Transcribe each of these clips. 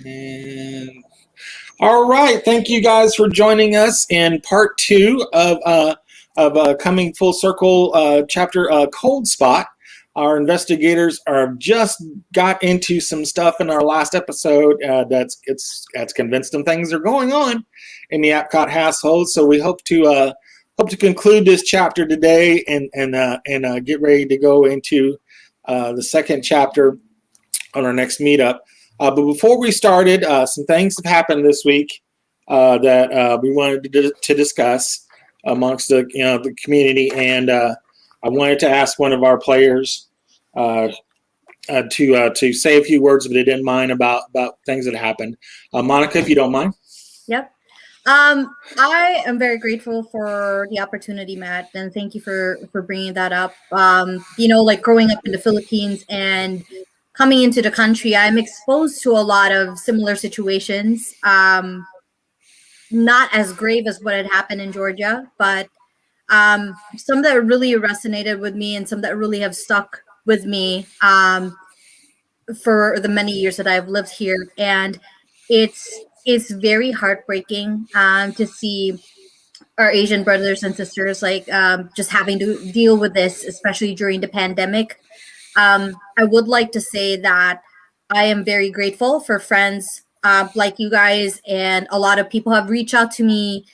And all right, thank you guys for joining us in part 2 of Coming Full Circle chapter Cold Spot. Our investigators are just got into some stuff in our last episode that's convinced them things are going on in the Apcott household. So we hope to conclude this chapter today and get ready to go into the second chapter on our next meetup. But before we started, some things have happened this week that we wanted to discuss amongst the community, and I wanted to ask one of our players to say a few words, if they didn't mind, about things that happened. Monica, if you don't mind. Yep. I am very grateful for the opportunity, Matt, and thank you for bringing that up. Like growing up in the Philippines and coming into the country, I'm exposed to a lot of similar situations. Not as grave as what had happened in Georgia, but some that really resonated with me and some that really have stuck with me for the many years that I've lived here. And it's very heartbreaking to see our Asian brothers and sisters just having to deal with this, especially during the pandemic. I would like to say that I am very grateful for friends like you guys, and a lot of people have reached out to me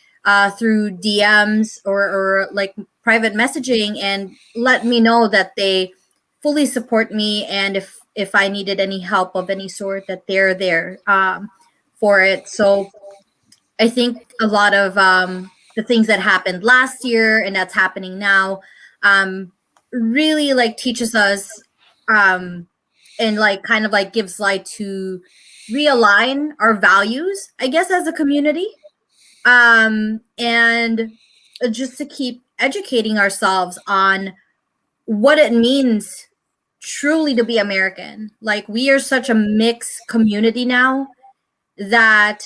through DMs or like private messaging and let me know that they fully support me, and if I needed any help of any sort, that they're there for it. So I think a lot of the things that happened last year and that's happening now really like teaches us and like kind of like gives light to realign our values, I guess, as a community, and just to keep educating ourselves on what it means truly to be American. Like, we are such a mixed community now that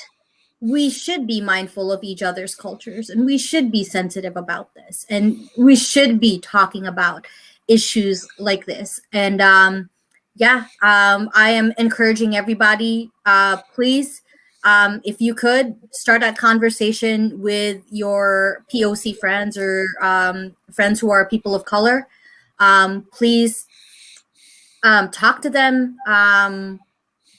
we should be mindful of each other's cultures, and we should be sensitive about this, and we should be talking about issues like this. And I am encouraging everybody, please, if you could start that conversation with your POC friends or friends who are people of color. Please talk to them,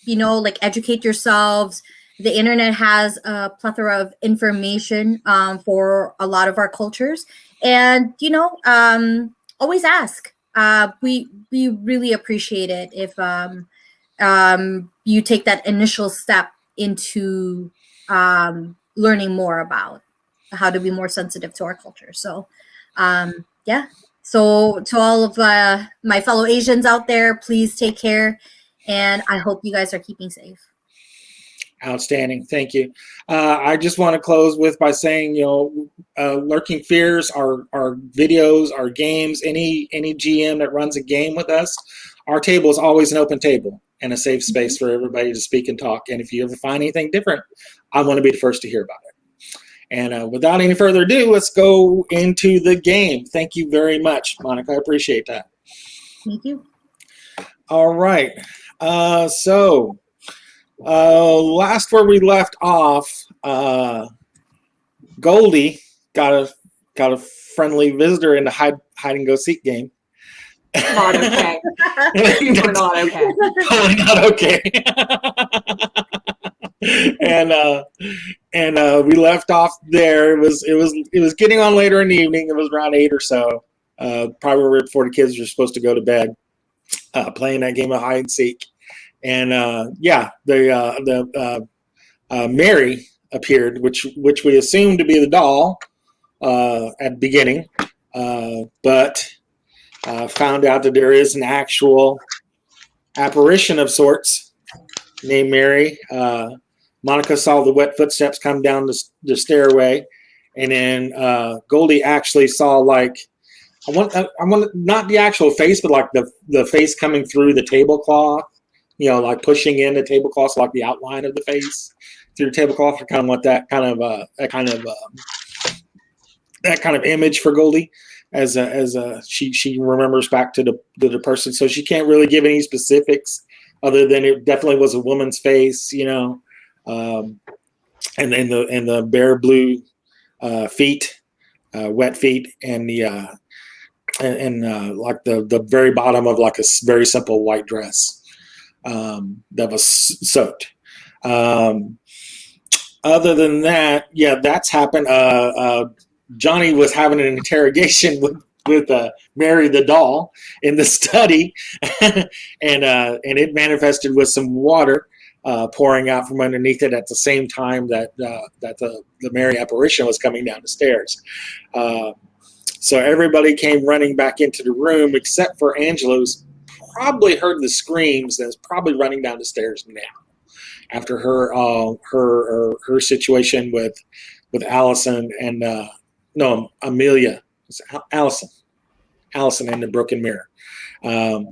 like educate yourselves. The internet has a plethora of information for a lot of our cultures, and always ask. We really appreciate it if you take that initial step into learning more about how to be more sensitive to our culture. So so to all of my fellow Asians out there, please take care, and I hope you guys are keeping safe. Outstanding. Thank you. I just want to close by saying, lurking fears, our videos, our games, any GM that runs a game with us, our table is always an open table and a safe space for everybody to speak and talk. And if you ever find anything different, I want to be the first to hear about it. And without any further ado, let's go into the game. Thank you very much, Monica. I appreciate that. Thank you. All right. Last where we left off, Goldie got a friendly visitor in the hide and go seek game. Not okay. We're not okay. Totally not okay. and we left off there. It was getting on later in the evening. It was around 8 or so. Probably right before the kids were supposed to go to bed. Playing that game of hide and seek. And Mary appeared, which we assumed to be the doll at the beginning, but found out that there is an actual apparition of sorts named Mary. Monica saw the wet footsteps come down the stairway, and then Goldie actually saw like I want not the actual face, but like the face coming through the tablecloth. Like pushing in the tablecloth, so like the outline of the face through the tablecloth. I kind of want that kind of image for Goldie, as she remembers back to the person. So she can't really give any specifics other than it definitely was a woman's face, and the bare blue feet, wet feet, and the like the very bottom of like a very simple white dress that was soaked. Other than that, yeah, that's happened. Johnny was having an interrogation with Mary the doll in the study, and it manifested with some water pouring out from underneath it at the same time that the Mary apparition was coming down the stairs. So everybody came running back into the room except for Angela, who's probably heard the screams and is probably running down the stairs now after her situation with Allison and Amelia. It's Allison and the broken mirror. Let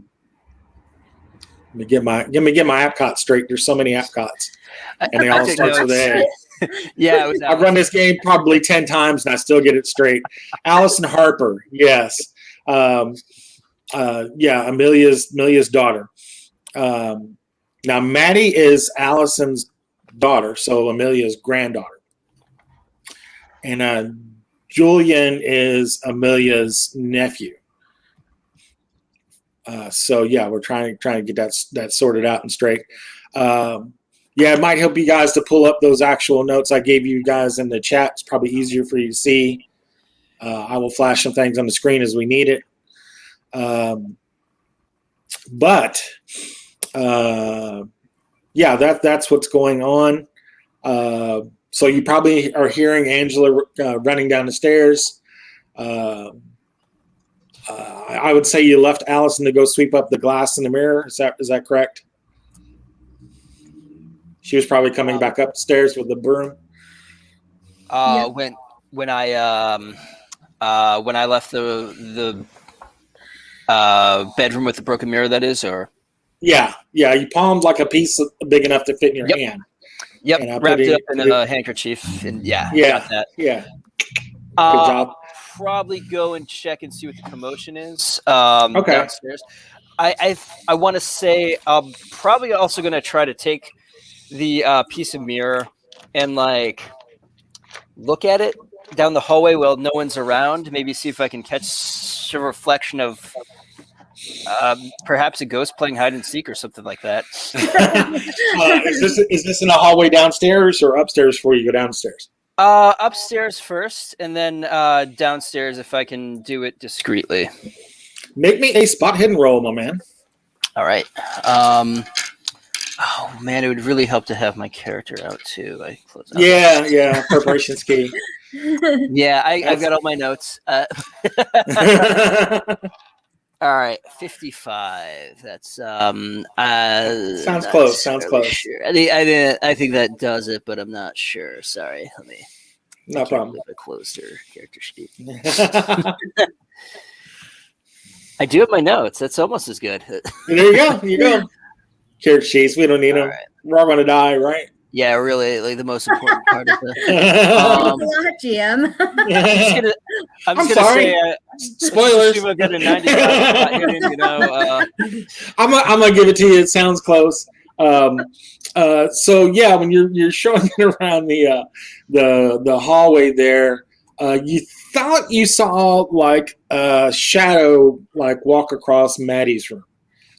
me get my Apcott straight. There's so many Apcotts, and they all start with A. Yeah, I've run this game probably 10 times and I still get it straight. Allison Harper, yes. Amelia's daughter. Now Maddie is Allison's daughter, so Amelia's granddaughter. And Julian is Amelia's nephew. So yeah, we're trying to get that sorted out and straight. It might help you guys to pull up those actual notes I gave you guys in the chat. It's probably easier for you to see. I will flash some things on the screen as we need it. That's what's going on. So you probably are hearing Angela running down the stairs. I would say you left Allison to go sweep up the glass in the mirror. Is that correct? She was probably coming back upstairs with the broom. When I left the bedroom with the broken mirror, that is, or yeah, you palmed like a piece big enough to fit in your hand. Yep, wrapped it up in a handkerchief, and got that. Yeah. Good job. Probably go and check and see what the commotion is downstairs. I want to say I'm probably also going to try to take the piece of mirror and look at it down the hallway while no one's around. Maybe see if I can catch a reflection of perhaps a ghost playing hide and seek or something like that. Is this in a hallway downstairs or upstairs before you go downstairs? Upstairs first, and then downstairs if I can do it discreetly. Make me a spot hidden roll, my man. All right. Oh man, it would really help to have my character out too. I close out. Yeah. Preparation's key. Yeah, I've got all my notes. All right, 55. That's sounds close. Sounds close. Sure. I think that does it, but I'm not sure. Sorry. Let me. No problem. I closed her character sheet. I do have my notes. That's almost as good. There you go. Character sheets. We don't need them. Right. We're all gonna die, right? Yeah, really, the most important part of the GM. I'm sorry. Say, spoilers. We'll get a 95 hidden, I'm gonna give it to you. It sounds close. So yeah, when you're showing it around the hallway there, you thought you saw like a shadow walk across Maddie's room,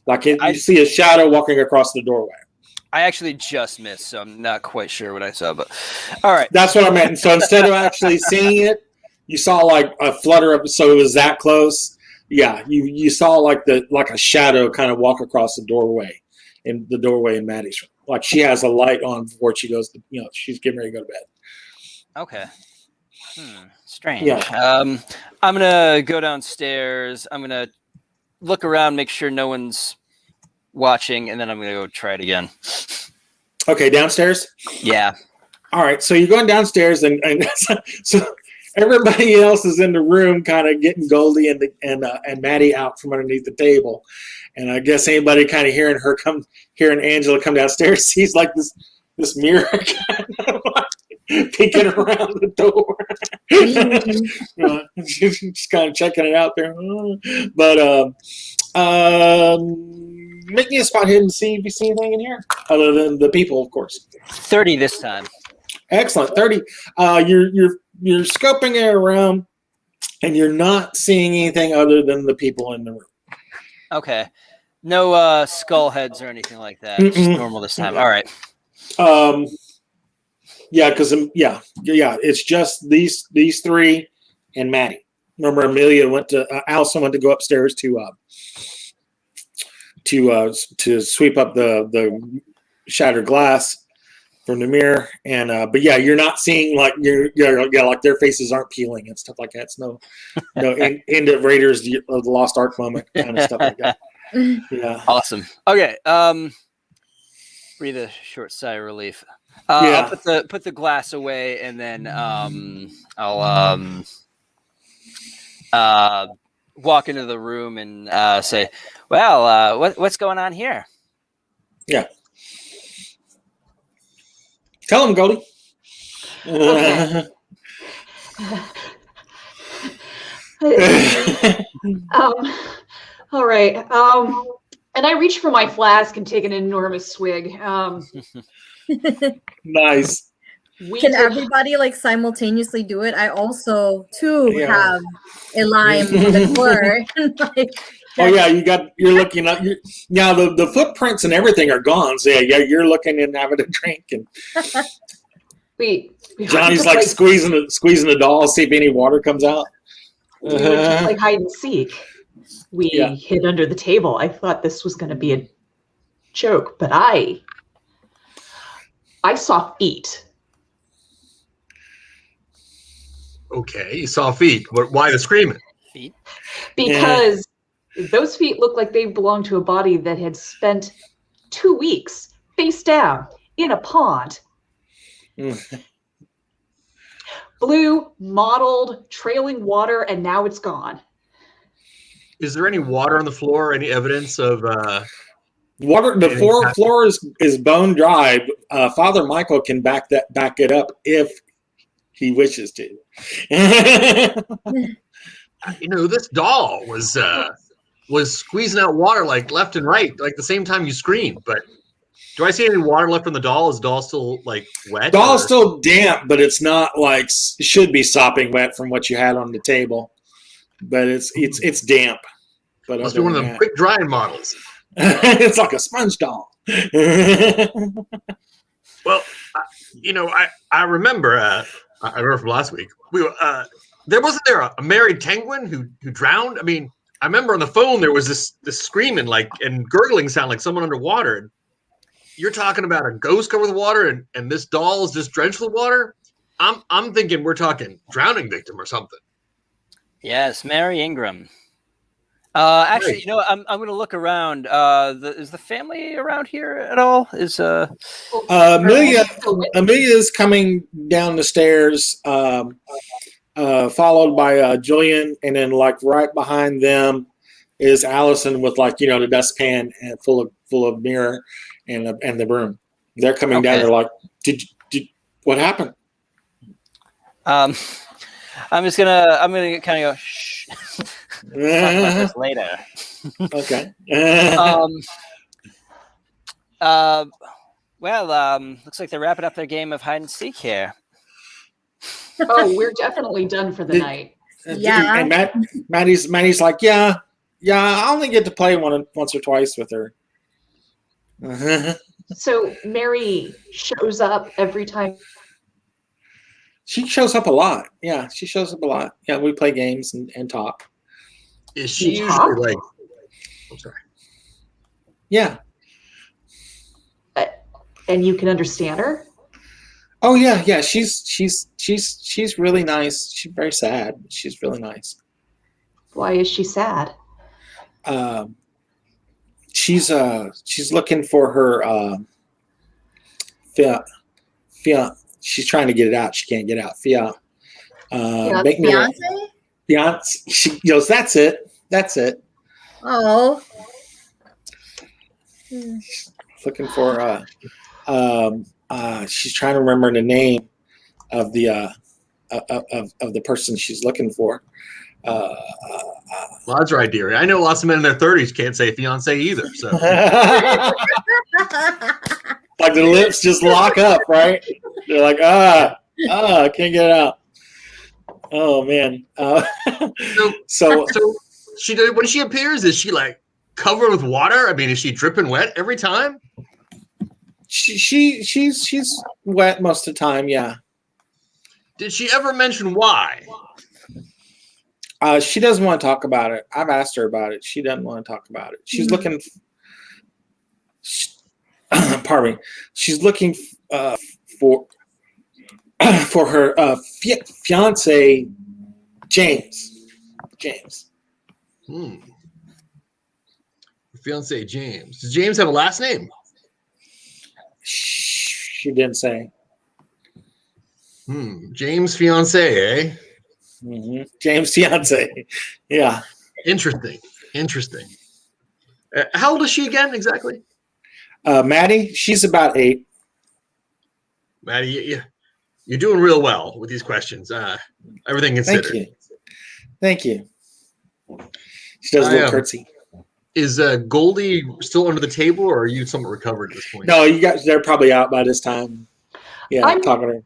you see a shadow walking across the doorway. I actually just missed, so I'm not quite sure what I saw, but all right. That's what I meant. So instead of actually seeing it, you saw a flutter up. So it was that close. Yeah, you saw a shadow kind of walk across the doorway in Maddie's room. Like she has a light on before she goes to, she's getting ready to go to bed. Okay. Strange. Yeah. I'm gonna go downstairs. I'm gonna look around, make sure no one's watching, and then I'm gonna go try it again. Okay, downstairs? Yeah. All right, so you're going downstairs, and so everybody else is in the room kind of getting Goldie and Maddie out from underneath the table. And I guess anybody kind of hearing Angela come downstairs sees this mirror kind of peeking around the door. She's kind of checking it out there. But Make me a spot hidden and see if you see anything in here other than the people, of course. 30 this time. Excellent. 30. You're scoping it around, and you're not seeing anything other than the people in the room. Okay. No skull heads or anything like that. Just normal this time. All right. Yeah, because it's just these three and Maddie. Remember, Allison went to go upstairs to sweep up the shattered glass from the mirror, and but yeah, you're not seeing like like their faces aren't peeling and stuff like that. It's no end of Raiders of the Lost Ark moment kind of stuff like that. Yeah. Awesome. Okay. Breathe a short sigh of relief. Yeah. I'll put the glass away, and then I'll walk into the room and say, "Well, what's going on here?" Yeah. Tell him, Goldie. Okay. All right. And I reach for my flask and take an enormous swig. Nice. Can everybody like simultaneously do it? I also have a lime liqueur. Oh yeah, you're looking up. Now the footprints and everything are gone. So yeah, you're looking and having a drink, and Johnny's like squeezing the doll, see if any water comes out. We were just like hide and seek. We hid under the table. I thought this was going to be a joke, but I saw feet. Okay, you saw feet. Why the screaming? Feet? Because those feet look like they belong to a body that had spent 2 weeks face down in a pond. Blue, mottled, trailing water, and now it's gone. Is there any water on the floor? Any evidence of water? The floor is bone dry. Father Michael can back it up if he wishes to. This doll was squeezing out water like left and right, like the same time you screamed. But do I see any water left on the doll? Is the doll still like wet? Doll's still damp, but it's not like it should be sopping wet from what you had on the table. But it's damp. But must be one of them quick drying models. It's like a sponge doll. Well, I remember. I remember from last week. Wasn't there a married penguin who drowned? I mean, I remember on the phone there was this screaming and gurgling sound like someone underwater. You're talking about a ghost covered with water, and this doll is just drenched with water. I'm thinking we're talking drowning victim or something. Yes, Mary Ingram. Actually, I'm going to look around. Is the family around here at all? Amelia's coming down the stairs, followed by Julian, and then like right behind them is Allison with the dustpan and full of mirror and the broom. They're coming down. They're like, did what happened? I'm gonna kind of go. Shh. Talk about this later. Okay. Looks like they're wrapping up their game of hide and seek here. Oh, we're definitely done for the night. Yeah. And Maddie's like, yeah. I only get to play once or twice with her. So Mary shows up every time. She shows up a lot. Yeah, she shows up a lot. Yeah, we play games and talk. Is she usually like? I'm sorry. Yeah. And you can understand her? Oh yeah. She's really nice. She's very sad. She's really nice. Why is she sad? She's looking for her fiance. She's trying to get it out. She can't get out. Fiance. Fiance. She goes, that's it. Oh. Looking for she's trying to remember the name of the of the person she's looking for. Well, that's right, dearie. I know lots of men in their 30s can't say fiance either. So, like the lips just lock up, right? They're like, I can't get it out. Oh man. so she did when she appears. Is she like covered with water? I mean, is she dripping wet every time? She's wet most of the time. Yeah. Did she ever mention why? She doesn't want to talk about it. I've asked her about it. She doesn't want to talk about it. She's looking. Pardon me. She's looking for her fiance, James. Fiance James. Does James have a last name? She didn't say. James fiance, eh? Mm-hmm. James fiance. Yeah. Interesting. How old is she again exactly? Maddie, she's about 8. Maddie, you're doing real well with these questions. Everything considered. Thank you. She does a little curtsy. Is Goldie still under the table, or are you somewhat recovered at this point? No, you guys, they're probably out by this time. Yeah, I'm talking to her.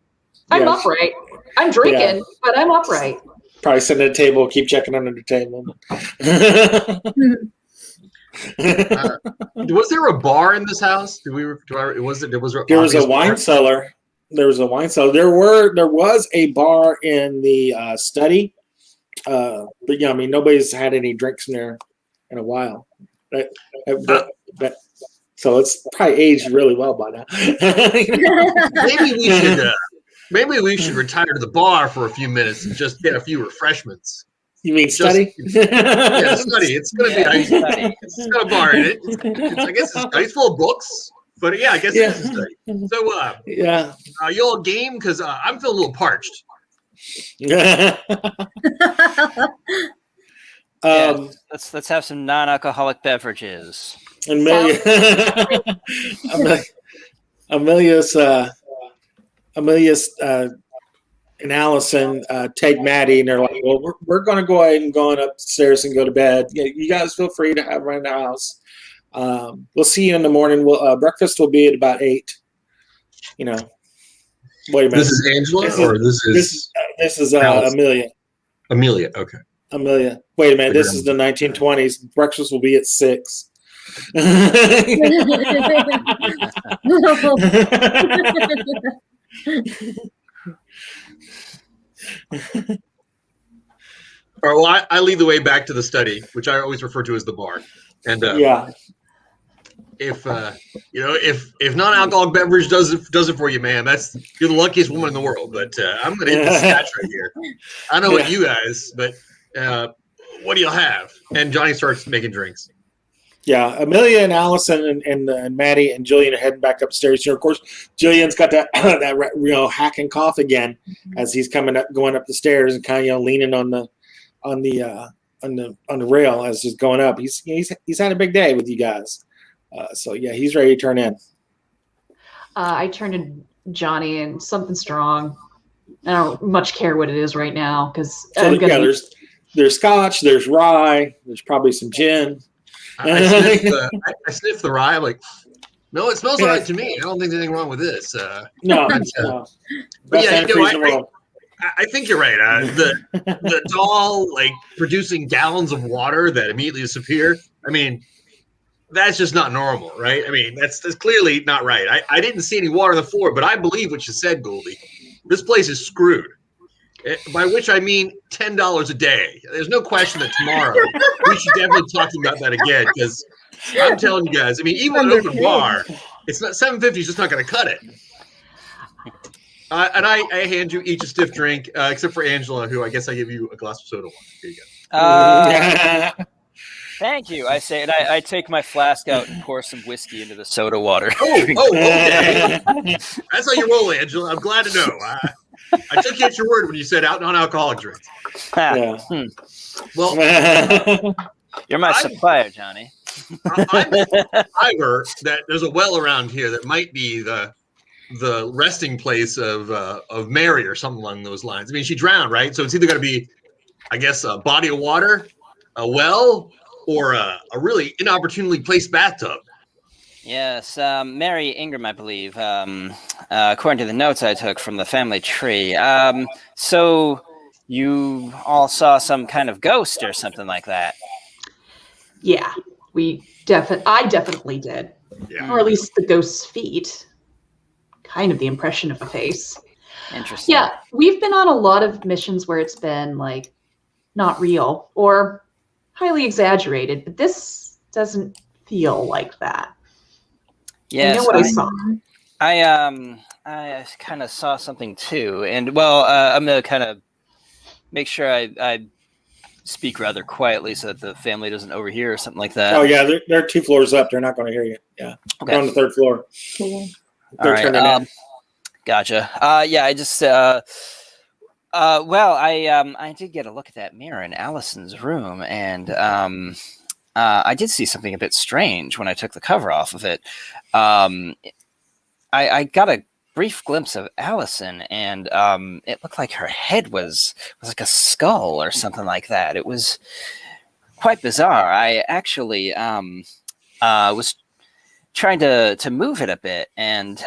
I'm upright. I'm drinking, but I'm upright. Probably sitting at the table, keep checking under the table. Was there a bar in this house? There was a wine cellar. There was a wine cellar. There was a bar in the study, but yeah, I mean nobody's had any drinks in there in a while. So it's probably aged really well by now. Maybe we should retire to the bar for a few minutes and just get a few refreshments. You mean study? Yeah, study. It's going to be nice. It's got a bar in it. I guess it's full of books. But yeah, I guess it's a study. So you all game? Because I'm feeling a little parched. Let's have some non-alcoholic beverages. Amelia's and Allison take Maddie, and they're like, "Well, we're going to go ahead and go upstairs and go to bed. You guys feel free to have right in the house. We'll see you in the morning. Breakfast will be at about 8. Wait a minute. This is Angela, this is Amelia. Amelia, okay. Amelia. Wait a minute. This is the 1920s. Breakfast will be at 6. All right, well, I lead the way back to the study, which I always refer to as the bar. And if non-alcoholic beverage does it for you, man, you're the luckiest woman in the world. But I'm going to hit the scotch right here. I don't know what you guys, but what do you have? And Johnny starts making drinks. Yeah, Amelia and Allison and Maddie and Jillian are heading back upstairs. Of course, Jillian's got that hack and cough again as he's going up the stairs and kind of leaning on the rail as he's going up. He's had a big day with you guys, so yeah, he's ready to turn in. I turn to Johnny and something strong. I don't much care what it is right now because there's scotch, there's rye, there's probably some gin. I sniff the rye. I'm like, no, it smells all right to me. I don't think there's anything wrong with this. No. But yeah, I think you're right. The doll producing gallons of water that immediately disappear. I mean, that's just not normal, right? I mean, that's clearly not right. I didn't see any water on the floor, but I believe what you said, Goldie. This place is screwed. By which I mean $10 a day. There's no question that tomorrow we should definitely talk about that again, because I'm telling you guys, I mean, even an open bar, it's not $7.50 is just not going to cut it. And I hand you each a stiff drink, except for Angela, who I guess I give you a glass of soda water. Here you go. Thank you. I say, and I take my flask out and pour some whiskey into the soda water. Okay. That's how you roll, Angela. I'm glad to know. I took you at your word when you said out non-alcoholic drinks. Well, you're my supplier, Johnny. I'm a survivor that there's a well around here that might be the resting place of Mary or something along those lines. I mean, she drowned, right? So it's either going to be I guess, a body of water, a well, or a really inopportunely placed bathtub. Yes, Mary Ingram, I believe, according to the notes I took from the family tree. So you all saw some kind of ghost or something like that? Yeah, I definitely did. Yeah. Or at least the ghost's feet. Kind of the impression of a face. Interesting. Yeah, we've been on a lot of missions where it's been like not real or highly exaggerated, but this doesn't feel like that. Yes, I know what I saw. I kind of saw something too, and well, I'm gonna kind of make sure I speak rather quietly so that the family doesn't overhear or something like that. Oh yeah, they're 2 floors up. They're not going to hear you. Yeah, Okay. they're on the 3rd floor. Cool. They're All right. turning in. Gotcha. Yeah, I just well, I did get a look at that mirror in Allison's room, and I did see something a bit strange when I took the cover off of it. I got a brief glimpse of Allison, and it looked like her head was like a skull or something like that. It was quite bizarre. I actually was trying to move it a bit, and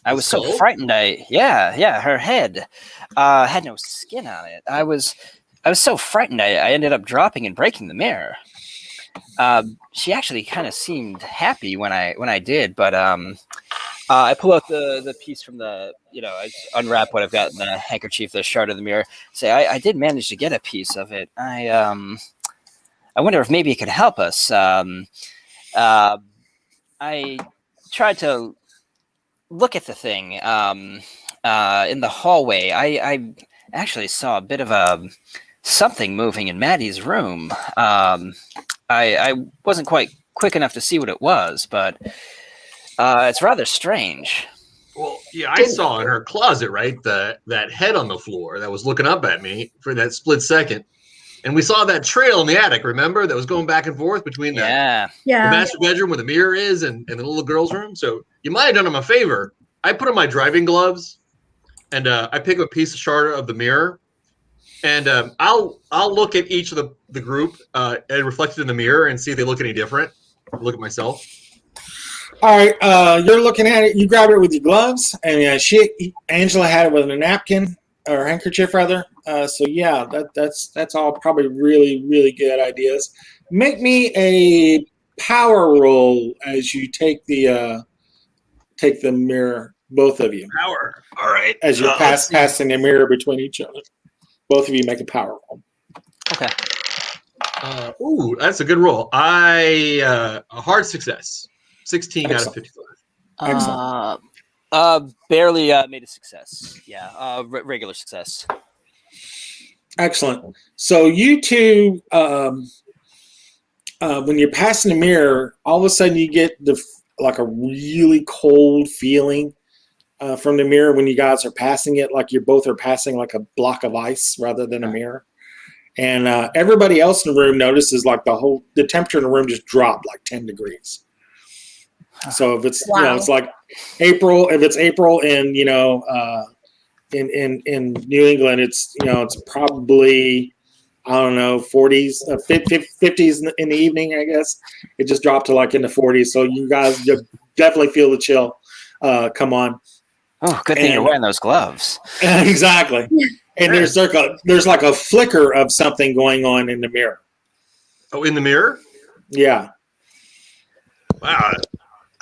I was so frightened. Her head had no skin on it. I was so frightened. I ended up dropping and breaking the mirror. She actually kind of seemed happy when I did, but I pull out the piece from the, I unwrap what I've got in the handkerchief, the shard of the mirror. Say, I did manage to get a piece of it. I wonder if maybe it could help us. I tried to look at the thing in the hallway. I actually saw a bit of something moving in Maddie's room. I wasn't quite quick enough to see what it was, but it's rather strange. Well, yeah, I saw in her closet, right, that head on the floor that was looking up at me for that split second. And we saw that trail in the attic, remember? That was going back and forth between the master bedroom where the mirror is and the little girl's room. So you might have done him a favor. I put on my driving gloves, and I pick up a piece of shard of the mirror. And I'll look at each of the group and reflected in the mirror and see if they look any different. I'll look at myself. All right, you're looking at it. You grab it with your gloves, and Angela had it with a napkin or handkerchief rather. So yeah, that's all probably really, really good ideas. Make me a power roll as you take the mirror, both of you. Power. All right. As you're passing the mirror between each other, both of you make a power roll. Okay. Ooh, that's a good roll. A hard success. 16 out of 55. Excellent. Barely made a success. Yeah, regular success. Excellent. So you two, when you're passing the mirror, all of a sudden you get like a really cold feeling from the mirror when you guys are passing it, like you both are passing like a block of ice rather than a mirror. And everybody else in the room notices like the temperature in the room just dropped like 10 degrees. So if it's it's like April, if it's April in in New England, it's it's probably 40s, 50s in the evening, I guess. It just dropped to like in the 40s. So you guys definitely feel the chill come on. Oh, good thing you're wearing those gloves. Exactly. And there's like a flicker of something going on in the mirror. Oh, in the mirror? Yeah. Wow.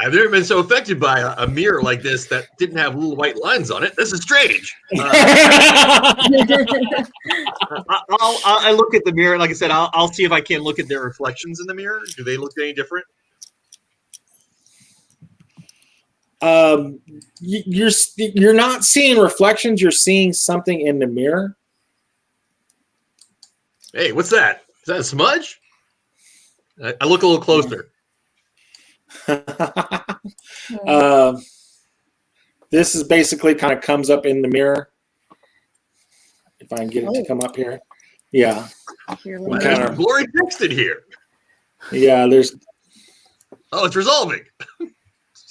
I've never been so affected by a mirror like this that didn't have little white lines on it. This is strange. I look at the mirror. Like I said, I'll see if I can look at their reflections in the mirror. Do they look any different? You're not seeing reflections. You're seeing something in the mirror. Hey, what's that? Is that a smudge? I look a little closer. This is basically kind of comes up in the mirror. If I can get it to come up here. Yeah. There's blurry text in here. Yeah, there's. Oh, it's resolving.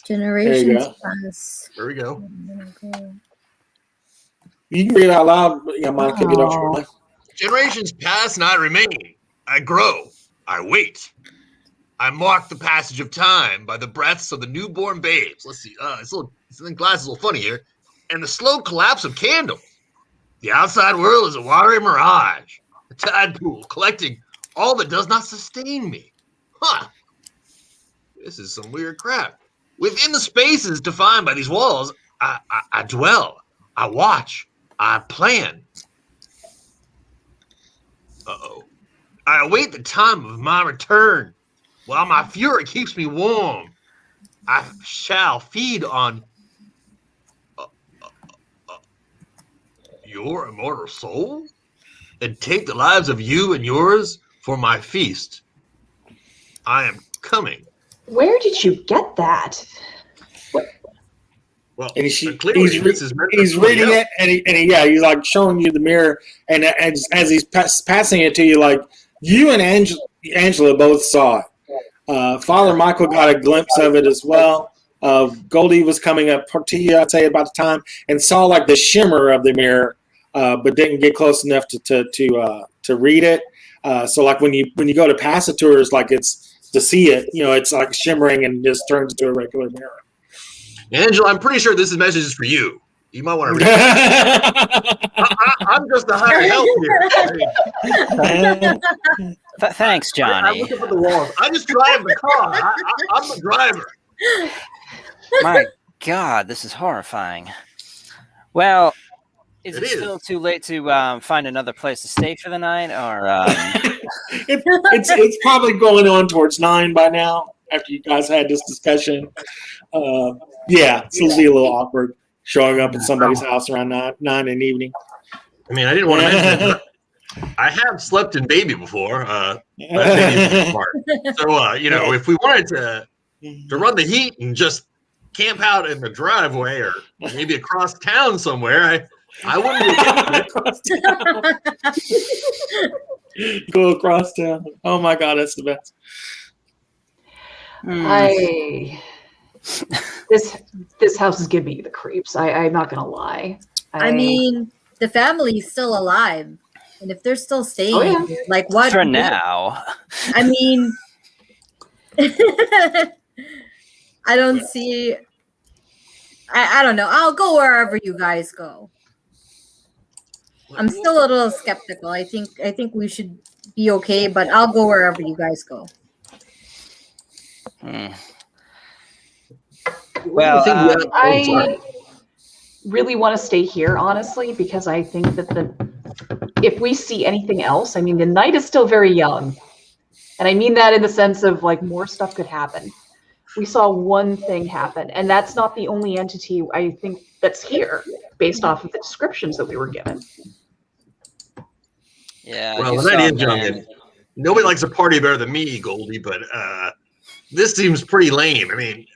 Generations pass. There we go. You can read it out loud. Yeah, Monica, get up shortly. Generations pass and I remain. I grow. I wait. I mark the passage of time by the breaths of the newborn babes. Let's see. This glass is a little funny here. And the slow collapse of candles. The outside world is a watery mirage, a tide pool collecting all that does not sustain me. Huh. This is some weird crap. Within the spaces defined by these walls, I dwell. I watch. I plan. Uh-oh. I await the time of my return. While my fury keeps me warm, I shall feed on your immortal soul and take the lives of you and yours for my feast. I am coming. Where did you get that? Well, And he's reading it, and he's like showing you the mirror, and as he's passing it to you, like you and Angela both saw it. Father Michael got a glimpse of it as well. Goldie was coming up to you, I'd say, about the time, and saw like the shimmer of the mirror, but didn't get close enough to read it. So like when you go to pass it to her, it's like it's to see it. It's like shimmering and just turns into a regular mirror. Angela, I'm pretty sure this message is for you. You might want to read it. I'm just a hired help here. Thanks, Johnny. I look up at the walls. I just drive the car. I'm the driver. My God, this is horrifying. Well, is it still too late to find another place to stay for the night, or? It's probably going on towards 9 by now. After you guys had this discussion, it's going to be a little awkward showing up at somebody's house around 9 in the evening. I mean, I didn't want to mention it, but I have slept in baby before. So, if we wanted to run the heat and just camp out in the driveway or maybe across town somewhere, I wouldn't be go across town. Oh my God, that's the best. This house is giving me the creeps. I'm not gonna lie. I mean, the family's still alive, and if they're still staying, like what? For now. I mean, I don't see. I don't know. I'll go wherever you guys go. I'm still a little skeptical. I think we should be okay, but I'll go wherever you guys go. Well, I really want to stay here, honestly, because I think that if we see anything else, I mean, the night is still very young. And I mean that in the sense of like more stuff could happen. We saw one thing happen, and that's not the only entity I think that's here based off of the descriptions that we were given. Yeah. Well, the night is young, and nobody likes a party better than me, Goldie, but this seems pretty lame. I mean,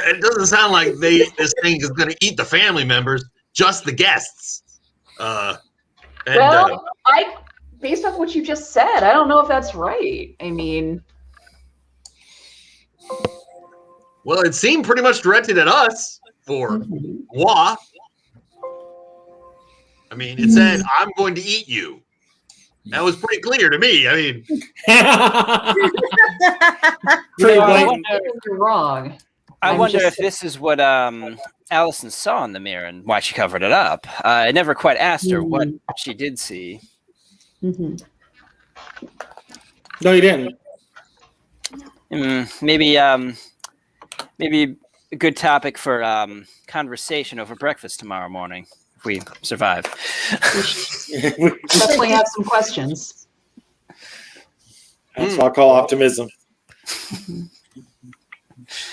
it doesn't sound like this thing is going to eat the family members, just the guests. Based off what you just said, I don't know if that's right. I mean, well, it seemed pretty much directed at us for moi. I mean, it said, "I'm going to eat you." That was pretty clear to me. I mean, you're wrong. I wonder if this is what Allison saw in the mirror and why she covered it up. I never quite asked her what she did see. No, you didn't. Maybe a good topic for conversation over breakfast tomorrow morning if we survive. Definitely have some questions. That's what I call optimism.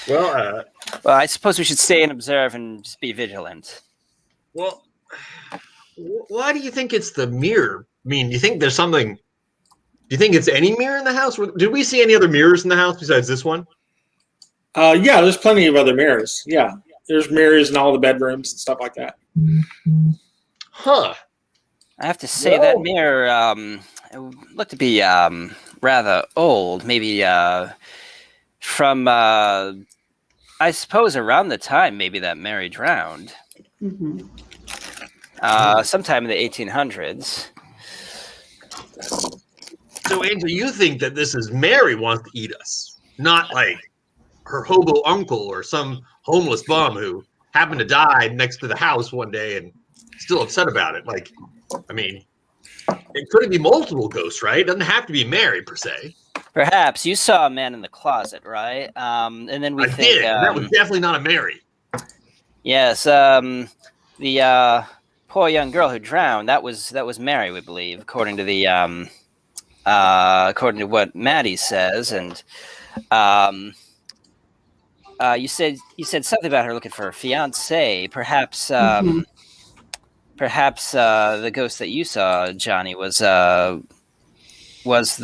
well, I suppose we should stay and observe and just be vigilant. Well, why do you think it's the mirror? I mean, do you think there's something? Do you think it's any mirror in the house? Did we see any other mirrors in the house besides this one? Yeah, there's plenty of other mirrors. Yeah, there's mirrors in all the bedrooms and stuff like that. Huh. I have to say that mirror it looked to be rather old. Maybe from, I suppose, around the time maybe that Mary drowned. Sometime in the 1800s. So, Angel, you think that this is Mary wants to eat us, not like her hobo uncle or some homeless bum who happened to die next to the house one day and still upset about it. Like, I mean, it could be multiple ghosts, right? It doesn't have to be Mary per se. Perhaps you saw a man in the closet, right? And then we I think did. That was definitely not a Mary. yes, the poor young girl who drowned. That was Mary, we believe, according to the according to what Maddie says. And you said something about her looking for a fiance. Perhaps perhaps the ghost that you saw, Johnny, was the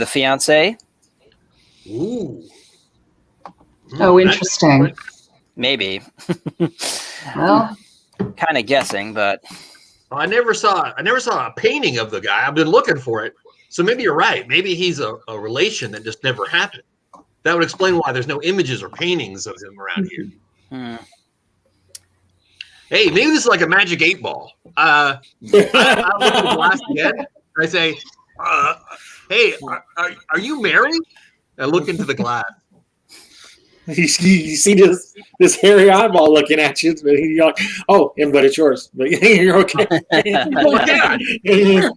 fiance. Ooh. Oh, interesting. Maybe. Well, Kind of guessing, but I never saw a painting of the guy. I've been looking for it. So maybe you're right. Maybe he's a relation that just never happened. That would explain why there's no images or paintings of him around here. Hey, maybe this is like a magic 8-ball. I look at the glass again. And I say, hey, are you married? I look into the glass. You see this hairy eyeball looking at you, but you're like, oh, yeah, but it's yours. But you're okay. Oh, God. Oh,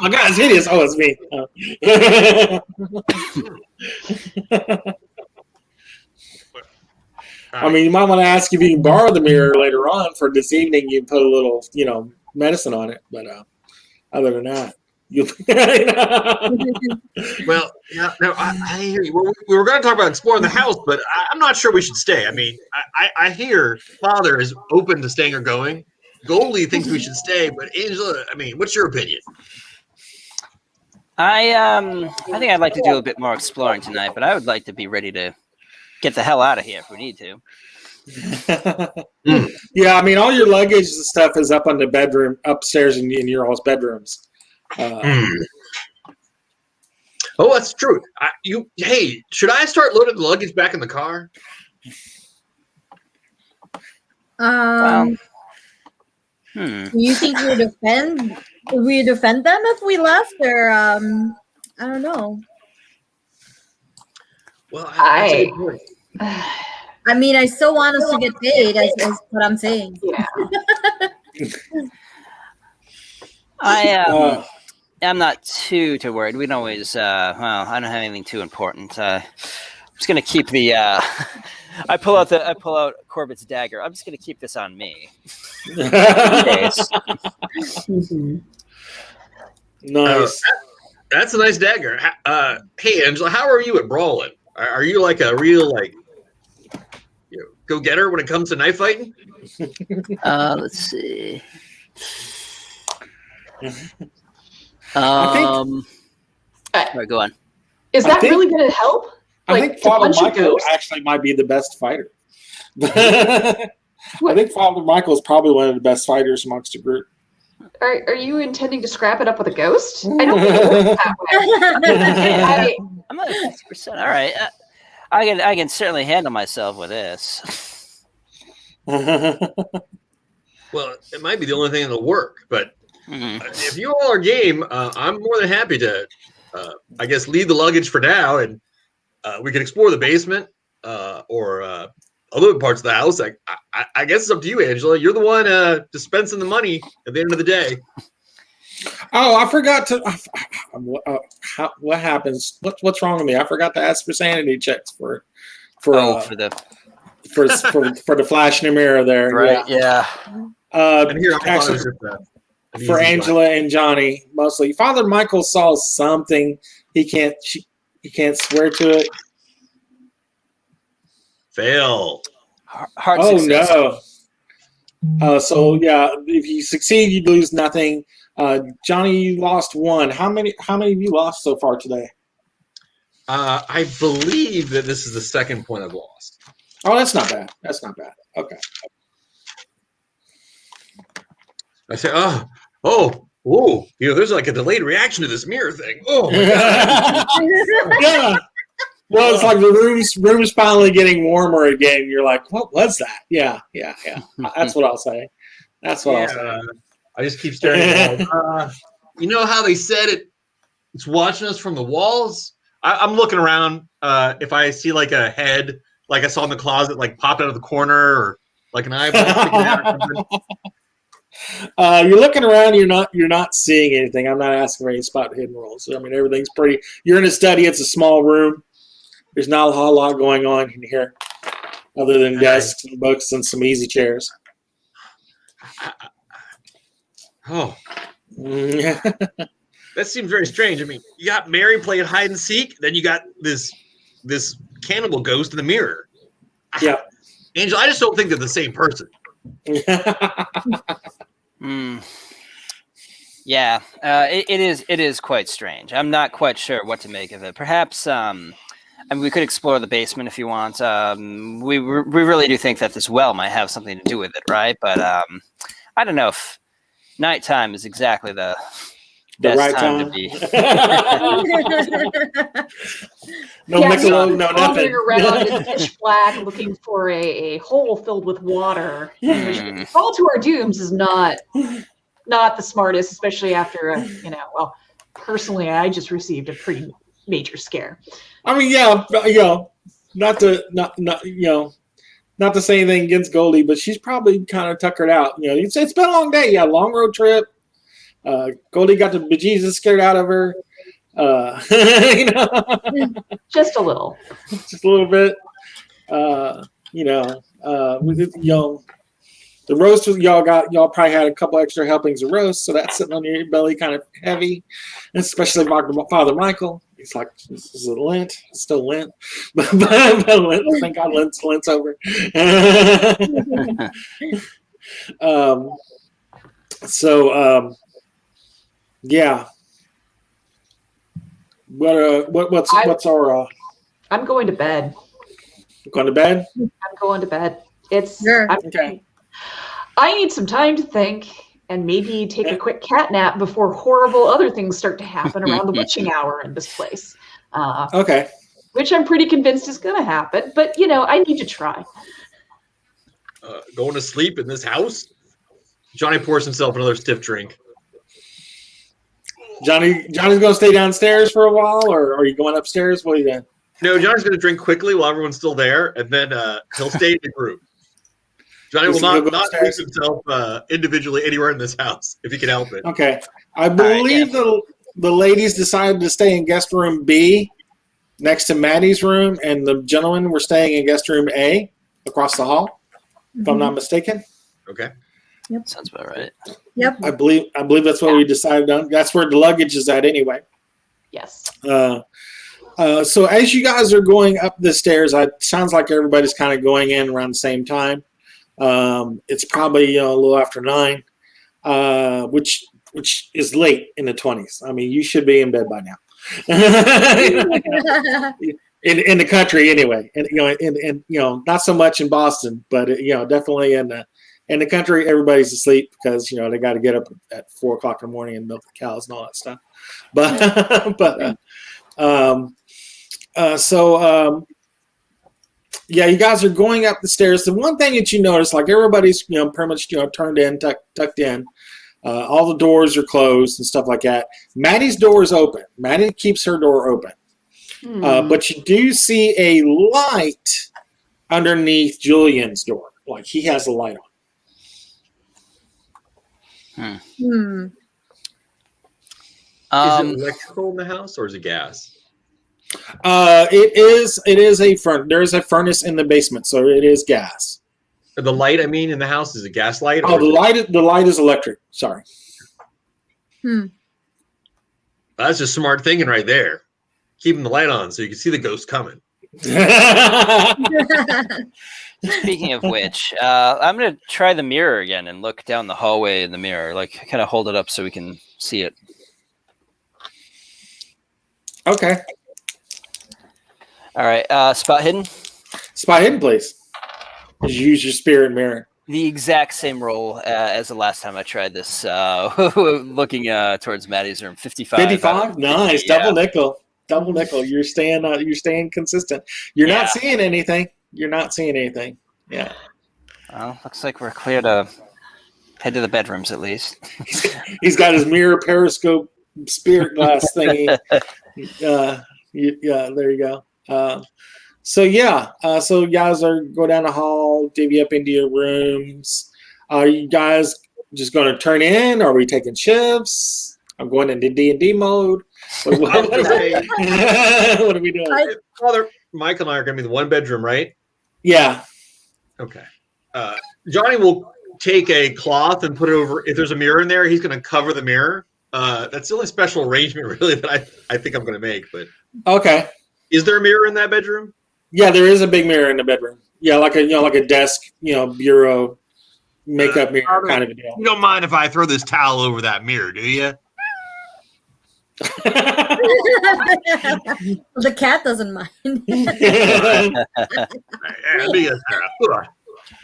my God, it's hideous. Oh, it's me. I mean, you might want to ask if you can borrow the mirror later on for this evening. You can put a little, medicine on it. But other than that, well, yeah, no, I hear you. We were going to talk about exploring the house, but I'm not sure we should stay. I mean, I hear Father is open to staying or going. Goldie thinks we should stay, but Angela, I mean, what's your opinion? I think I'd like to do a bit more exploring tonight, but I would like to be ready to get the hell out of here if we need to. Yeah, I mean, all your luggage and stuff is up on the bedroom upstairs in your all's bedrooms. Oh, that's true. Hey, should I start loading the luggage back in the car? You think we defend them if we left, or I don't know. Well, I mean, I still want us to get paid. Is what I'm saying. Yeah. I'm not too worried. We can always. I don't have anything too important. I'm just gonna keep the. I pull out Corbett's dagger. I'm just gonna keep this on me. Nice. That's a nice dagger. Hey, Angela, how are you at brawling? Are you like a real go-getter when it comes to knife fighting? Let's see. I Right, go on. Is that really going to help? I think Father Michael actually might be the best fighter. I think Father Michael is probably one of the best fighters amongst the group. Are you intending to scrap it up with a ghost? I don't think it works that way. I'm not 50%. All right. I can certainly handle myself with this. Well, it might be the only thing that'll work, but if you all are game, I'm more than happy to, I guess, leave the luggage for now, and we can explore the basement or other parts of the house. I guess it's up to you, Angela. You're the one dispensing the money at the end of the day. Oh, I forgot to. What happens? What's wrong with me? I forgot to ask for sanity checks for the flash in the mirror there. Right? Yeah. And here, actually, for Angela and Johnny mostly. Father Michael saw something. He can't swear to it. Fail. Hard success. No. So yeah, if you succeed, you lose nothing. Johnny, you lost one. How many have you lost so far today? I believe that this is the second point I've lost. Oh, that's not bad. Okay. I say, there's like a delayed reaction to this mirror thing. Oh my god. Yeah. Well, it's like the room's finally getting warmer again. You're like, what was that? Yeah. That's what I'll say. I'll say. I just keep staring at it. you know how they said it's watching us from the walls? I'm looking around. If I see like a head, like I saw in the closet, like popped out of the corner, or like an eyeball sticking out or something. You're looking around. You're not seeing anything. I'm not asking for any spot hidden rolls. I mean, everything's pretty. You're in a study. It's a small room. There's not a whole lot going on in here, other than desks and books and some easy chairs. Oh, that seems very strange. I mean, you got Mary playing hide and seek, then you got this cannibal ghost in the mirror. Yeah, Angel, I just don't think they're the same person. Yeah, it is quite strange. I'm not quite sure what to make of it. Perhaps, I mean, we could explore the basement if you want. We really do think that this well might have something to do with it, right? But I don't know if nighttime is exactly the best right time time to be. No McCloud, no nothing. Wandering around in pitch black looking for a hole filled with water. Which, fall to our dooms is not the smartest, especially after well, personally, I just received a pretty major scare. I mean, yeah, not to say anything against Goldie, but she's probably kind of tuckered out. It's been a long day. Yeah, long road trip. Goldie got the bejesus scared out of her. Just a little. Just a little bit. The roast was y'all probably had a couple extra helpings of roast, so that's sitting on your belly kind of heavy, especially Father Michael. He's like, this is a Lent. It's still Lent. But thank God Lent's over. Yeah. What's our I'm going to bed. Going to bed? I'm going to bed. Sure. Okay. I need some time to think and maybe take a quick cat nap before horrible other things start to happen around the witching hour in this place. Okay. Which I'm pretty convinced is going to happen, but I need to try. Going to sleep in this house? Johnny pours himself another stiff drink. Johnny's going to stay downstairs for a while, or are you going upstairs? What are you doing? No, Johnny's going to drink quickly while everyone's still there, and then he'll stay in the group. Johnny will not leave himself individually anywhere in this house if he can help it. Okay. I believe the ladies decided to stay in guest room B next to Maddie's room, and the gentlemen were staying in guest room A across the hall, if I'm not mistaken. Okay. Yep. Sounds about right. Yep. I believe that's what we decided on. That's where the luggage is at anyway. Yes. So as you guys are going up the stairs, it sounds like everybody's kind of going in around the same time. It's probably a little after 9, which is late in the 20s. I mean, you should be in bed by now. in the country anyway, and not so much in Boston, but definitely in the country, everybody's asleep because they got to get up at 4 o'clock in the morning and milk the cows and all that stuff. Yeah, you guys are going up the stairs. The one thing that you notice, like everybody's pretty much turned in, tucked in. All the doors are closed and stuff like that. Maddie's door is open. Maddie keeps her door open. But you do see a light underneath Julian's door. Like he has a light on. Is it electrical in the house or is it gas? It is a there is a furnace in the basement, so it is gas. The light, in the house, is a gas light? Oh, the light is electric. Sorry. That's just smart thinking right there. Keeping the light on so you can see the ghost coming. Speaking of which, I'm going to try the mirror again and look down the hallway in the mirror. Like, kind of hold it up so we can see it. Okay. All right. Spot hidden? Spot hidden, please. Just use your spirit mirror. The exact same roll as the last time I tried this. Looking towards Maddie's room. 55. 55? Nice. Yeah. Double nickel. You're staying consistent. You're not seeing anything. Yeah. Well, looks like we're clear to Head to the bedrooms at least. He's got his mirror periscope spirit glass thingy. Yeah, there you go. So you guys are go down the hall, divvy up into your rooms. Are you guys just going to turn in? Or are we taking shifts? I'm going into D&D mode. What are we doing? Father Michael and I are going to be the one bedroom, right? Yeah. Okay. Johnny will take a cloth and put it over. If there's a mirror in there, he's going to cover the mirror. That's the only special arrangement, really, that I think I'm going to make. But okay. Is there a mirror in that bedroom? Yeah, there is a big mirror in the bedroom. Yeah, like a desk, bureau, makeup mirror kind of a deal. You don't mind if I throw this towel over that mirror, do you? The cat doesn't mind.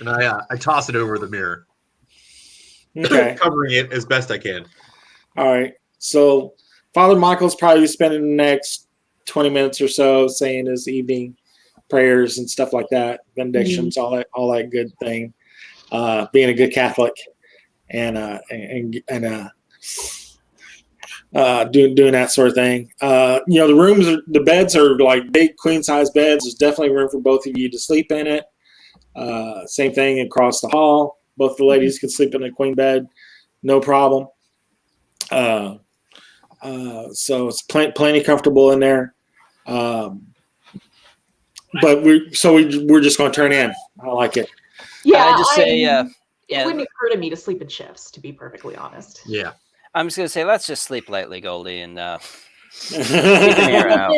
And I toss it over the mirror, okay, covering it as best I can. All right. So Father Michael's probably spending the next 20 minutes or so saying his evening prayers and stuff like that, benedictions, all that good thing. Being a good Catholic and doing that sort of thing. The beds are like big queen size beds. There's definitely room for both of you to sleep in it. Same thing across the hall. Both the ladies can sleep in a queen bed, no problem. So it's plenty comfortable in there. But we're just going to turn in. I like it. Yeah, I just say, it wouldn't occur to me to sleep in shifts, to be perfectly honest. Yeah. I'm just gonna say, let's just sleep lightly, Goldie, and keep the mirror out.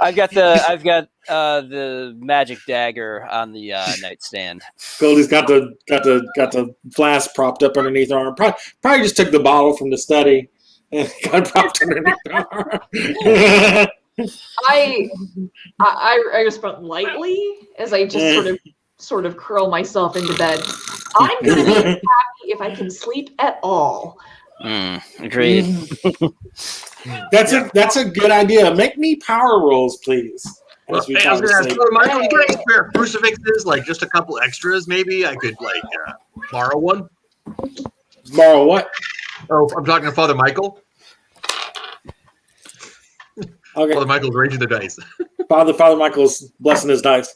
I've got the magic dagger on the nightstand. Goldie's got the flask propped up underneath her arm. Probably just took the bottle from the study and got propped underneath her arm. I respond lightly as I just sort of curl myself into bed. I'm gonna be happy if I can sleep at all. Agreed. That's a good idea. Make me power rolls, please. Well, I was going to ask, Michael, you got any spare crucifixes? Like just a couple extras, maybe? I could borrow one. Borrow what? Oh, I'm talking to Father Michael. Okay. Father Michael's arranging the dice. Father Michael's blessing his dice.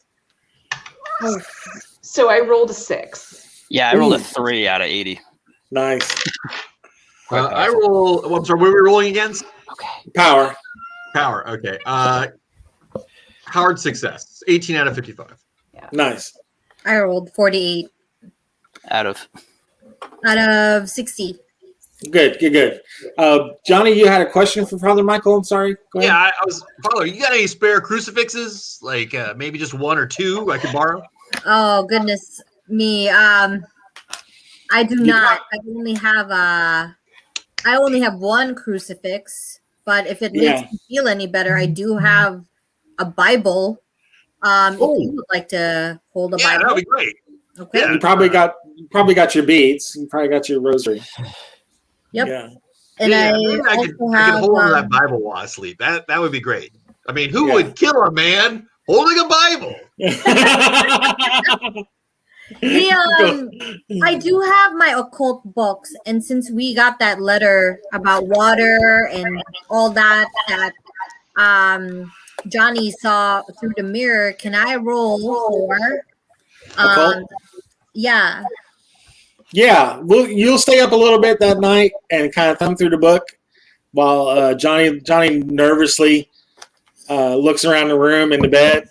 So I rolled a 6. Yeah, I rolled a 3 out of 80. Nice. I roll. I'm sorry. What are we rolling against? Okay. Power. Okay. Hard success. 18 out of 55. Yeah. Nice. I rolled 48 Out of 60. Good. Johnny, you had a question for Father Michael. I'm sorry. Go ahead. Yeah, I was. Father, you got any spare crucifixes? Like maybe just one or two I could borrow? Oh goodness me. I do not. I only have one crucifix, but if it makes me feel any better, I do have a Bible. If you would like to hold a Bible, that'd be great. Okay. You probably got your beads. You probably got your rosary. Yep. Yeah. And I could hold on to that Bible while I sleep. That would be great. I mean, who would kill a man holding a Bible? I do have my occult books, and since we got that letter about water and all that Johnny saw through the mirror, can I roll for yeah. Yeah, well, you'll stay up a little bit that night and kind of thumb through the book while Johnny nervously looks around the room in the bed,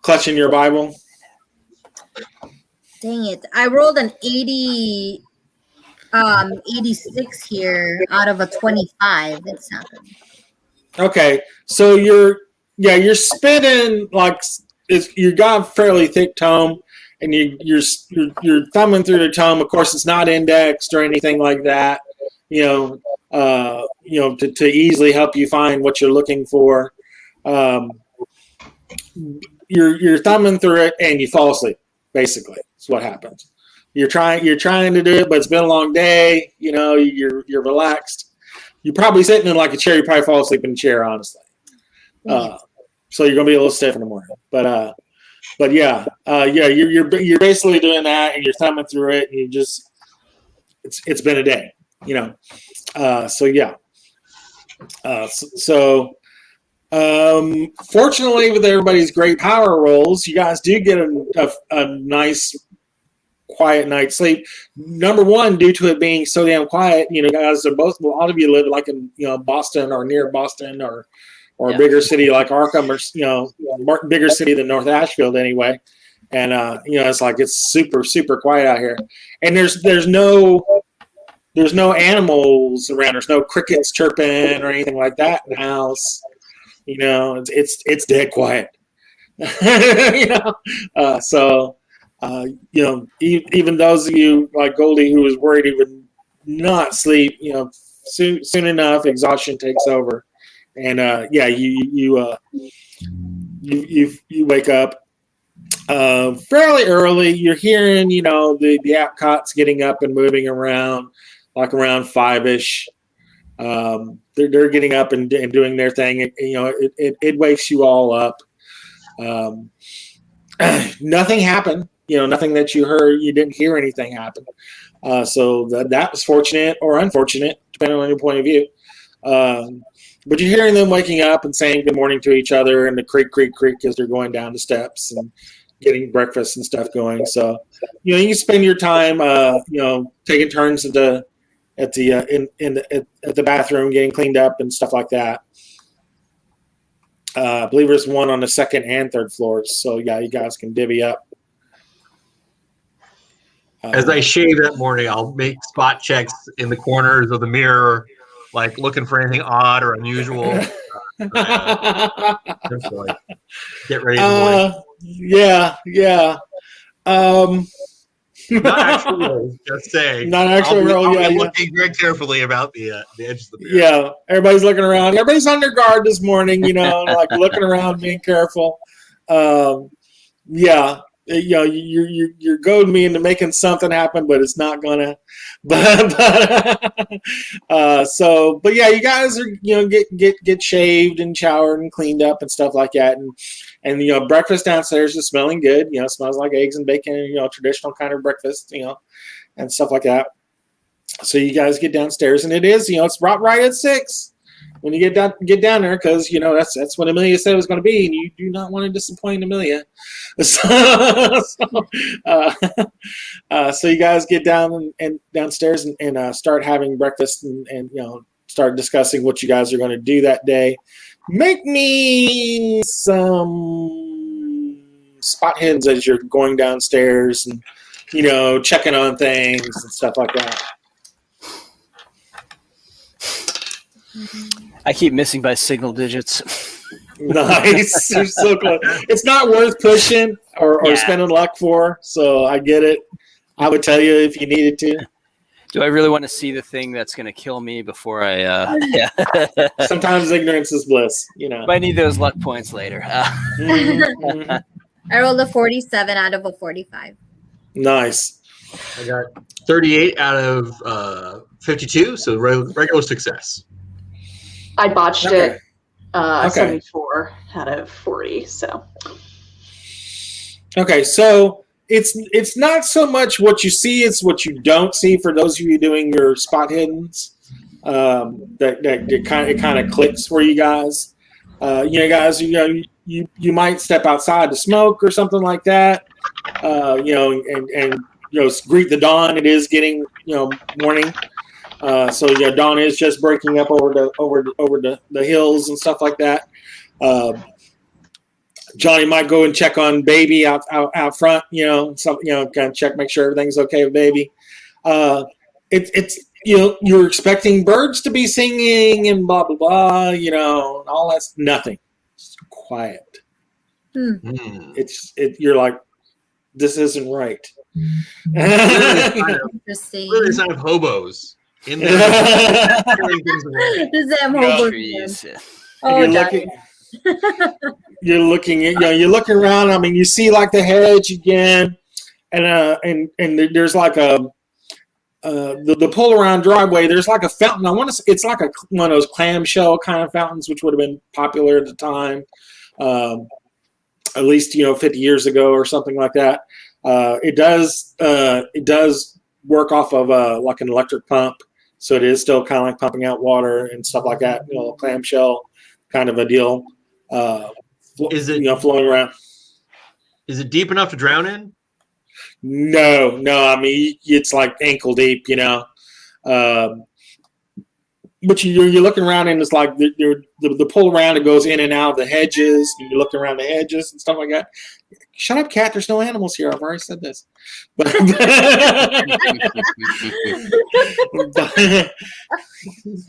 clutching your Bible. Dang it. I rolled an 86 here out of a 25. That's not good. Okay, so you're spinning you got a fairly thick tome, and you're thumbing through the tome. Of course, it's not indexed or anything like that. To easily help you find what you're looking for. You're thumbing through it and you fall asleep. Basically, that's what happens. You're trying to do it, but it's been a long day. You're relaxed. You're probably sitting in like a chair. You probably fall asleep in a chair, honestly. So you're gonna be a little stiff in the morning. But yeah, you're basically doing that, and you're thumbing through it, and you just it's been a day, you know. So yeah. Fortunately, with everybody's great power rolls, you guys do get a nice, quiet night's sleep. Number one, due to it being so damn quiet, you know, guys are both. Well, a lot of you live like in Boston or near Boston or a bigger city like Arkham or bigger city than North Ashfield anyway. And it's super super quiet out here, and there's no animals around. There's no crickets chirping or anything like that in the house. You know, it's dead quiet. Even those of you like Goldie who was worried he would not sleep, soon enough exhaustion takes over, and you wake up fairly early. You're hearing the Apcotts getting up and moving around, like around 5-ish. They're getting up and doing their thing. It wakes you all up. Nothing happened. Nothing that you heard. You didn't hear anything happen. So that was fortunate or unfortunate, depending on your point of view. But you're hearing them waking up and saying good morning to each other, and the creak as they're going down the steps and getting breakfast and stuff going. So you spend your time taking turns at the bathroom, getting cleaned up and stuff like that. I believe there's one on the second and third floors, so yeah, you guys can divvy up. As I shave that morning, I'll make spot checks in the corners of the mirror, like looking for anything odd or unusual. Just like get ready in the morning. Yeah. Not actual rolls, just saying. Not actual roll. I'll be looking very carefully about the edges of the mirror. Yeah, everybody's looking around. Everybody's on their guard this morning. Like looking around, being careful. You're goading me into making something happen, but it's not gonna. But you guys are get shaved and showered and cleaned up and stuff like that, and breakfast downstairs is smelling good. Smells like eggs and bacon. Traditional kind of breakfast. And stuff like that. So you guys get downstairs, and it is it's right at 6 when you get down there, because that's what Amelia said it was going to be, and you do not want to disappoint Amelia. So you guys get downstairs and start having breakfast and start discussing what you guys are going to do that day. Make me some spot hidden as you're going downstairs and checking on things and stuff like that. I keep missing by single digits. Nice. You're so close. It's not worth pushing or spending luck for, so I get it. I would tell you if you needed to. Do I really want to see the thing that's going to kill me before I... Sometimes ignorance is bliss, I need those luck points later. I rolled a 47 out of a 45. Nice. I got 38 out of 52, so regular success. I botched it. Okay. 74 out of 40. So. Okay, so it's not so much what you see; it's what you don't see. For those of you doing your spot hiddens, it kind of clicks for you guys. You might step outside to smoke or something like that. And greet the dawn. It is getting morning. Dawn is just breaking up over the hills and stuff like that. Johnny might go and check on baby out front, kind of check, make sure everything's okay with baby. You're expecting birds to be singing and blah blah blah, all that's nothing. It's quiet. You're like, this isn't right. Interesting. Really sign of hobos. In there. You're looking around. I mean, you see like the hedge again, and there's like the pull around driveway. There's like a fountain. It's like one of those clamshell kind of fountains, which would have been popular at the time, at least 50 years ago or something like that. It does work off of like an electric pump, so it is still kind of like pumping out water and stuff like that. You know, clamshell kind of a deal. Is it flowing around? Is it deep enough to drown in? No. I mean, it's like ankle deep. But you're looking around and it's like the pull around, it goes in and out of the hedges, and you're looking around the hedges and stuff like that. Shut up, cat. There's no animals here. I've already said this. But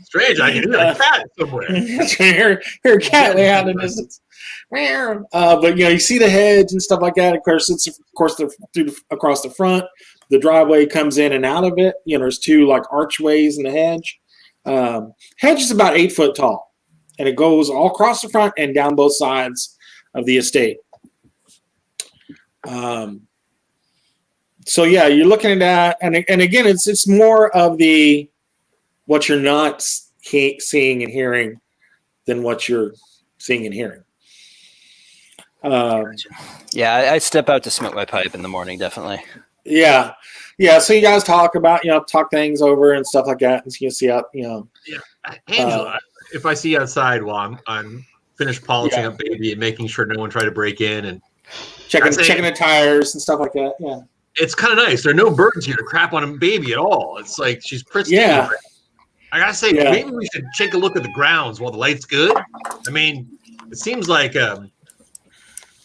strange. I can hear a cat somewhere. Hear a cat way out in the distance. But you see the hedge and stuff like that. Of course, across the front. The driveway comes in and out of it. There's two like archways in the hedge. Hedge is about 8 foot tall, and it goes all across the front and down both sides of the estate. So yeah, you're looking at that, and again, it's more of the what you're not seeing and hearing than what you're seeing and hearing. Yeah, I step out to smoke my pipe in the morning, definitely. Yeah. So you guys talk about talk things over and stuff like that, and you see how Yeah, Angela. If I see you outside while I'm finished polishing up baby and making sure no one tried to break in and checking the tires and stuff like that. Yeah, it's kind of nice. There are no birds here to crap on a baby at all. It's like she's pristine. Yeah. I gotta say, maybe we should take a look at the grounds while the light's good. I mean, it seems like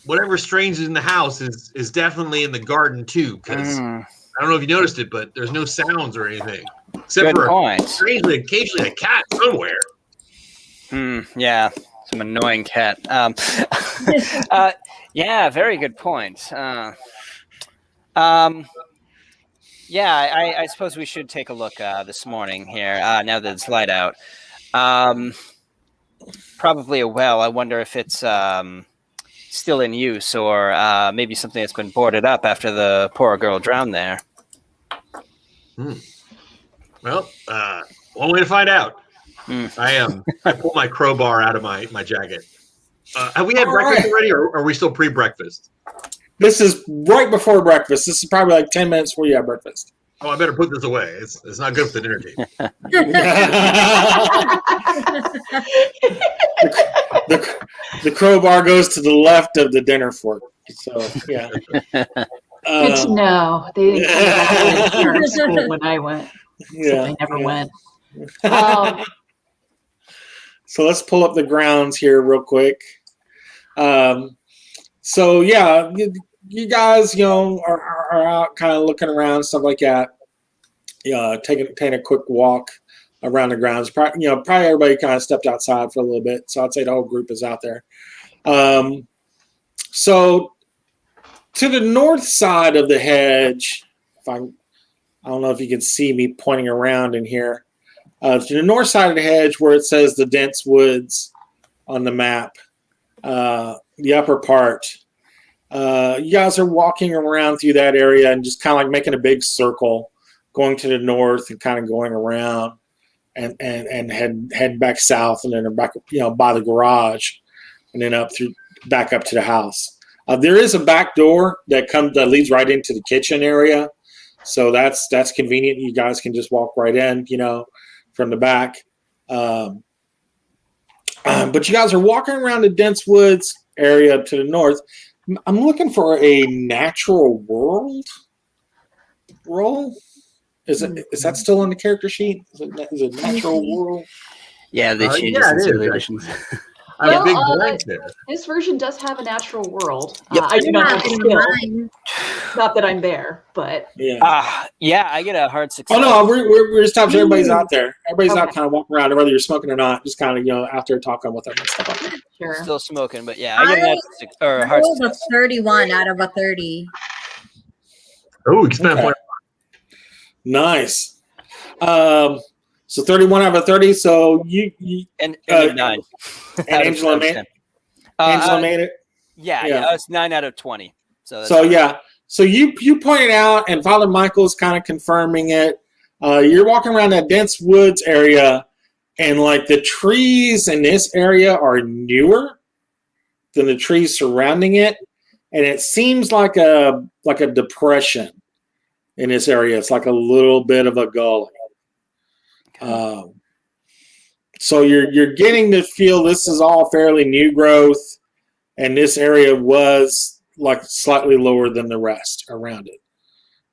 whatever strange is in the house is definitely in the garden too. Because I don't know if you noticed it, but there's no sounds or anything except for strangely occasionally a cat somewhere. Yeah, some annoying cat. Yeah, very good point. Yeah, I suppose we should take a look this morning here, now that it's light out. Probably a well. I wonder if it's still in use, or maybe something that's been boarded up after the poor girl drowned there. Well, one way to find out. I pull my crowbar out of my jacket. Have we had breakfast already, or are we still pre-breakfast? This is right before breakfast. This is probably like 10 minutes before you have breakfast. Oh, I better put this away. It's not good for the dinner table. The crowbar goes to the left of the dinner fork. So, yeah. Good to know. They didn't come back to our school when I went. Yeah, they never went. So let's pull up the grounds here real quick. So yeah, you guys, are out kind of looking around, stuff like that. Taking a quick walk around the grounds. Probably everybody kind of stepped outside for a little bit. So I'd say the whole group is out there. So to the north side of the hedge, I don't know if you can see me pointing around in here. To the north side of the hedge, where it says the dense woods on the map, the upper part, you guys are walking around through that area and just kind of like making a big circle, going to the north and kind of going around and head back south, and then back by the garage, and then back up to the house. There is a back door that leads right into the kitchen area, so that's convenient. You guys can just walk right in, from the back. But you guys are walking around the dense woods area to the north. I'm looking for a natural world roll. Is that still on the character sheet? Is it natural world? Yeah, they changed it since early editions. I have a big blank there. This version does have a natural world. Yep. I do not have a skill. Not that I'm there, but yeah, I get a hard success. Oh no, we're just talking. Everybody's out there. Everybody's out, kind of walking around, whether you're smoking or not. Just kind of out there talking with them and stuff like that. Sure. Still smoking, but yeah, I get a hard rolled success. a 31 out of a 30. Oh, you spent a point. Nice. So 31 out of 30. So you and 9. And Angela made it. Angela made it. Yeah, it's 9 out of 20. So you pointed out, and Father Michael's kind of confirming it. You're walking around that dense woods area, and like the trees in this area are newer than the trees surrounding it, and it seems like a depression. in this area. It's like a little bit of a gully. So you're getting to feel this is all fairly new growth, and this area was like slightly lower than the rest around it.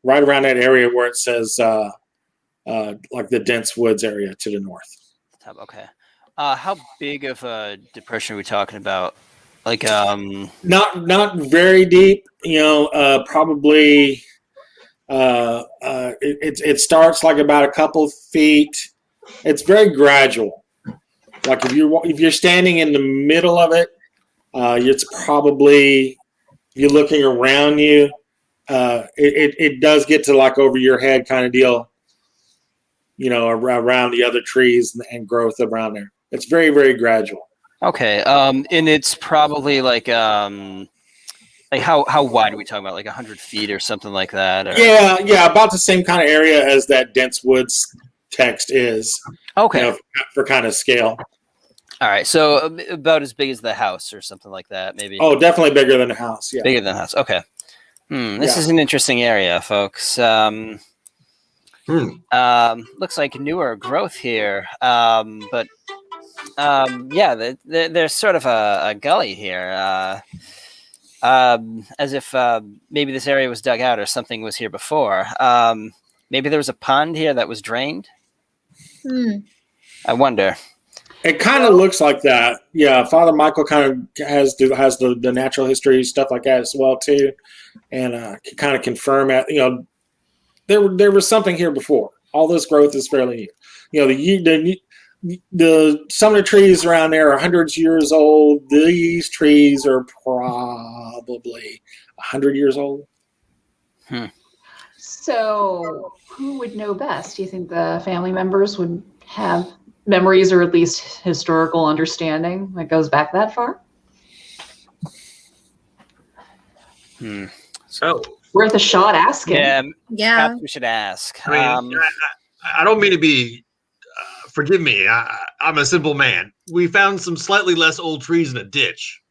Right around that area where it says like the dense woods area to the north. Okay. How big of a depression are we talking about? Like not very deep, probably it starts like about a couple feet. It's very gradual. Like if you're standing in the middle of it, it's probably, if you're looking around you, it does get to like over your head kind of deal, around the other trees and growth around there. It's very, very gradual. Okay. And it's probably like how wide are we talking about? Like 100 feet or something like that? Or? Yeah, about the same kind of area as that dense woods text is. Okay. For kind of scale. All right. So about as big as the house or something like that, maybe. Oh, definitely bigger than the house. Yeah. Bigger than the house. Okay. This is an interesting area, folks. Looks like newer growth here. But there's sort of a gully here. As if maybe this area was dug out or something was here before. Maybe there was a pond here that was drained. I wonder. It kind of looks like that. Yeah, Father Michael kind of has the natural history stuff like that as well too, and can kind of confirm that there was something here before. All this growth is fairly new. The some of the trees around there are hundreds of years old. These trees are probably 100 years old. So who would know best? Do you think the family members would have memories or at least historical understanding that goes back that far? So worth a shot asking. Yeah. Perhaps we should ask. I mean, I don't mean to be. Forgive me. I'm a simple man. We found some slightly less old trees in a ditch.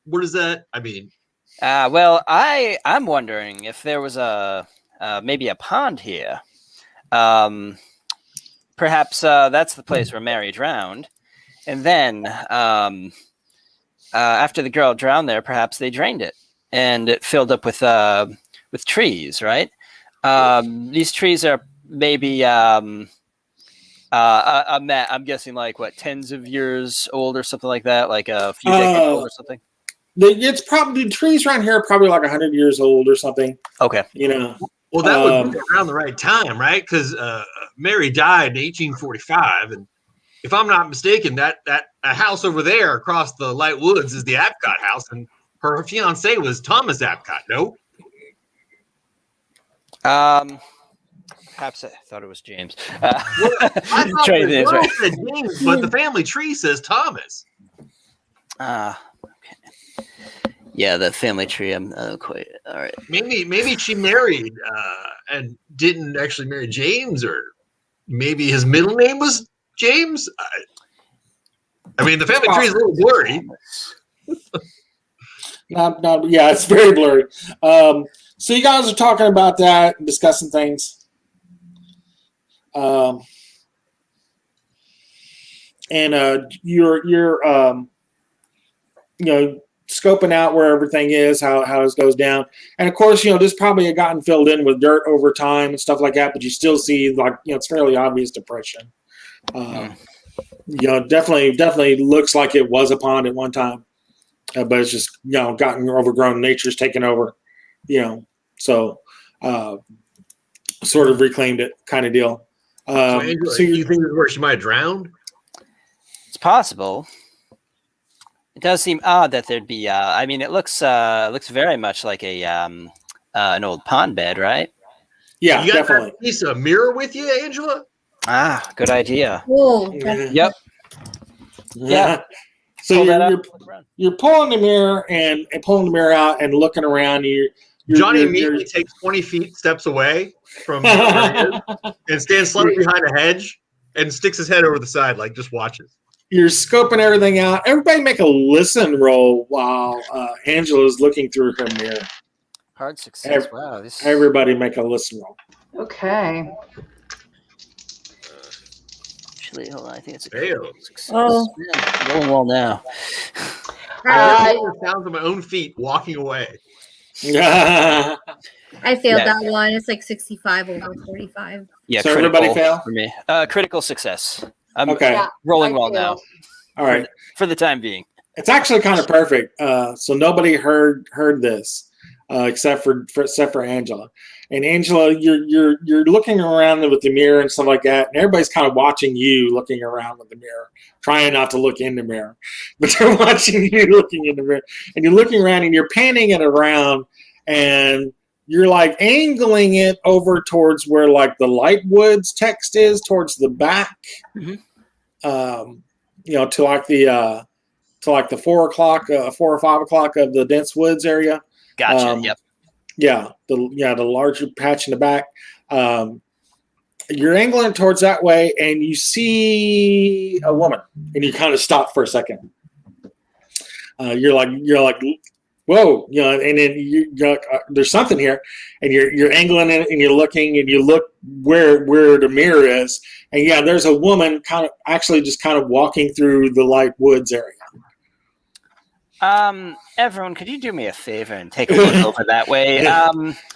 What is that? I mean. Well, I'm wondering if there was maybe a pond here. Perhaps that's the place where Mary drowned, and then after the girl drowned there, perhaps they drained it, and it filled up with trees. Right? These trees are maybe I'm guessing like tens of years old or something like that, like a few decades old or something. It's probably the trees around here are probably like 100 years old or something. Okay. Well, that would be around the right time, right? Because Mary died in 1845, and if I'm not mistaken, that a house over there across the Light Woods is the Apcott house, and her fiance was Thomas Apcott. No. Perhaps I thought it was James. I thought it was James, but the family tree says Thomas. Okay. Yeah, the family tree. I'm quite all right. Maybe she married and didn't actually marry James, or maybe his middle name was James. I mean, the family tree is a little blurry. Yeah, it's very blurry. So you guys are talking about that and discussing things. You're scoping out where everything is, how this goes down, and of course, this probably had gotten filled in with dirt over time and stuff like that. But you still see it's fairly obvious depression. Definitely looks like it was a pond at one time, but it's just gotten overgrown. Nature's taken over, so sort of reclaimed it, kind of deal. So you think this is where she might have drowned? It's possible. It does seem odd that there'd be. I mean, it looks very much like an old pond bed, right? Yeah, you got definitely. That piece of mirror with you, Angela? Good idea. Whoa. Yep. Yeah. So you're pulling the mirror and pulling the mirror out and looking around. Johnny immediately takes 20 feet steps away from where he is and stands slightly behind a hedge and sticks his head over the side, like just watches. You're scoping everything out. Everybody make a listen roll while Angela's looking through her mirror. Hard success. Everybody make a listen roll. Okay. Actually, hold on. I think it's a Fail. success. Oh. Yeah, rolling well now. I heard the sounds of my own feet walking away. Yeah. I failed Yeah. that one. It's like 65 over 45. Yeah, So critical everybody fail? for me. Critical success. I'm Okay. Yeah, rolling I well now failed. All right. for the time being. It's actually kind of perfect. So nobody heard this except for Angela. And Angela, you're looking around with the mirror and stuff like that, and everybody's kind of watching you looking around with the mirror, trying not to look in the mirror, but they're watching you looking in the mirror. And you're looking around and you're panning it around, and you're like angling it over towards where like the Lightwoods text is, towards the back. Mm-hmm. To like the 4 o'clock, 4 or 5 o'clock of the dense woods area. Gotcha. Yep. Yeah, the larger patch in the back. You're angling towards that way, and you see a woman, and you kind of stop for a second. You're like, whoa, and then you're like, there's something here, and you're angling it, and you're looking, and you look where the mirror is, and yeah, there's a woman kind of walking through the light woods area. Everyone, could you do me a favor and take a look over that way?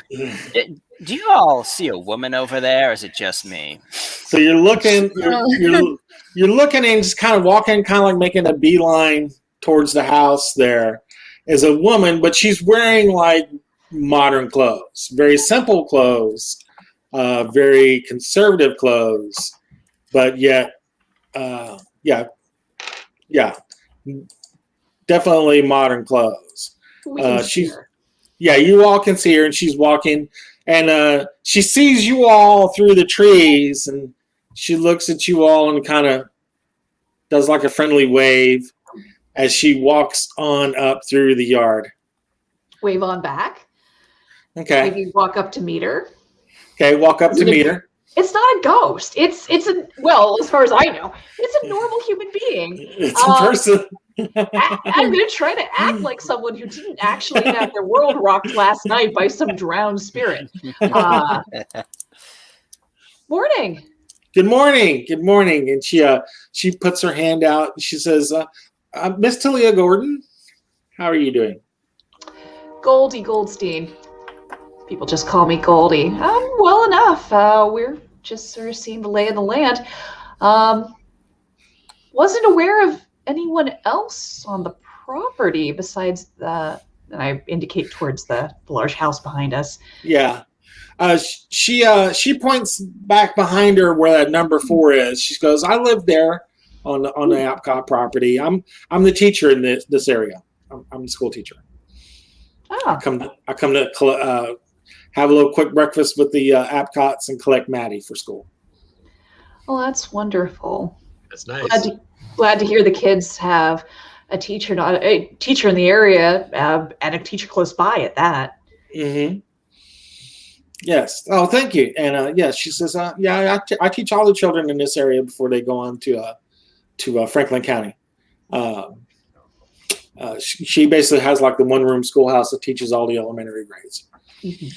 Do you all see a woman over there, or is it just me? So you're looking, you're looking and just kind of walking, kind of like making a beeline towards the house. There is a woman, but she's wearing like modern clothes, very simple clothes, very conservative clothes, but yet, definitely modern clothes. You all can see her, and she's walking, and she sees you all through the trees, and she looks at you all and kind of does like a friendly wave as she walks on up through the yard. Wave on back. Okay. Maybe walk up to meet her. Okay, walk up to meet her. It's not a ghost. It's as far as I know, it's a normal human being. It's a person. I'm going to try to act like someone who didn't actually have their world rocked last night by some drowned spirit. Morning. Good morning. Good morning. And she puts her hand out and she says, Miss Talia Gordon, how are you doing? Goldstien. People just call me Goldie. I'm well enough. We're just sort of seeing the lay of the land. Wasn't aware of anyone else on the property besides and I indicate towards the large house behind us. Yeah. She points back behind her where that number 4 is. She goes, I live there on the Apcott property. I'm the teacher in this area. I'm the school teacher. Oh. I come to have a little quick breakfast with the Apcotts and collect Maddie for school. Well, that's wonderful. That's nice. Glad to hear the kids have a teacher in the area and a teacher close by at that. Mm-hmm. Yes. Oh, thank you. And she says, I teach all the children in this area before they go on to Franklin County. She basically has like the one-room schoolhouse that teaches all the elementary grades. Mm-hmm.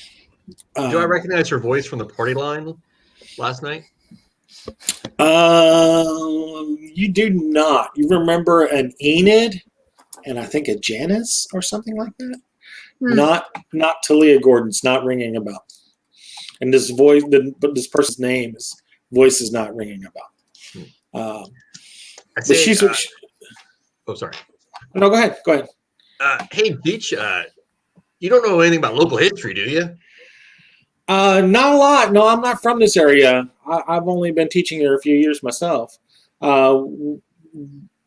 Do I recognize her voice from the party line last night? You do not. You remember an Enid and I think a Janice or something like that? Not Talia Gordon's not ringing a bell. And this voice, but this person's voice is not ringing a bell. Sorry. No, go ahead. Hey, Beach, you don't know anything about local history, do you? Not a lot. No, I'm not from this area. I've only been teaching here a few years myself.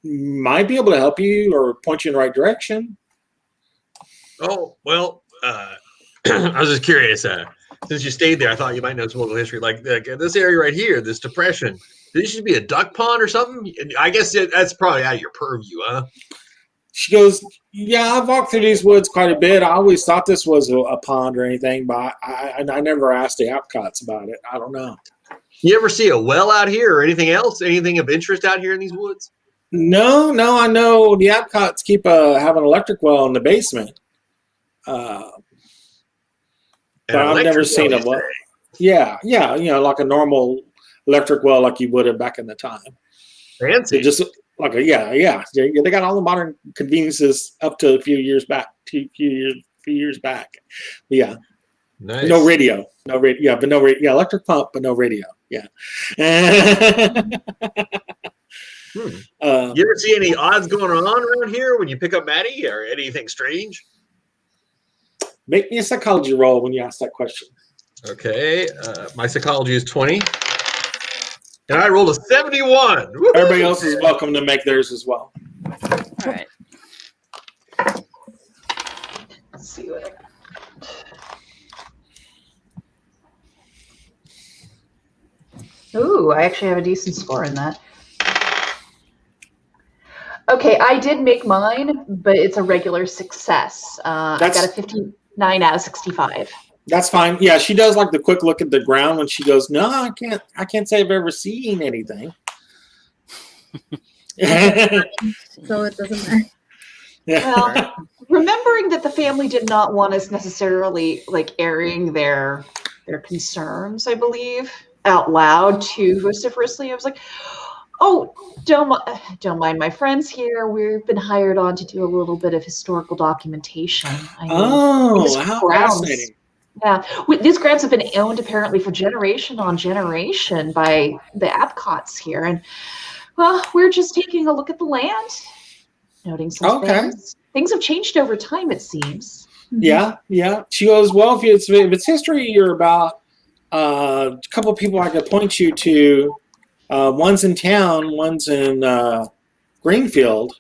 Might be able to help you or point you in the right direction. Oh, well, I was just curious. Since you stayed there, I thought you might know some local history. Like this area right here, this depression. This should be a duck pond or something. I guess that's probably out of your purview, huh? She goes, yeah, I've walked through these woods quite a bit. I always thought this was a pond or anything, but I never asked the Apcotts about it. I don't know. You ever see a well out here or anything else? Anything of interest out here in these woods? No. I know the Apcotts keep have an electric well in the basement. But I've never seen a well. Yeah, like a normal electric well, like you would have back in the time. Fancy. It just like yeah. They got all the modern conveniences up to a few years back. Yeah. Nice. No radio. Yeah, but no radio. Yeah, electric pump, but no radio. Yeah. You ever see any odds going on around here when you pick up Maddie, or anything strange? Make me a psychology roll when you ask that question. Okay, my psychology is 20, and I rolled a 71. Woo-hoo! Everybody else is welcome to make theirs as well. All right. Let's see what I got. Ooh, I actually have a decent score in that. Okay, I did make mine, but it's a regular success. I got a 59 out of 65. That's fine. Yeah, she does like the quick look at the ground when she goes, "No, I can't say I've ever seen anything." So it doesn't matter. Well, remembering that the family did not want us necessarily like airing their concerns, I believe, out loud too vociferously, I was like, "Oh, don't mind my friends here. We've been hired on to do a little bit of historical documentation." How fascinating! Yeah, these grounds have been owned apparently for generation on generation by the Apcotts here, and well, we're just taking a look at the land, noting some things. Things have changed over time, it seems. Yeah. She goes, "Well, if it's history, you're about a couple of people I could point you to. One's in town, one's in Greenfield,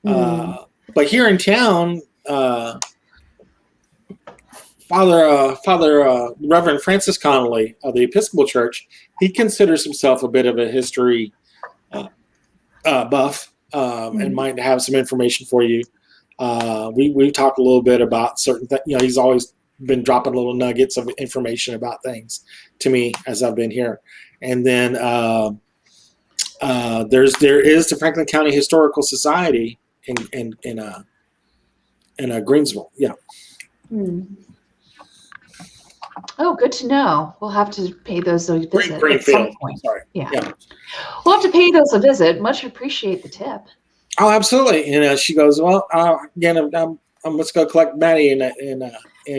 but here in town." Father Reverend Francis Connolly of the Episcopal Church, he considers himself a bit of a history buff and might have some information for you. We've talked a little bit about certain things. He's always been dropping little nuggets of information about things to me as I've been here. And then there is the Franklin County Historical Society in Greensville. Yeah. Oh, good to know. We'll have to pay those a visit at some point. Sorry. Yeah. We'll have to pay those a visit. Much appreciate the tip. Oh, absolutely. And she goes, "Well, again, let's go collect Maddie and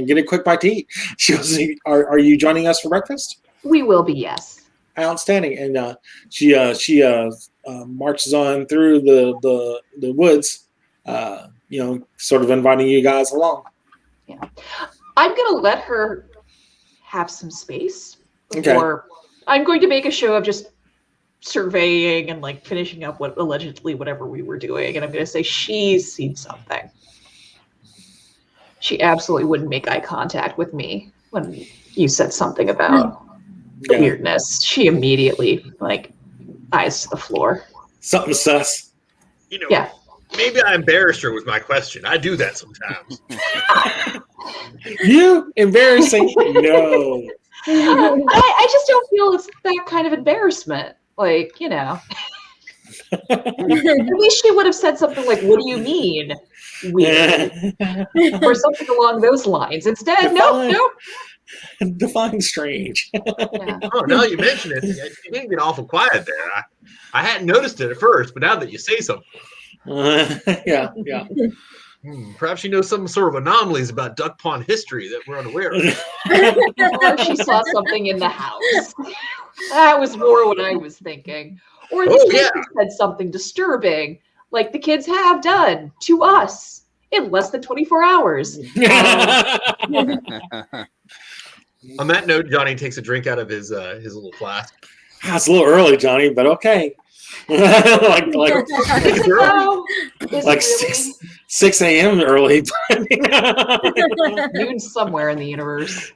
get a quick bite to eat." She goes, "Are you joining us for breakfast?" We will be, yes. Outstanding. And she marches on through the woods, sort of inviting you guys along. Yeah. I'm going to let her have some space before I'm going to make a show of just surveying and like finishing up whatever we were doing. And I'm going to say she's seen something. She absolutely wouldn't make eye contact with me when you said something about weirdness. She immediately like eyes to the floor. Something sus. Yeah. Maybe I embarrassed her with my question. I do that sometimes. You embarrassing? No. I just don't feel it's that kind of embarrassment. Like, At least she would have said something like, "What do you mean, weird?" or something along those lines. Instead, nope. Define strange. Yeah. Oh, now you mention it, you didn't get awful quiet there. I hadn't noticed it at first, but now that you say something. Yeah. Perhaps she knows some sort of anomalies about Duck Pond history that we're unaware of. Or she saw something in the house. That was more what I was thinking. Or the kids said something disturbing, like the kids have done to us in less than 24 hours. On that note, Johnny takes a drink out of his little flask. It's a little early, Johnny, but okay. like 6 a.m. early. Noon somewhere in the universe.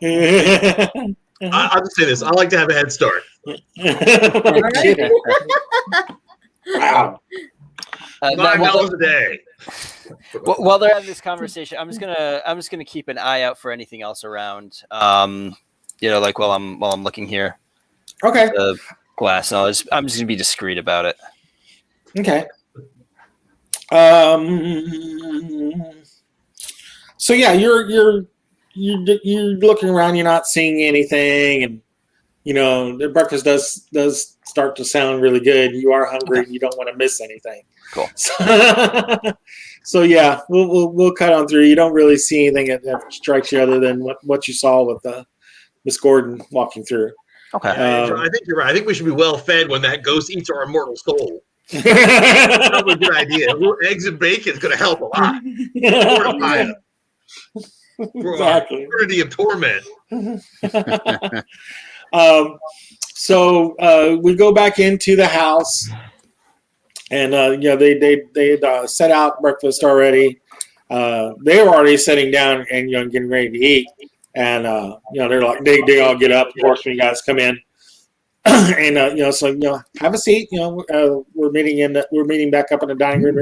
I'll just say this: I like to have a head start. Wow. $5 a day. While they're having this conversation, I'm just gonna keep an eye out for anything else around. Like while I'm looking here. Okay. The glass. No, I'm just gonna be discreet about it. Okay. So yeah, you're looking around. You're not seeing anything, and the breakfast does start to sound really good. You are hungry. Okay. You don't want to miss anything. Cool. So yeah, we'll cut on through. You don't really see anything that strikes you other than what you saw with Miss Gordon walking through. Okay. Yeah, I think you're right. I think we should be well fed when that ghost eats our immortal soul. Probably a good idea. A little eggs and bacon is going to help a lot. Fortify us. Exactly. Eternity of torment. So we go back into the house, and they set out breakfast already. They were already sitting down and getting ready to eat, and they're like they all get up. Of course, when you guys come in, and have a seat. We're meeting back up in the dining room.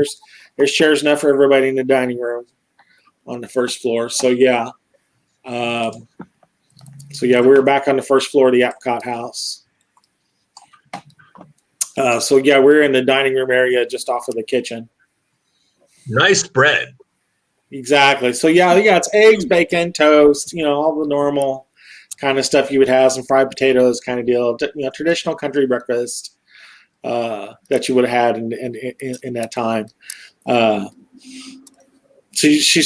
There's chairs enough for everybody in the dining room on the first floor. So yeah. We were back on the first floor of the Apcott house. We're in the dining room area just off of the kitchen. Nice spread. Exactly. So it's eggs, bacon, toast, all the normal kind of stuff you would have, some fried potatoes kind of deal, traditional country breakfast that you would have had in that time. So she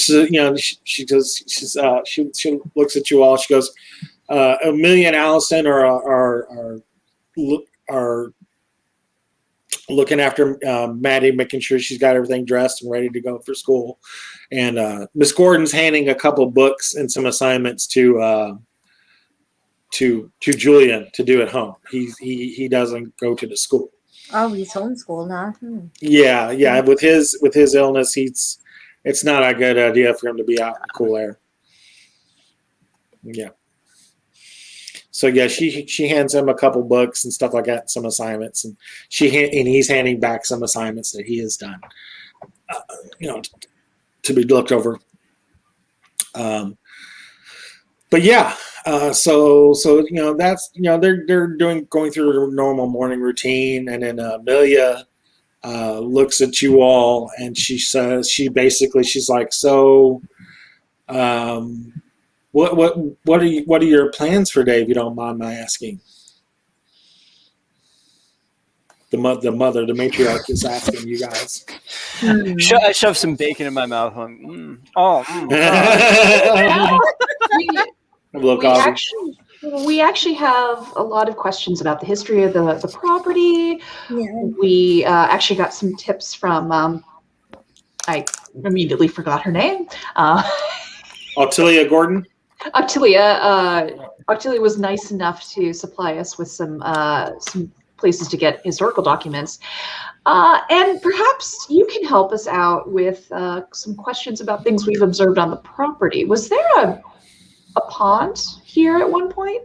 looks at you all. She goes, Amelia and Allison are looking after Maddie, making sure she's got everything dressed and ready to go for school. And Miss Gordon's handing a couple books and some assignments to Julian to do at home. He doesn't go to the school. Oh, he's homeschooled, huh? Yeah. With his illness, it's not a good idea for him to be out in the cool air. Yeah. So yeah, she hands him a couple books and stuff like that, some assignments, and he's handing back some assignments that he has done, to be looked over. But yeah, so that's they're going through their normal morning routine, and then Amelia looks at you all and she says, she's like, so what are your plans for today, if you don't mind my asking? The matriarch is asking you guys. I shove some bacon in my mouth. We actually have a lot of questions about the history of the property. Yeah. We actually got some tips from, I immediately forgot her name. Ottilia Gordon? Ottilia was nice enough to supply us with some places to get historical documents. And perhaps you can help us out with some questions about things we've observed on the property. Was there a pond here at one point?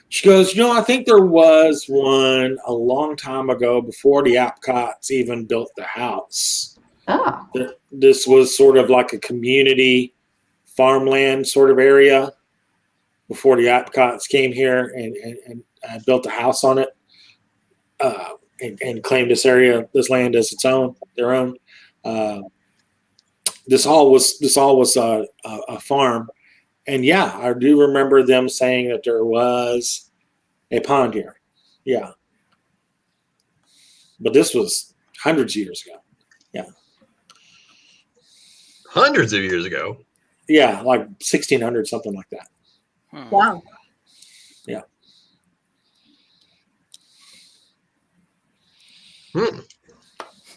She goes, I think there was one a long time ago before the Apcotts even built the house. Oh. This was sort of like a community farmland sort of area before the Apcotts came here and built a house on it and claimed this land as their own. This all was a farm. And yeah, I do remember them saying that there was a pond here. Yeah. But this was hundreds of years ago. Yeah. Hundreds of years ago? Yeah, like 1600, something like that. Wow. Yeah.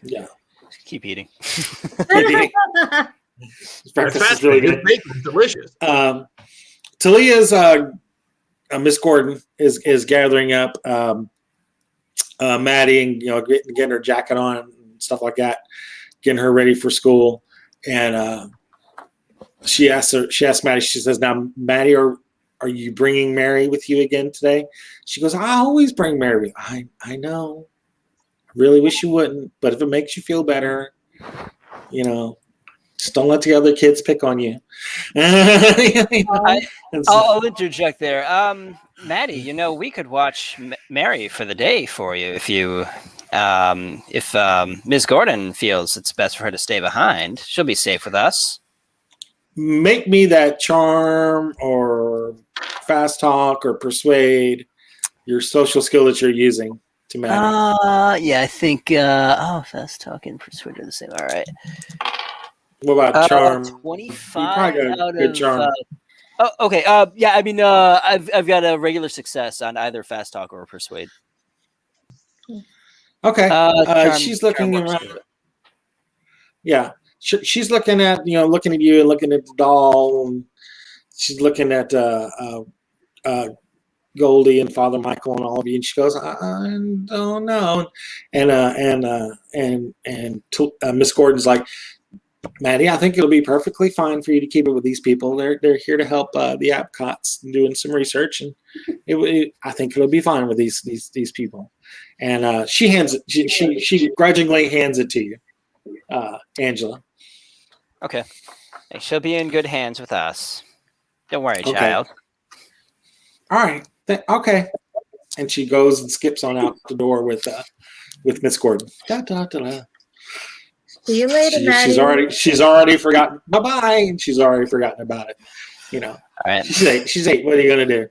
Yeah. Keep eating. Breakfast is really good. Bacon's delicious. Talia's Miss Gordon is gathering up Maddie and getting her jacket on and stuff like that, getting her ready for school. And she asked Maddie. She says, "Now, Maddie, are you bringing Mary with you again today?" She goes, "I always bring Mary." I know. I really wish you wouldn't, but if it makes you feel better, just don't let the other kids pick on you. I'll interject there. Maddie, we could watch Mary for the day for you if Ms. Gordon feels it's best for her to stay behind. She'll be safe with us. make me that charm or fast talk or persuade, your social skill that you're using to Maddie. Yeah, I think. Fast talking, persuade are the same. All right. What about charm? You 25 probably got out good of. charm. Okay. Yeah. I mean, I've got a regular success on either fast talk or persuade. Okay. Charm, She's looking charm works around. too. Yeah. She's looking at you and looking at the doll. And she's looking at Goldie and Father Michael and all of you, and she goes, "I don't know." And Miss Gordon's like, "Maddie, I think it'll be perfectly fine for you to keep it with these people. They're here to help the Apcotts doing some research, and I think it'll be fine with these people." And she hands it. She grudgingly hands it to you, Angela. Okay. Hey, she'll be in good hands with us. Don't worry, Okay. child. All right. Okay. And she goes and skips on out the door with Miss Gordon. Da, da, da, da. See you later, Maddie. She's already forgotten. Bye-bye, and she's already forgotten about it. All right. She's eight. What are you gonna do?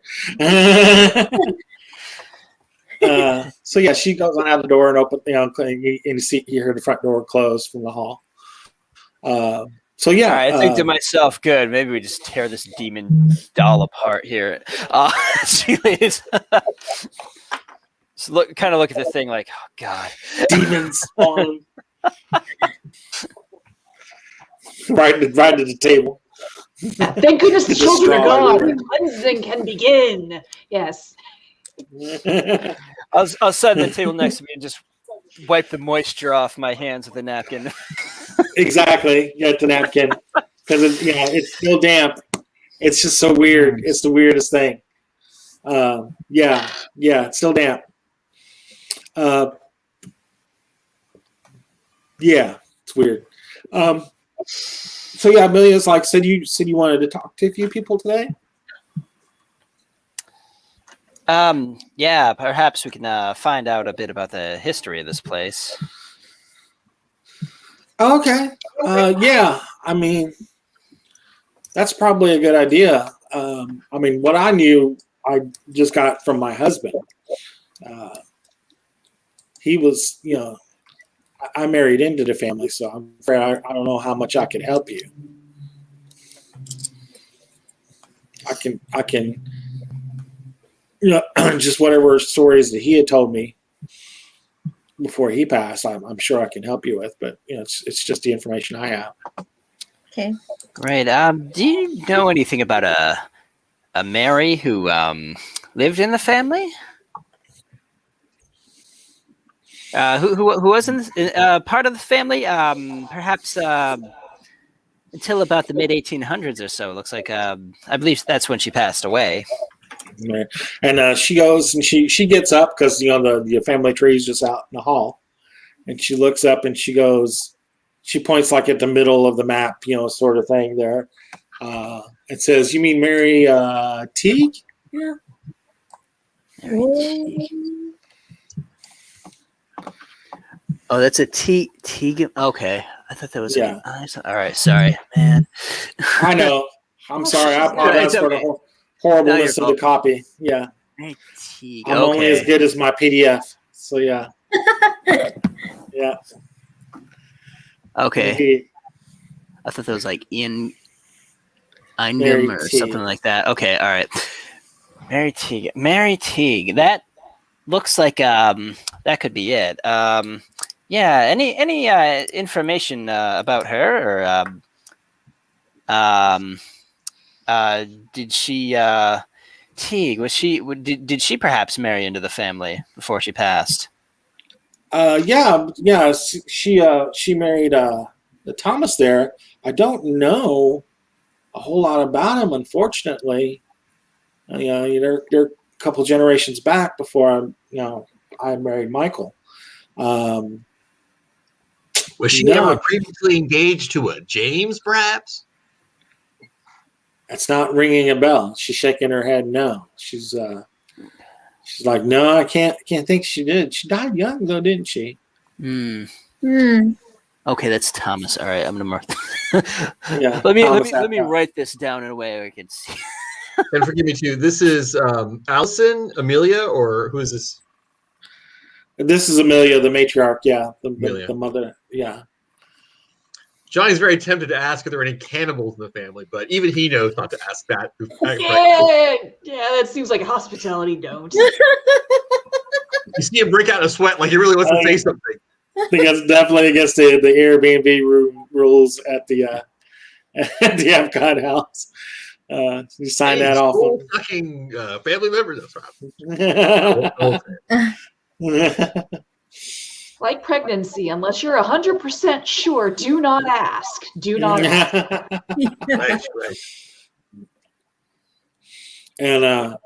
So yeah, she goes on out the door and open. And you hear the front door close from the hall. So yeah, All right, I think to myself, good. Maybe we just tear this demon doll apart here. She leaves. So look at the thing like, oh god, demons spawn right to the table. Thank goodness the children are gone. Destroy. Cleansing can begin. Yes. I'll set the table next to me and just wipe the moisture off my hands with a napkin. Exactly. Get the napkin because it's still damp. It's just so weird. It's the weirdest thing. Yeah, it's still damp. Yeah, it's weird. So yeah, Amelia's like said you wanted to talk to a few people today. Yeah, perhaps we can find out a bit about the history of this place. Okay. Yeah, I mean, that's probably a good idea. I mean, what I knew, I just got from my husband. He was, I married into the family, so I'm afraid I don't know how much I could help you. I can, just whatever stories that he had told me before he passed, I'm sure I can help you with, but it's just the information I have. Okay. Great. Do you know anything about a Mary who lived in the family? Who wasn't part of the family? Perhaps until about the mid 1800s or so. Looks like I believe that's when she passed away. And she goes and she gets up because the family tree is just out in the hall, and she looks up and she goes, she points like at the middle of the map, sort of thing there. It says, "You mean Mary Teague?" Yeah. Mary Teague. Oh, that's a Teague. Okay, I thought that was all right. Sorry, man. I know. I'm sorry. I apologize for the horribleness of the copy. Yeah. Mary Teague. I'm only as good as my PDF. So yeah. Yeah. Okay. I thought that was like in Ingam or something like that. Okay, all right. Mary Teague. That looks like that could be it. Yeah. Any information about her or did she Teague? Did she perhaps marry into the family before she passed? Yeah. She married the Thomas there. I don't know a whole lot about him, unfortunately. They're a couple generations back before I married Michael. Was she ever previously engaged to a James, perhaps? That's not ringing a bell. She's shaking her head. No, she's like, no, I can't think she did. She died young though, didn't she? Hmm. Okay, that's Thomas. All right, I'm gonna mark. Yeah, let me Apcott. write this down in a way I can see. And forgive me too. This is Allison, Amelia, or who is this? This is Amelia, the matriarch. Yeah, Amelia. the mother. Yeah. Johnny's very tempted to ask if there are any cannibals in the family, but even he knows not to ask that. Yeah, that seems like a hospitality don't. You see him break out in a sweat like he really wants to say something. I think that's definitely against the Airbnb rules at the Apcott house. You sign that off. Fucking family members. Like pregnancy, unless you're 100% sure, do not ask. Do not ask. Right. And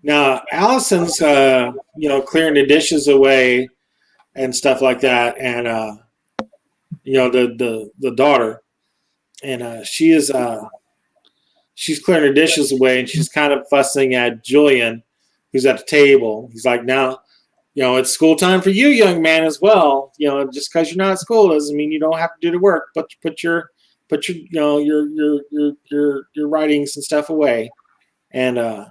now Allison's clearing the dishes away and stuff like that, and the daughter, and she's clearing her dishes away, and she's kind of fussing at Julian, who's at the table. He's like, now, it's school time for you, young man, as well. Just because you're not at school doesn't mean you don't have to do the work. But put your writings and stuff away, and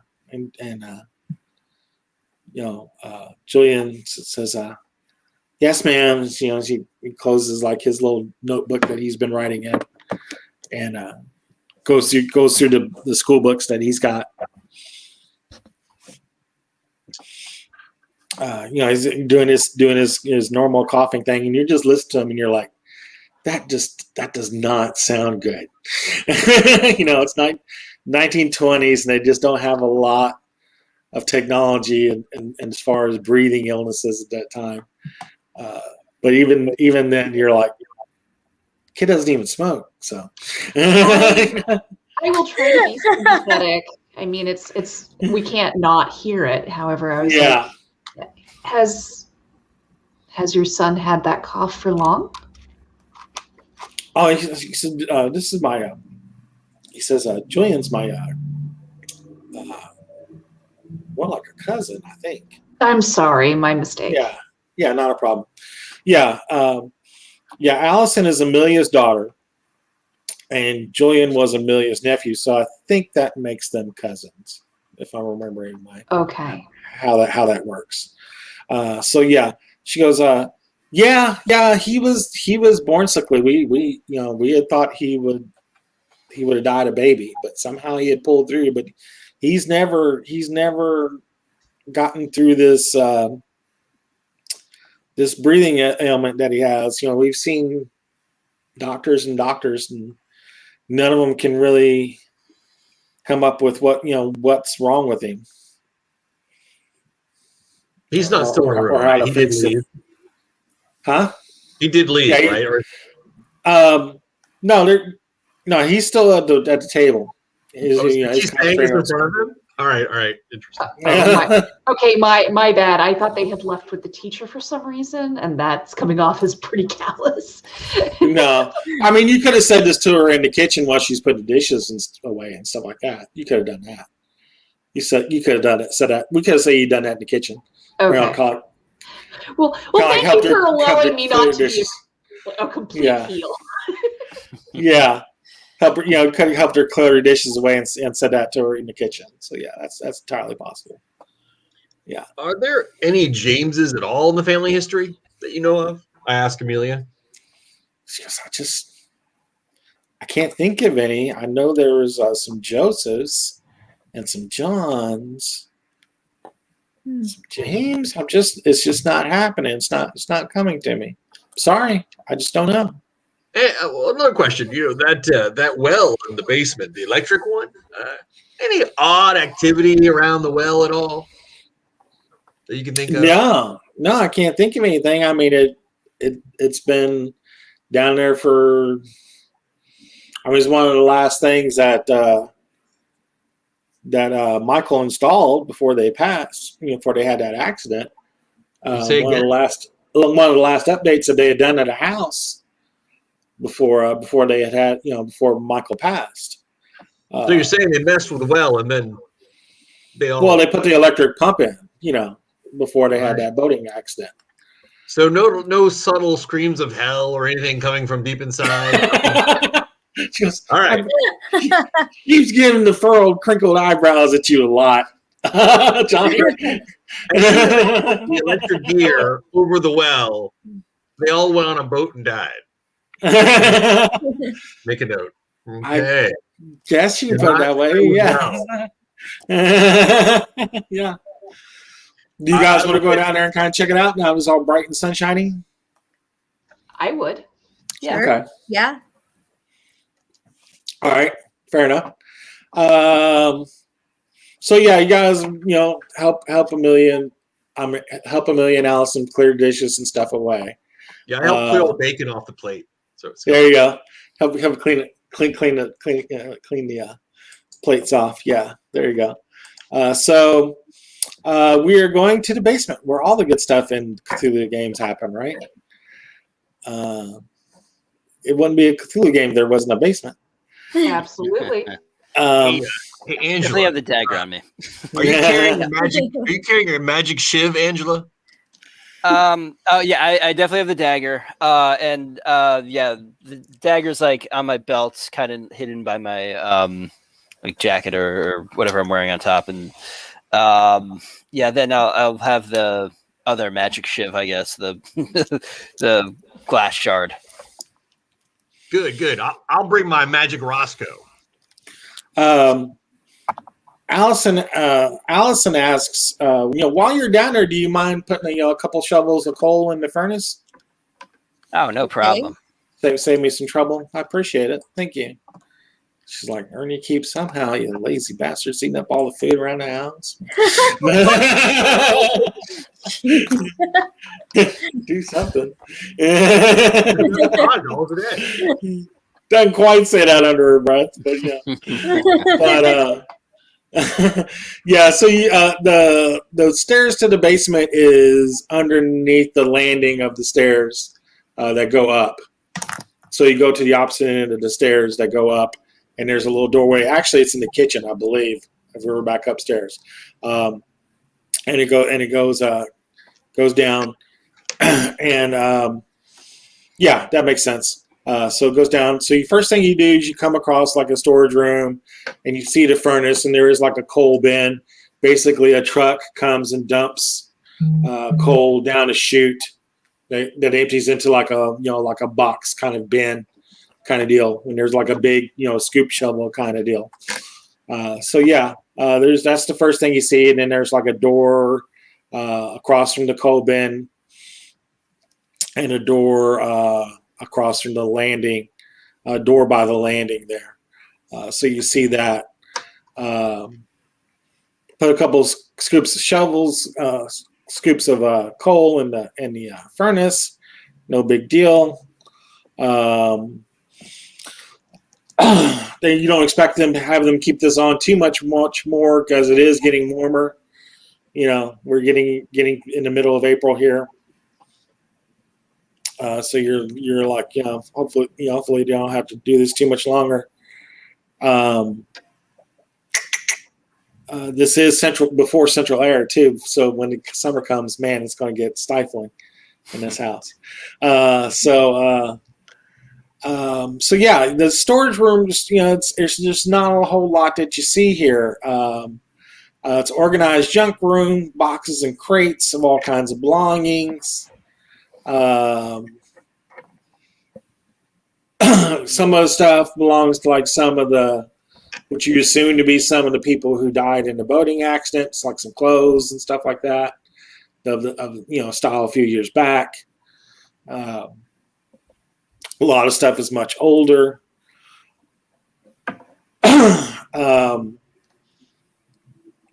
Julian says, yes, ma'am. He closes like his little notebook that he's been writing in, and goes through the school books that he's got. He's doing his normal coughing thing, and you just listen to him, and you're like, that does not sound good. It's not 1920s, and they just don't have a lot of technology and as far as breathing illnesses at that time. But even then, you're like, kid doesn't even smoke. So I will try to be sympathetic. I mean, it's we can't not hear it. However, I was like, has your son had that cough for long? Oh, he said, this is my. He says, Julian's my. More like a cousin, I think. I'm sorry, my mistake. Yeah, not a problem. Yeah, Allison is Amelia's daughter, and Julian was Amelia's nephew. So I think that makes them cousins, if I'm remembering how that works. So yeah, she goes, he was born sickly. We had thought he would have died a baby, but somehow he had pulled through. But he's never gotten through this this breathing ailment that he has. We've seen doctors, and none of them can really come up with what's wrong with him. He's not still in the room, or how right? to He fix did it. leave. Huh? He did leave, right? No, he's still at the table. He's staying in front of him? All right. Interesting. My bad. I thought they had left with the teacher for some reason, and that's coming off as pretty callous. No, I mean, you could have said this to her in the kitchen while she's putting the dishes away and stuff like that. You could have done that. You could have done it. Said that. We could have said you'd done that in the kitchen. Okay. Well, thank you for allowing me not to be a complete heel. Yeah. Could have helped her clear her dishes away and said that to her in the kitchen. So yeah, that's entirely possible. Yeah. Are there any Jameses at all in the family history that you know of? I asked Amelia. She goes, I can't think of any. I know there was some Josephs and some Johns. Some James. It's just not happening. It's not coming to me. Sorry, I just don't know. Hey, another question. That well in the basement, the electric one. Any odd activity around the well at all that you can think of? No, I can't think of anything. I mean, it's been down there for. I mean, it's one of the last things that Michael installed before they passed. Before they had that accident. One of the last updates that they had done at a house. Before they had before Michael passed. So you're saying they messed with the well and then they put the electric pump in, before they had that boating accident. So no subtle screams of hell or anything coming from deep inside. Just, All right. Keeps giving the furrowed, crinkled eyebrows at you a lot, Johnny. The electric gear over the well. They all went on a boat and died. Make a note. Okay. Guess you can put it that way. Yeah. Yeah. Do you guys want to go down there and kind of check it out now? It's all bright and sunshiny. I would. Yeah. Okay. Yeah. All right. Fair enough. So yeah, you guys, help Amelia. Help Amelia and Allison clear dishes and stuff away. Yeah, I helped clear all the bacon off the plate. So there you go. Help clean the plates off. Yeah, there you go. So we are going to the basement where all the good stuff in Cthulhu games happen, right? It wouldn't be a Cthulhu game if there wasn't a basement. Absolutely. Hey, Definitely Angela, have the dagger on me. are you carrying a magic? Are you carrying a magic shiv, Angela? Oh yeah, I definitely have the dagger. Yeah, the dagger's like on my belt, kind of hidden by my like jacket or whatever I'm wearing on top, and yeah, then I'll have the other magic shiv, I guess, the the glass shard. Good. I'll bring my magic Roscoe. Allison asks, while you're down there, do you mind putting a couple shovels of coal in the furnace? Oh, no problem. Save me some trouble. I appreciate it. Thank you. She's like, earn your keep somehow, you lazy bastards, eating up all the food around the house. Do something. Doesn't quite say that under her breath, but yeah. But yeah, so the stairs to the basement is underneath the landing of the stairs that go up. So you go to the opposite end of the stairs that go up, and there's a little doorway. Actually, it's in the kitchen, I believe, if we were back upstairs. And it goes down, and yeah, that makes sense. So it goes down. So the first thing you do is you come across like a storage room, and you see the furnace, and there is like a coal bin. Basically, a truck comes and dumps coal down a chute that empties into like a box kind of bin kind of deal. And there's like a big scoop shovel kind of deal. So yeah, that's the first thing you see, and then there's like a door across from the coal bin, and a door across from the landing, door by the landing there. So you see that. Put a couple scoops of scoops of coal in the furnace. No big deal. You don't expect them to have them keep this on too much more because it is getting warmer. We're getting in the middle of April here. So you're like, hopefully you don't have to do this too much longer. This is before central air too. So when the summer comes, man, it's going to get stifling in this house. So yeah, the storage room, there's just not a whole lot that you see here. It's organized junk room, boxes and crates of all kinds of belongings. Some of the stuff belongs to like some of the, what you assume to be some of the people who died in the boating accidents, like some clothes and stuff like that, of style a few years back. A lot of stuff is much older.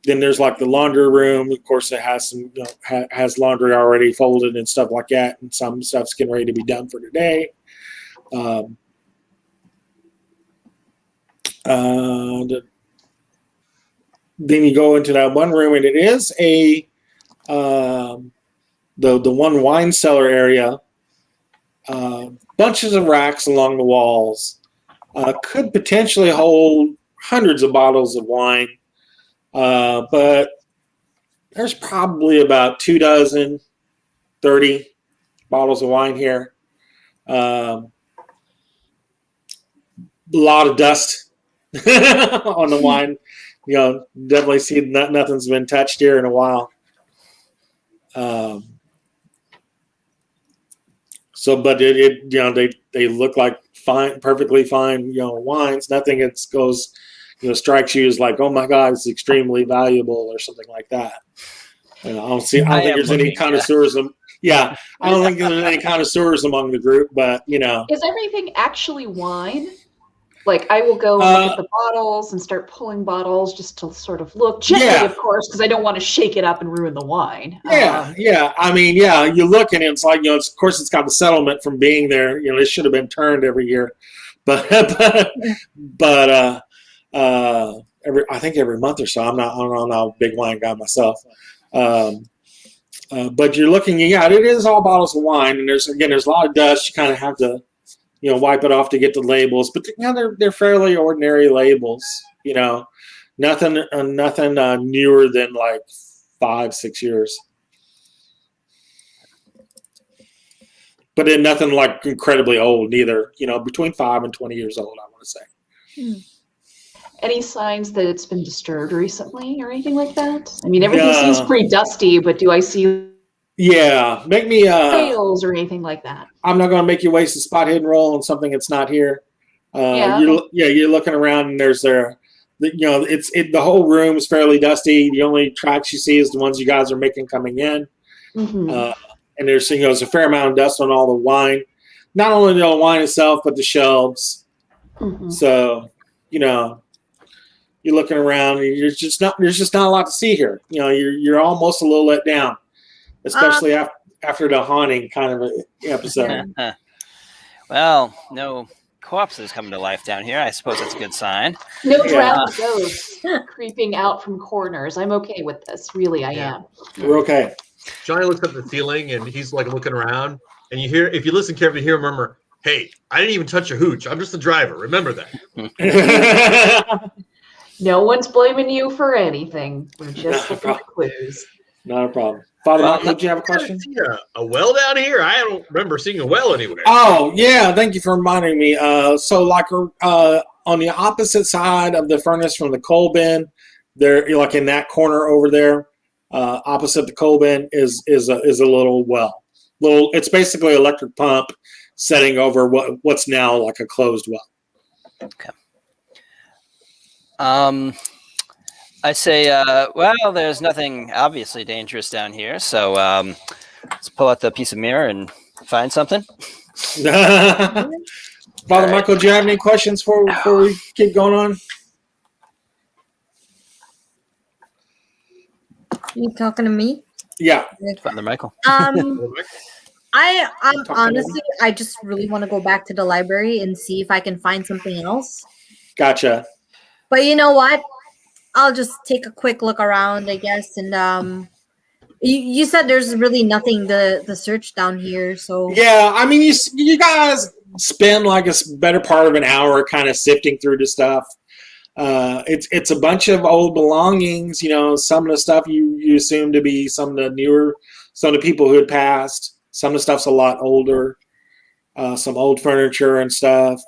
Then there's like the laundry room. Of course, it has some has laundry already folded and stuff like that, and some stuff's getting ready to be done for today. Then you go into that one room, and it is the one wine cellar area. Bunches of racks along the walls. Could potentially hold hundreds of bottles of wine. But there's probably about 24, 30 bottles of wine here. A lot of dust on the wine. Definitely see nothing's been touched here in a while. But they look like fine, perfectly fine, wines. Nothing that goes, strikes you as like, oh my God, it's extremely valuable or something like that. I don't think there's any connoisseurism. Yeah, I don't think there's any connoisseurs among the group, but Is everything actually wine? Like, I will go and look at the bottles and start pulling bottles just to sort of look gently, of course, because I don't want to shake it up and ruin the wine. Yeah. I mean, you look and it's like, of course it's got the settlement from being there. It should have been turned every year, but I think every month or so. I'm not a big wine guy myself. But you're looking, it is all bottles of wine, and there's a lot of dust. You kind of have to, wipe it off to get the labels, but they're fairly ordinary labels. Nothing newer than like 5-6 years, but then nothing like incredibly old either. Between 5 and 20 years old, I want to say. Any signs that it's been disturbed recently or anything like that? I mean, everything seems pretty dusty, but do I see? Yeah, make me sales or anything like that. I'm not going to make you waste a spot hidden roll on something that's not here. You're looking around and there's the whole room is fairly dusty. The only tracks you see is the ones you guys are making coming in. Mm-hmm. And there's a fair amount of dust on all the wine, not only the wine itself but the shelves. Mm-hmm. So you're looking around and there's just not a lot to see here. You're almost a little let down. Especially after the haunting kind of episode. Well, no corpses coming to life down here. I suppose that's a good sign. No drowned ghosts creeping out from corners. I'm okay with this. Really, I am. We're okay. Johnny looks up at the ceiling and he's like looking around. And you hear, if you listen carefully, you remember, hey, I didn't even touch a hooch. I'm just the driver. Remember that. No one's blaming you for anything. We're just looking for clues. Not a problem. Father Michael, did you have a question? A well down here? I don't remember seeing a well anywhere. Oh, yeah. Thank you for reminding me. So like on the opposite side of the furnace from the coal bin, there, like in that corner over there, opposite the coal bin is a little well. It's basically an electric pump setting over what's now like a closed well. Okay. I say, well, there's nothing obviously dangerous down here, so let's pull out the piece of mirror and find something. Father Michael, do you have any questions before we keep going on? You talking to me? Yeah. Father Michael. I honestly, I just really want to go back to the library and see if I can find something else. Gotcha. But you know what? I'll just take a quick look around, I guess. And you said there's really nothing to search down here, so yeah. I mean, you guys spend like a better part of an hour kind of sifting through the stuff. It's a bunch of old belongings. Some of the stuff you assume to be some of the newer, some of the people who had passed. Some of the stuff's a lot older. Some old furniture and stuff.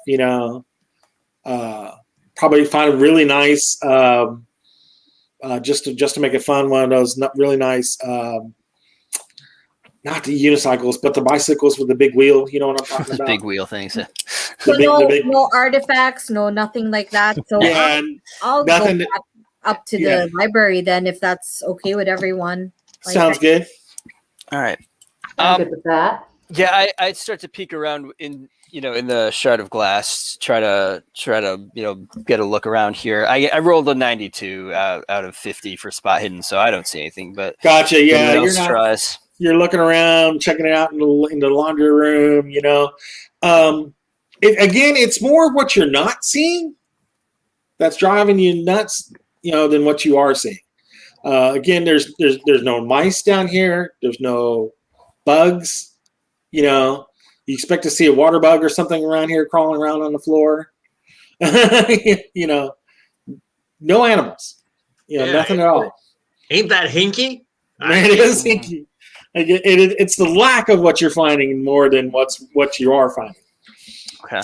Probably find a really nice. Just to make it fun, one of those really nice, not the unicycles, but the bicycles with the big wheel. You know what I'm talking about? Big wheel things. So no artifacts, nothing like that. So yeah, I'll go back up to the library then, if that's okay with everyone. Sounds good. All right. I'm good with that. Yeah, I'd start to peek around in the shard of glass, try to get a look around here. I rolled a 92 out of 50 for spot hidden, so I don't see anything. But gotcha. Yeah, you're looking around, checking it out in the laundry room. Again, it's more what you're not seeing that's driving you nuts, than what you are seeing. Again, there's no mice down here. There's no bugs. You expect to see a water bug or something around here crawling around on the floor. No animals. Nothing at all. Ain't that hinky? It is hinky. Like it's the lack of what you're finding more than what you are finding. Okay.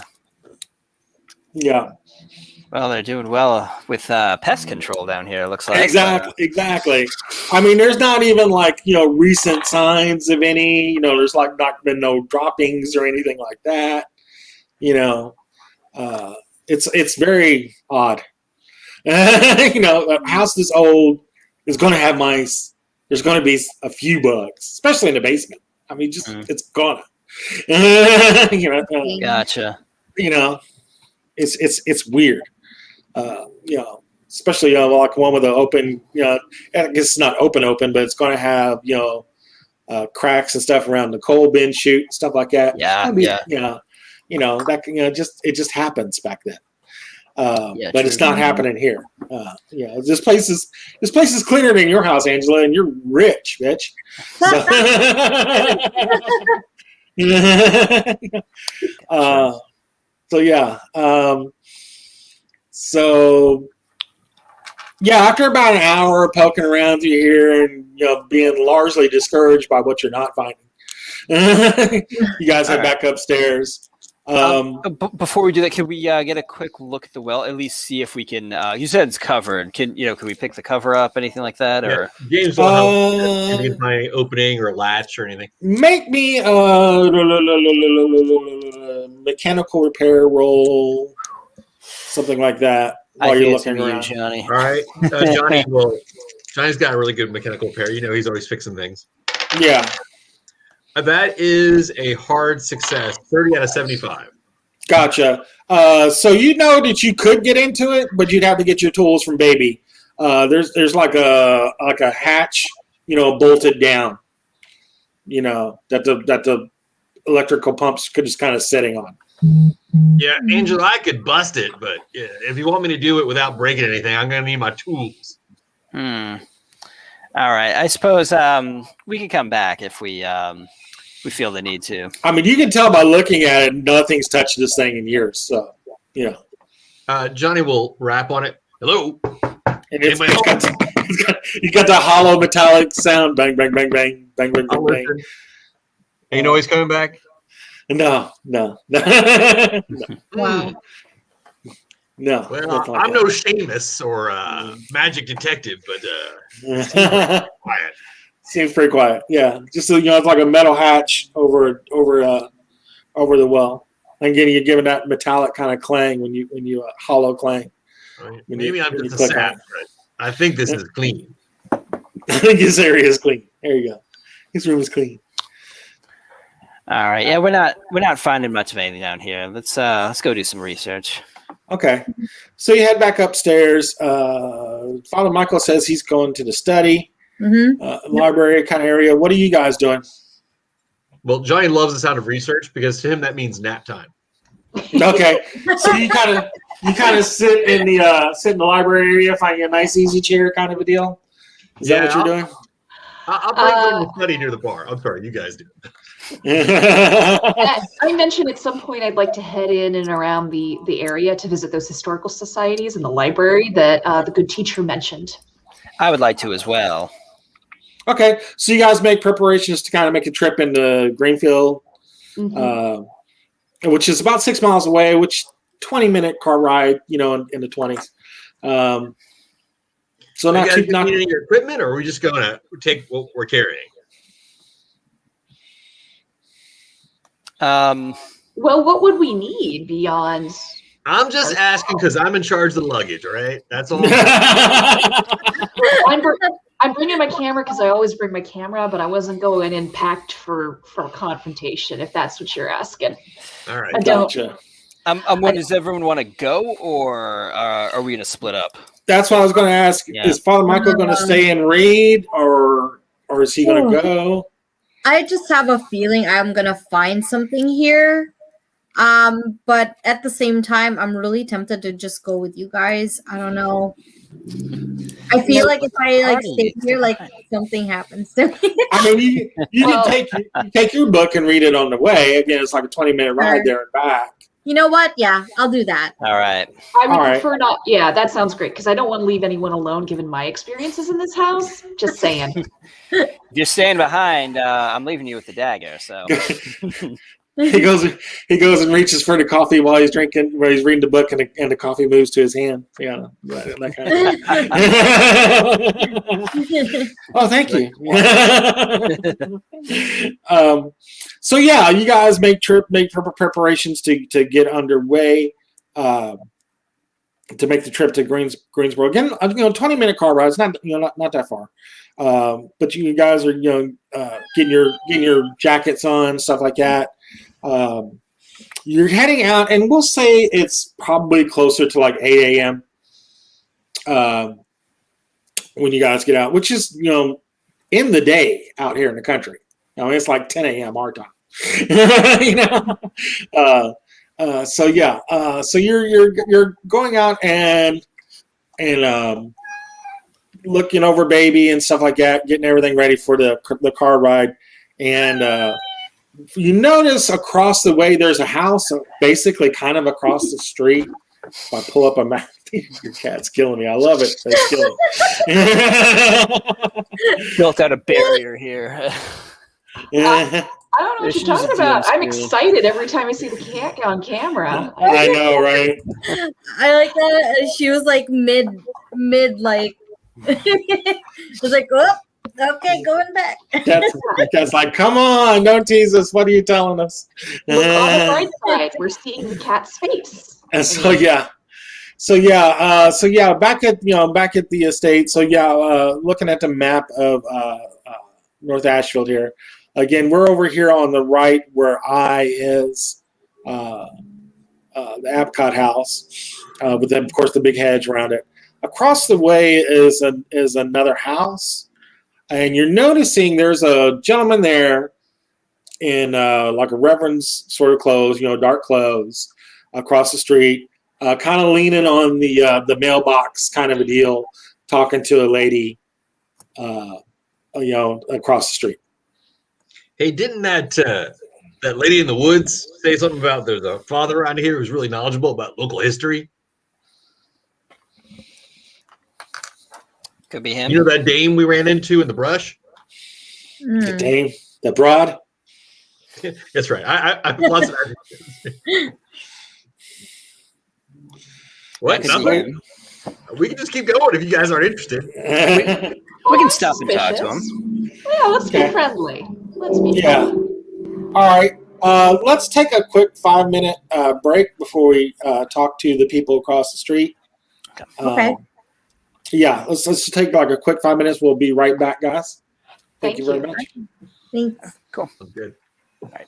Yeah. Well, they're doing well with pest control down here. It looks like Exactly. I mean, there's not even like recent signs of any. There's like not been no droppings or anything like that. It's very odd. A house this old is going to have mice. There's going to be a few bugs, especially in the basement. I mean, it's gonna. Gotcha. It's weird. Especially like one with an open. I guess it's not open, but it's going to have cracks and stuff around the coal bin chute, stuff like that. Yeah. It just happens back then. But it's not happening here. This place is cleaner than your house, Angela, and you're rich, bitch. After about an hour poking around through here and being largely discouraged by what you're not finding, you guys head back upstairs. Before we do that, can we get a quick look at the well? At least see if we can. You said it's covered. Can we pick the cover up? Anything like that? Or James will help. You can find an opening or a latch or anything. Make me a mechanical repair roll, something like that. While you're looking around, Johnny. All right, Johnny's got a really good mechanical repair. He's always fixing things. Yeah. That is a hard success, 30 out of 75. Gotcha. So that you could get into it, but you'd have to get your tools from Baby. There's like a hatch, bolted down, that the electrical pumps could just kind of sitting on. Yeah, Angela, I could bust it, but if you want me to do it without breaking anything, I'm going to need my tools. All right. I suppose we can come back if we feel the need to. I mean, you can tell by looking at it, nothing's touched this thing in years. So, Johnny will rap on it. Hello. And you got the hollow metallic sound. Bang, bang, bang, bang, bang, bang, bang, bang. And you know he's coming back? No. Wow. No. Well, I'm no Seamus or magic detective, but quiet. Seems pretty quiet. Yeah, just so it's like a metal hatch over the well. And again, you're giving that metallic kind of clang when you hollow clang. Right. Maybe I'm just a sap, but I think this is clean. I think this area is clean. There you go. This room is clean. All right. Yeah, we're not finding much of anything down here. Let's go do some research. Okay. So you head back upstairs. Father Michael says he's going to the study, library kind of area. What are you guys doing? Well, Johnny loves the sound of research because to him that means nap time. Okay. So you kind of sit in the library area, finding a nice easy chair kind of a deal. Is that what you're doing? I'll bring the study near the bar. I'm sorry, you guys do. I mentioned at some point I'd like to head in and around the area to visit those historical societies and the library that the good teacher mentioned. I would like to as well. Okay, so you guys make preparations to kind of make a trip into Greenfield, which is about 6 miles away, which 20-minute car ride, in the 20s. So not too not any your equipment, or are we just going to take what we're carrying? Well, what would we need beyond? I'm just asking because I'm in charge of the luggage. All right, that's all. I'm bringing my camera because I always bring my camera, but I wasn't going in packed for confrontation. If that's what you're asking. All right, gotcha. Does everyone want to go, or are we going to split up? That's what I was going to ask. Yeah. Is Father Michael going to stay and read, or is he going to go? I just have a feeling I'm going to find something here. But at the same time, I'm really tempted to just go with you guys. I don't know. I feel like if I stay here, something happens to me. I mean, you can take your book and read it on the way. Again, it's like a 20-minute ride there and back. You know what? Yeah, I'll do that. All right. I would All right. prefer not. Yeah, that sounds great because I don't want to leave anyone alone given my experiences in this house. Just saying. If you're staying behind, I'm leaving you with the dagger. So He goes and reaches for the coffee while he's reading the book, and the coffee moves to his hand. Yeah, that kind of thing. Oh, thank you. So yeah, you guys make preparations to get underway, to make the trip to Greensboro. Again, 20-minute car ride. It's not not that far, but you guys are getting your jackets on, stuff like that. You're heading out, and we'll say it's probably closer to like 8 a.m. When you guys get out, which is in the day out here in the country. It's like 10 a.m. our time. So yeah, so you're going out and looking over baby and stuff like that, getting everything ready for the car ride, and you notice across the way there's a house, basically kind of across the street. If I pull up a map, your cat's killing me. I love it. It's killing me. built out a barrier here. I don't know what you're talking about. I'm excited every time I see the cat on camera. I know, right? I like that. She was like mid like. It was like, oh, okay, going back. That's like, come on, don't tease us. What are you telling us? Look on the right side. We're seeing the cat's face. And so back at the estate. So yeah, looking at the map of North Ashfield here. Again, we're over here on the right where I is the Apcott house, with of course the big hedge around it. Across the way is another house, and you're noticing there's a gentleman there in like a reverend's sort of clothes, dark clothes, across the street, kind of leaning on the mailbox kind of a deal, talking to a lady, across the street. Hey, didn't that lady in the woods say something about there's a father around here who's really knowledgeable about local history? Could be him. You know that dame we ran into in the brush? The dame, the broad. That's right. I lots of What? Nothing? We can just keep going if you guys aren't interested. We can stop and talk to him. Yeah, let's be friendly. Let's be friendly. All right. Let's take a quick 5-minute break before we talk to the people across the street. Okay. Let's take like a quick 5 minutes. We'll be right back, guys. Thank you very much. Thanks. Cool. Good. All right.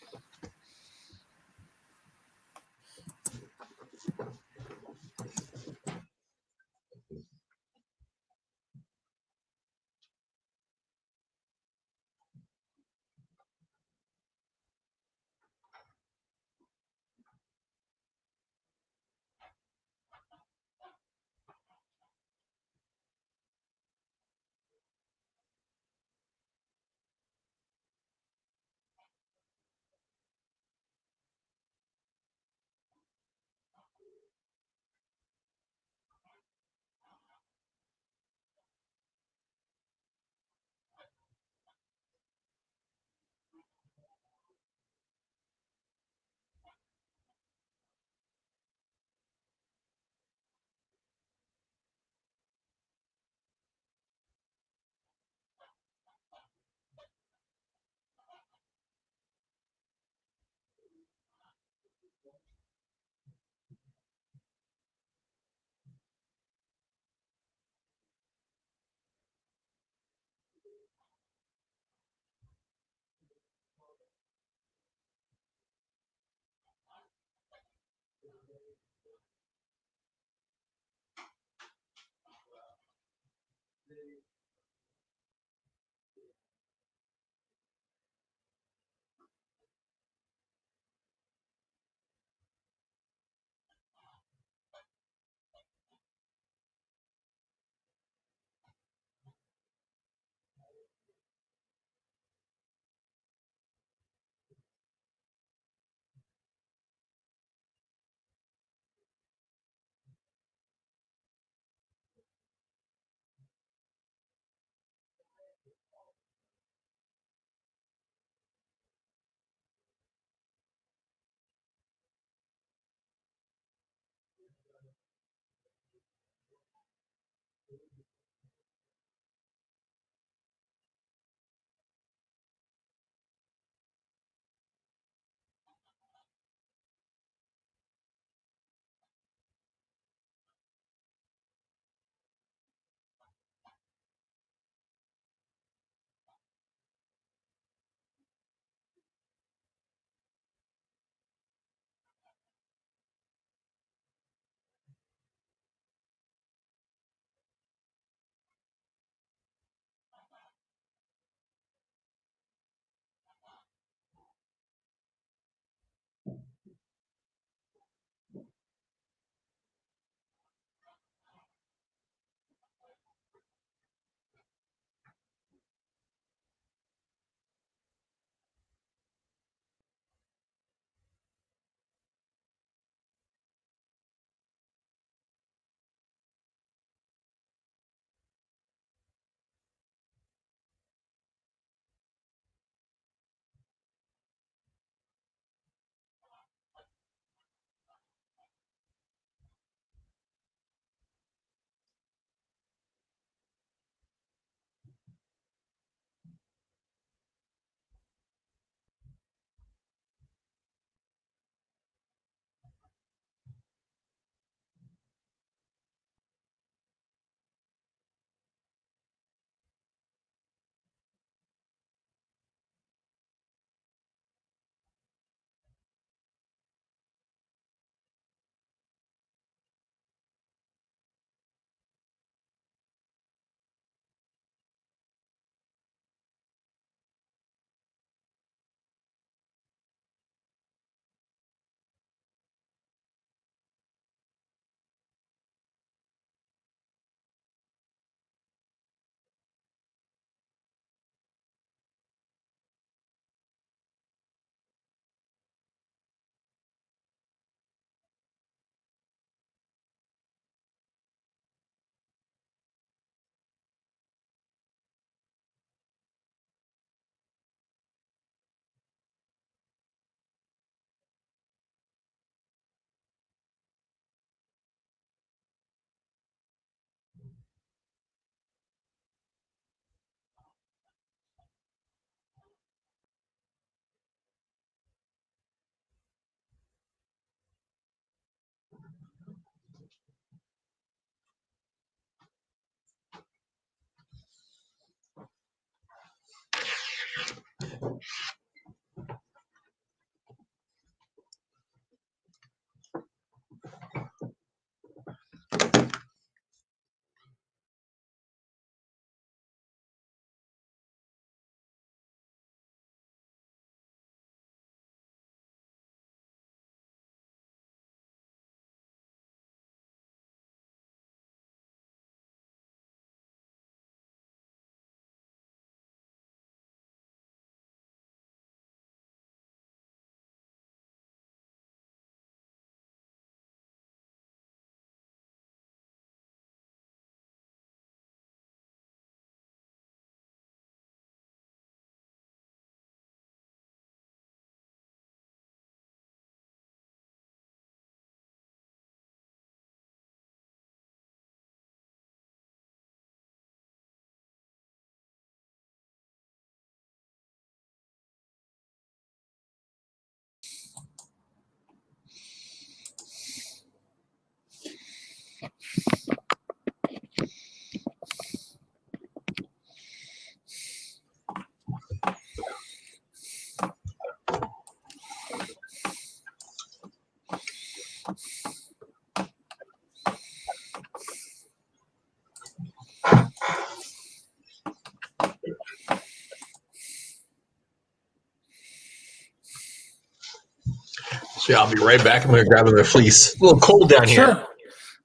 So yeah, I'll be right back. I'm going to grab another fleece. It's a little cold down here. Sure.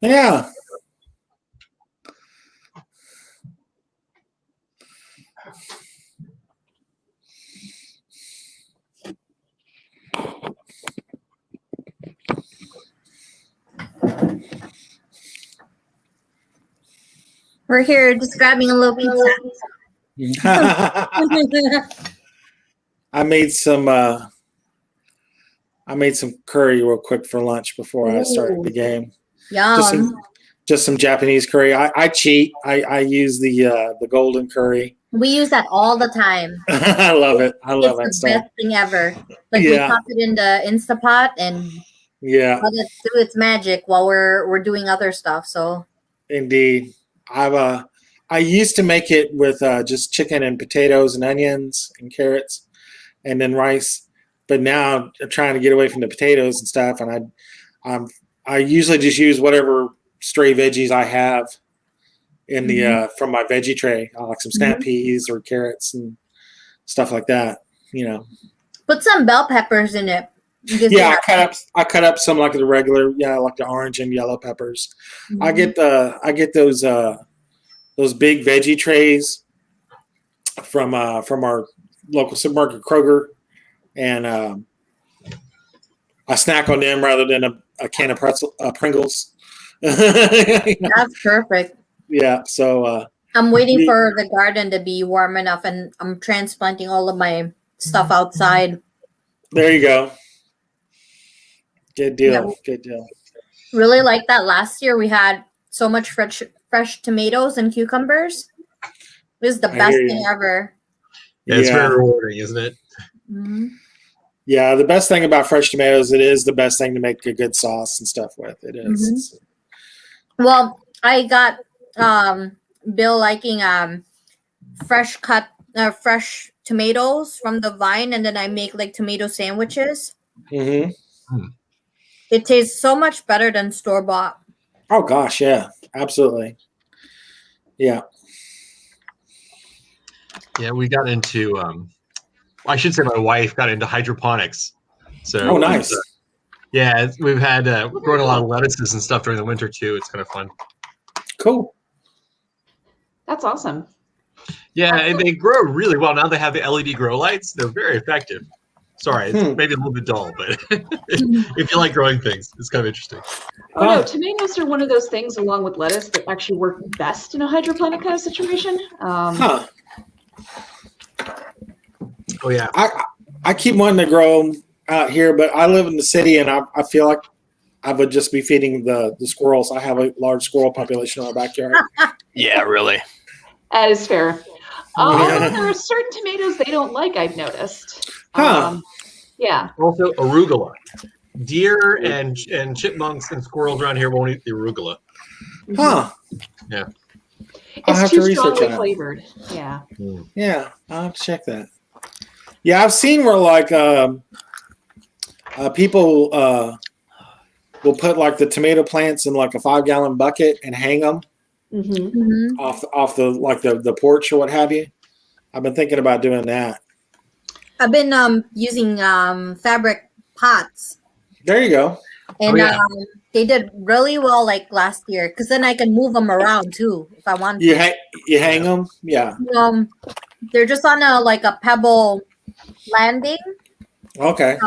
Yeah. We're here just grabbing a little pizza. I made some curry real quick for lunch before I started the game. Yum. Just some Japanese curry. I cheat. I use the golden curry. We use that all the time. I love it. I love that It's the stuff. best thing ever. Like we pop it in the Instapot and let it do its magic while we're doing other stuff. So indeed, I used to make it with just chicken and potatoes and onions and carrots, and then rice. But now I'm trying to get away from the potatoes and stuff, and I usually just use whatever stray veggies I have in the from my veggie tray, like some snap peas or carrots and stuff like that. You know, put some bell peppers in it. Yeah, I cut up some like the regular, like the orange and yellow peppers. I get those big veggie trays from our local supermarket, Kroger, and I snack on them rather than a can of Pringles. That's perfect. Yeah, so I'm waiting for the garden to be warm enough, and I'm transplanting all of my stuff outside. There you go. Good deal. Yeah. Good deal. Really like that. Last year we had so much fresh tomatoes and cucumbers. It was the best thing ever. Yeah, it's very rewarding, isn't it? Mm-hmm. Yeah, the best thing about fresh tomatoes, it is the best thing to make a good sauce and stuff with. It is. Mm-hmm. Well, I got Bill liking fresh tomatoes from the vine, and then I make like tomato sandwiches. Mm-hmm. It tastes so much better than store-bought. Oh gosh, yeah, absolutely. Yeah. Yeah, we got into I should say my wife got into hydroponics. So nice. We've had grown a lot of lettuces and stuff during the winter too. It's kind of fun. Cool. That's awesome. Yeah, and they grow really well. Now they have the LED grow lights. They're very effective. Sorry, it's maybe a little bit dull, but if you like growing things, it's kind of interesting. Oh no, tomatoes are one of those things along with lettuce that actually work best in a hydroponic kind of situation. Oh yeah. I keep wanting to grow them out here, but I live in the city, and I feel like I would just be feeding the squirrels. I have a large squirrel population in our backyard. Yeah, really. That is fair. Although there are certain tomatoes they don't like, I've noticed. Yeah. Also, arugula. Deer and chipmunks and squirrels around here won't eat the arugula. Huh. Yeah. It's too strongly flavored. Yeah. Yeah, I'll have to check that. Yeah, I've seen where like people will put like the tomato plants in like a 5-gallon bucket and hang them off the like the porch or what have you. I've been thinking about doing that. I've been using fabric pots. There you go. And they did really well like last year because then I can move them around too if I want. You hang them, yeah. They're just on a pebble landing. Okay.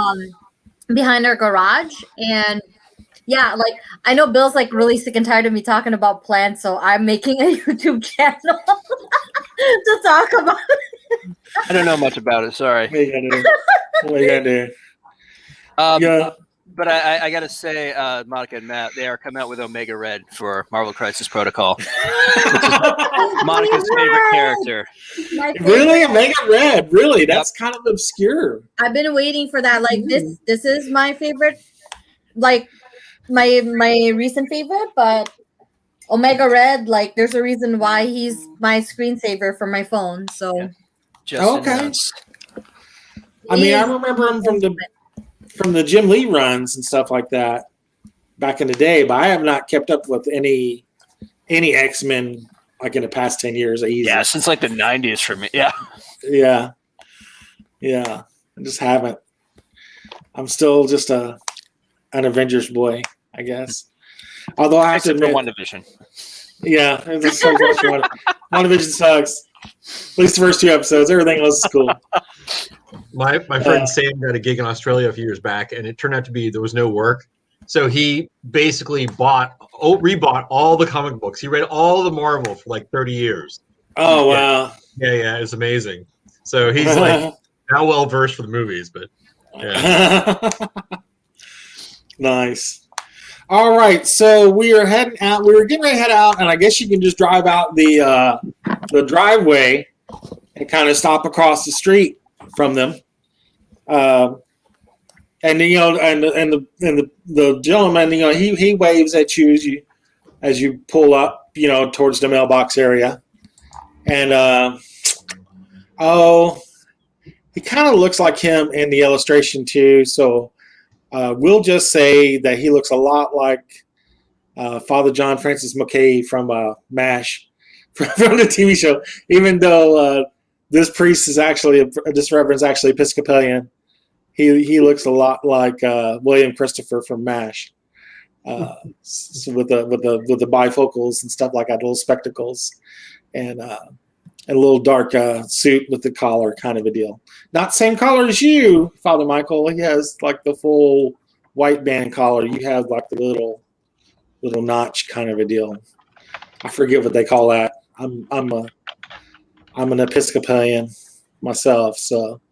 Behind our garage, and yeah, like I know Bill's like really sick and tired of me talking about plants, so I'm making a YouTube channel to talk about it. I don't know much about it. Sorry. What are you gonna do? Yeah. But I got to say, Monica and Matt, they are coming out with Omega Red for Marvel Crisis Protocol. Monica's favorite character. Really? Omega Red? Really? That's kind of obscure. I've been waiting for that. Like this is my favorite, like my recent favorite, but Omega Red, like there's a reason why he's my screensaver for my phone. So okay. I mean, I remember him from the Jim Lee runs and stuff like that back in the day, but I have not kept up with any X-Men like in the past 10 years. Yeah, since like the 90s for me. Yeah. I just haven't. I'm still just an Avengers boy, I guess. Although I have to admit, WandaVision. Yeah, it's so much WandaVision sucks. At least the first 2 episodes. Everything else is cool. My friend Sam got a gig in Australia a few years back, and it turned out to be there was no work. So he basically rebought all the comic books. He read all the Marvel for like 30 years. Oh, wow. Yeah, it's amazing. So he's like now well versed for the movies, but yeah. Nice. All right, so we are heading out. We were getting ready to head out, and I guess you can just drive out the driveway and kind of stop across the street from them. And the gentleman, he waves at you as you pull up, towards the mailbox area. And he kind of looks like him in the illustration too. So we'll just say that he looks a lot like Father John Francis McKay from MASH, from the TV show. Even though this priest is this reverend's actually Episcopalian. He looks a lot like William Christopher from MASH, so with the bifocals and stuff like that, little spectacles, and a little dark suit with the collar, kind of a deal. Not same collar as you, Father Michael. He has like the full white band collar. You have like the little notch kind of a deal. I forget what they call that. I'm an Episcopalian myself, so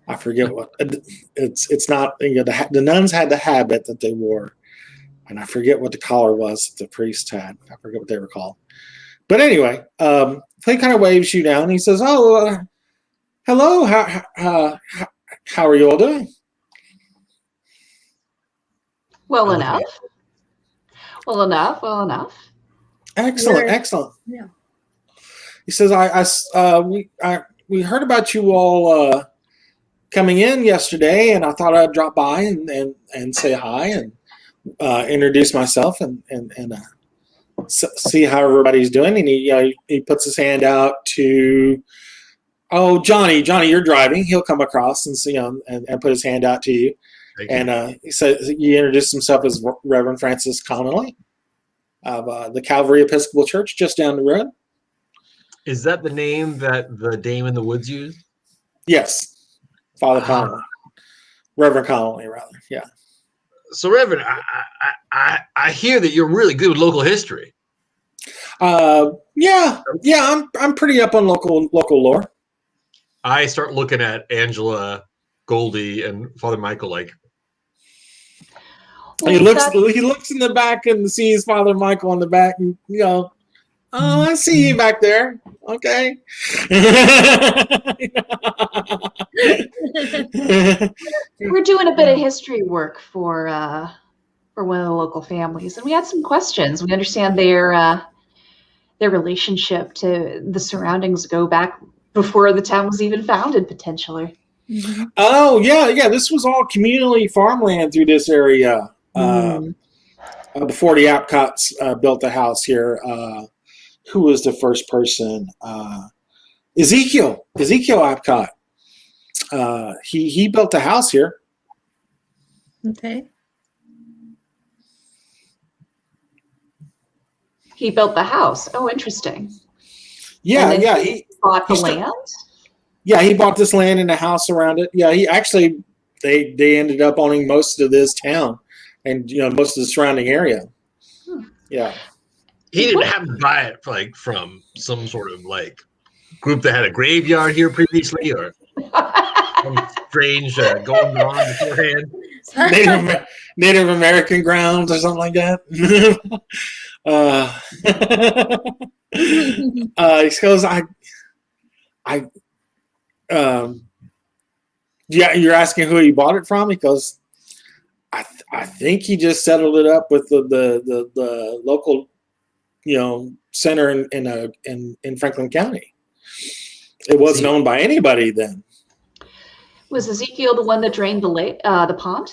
I forget what it's not. The nuns had the habit that they wore, and I forget what the collar was that the priest had. I forget what they were called. But anyway, he kind of waves you down. He says, "Oh, hello. How are you all doing?" Well enough. Excellent. Yeah. He says, we heard about you all coming in yesterday, and I thought I'd drop by and say hi and introduce myself and see how everybody's doing." And he puts his hand out to Johnny, you're driving. He'll come across and see and put his hand out to you. And he says he introduced himself as Reverend Francis Connolly of the Calvary Episcopal Church just down the road. Is that the name that the Dame in the Woods used? Yes, Father Connolly, Reverend Connolly, rather. Yeah. So, Reverend, I hear that you're really good with local history. Yeah. I'm pretty up on local lore. I start looking at Angela, Goldie, and Father Michael like. He looks in the back and sees Father Michael on the back, and oh, I see you back there. Okay. We're doing a bit of history work for one of the local families, and we had some questions. We understand their relationship to the surroundings go back before the town was even founded, potentially. Oh yeah. This was all community farmland through this area before the Apcotts built the house here. Who was the first person? Ezekiel Apcott. He built a house here. Okay. He built the house. Oh, interesting. Yeah. He bought the land. Yeah, he bought this land and a house around it. Yeah, he actually they ended up owning most of this town and most of the surrounding area. Yeah. He didn't have to buy it from some sort of group that had a graveyard here previously, or some strange going on beforehand. Native American grounds or something like that. He goes, yeah, you're asking who he bought it from? He goes, I think he just settled it up with the local, center in Franklin County. It wasn't owned by anybody then. Was Ezekiel the one that drained the pond?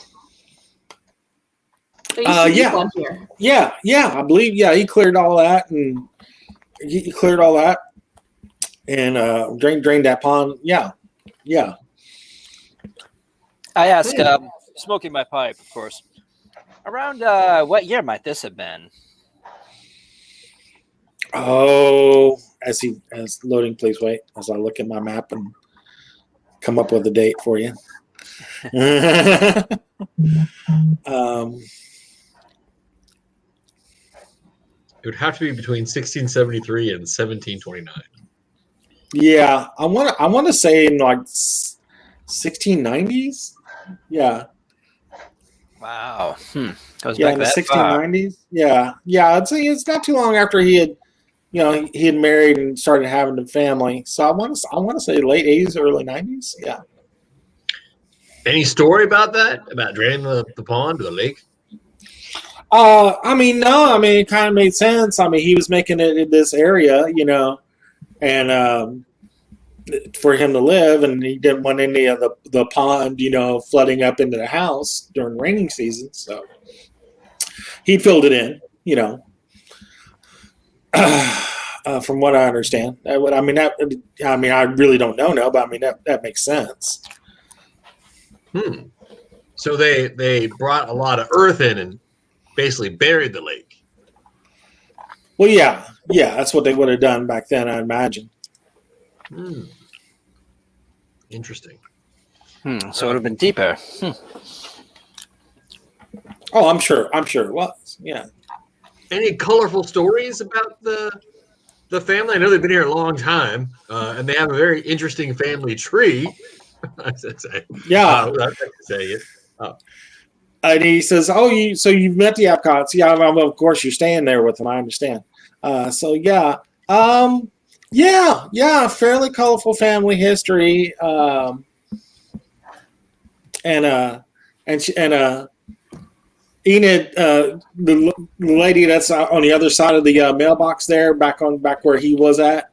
Yeah. I believe. Yeah, he cleared all that and drained that pond. Yeah. I asked, smoking my pipe, of course. Around what year might this have been? Oh, as loading, please wait as I look at my map and come up with a date for you. It would have to be between 1673 and 1729. Yeah, I want to say in 1690s. Yeah. Wow. Goes Yeah, back in the that 1690s. Far. Yeah. I'd say it's not too long after he had married and started having a family. So I want to say late 80s, early 90s. Yeah. Any story about that? About draining the pond or the lake? No. It kind of made sense. He was making it in this area, and for him to live, and he didn't want any of the pond, flooding up into the house during raining season. So he filled it in, from what I understand. I really don't know now, but that makes sense. So they brought a lot of earth in and basically buried the lake. Well, yeah, that's what they would have done back then, I imagine. Interesting. So it would have been deeper. Oh, I'm sure it was. Yeah. Any colorful stories about the family? I know they've been here a long time, and they have a very interesting family tree. I should say. Yeah. I'd like to say it. And he says, "Oh, so you've met the Apcotts? Yeah, of course you're staying there with them. I understand. Fairly colorful family history. Enid, the lady that's on the other side of the mailbox there, back where he was at,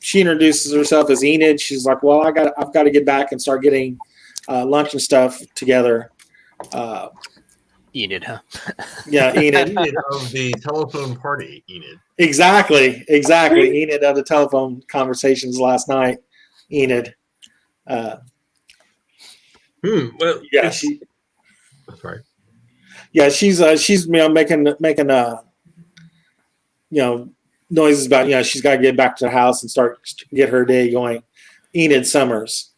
she introduces herself as Enid. She's like, "Well, I've got to get back and start getting lunch and stuff together." Enid, huh? Yeah, Enid. Enid of the telephone party. Enid. Exactly. Enid of the telephone conversations last night. Enid. Well, yeah, sorry. Yeah, she's making noises about she's got to get back to the house and get her day going. Enid Summers.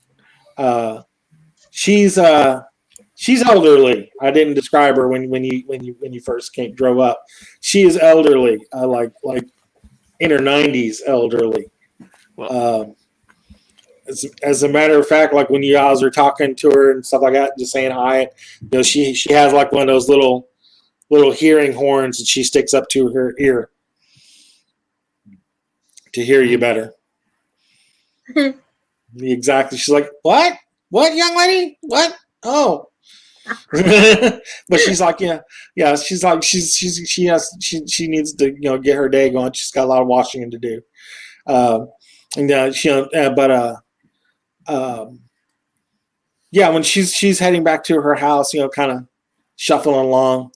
She's elderly. I didn't describe her when you first drove up. She is elderly, like in her 90s, elderly. Well, as a matter of fact, like when you guys are talking to her and stuff like that, just saying hi, she has like one of those little hearing horns that she sticks up to her ear to hear you better. Exactly. She's like, "What, young lady? What? Oh." But she's like, yeah. She's like, she needs to get her day going. She's got a lot of washing to do. yeah, when she's heading back to her house, kind of shuffling along.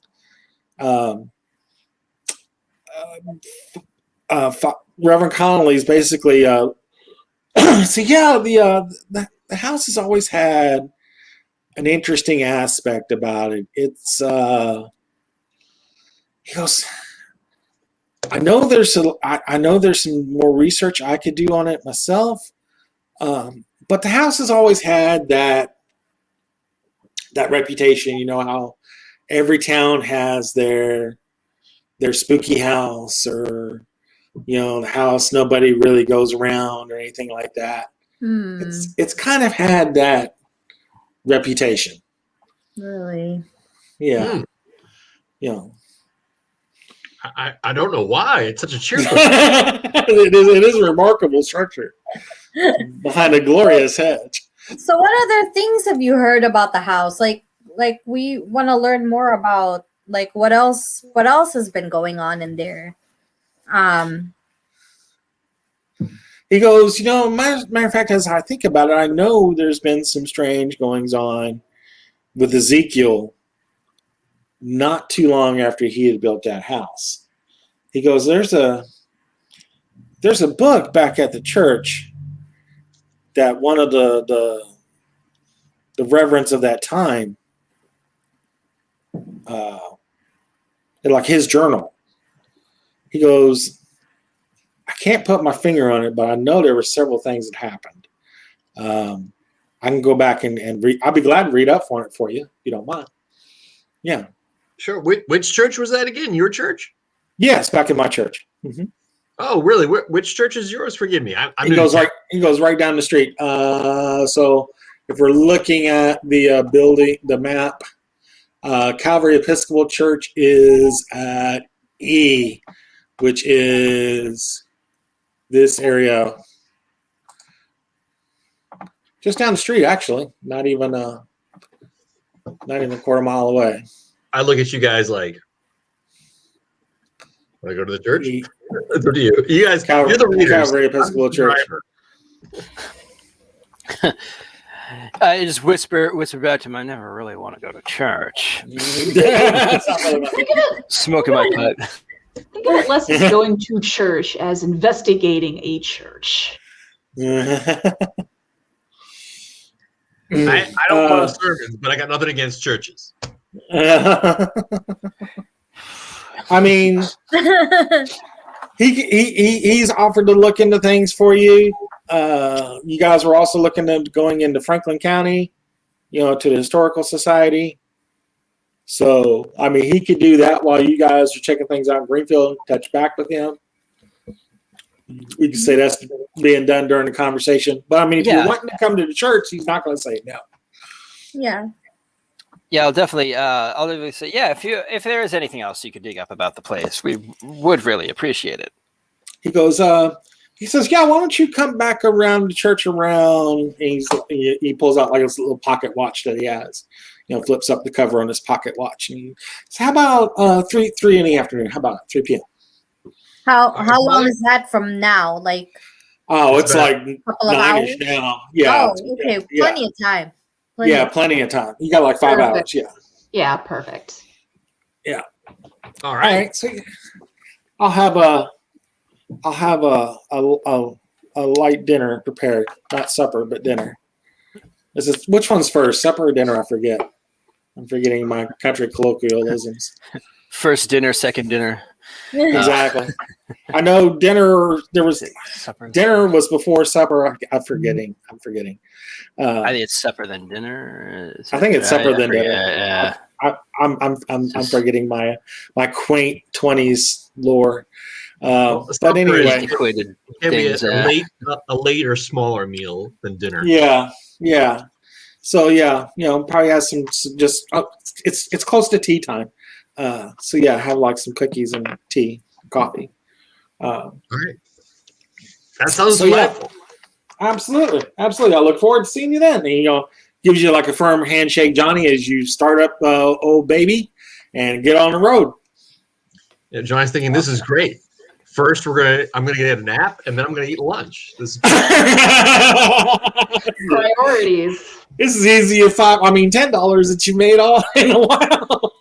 Reverend Connolly's basically so yeah, the house has always had an interesting aspect about it. It's he goes, I know there's some more research I could do on it myself, but the house has always had that reputation. You know how every town has their spooky house, or the house nobody really goes around, or anything like that. It's kind of had that reputation. Really? Yeah. I don't know why it's such a cheerful. it is a remarkable structure behind a glorious hedge. So what other things have you heard about the house? Like we want to learn more about like what else has been going on in there. He goes, matter of fact, as I think about it, I know there's been some strange goings on with Ezekiel not too long after he had built that house. He goes, there's a book back at the church that one of the reverends of that time, like his journal. He goes, I can't put my finger on it, but I know there were several things that happened. I can go back and read. I'll be glad to read up on it for you, if you don't mind. Yeah. Sure. Which church was that again? Your church? Yes, back in my church. Mm-hmm. Oh, really? Which church is yours? Forgive me. He goes right down the street. So if we're looking at the building, the map, Calvary Episcopal Church is at E, which is this area, just down the street. Actually, not even a quarter mile away. I look at you guys like, want to go to the church? It's up to you. You guys, you're the readers. Calvary Episcopal Church. I just whisper back to him, I never really want to go to church. Smoking my pipe. Think of it less as going to church as investigating a church. I don't want sermons, but I got nothing against churches. I mean, he's offered to look into things for you. You guys were also looking at going into Franklin County, to the Historical Society. So, I mean, he could do that while you guys are checking things out in Greenfield, touch back with him. We could say that's being done during the conversation. But, I mean, if you're wanting to come to the church, he's not going to say no. Yeah. Yeah, I'll definitely say, yeah, if there is anything else you could dig up about the place, we would really appreciate it. He goes, he says, yeah, why don't you come back around the church around, and he pulls out like this little pocket watch that he has, flips up the cover on his pocket watch. And he says, how about 3 in the afternoon? How about 3 p.m.? How long is that from now? Like, it's like a couple of 9-ish hours? now. Yeah. Oh, okay. Plenty of time. Plenty of time. You got like 5 hours. Yeah. Yeah, perfect. Yeah. All right. So I'll have a light dinner prepared, not supper, but dinner. Which one's first, supper or dinner? I forget. I'm forgetting my country colloquialisms. First dinner, second dinner. Exactly. I know dinner. Dinner was before supper. I'm forgetting. I think it's supper then dinner. I think it's supper then dinner. Yeah. I'm forgetting my quaint 20s lore. But anyway, it can be a late or smaller meal than dinner. Yeah. So probably has some just. It's close to tea time. So yeah, have like some cookies and tea, coffee. All right. That sounds delightful. Yeah, absolutely. I look forward to seeing you then. And, gives you like a firm handshake, Johnny, as you start up old baby and get on the road. Yeah, Johnny's thinking this is great. First, I'm gonna get a nap, and then I'm gonna eat lunch. This is Priorities. This is easy if $10 that you made all in a while.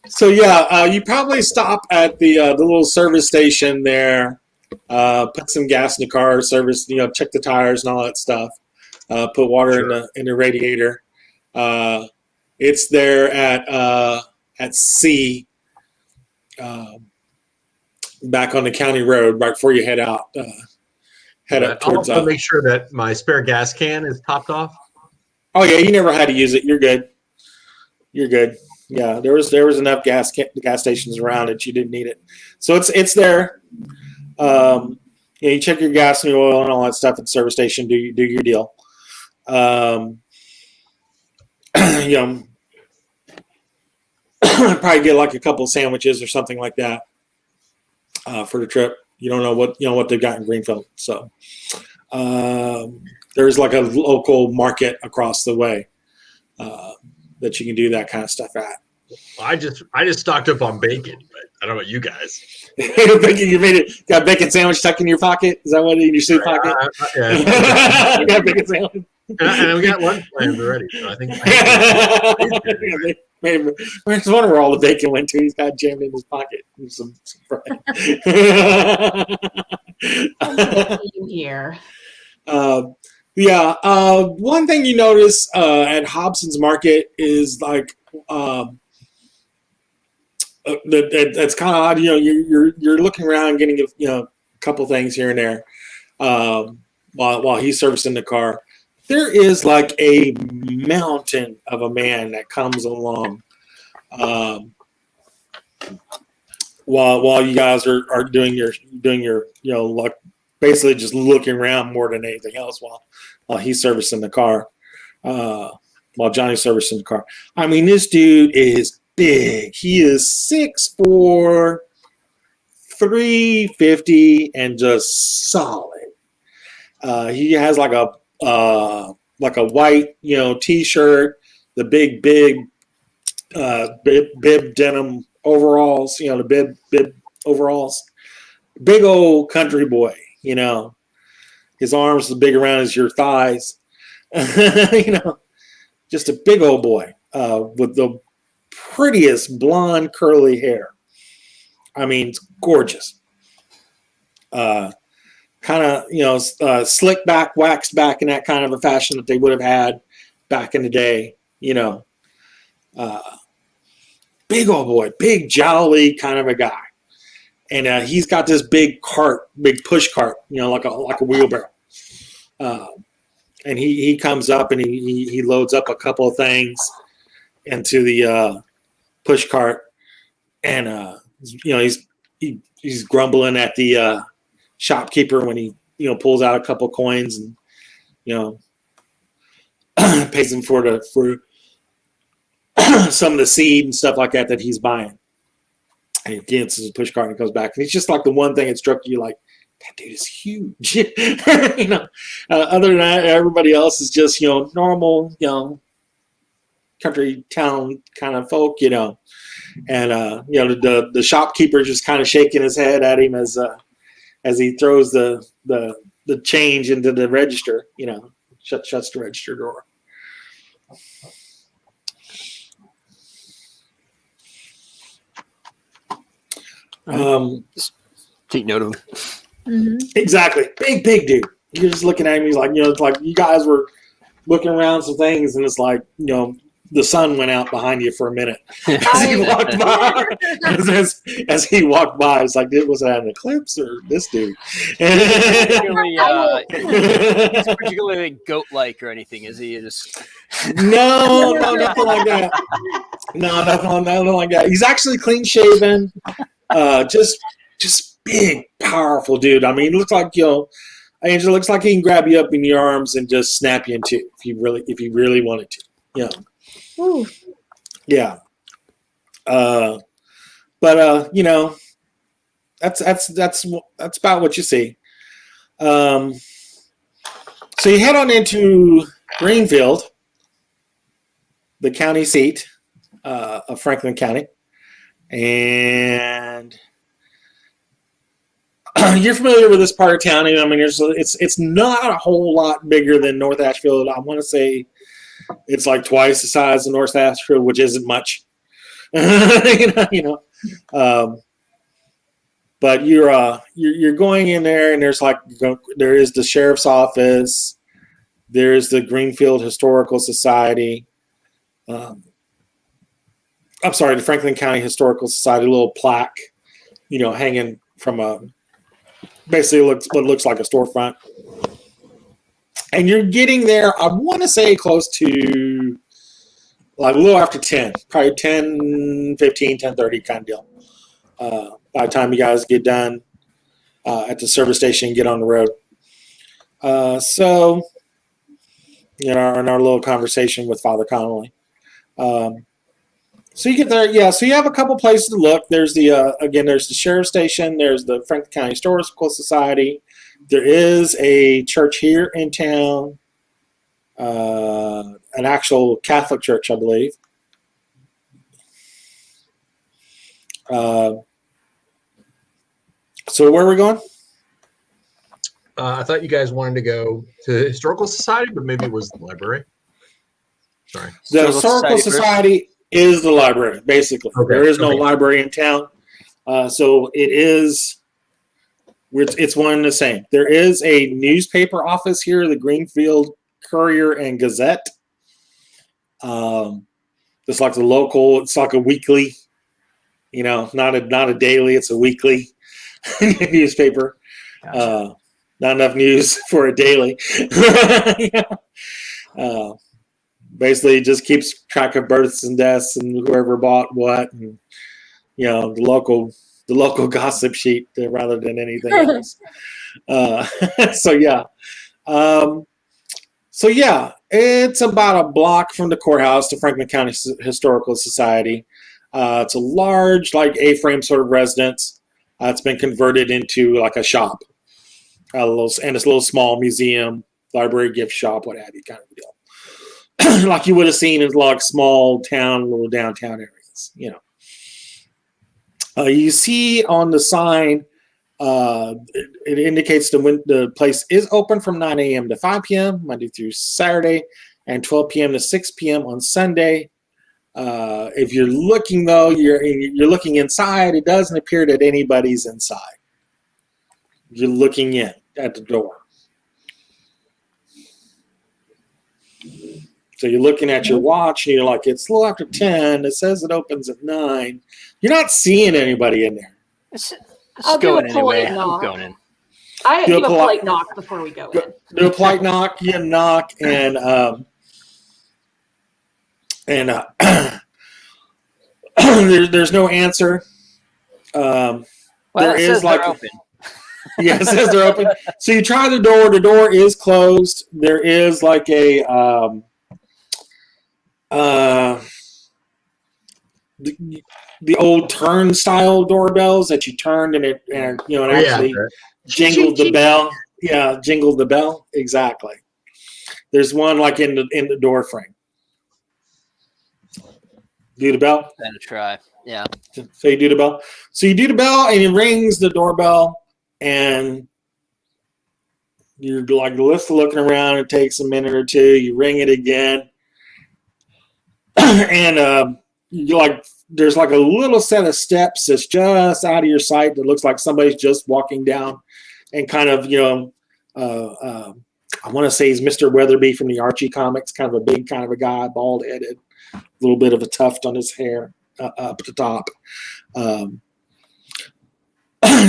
So yeah, you probably stop at the little service station there, put some gas in the car, service, check the tires and all that stuff. Put water in the radiator. It's there at C, back on the county road, right before you head out. Head up towards. I'll make sure that my spare gas can is topped off. Oh yeah, you never had to use it. You're good. You're good. Yeah, there was enough gas stations around that you didn't need it. So it's there. You check your gas and your oil and all that stuff at the service station. Do your deal. Probably get like a couple of sandwiches or something like that for the trip. You don't know what they've got in Greenfield. So there's like a local market across the way that you can do that kind of stuff at. I just stocked up on bacon, but I don't know about you guys. Bacon, you made it. Got a bacon sandwich tucked in your pocket? Is that what in your suit pocket? Yeah. You got a bacon sandwich. And we got lunch plans already. So I think. I just wonder where all the bacon went to. He's got jammed in his pocket. Some bread. Here. One thing you notice at Hobson's Market is like that's kind of odd. You're looking around, getting a couple things here and there while he's servicing the car. There is like a mountain of a man that comes along while you guys are doing your like basically just looking around more than anything else while he's servicing the car, while Johnny's servicing the car. I mean, this dude is big. He is 6'4", 350, and just solid. He has like a white, t-shirt, the big bib denim overalls, the bib overalls. Big old country boy, his arms as big around as your thighs, just a big old boy with the prettiest blonde curly hair. I mean, it's gorgeous. Kind of, slick back, waxed back in that kind of a fashion that they would have had back in the day, big old boy, big jolly kind of a guy. And he's got this big push cart, like a wheelbarrow. And he comes up and he loads up a couple of things into the push cart. And, he's grumbling at the shopkeeper when he pulls out a couple coins and pays him for some of the seed and stuff like that he's buying. And he gets his push cart and he goes back, and it's just like the one thing that struck you, like, that dude is huge. Other than that, everybody else is just normal country town kind of folk, and the shopkeeper just kind of shaking his head at him as he throws the change into the register, shuts the register door. Take note of him. Mm-hmm. Exactly. Big dude. You're just looking at him. He's like, it's like you guys were looking around some things, and it's like, the sun went out behind you for a minute as he walked by. As he walked by, it's like, was that an eclipse or this dude? He's particularly goat-like or anything, is he? Just No, nothing like that. No, nothing like that. He's actually clean shaven. Just big, powerful dude. I mean, he looks like Angela looks like he can grab you up in your arms and just snap you in two if he really wanted to. Ooh. Yeah. But that's about what you see. So you head on into Greenfield, the county seat of Franklin County. And you're familiar with this part of town. I mean, it's not a whole lot bigger than North Ashfield. I want to say it's like twice the size of North Ashfield, which isn't much. But you're going in there, and there is the sheriff's office, there's the Greenfield Historical Society. I'm sorry, the Franklin County Historical Society, little plaque, hanging from basically what looks like a storefront. And you're getting there, I want to say close to like a little after 10, probably 10, 15, 10:30 kind of deal. By the time you guys get done at the service station and get on the road. So, in our little conversation with Father Connolly. So you get there, yeah. So you have a couple places to look. There's there's the sheriff's station. There's the Franklin County Historical Society. There is a church here in town, an actual Catholic church, I believe. So where are we going? I thought you guys wanted to go to the Historical Society, but maybe it was the library. Sorry. The Historical Society is the library, basically. Okay. There is no library in town. So it's one and the same. There is a newspaper office here, the Greenfield Courier and Gazette. It's like it's like a weekly, not a daily, it's a weekly newspaper. Gotcha. Not enough news for a daily. Basically, it just keeps track of births and deaths and whoever bought what, and the local gossip sheet rather than anything else. So yeah, it's about a block from the courthouse to Franklin County Historical Society. It's a large, like A-frame sort of residence. It's been converted into like a shop, it's a little small museum, library, gift shop, what have you, kind of deal. Like you would have seen in like small town, little downtown areas, You see on the sign, it indicates the place is open from 9 a.m. to 5 p.m. Monday through Saturday, and 12 p.m. to 6 p.m. on Sunday. If you're looking though, you're looking inside. It doesn't appear that anybody's inside. You're looking in at the door. So you're looking at your watch, and you're like, it's a little after 10. It says it opens at 9. You're not seeing anybody in there. I'll do a polite knock. I give a polite knock before we go in. Do a polite knock. You knock, and there's no answer. Well, there is like open. Yeah, it says they're open. So you try the door. The door is closed. There is like a the old turnstile doorbells that you turned and it actually jingled the bell. Yeah, jingled the bell. Exactly. There's one like in the door frame. Do the bell? Gonna try. Yeah. So you do the bell. So you do the bell and it rings the doorbell, and you're like looking around. It takes a minute or two. You ring it again, and you like there's like a little set of steps that's just out of your sight that looks like somebody's just walking down, and kind of I want to say he's Mr. Weatherby from the Archie comics, kind of a big kind of a guy, bald headed, a little bit of a tuft on his hair up at the top.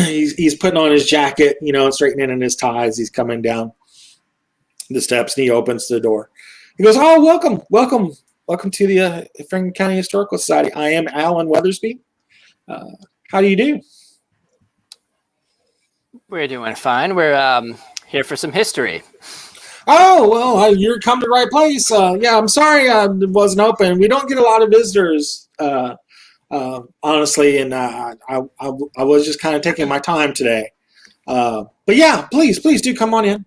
He's putting on his jacket, straightening in his ties. He's coming down the steps, and he opens the door. He goes, "Oh, welcome to the Franklin County Historical Society. I am Alan Weathersby. How do you do?" We're doing fine. We're here for some history. Oh, well, you're come to the right place. Yeah, I'm sorry it wasn't open. We don't get a lot of visitors, honestly, and I was just kind of taking my time today. But yeah, please do come on in.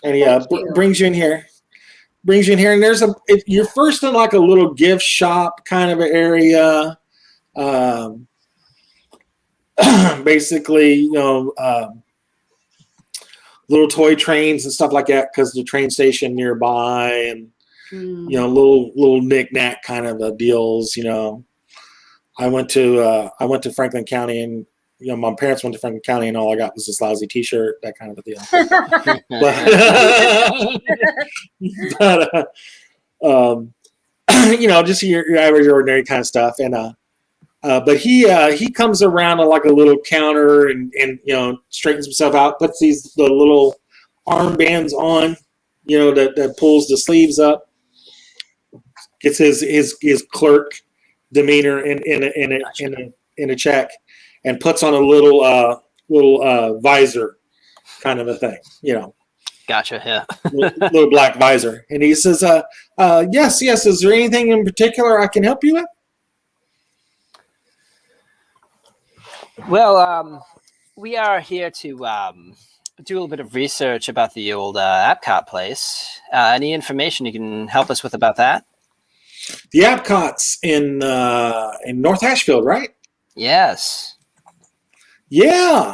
And he brings you in here. brings you in here, and you're first in like a little gift shop kind of area. Basically, little toy trains and stuff like that because the train station nearby, and little knick-knack kind of deals. I went to Franklin County, and my parents went to Franklin County, and all I got was this lousy T-shirt, that kind of a deal. but just your average, ordinary kind of stuff. And but he comes around to like a little counter and straightens himself out, puts the little armbands on, that pulls the sleeves up, gets his clerk demeanor in a check, and puts on a little visor kind of a thing, Gotcha. Yeah. little black visor. And he says, yes. Is there anything in particular I can help you with? Well, we are here to do a little bit of research about the old Apcott place. Any information you can help us with about that? The Apcotts in North Ashfield, right? Yes. Yeah.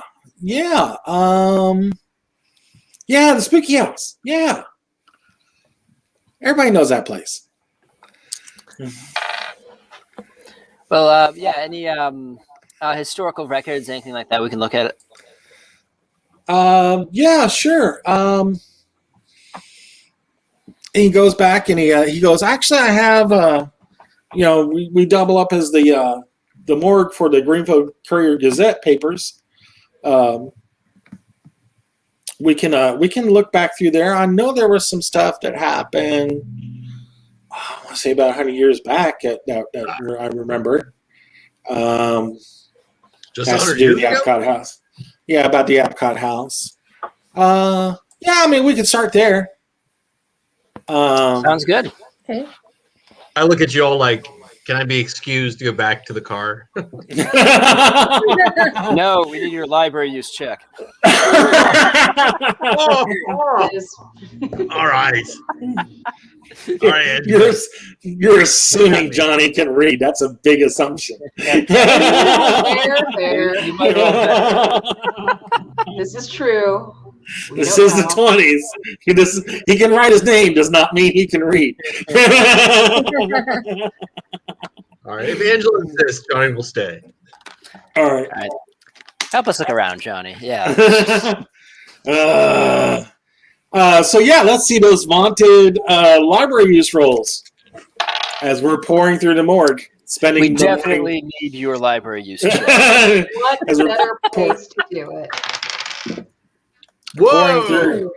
The Spooky House. Yeah. Everybody knows that place. Well, any historical records, anything like that, we can look at it. Yeah, sure. And he goes back and he goes, actually, I have, we double up as the morgue for the Greenfield Courier Gazette papers. We can look back through there. I know there was some stuff that happened, I want to say about 100 years back that I remember. Just has to 100 do with years the ago? Apcott House. Yeah, about the Apcott House. We could start there. Sounds good. Okay. I look at you all like, can I be excused to go back to the car? No, we need your library use check. Oh. All right. All right, Ed. You're assuming Johnny can read. That's a big assumption. Fair. You might roll better. This is true. We This know is the how. 20s. He can write his name, does not mean he can read. All right. If Angela insists, Johnny will stay. All right. Help us look around, Johnny. Yeah. Let's see those vaunted library use rolls as we're pouring through the morgue. We definitely need your library use check. What As we're better place to do it? pouring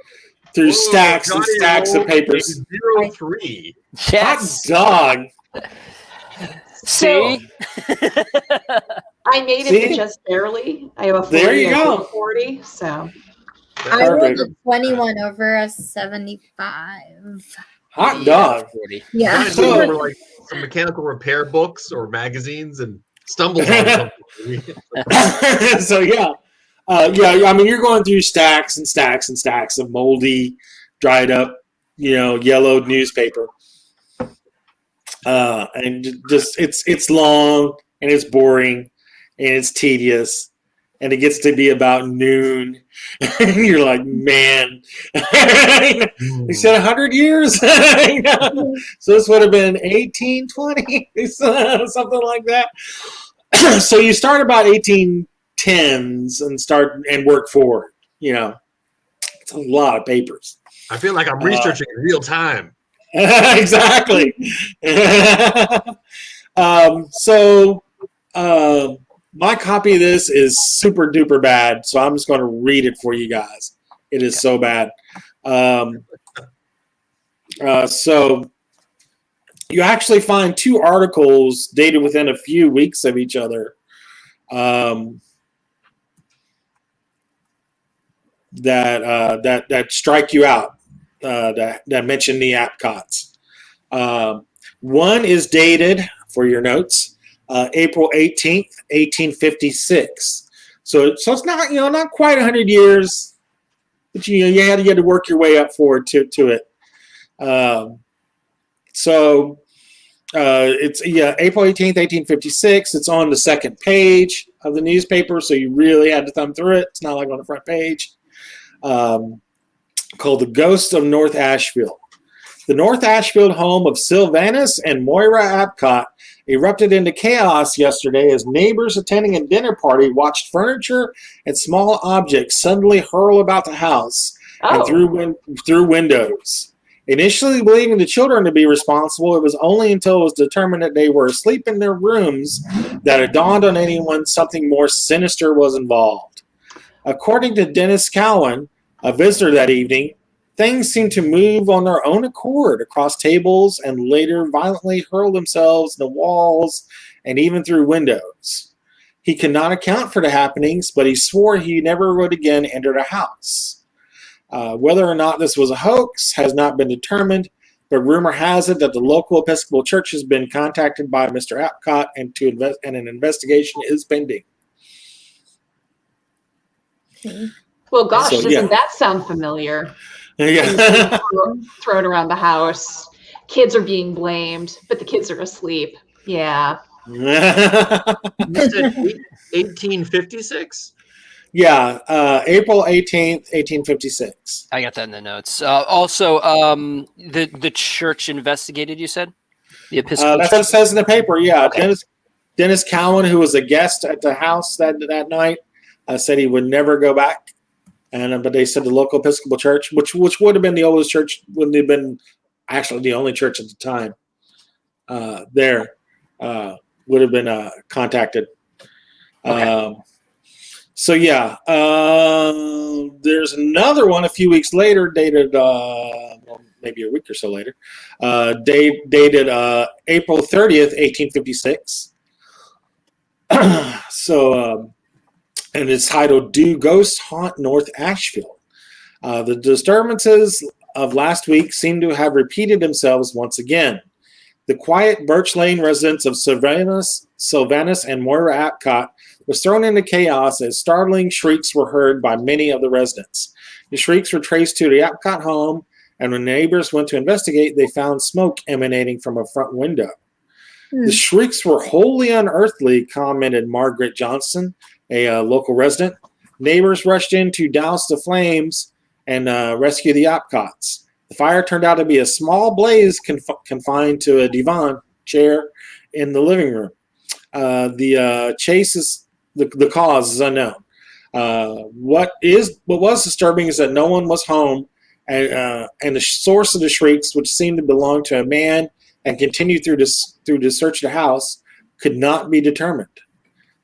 through stacks and Johnny stacks of rolled papers. a 03. Yes. Hot dog. See? I made it just barely. I have a 40 There you and go. 40, so I rolled Perfect. a 21 over a 75. Hot dog. 40. Yeah. Johnny's looking over like some mechanical repair books or magazines and stumbles on something. You're going through stacks and stacks and stacks of moldy, dried up, yellowed newspaper. And just it's long and it's boring and it's tedious and it gets to be about noon and you're like, man, they said 100 years. So this would have been 1820, something like that. So you start about 1810s and work forward. It's a lot of papers. I feel like I'm researching in real time. Exactly. My copy of this is super duper bad, so I'm just going to read it for you guys. It is so bad. So you actually find two articles dated within a few weeks of each other that strike you out. That mention the Apcotts. One is dated, for your notes, April 18th, 1856. So it's not not quite 100 years, but you had to work your way up forward to it. It's April 18th, 1856. It's on the second page of the newspaper, so you really had to thumb through it. It's not like on the front page. Called The Ghost of North Ashfield. The North Ashfield home of Sylvanus and Moira Apcott erupted into chaos yesterday as neighbors attending a dinner party watched furniture and small objects suddenly hurl about the house and through windows. Initially believing the children to be responsible, it was only until it was determined that they were asleep in their rooms that it dawned on anyone something more sinister was involved. According to Dennis Cowan, a visitor that evening, things seemed to move on their own accord across tables and later violently hurl themselves in the walls and even through windows. He could not account for the happenings, but he swore he never would again enter the house. Whether or not this was a hoax has not been determined, but rumor has it that the local Episcopal Church has been contacted by Mr. Apcott and an investigation is pending. Okay. Well, gosh, doesn't that sound familiar? Yeah. Thrown around the house. Kids are being blamed, but the kids are asleep. Yeah. You said 1856? Yeah, April 18th, 1856. I got that in the notes. Also, the church investigated, you said? The Episcopal That's what it says in the paper, yeah. Okay. Dennis Cowan, who was a guest at the house that night, said he would never go back. But they said the local Episcopal Church, which would have been the oldest church, wouldn't have been actually the only church at the time, would have been contacted. Okay. There's another one a few weeks later, dated maybe a week or so later, dated April 30th, 1856. And it's titled "Do Ghosts Haunt North Ashfield?" The disturbances of last week seem to have repeated themselves once again. The quiet Birch Lane residence of Sylvanus and Moira Apcott was thrown into chaos as startling shrieks were heard by many of the residents. The shrieks were traced to the Apcott home, and when neighbors went to investigate, they found smoke emanating from a front window. The shrieks were wholly unearthly, commented Margaret Johnson, a local resident. Neighbors rushed in to douse the flames and rescue the Apcotts. The fire turned out to be a small blaze confined to a divan chair in the living room. The cause is unknown. What was disturbing is that no one was home, and the source of the shrieks, which seemed to belong to a man and continued through the search of the house, could not be determined.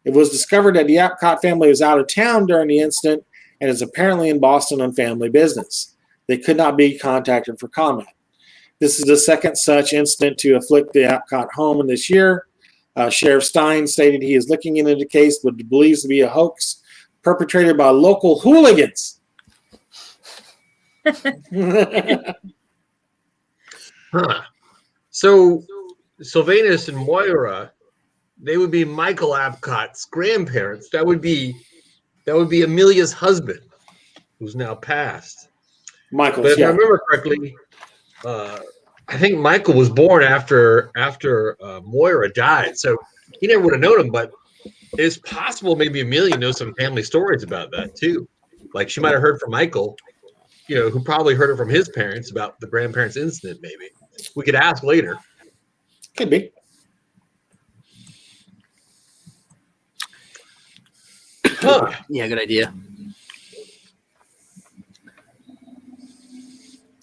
It was discovered that the Apcott family was out of town during the incident and is apparently in Boston on family business. They could not be contacted for comment. This is the second such incident to afflict the Apcott home in this year. Sheriff Stein stated he is looking into the case, but believes to be a hoax perpetrated by local hooligans. So Sylvanus and Moira, they would be Michael Apcott's grandparents. That would be Amelia's husband, who's now passed. Michael, but if I remember correctly, I think Michael was born after Moira died, so he never would have known him. But it's possible maybe Amelia knows some family stories about that too. Like she might have heard from Michael, who probably heard it from his parents about the grandparents' incident. Maybe we could ask later. Could be. Huh. Yeah, good idea.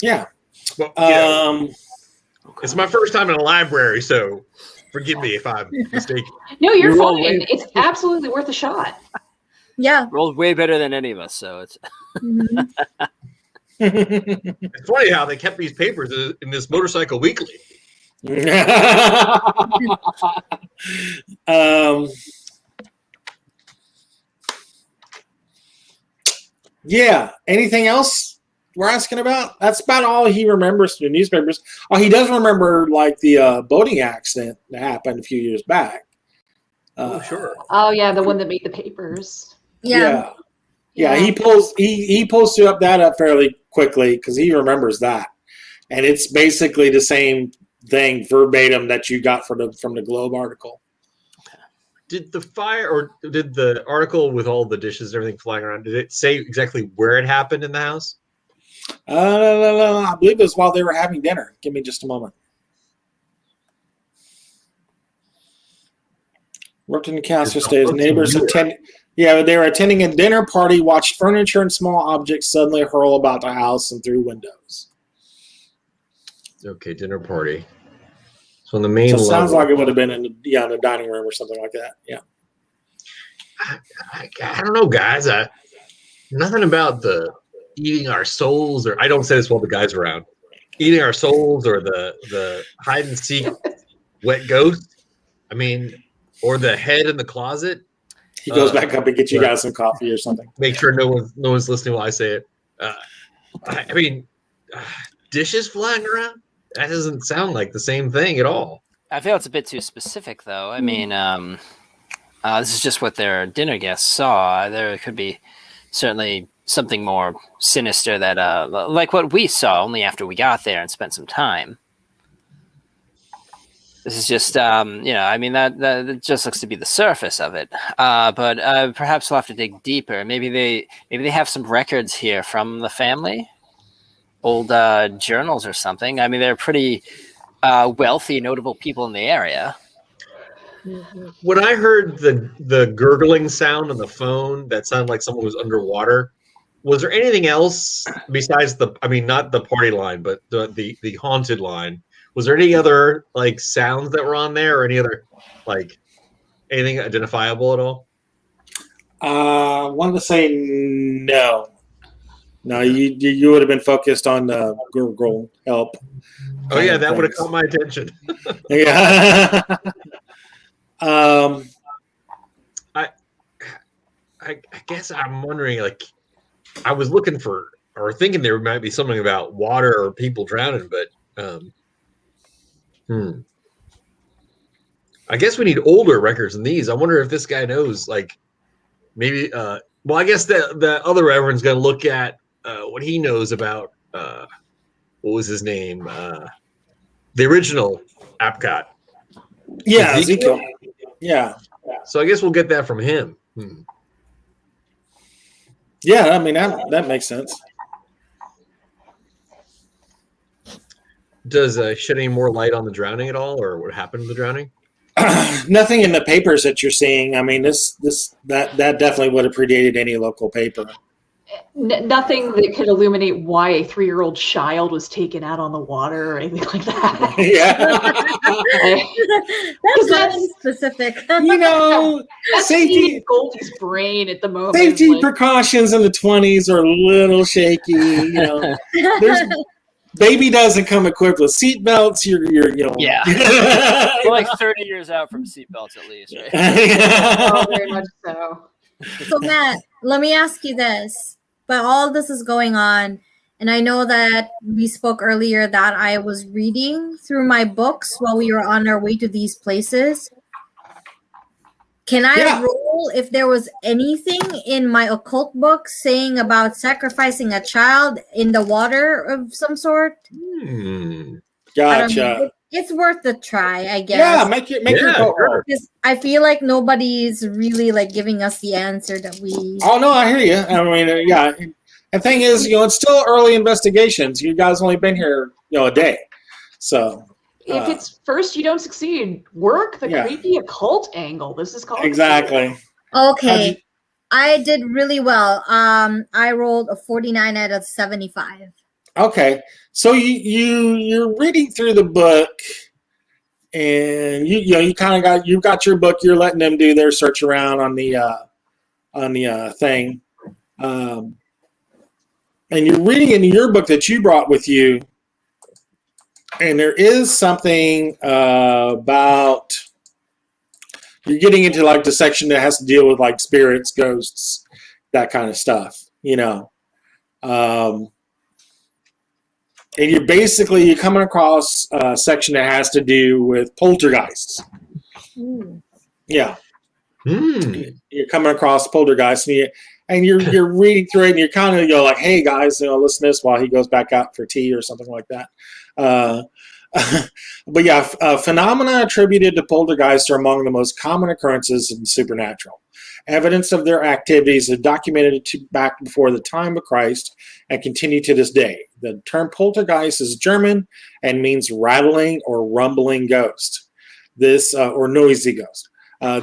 Yeah. Well, it's my first time in a library, so forgive me if I'm mistaken. No, you're fine. It's absolutely worth a shot. Yeah. Rolled way better than any of us, so it's. Mm-hmm. It's funny how they kept these papers in this Motorcycle Weekly. Yeah. Anything else we're asking about? That's about all he remembers from the newspapers. Oh, he does remember like the boating accident that happened a few years back. Sure. Oh yeah, the one that made the papers. Yeah. He posted that up fairly quickly because he remembers that. and it's basically the same thing verbatim that you got from the Globe article. Did the fire, or did the article with all the dishes and everything flying around, did it say exactly where it happened in the house? I believe it was while they were having dinner. Give me just a moment. Worked in the council stays. Neighbors attend. Yeah, they were attending a dinner party. Watched furniture and small objects suddenly hurl about the house and through windows. Okay, dinner party. So on the main So it level, sounds like it would have been in the dining room or something like that. Yeah. I don't know, guys. Nothing about the eating our souls, or I don't say this while the guys are around. Eating our souls, or the hide and seek wet ghost. I mean, or the head in the closet. He goes back up and gets you guys some coffee or something. Make sure no one's listening while I say it. I mean, dishes flying around. That doesn't sound like the same thing at all. I feel it's a bit too specific, though. I mean, this is just what their dinner guests saw. There could be certainly something more sinister that, like what we saw, only after we got there and spent some time. This is just, I mean, that just looks to be the surface of it. But perhaps we'll have to dig deeper. Maybe they have some records here from the family, old journals or something. I mean, they're pretty wealthy, notable people in the area. When I heard the gurgling sound on the phone, that sounded like someone was underwater. Was there anything else besides not the party line, but the haunted line? Was there any other like sounds that were on there, or any other like anything identifiable at all? I wanted to say no. No, you would have been focused on the gurgle help. Oh yeah, that would have caught my attention. Yeah. I guess I'm wondering, like, I was looking for or thinking there might be something about water or people drowning, but I guess we need older records than these. I wonder if this guy knows, like, maybe. Well, I guess the other Reverend's going to look at what he knows about. What was his name? The original Apcott. Yeah, Ezekiel. Yeah. So I guess we'll get that from him. Yeah, I mean that makes sense. Does shed any more light on the drowning at all, or what happened to the drowning? Nothing in the papers that you're seeing. I mean, that definitely would have predated any local paper. Nothing that could illuminate why a 3-year-old child was taken out on the water or anything like that. Yeah. That's very specific. You know, safety Goldie's brain at the moment. Safety precautions in the 20s are a little shaky. You know, baby doesn't come equipped with seatbelts. You're Yeah. We're like 30 years out from seatbelts at least, right? Oh, very much so. So Matt, let me ask you this. But all this is going on, and I know that we spoke earlier that I was reading through my books while we were on our way to these places. Can I roll if there was anything in my occult book saying about sacrificing a child in the water of some sort? Gotcha. It's worth a try, I guess. Yeah, make your vote roll. I feel like nobody's really like giving us the answer that we. Oh no, I hear you. I mean, yeah. The thing is, it's still early investigations. You guys only been here, a day, so. If it's first you don't succeed, work the creepy occult angle. This is called exactly. Okay, I did really well. I rolled a 49 out of 75. Okay, so you're reading through the book, and you kind of you've got your book. You're letting them do their search around on the thing, and you're reading in your book that you brought with you, and there is something about you're getting into like the section that has to deal with like spirits, ghosts, that kind of stuff, and you're coming across a section that has to do with poltergeists. Yeah. You're coming across poltergeists, and you're reading through it, and you're kind of like, hey guys, listen to this while he goes back out for tea or something like that. But yeah, phenomena attributed to poltergeists are among the most common occurrences in supernatural. Evidence of their activities is documented back before the time of Christ and continue to this day. The term poltergeist is German and means rattling or rumbling ghost. This or noisy ghost.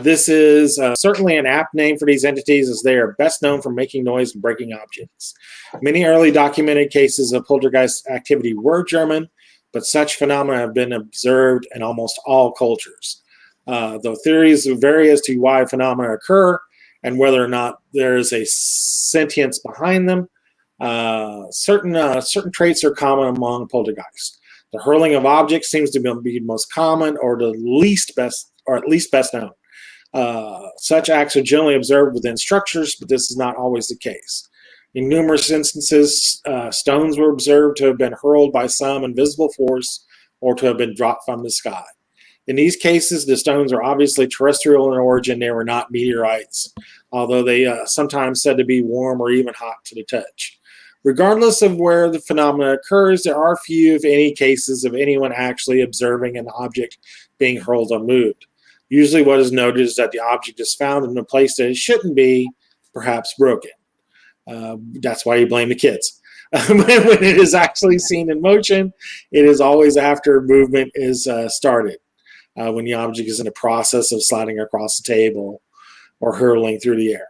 This is certainly an apt name for these entities, as they are best known for making noise and breaking objects. Many early documented cases of poltergeist activity were German, but such phenomena have been observed in almost all cultures. Though theories vary as to why phenomena occur and whether or not there is a sentience behind them, certain traits are common among poltergeists. The hurling of objects seems to be most common, or at least best known. Such acts are generally observed within structures, but this is not always the case. In numerous instances, stones were observed to have been hurled by some invisible force or to have been dropped from the sky. In these cases, the stones are obviously terrestrial in origin. They were not meteorites, although they sometimes said to be warm or even hot to the touch. Regardless of where the phenomena occurs, there are few, if any, cases of anyone actually observing an object being hurled or moved. Usually what is noted is that the object is found in a place that it shouldn't be, perhaps broken. That's why you blame the kids. When it is actually seen in motion, it is always after movement is started, when the object is in the process of sliding across the table or hurling through the air.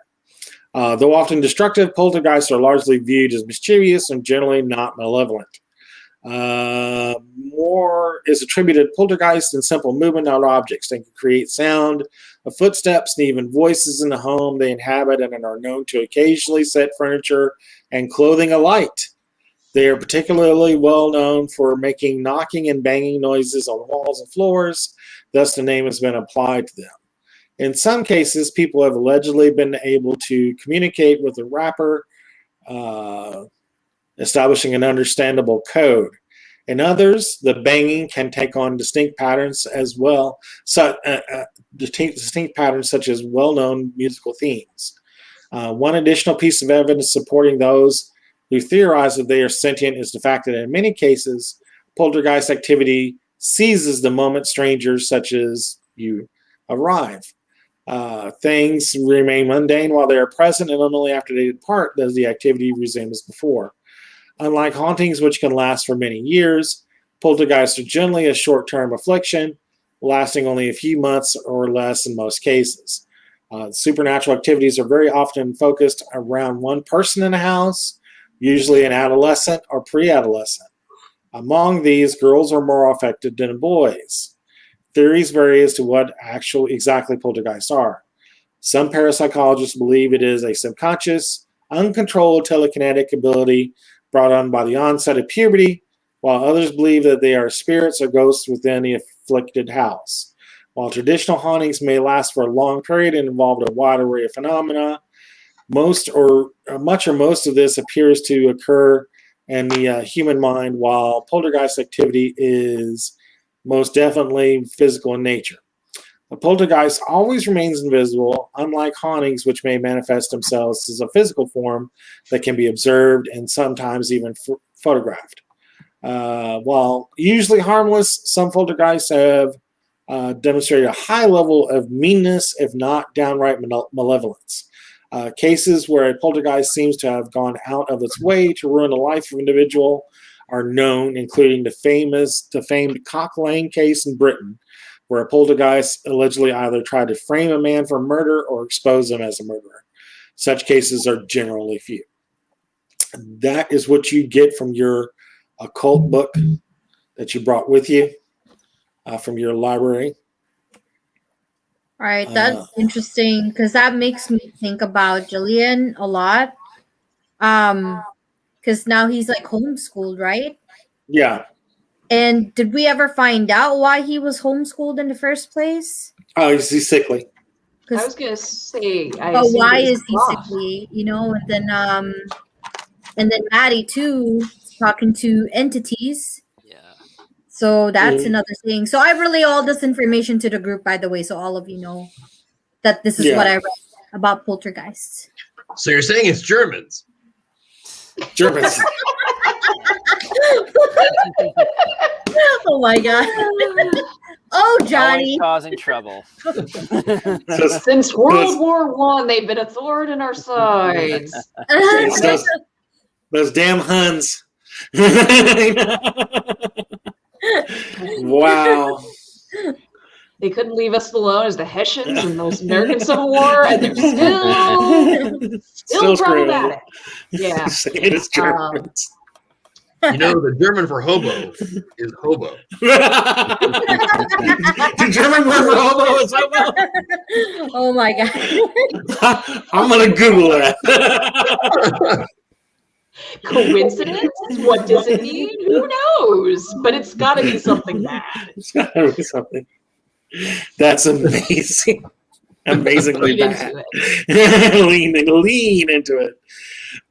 Though often destructive, poltergeists are largely viewed as mischievous and generally not malevolent. More is attributed to poltergeists than simple movement of objects. They can create sound of footsteps and even voices in the home they inhabit, and are known to occasionally set furniture and clothing alight. They are particularly well known for making knocking and banging noises on walls and floors, thus the name has been applied to them. In some cases, people have allegedly been able to communicate with the rapper, establishing an understandable code. In others, the banging can take on distinct patterns as well, distinct patterns such as well-known musical themes. One additional piece of evidence supporting those who theorize that they are sentient is the fact that in many cases, poltergeist activity seizes the moment strangers such as you arrive. Things remain mundane while they are present, and only after they depart does the activity resume as before. Unlike hauntings, which can last for many years, poltergeists are generally a short-term affliction, lasting only a few months or less in most cases. Supernatural activities are very often focused around one person in a house, usually an adolescent or pre-adolescent. Among these, girls are more affected than boys. Theories vary as to what exactly poltergeists are. Some parapsychologists believe it is a subconscious, uncontrolled telekinetic ability brought on by the onset of puberty, while others believe that they are spirits or ghosts within the afflicted house. While traditional hauntings may last for a long period and involve a wide array of phenomena, much or most of this appears to occur in the human mind, while poltergeist activity is most definitely physical in nature. A poltergeist always remains invisible, unlike hauntings, which may manifest themselves as a physical form that can be observed and sometimes even photographed. While usually harmless, some poltergeists have demonstrated a high level of meanness, if not downright malevolence. Cases where a poltergeist seems to have gone out of its way to ruin the life of an individual are known, including the famed Cock Lane case in Britain, where a poltergeist allegedly either tried to frame a man for murder or expose him as a murderer. Such cases are generally few. That is what you get from your occult book that you brought with you from your library. All right, that's interesting because that makes me think about Jillian a lot. Because now he's like homeschooled, right? Yeah. And did we ever find out why he was homeschooled in the first place? Oh, he's sickly. I was gonna say, why is he sickly? And then Maddie too, talking to entities. Yeah. So that's another thing. So I relay all this information to the group, by the way, so all of you know that this is what I read about poltergeists. So you're saying it's Germans? Germans. Oh my god. Oh, Johnny. Always causing trouble. Since World War One, they've been a thorn in our sides. Those damn Huns. Wow. They couldn't leave us alone as the Hessians in the American Civil War, and they're still problematic. Yeah. It is Germans. You know, the German for hobo is hobo. The German word for hobo is hobo? Oh my god. I'm going to Google that. Coincidence? What does it mean? Who knows? But it's got to be something bad. It's got to be something. That's amazing. Amazingly Lean bad. into it. Lean into it.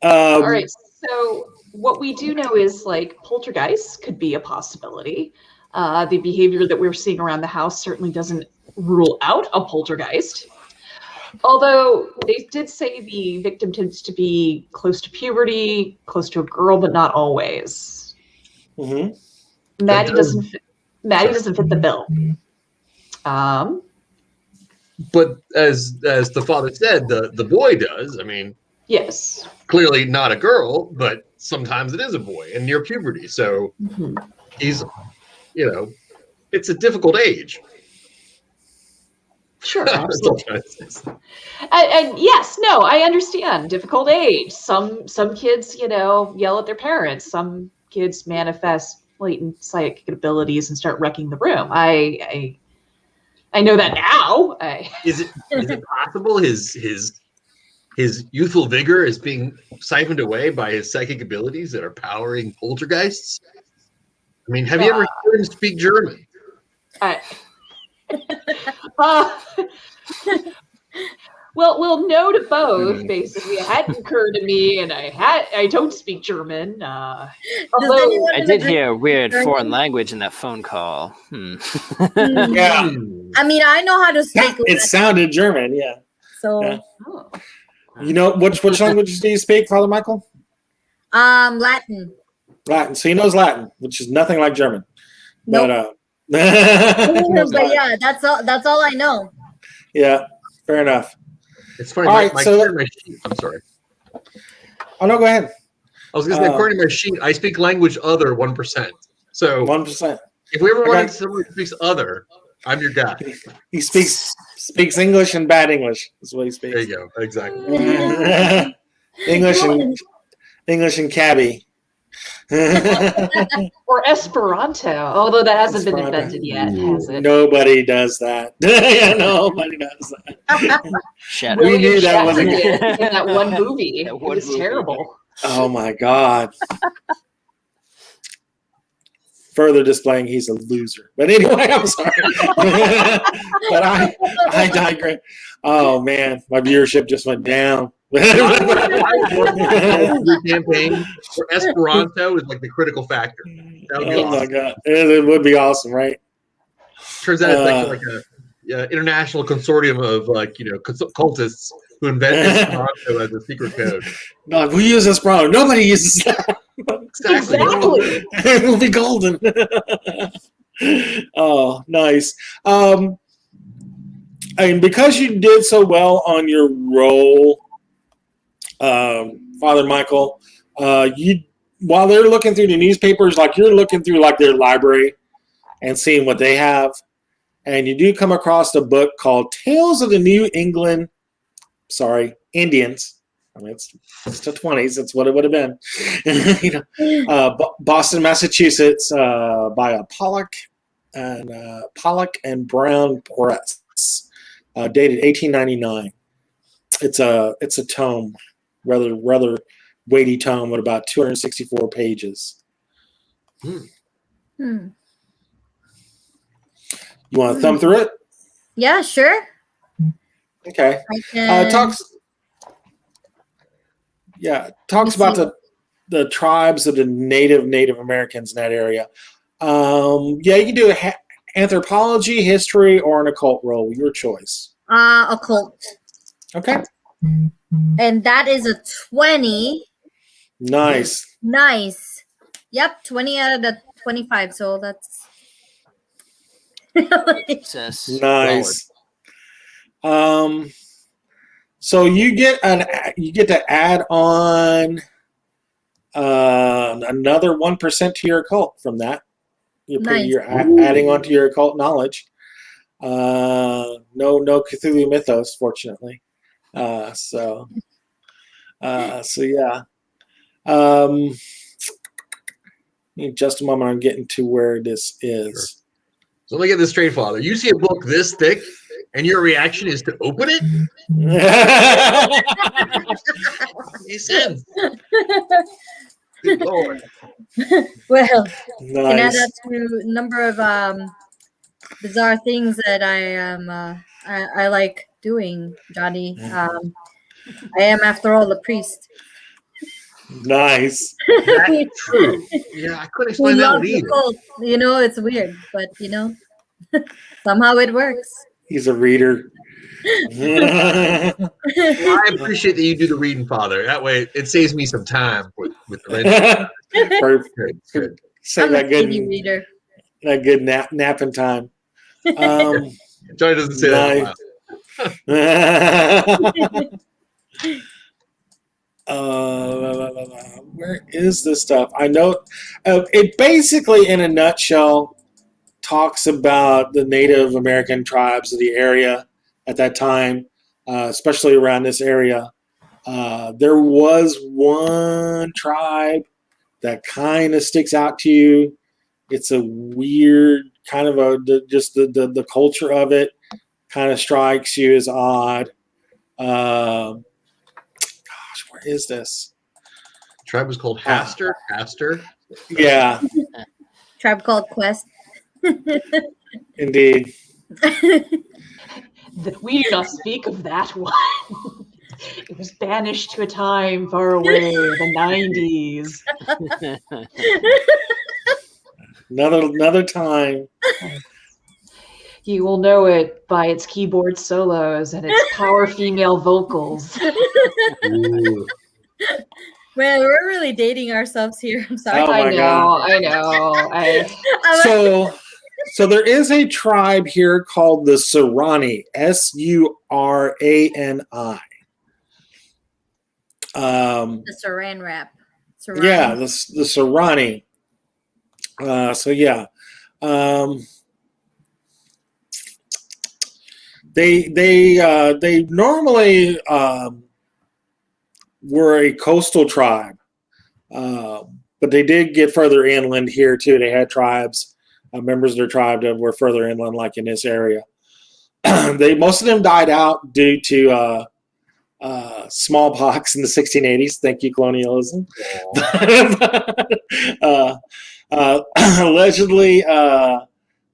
All right. So what we do know is like poltergeist could be a possibility. The behavior that we're seeing around the house certainly doesn't rule out a poltergeist. Although they did say the victim tends to be close to puberty, close to a girl, but not always. Mm-hmm. Maddie doesn't fit the bill. But as the father said, the boy does. I mean, Yes. clearly not a girl, but sometimes it is a boy and near puberty. So he's, it's a difficult age. Sure. That's all I'm trying to say. And yes, no, I understand. Difficult age. Some kids, yell at their parents. Some kids manifest latent psychic abilities and start wrecking the room. I know that now. Is it possible his youthful vigor is being siphoned away by his psychic abilities that are powering poltergeists? I mean, have you ever heard him speak German? Well, no to both. Basically, it hadn't occurred to me, and I don't speak German. Although I did hear a weird foreign language in that phone call. Yeah. I mean, I know how to speak. It sounded German, yeah. So, Yeah. You know, which languages do you speak, Father Michael? Latin. Latin. So he knows Latin, which is nothing like German. Nope. But But yeah, that's all I know. Yeah, fair enough. It's funny. All right, my sheet, I'm sorry. Oh no, go ahead. I was going to say, according to my sheet, I speak language other 1%. So 1%. if we ever run into someone who speaks other, I'm your guy. He speaks English and bad English. That's what he speaks. There you go. Exactly. English and cabby. or Esperanto, although that hasn't been invented yet, has it? Nobody does that. Yeah, nobody does that. We knew that wasn't in that one movie. It was terrible. Oh my God. Further displaying he's a loser. But anyway, I'm sorry. But I digress. Oh man, my viewership just went down. Campaign for Esperanto is like the critical factor. That would be awesome. My God, it would be awesome, right? Turns out it's actually like a international consortium of cultists who invent Esperanto as a secret code. No, we use Esperanto. Nobody uses that. Exactly. It will be golden. Oh, nice. And because you did so well on your role, Father Michael, while they're looking through the newspapers, like you're looking through like their library and seeing what they have, and you do come across a book called Tales of the New England, Indians. I mean, it's the 20s. That's what it would have been. Boston, Massachusetts, by Pollock and Brown Press, dated 1899. It's a tome, rather weighty tome with about 264 pages. You want to thumb through it? Yeah, sure. Okay. Talks about the tribes of the Native Americans in that area. You can do anthropology, history, or an occult role. Your choice. Occult. Okay. And that is a 20. Nice. Nice. Yep, 20 out of the 25. So that's Success. Nice. So you get to add on another 1% to your occult from that. You're adding on to your occult knowledge. No Cthulhu Mythos, fortunately. So yeah. Just a moment, I'm getting to where this is. Sure. So let me get this straight, Father. You see a book this thick, and your reaction is to open it? Makes sense. Good Lord. well, Nice. can add that to number of bizarre things that I like doing, Johnny. I am, after all, a priest. Nice. That's true. Yeah, I couldn't explain that one either. Cult. It's weird, but somehow it works. He's a reader. I appreciate that you do the reading, Father. That way, it saves me some time with the rent. Perfect. Good. Say I'm that a good TV reader. that good napping time. Johnny doesn't say that where is this stuff? I know it basically, in a nutshell, talks about the Native American tribes of the area at that time, especially around this area. There was one tribe that kind of sticks out to you. It's a weird kind of the culture of it kind of strikes you as odd. Gosh, where is this? Tribe was called Haster. Haster. Yeah, Tribe called Quest. indeed. We do not speak of that one. It was banished to a time far away, the 90s. Another time. You will know it by its keyboard solos and its power female vocals. Ooh. Well, we're really dating ourselves here. I'm sorry. Oh my God. I know. So there is a tribe here called the Surani, Surani. The Saran wrap. Saran. Yeah, the Surani. So yeah, they normally were a coastal tribe, but they did get further inland here too. They had tribes, members of their tribe that were further inland, like in this area. Most of them died out due to smallpox in the 1680s. Thank you, colonialism. Allegedly,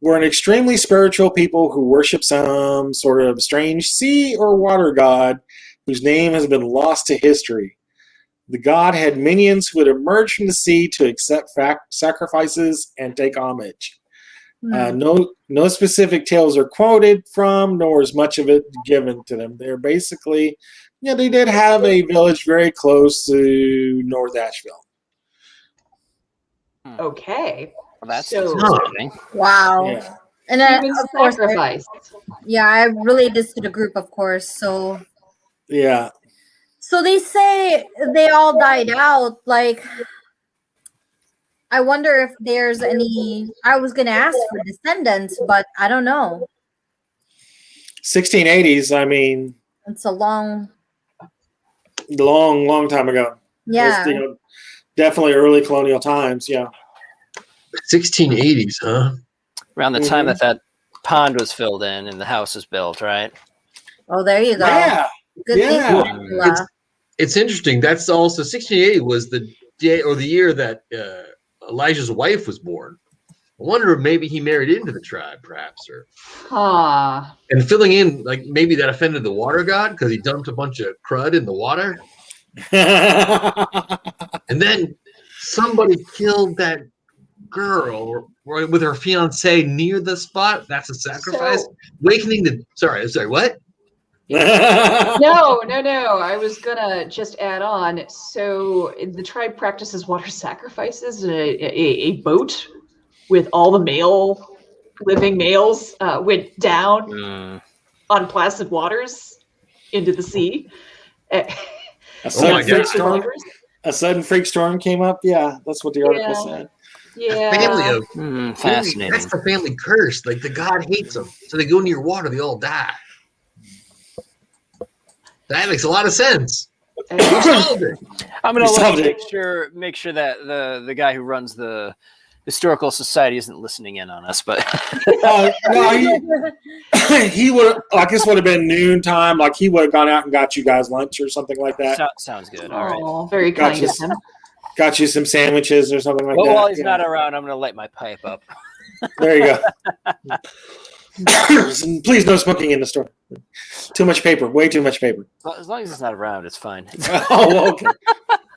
were an extremely spiritual people who worship some sort of strange sea or water god whose name has been lost to history. The god had minions who would emerge from the sea to accept sacrifices and take homage. No specific tales are quoted from, nor is much of it given to them. They're basically, they did have a village very close to North Asheville. Okay. Well, that's So- interesting. Wow. Yeah. And then, Human of course, sacrifice. I relate this to the group, of course. So Yeah. they say they all died out. Like, I wonder if there's any. I was gonna ask for descendants, but I don't know. 1680s, I mean, It's a long. long time ago. Yeah. It's, definitely early colonial times, yeah. 1680s, huh? Around the time that pond was filled in and the house was built, right? Oh, there you go. Yeah. Good Yeah. thinking, Angela. It's interesting. That's also 1680 was the day or the year that Elijah's wife was born. I wonder if maybe he married into the tribe, perhaps, or and filling in like maybe that offended the water god because he dumped a bunch of crud in the water, and then somebody killed that girl with her fiance near the spot. That's a sacrifice. So- Awakening the sorry, what? No. I was gonna just add on. So the tribe practices water sacrifices. A boat with all the living males went down on placid waters into the sea. A sudden freak storm came up. Yeah, that's what the article said. Yeah. A family of fascinating. That's the family curse. Like the god hates them, so they go near water, they all die. That makes a lot of sense. I'm gonna make sure that the guy who runs the historical society isn't listening in on us, but no, he would. I guess would have been noontime. Like he would have gone out and got you guys lunch or something like that. Sounds good. All right, very kind of him. Got you some sandwiches or something like that. Well, while he's not around, I'm gonna light my pipe up. There you go. Please, no smoking in the store. Too much paper. Way too much paper. As long as it's not around, it's fine. Oh, okay.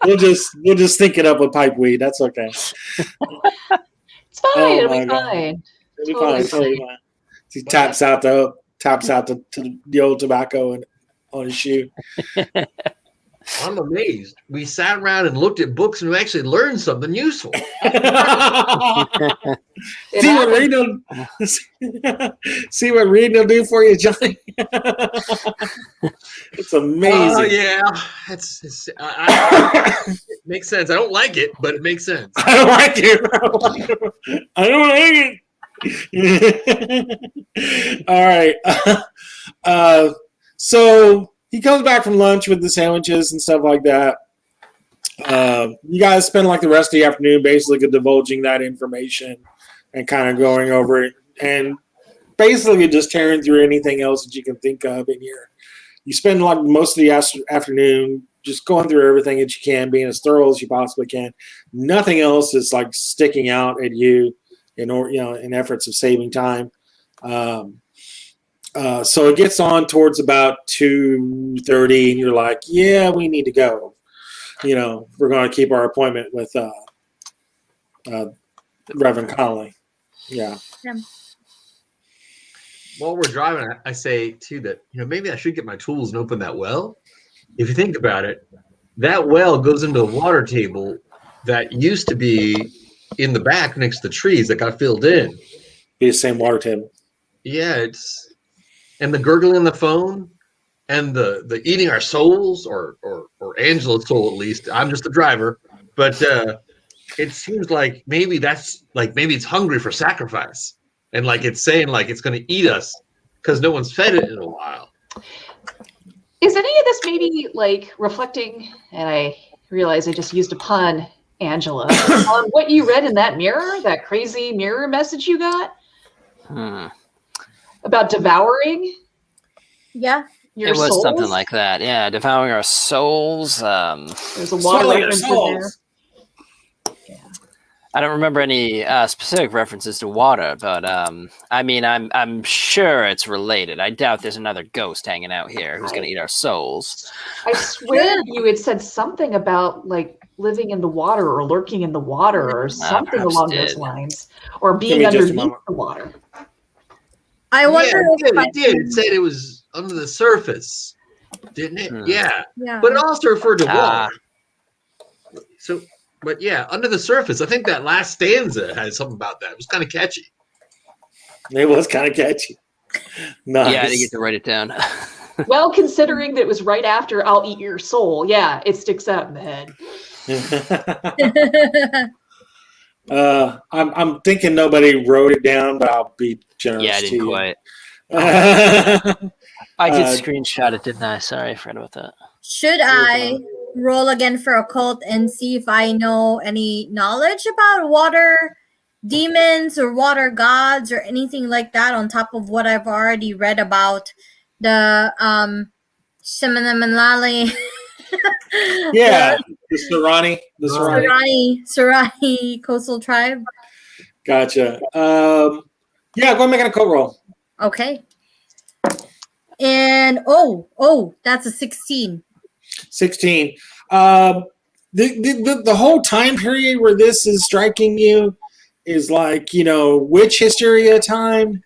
We'll just think it up with pipe weed. That's okay. It's fine. It'll be fine. Totally fine. He taps out the old tobacco and on his shoe. I'm amazed. We sat around and looked at books and we actually learned something useful. See what reading will do for you, Johnny. It's amazing. Oh yeah, it makes sense. I don't like it, but it makes sense. I don't like it. I don't like it. All right. So he comes back from lunch with the sandwiches and stuff like that. You guys spend like the rest of the afternoon basically divulging that information and kind of going over it and basically just tearing through anything else that you can think of in here. You spend like most of the afternoon just going through everything that you can, being as thorough as you possibly can. Nothing else is like sticking out at you in efforts of saving time. So it gets on towards about 2:30, and you're like, yeah, we need to go. We're going to keep our appointment with Reverend Connolly. Yeah. While we're driving, I say, too, that maybe I should get my tools and open that well. If you think about it, that well goes into a water table that used to be in the back next to the trees that got filled in. Be the same water table. Yeah, and the gurgling on the phone and the eating our souls or Angela's soul, at least. I'm just the driver. But it seems like maybe it's hungry for sacrifice. And like it's saying like it's going to eat us because no one's fed it in a while. Is any of this maybe like reflecting, and I realize I just used a pun, Angela, on what you read in that mirror, that crazy mirror message you got? About devouring? Yeah. Your it was souls? Something like that. Yeah, devouring our souls. There's a lot of references there. I don't remember any specific references to water, but I'm sure it's related. I doubt there's another ghost hanging out here who's going to eat our souls. I swear you had said something about like living in the water or lurking in the water or something along those lines, or being underneath the water. I wonder it did. It said it was under the surface, didn't it? Yeah. But it also referred to water. So. But yeah, under the surface. I think that last stanza had something about that. It was kind of catchy. It was kind of catchy. Nice. Yeah, I didn't get to write it down. Well, considering that it was right after "I'll eat your soul," yeah, it sticks out in the head. I'm thinking nobody wrote it down, but I'll be generous. Yeah, I didn't quite. I did screenshot it, didn't I? Sorry, I forgot about that. Should I roll again for occult and see if I know any knowledge about water demons or water gods or anything like that on top of what I've already read about the Seminamanlali? Yeah, the Sarani coastal tribe. Gotcha. Yeah, go and make an occult roll. Okay. And that's a 16. 16. The whole time period where this is striking you is like, witch hysteria time,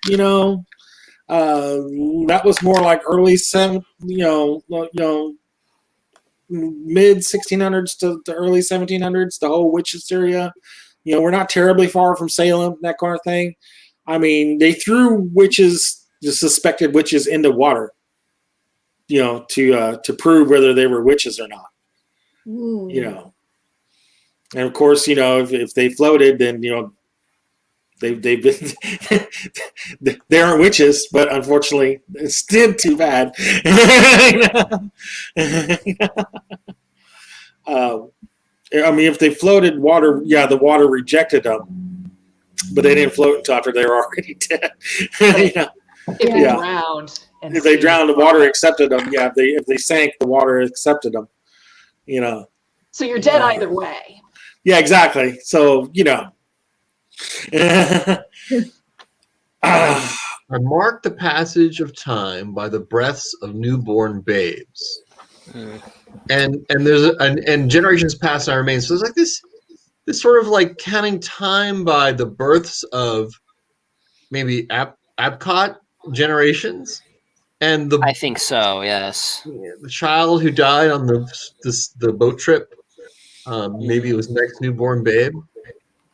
That was more like early mid 1600s to early 1700s. The whole witches area. We're not terribly far from Salem, that kind of thing. I mean, they threw witches, the suspected witches, into water, to prove whether they were witches or not. Ooh. And of course, if they floated, then they've been they aren't witches, but unfortunately, it's still too bad. I mean, if they floated water, the water rejected them, but they didn't float until after they were already dead. If they drowned, if they drowned, the water accepted them. Yeah, if they sank, the water accepted them. So you're dead either way. Yeah, exactly. So I mark the passage of time by the breaths of newborn babes. And there's and generations pass and I remain. So it's like this sort of like counting time by the births of maybe Apcott generations, and I think so. Yes. the child who died on the boat trip. Maybe it was next newborn babe.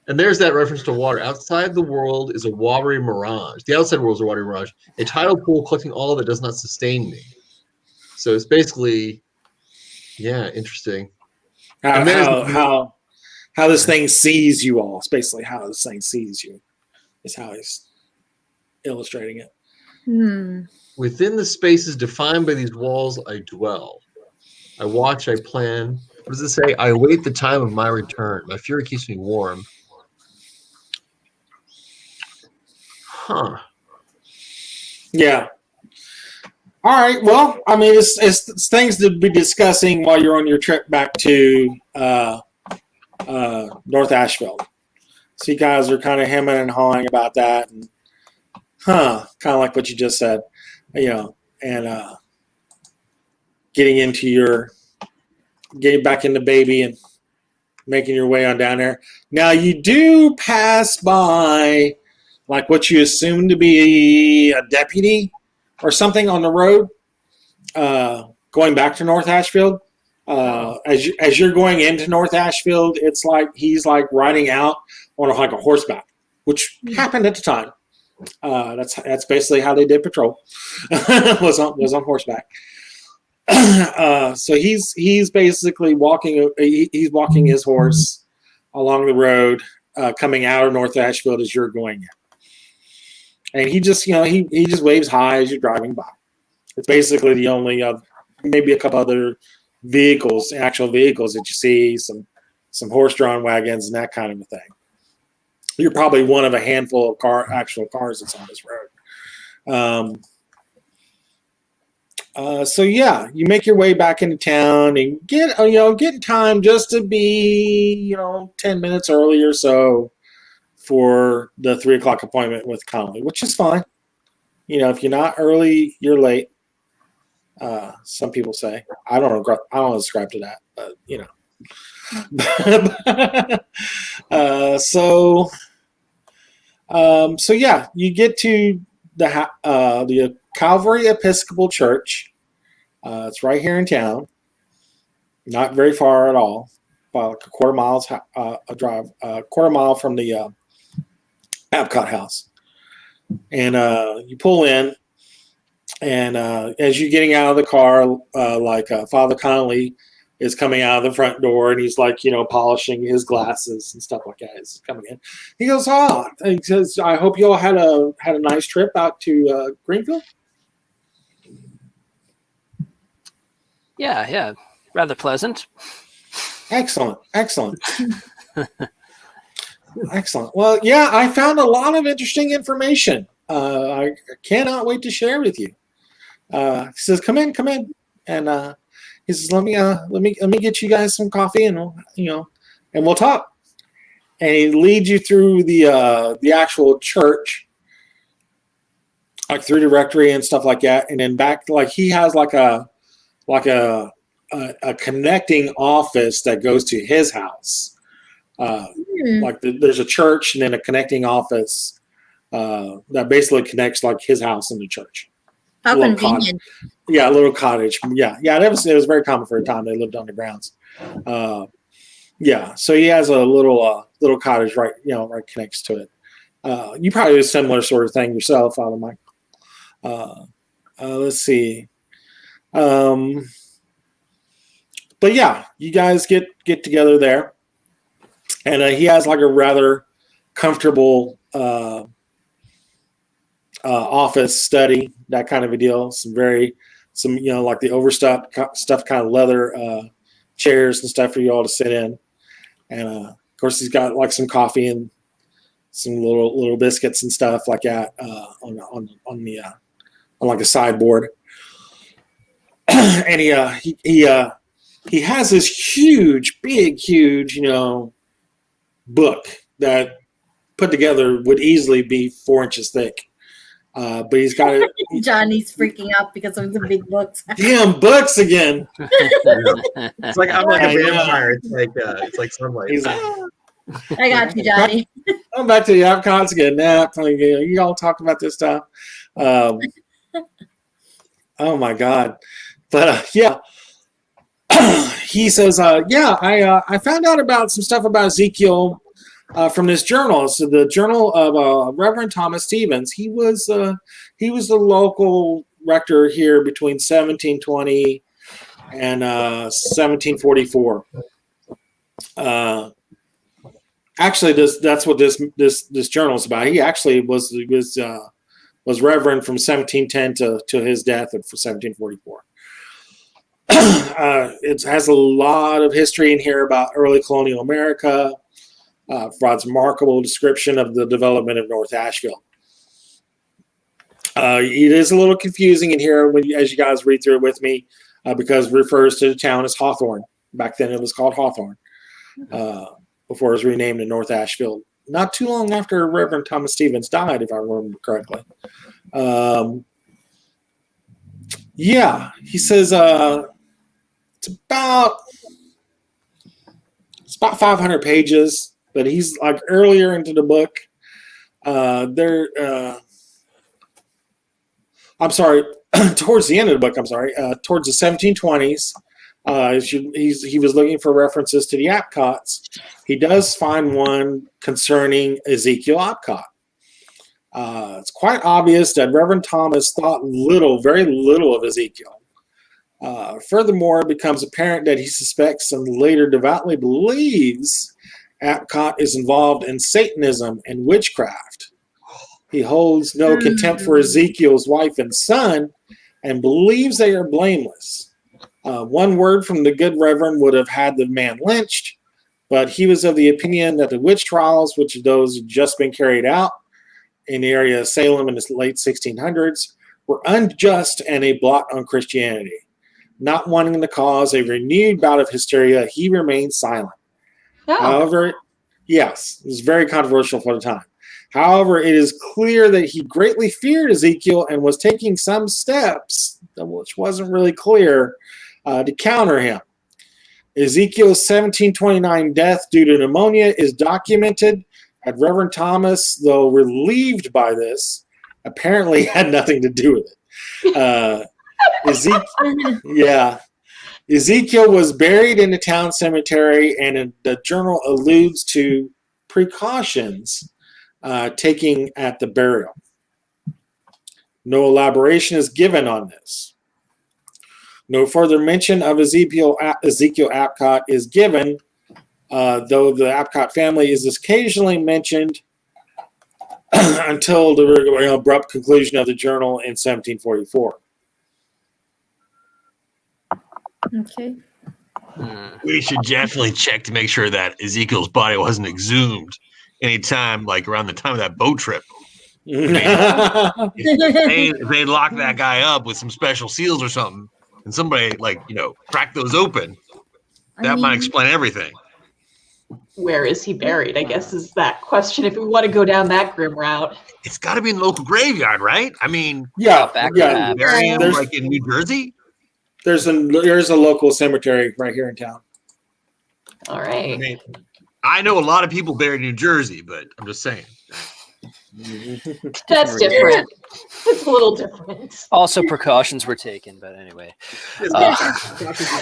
And there's that reference to water. Outside the world is a watery mirage. The outside world is a watery mirage. A tidal pool collecting all that does not sustain me. So it's basically, interesting. How this thing sees you all. It's basically how this thing sees you. Is how he's illustrating it. Within the spaces defined by these walls, I dwell. I watch, I plan. What does it say? I await the time of my return. My fury keeps me warm. Huh. Yeah. All right. Well, I mean, it's things to be discussing while you're on your trip back to North Asheville. So you guys are kind of hemming and hawing about that, and kind of like what you just said, and getting back into baby and making your way on down there. Now you do pass by like what you assume to be a deputy or something on the road, going back to North Ashfield. As you're going into North Ashfield, it's like he's like riding out on like a horseback, which happened at the time. That's basically how they did patrol. was on horseback. So he's basically walking. He's walking his horse along the road, coming out of North Ashfield as you're going in. And he just, he just waves hi as you're driving by. It's basically the only, maybe a couple other actual vehicles that you see, some horse-drawn wagons and that kind of a thing. You're probably one of a handful of actual cars that's on this road. So yeah, you make your way back into town and get time just to be, 10 minutes early or so for the 3:00 appointment with Connolly, which is fine. If you're not early, you're late. Some people say. I don't ascribe to that, but so yeah, you get to the Calvary Episcopal Church. It's right here in town, not very far at all, about like a quarter mile from the Apcott house. And you pull in, and as you're getting out of the car, Father Connolly is coming out of the front door, and he's like, polishing his glasses and stuff like that. He's coming in. He goes, he says, I hope you all had a nice trip out to Greenfield. Yeah, rather pleasant. Excellent. Excellent. Well, yeah, I found a lot of interesting information. I cannot wait to share with you. He says, "Come in," and he says, "Let me get you guys some coffee, and we'll talk." And he leads you through the actual church, like through the rectory and stuff like that, and then back. Like he has like a connecting office that goes to his house. Like there's a church and then a connecting office that basically connects like his house and the church. How convenient. Yeah, a little cottage. Yeah. It was very common for a time. They lived on the grounds. So he has a little cottage right connects to it. You probably do a similar sort of thing yourself, Father Mike. Let's see. But yeah, you guys get together there, and he has like a rather comfortable office study, that kind of a deal. Some like the overstuffed kind of leather chairs and stuff for you all to sit in, and of course he's got like some coffee and some little biscuits and stuff like that on like a sideboard. And he has this huge book that put together would easily be 4 inches thick. But he's got it. Johnny's freaking out because of the big books. Damn books again. It's like I'm like a vampire. It's like sunlight. I got you, Johnny. I'm back to the Apcott's again. You all talk about this stuff. Oh my God. But he says, I found out about some stuff about Ezekiel from this journal. So the journal of Reverend Thomas Stevens. He was the local rector here between 1720 and 1744. Actually, that's what this journal is about. He actually was reverend from 1710 to his death for 1744. It has a lot of history in here about early colonial America. Provides a remarkable description of the development of North Asheville. It is a little confusing in here as you guys read through it with me, because it refers to the town as Hawthorne. Back then it was called Hawthorne, before it was renamed to North Asheville. Not too long after Reverend Thomas Stevens died, if I remember correctly. He says it's about 500 pages. But he's like earlier into the book. Towards the end of the book. Towards the 1720s. He was looking for references to the Apcotts. He does find one concerning Ezekiel Apcott. It's quite obvious that Reverend Thomas thought very little of Ezekiel. Furthermore, it becomes apparent that he suspects and later devoutly believes Apcott is involved in Satanism and witchcraft. He holds no contempt for Ezekiel's wife and son and believes they are blameless. One word from the good Reverend would have had the man lynched, but he was of the opinion that the witch trials, which those had just been carried out in the area of Salem in the late 1600s, were unjust and a blot on Christianity. Not wanting to cause a renewed bout of hysteria, he remained silent. Oh. However, yes, it was very controversial for the time. However, it is clear that he greatly feared Ezekiel and was taking some steps, which wasn't really clear, to counter him. Ezekiel's 1729 death due to pneumonia is documented, and Reverend Thomas, though relieved by this, apparently had nothing to do with it. Ezekiel was buried in the town cemetery, and the journal alludes to precautions taking at the burial. No elaboration is given on this. No further mention of Ezekiel Apcott is given, though the Apcott family is occasionally mentioned until the abrupt conclusion of the journal in 1744. Okay. We should definitely check to make sure that Ezekiel's body wasn't exhumed anytime, like around the time of that boat trip. If they lock that guy up with some special seals or something, and somebody crack those open, that might explain everything. Where is he buried, I guess, is that question, if we want to go down that grim route. It's got to be in the local graveyard, right? I mean, bury him like in New Jersey? There's a local cemetery right here in town. All right. I mean, I know a lot of people buried in New Jersey, but I'm just saying. That's different. It's a little different. Also, precautions were taken, but anyway. My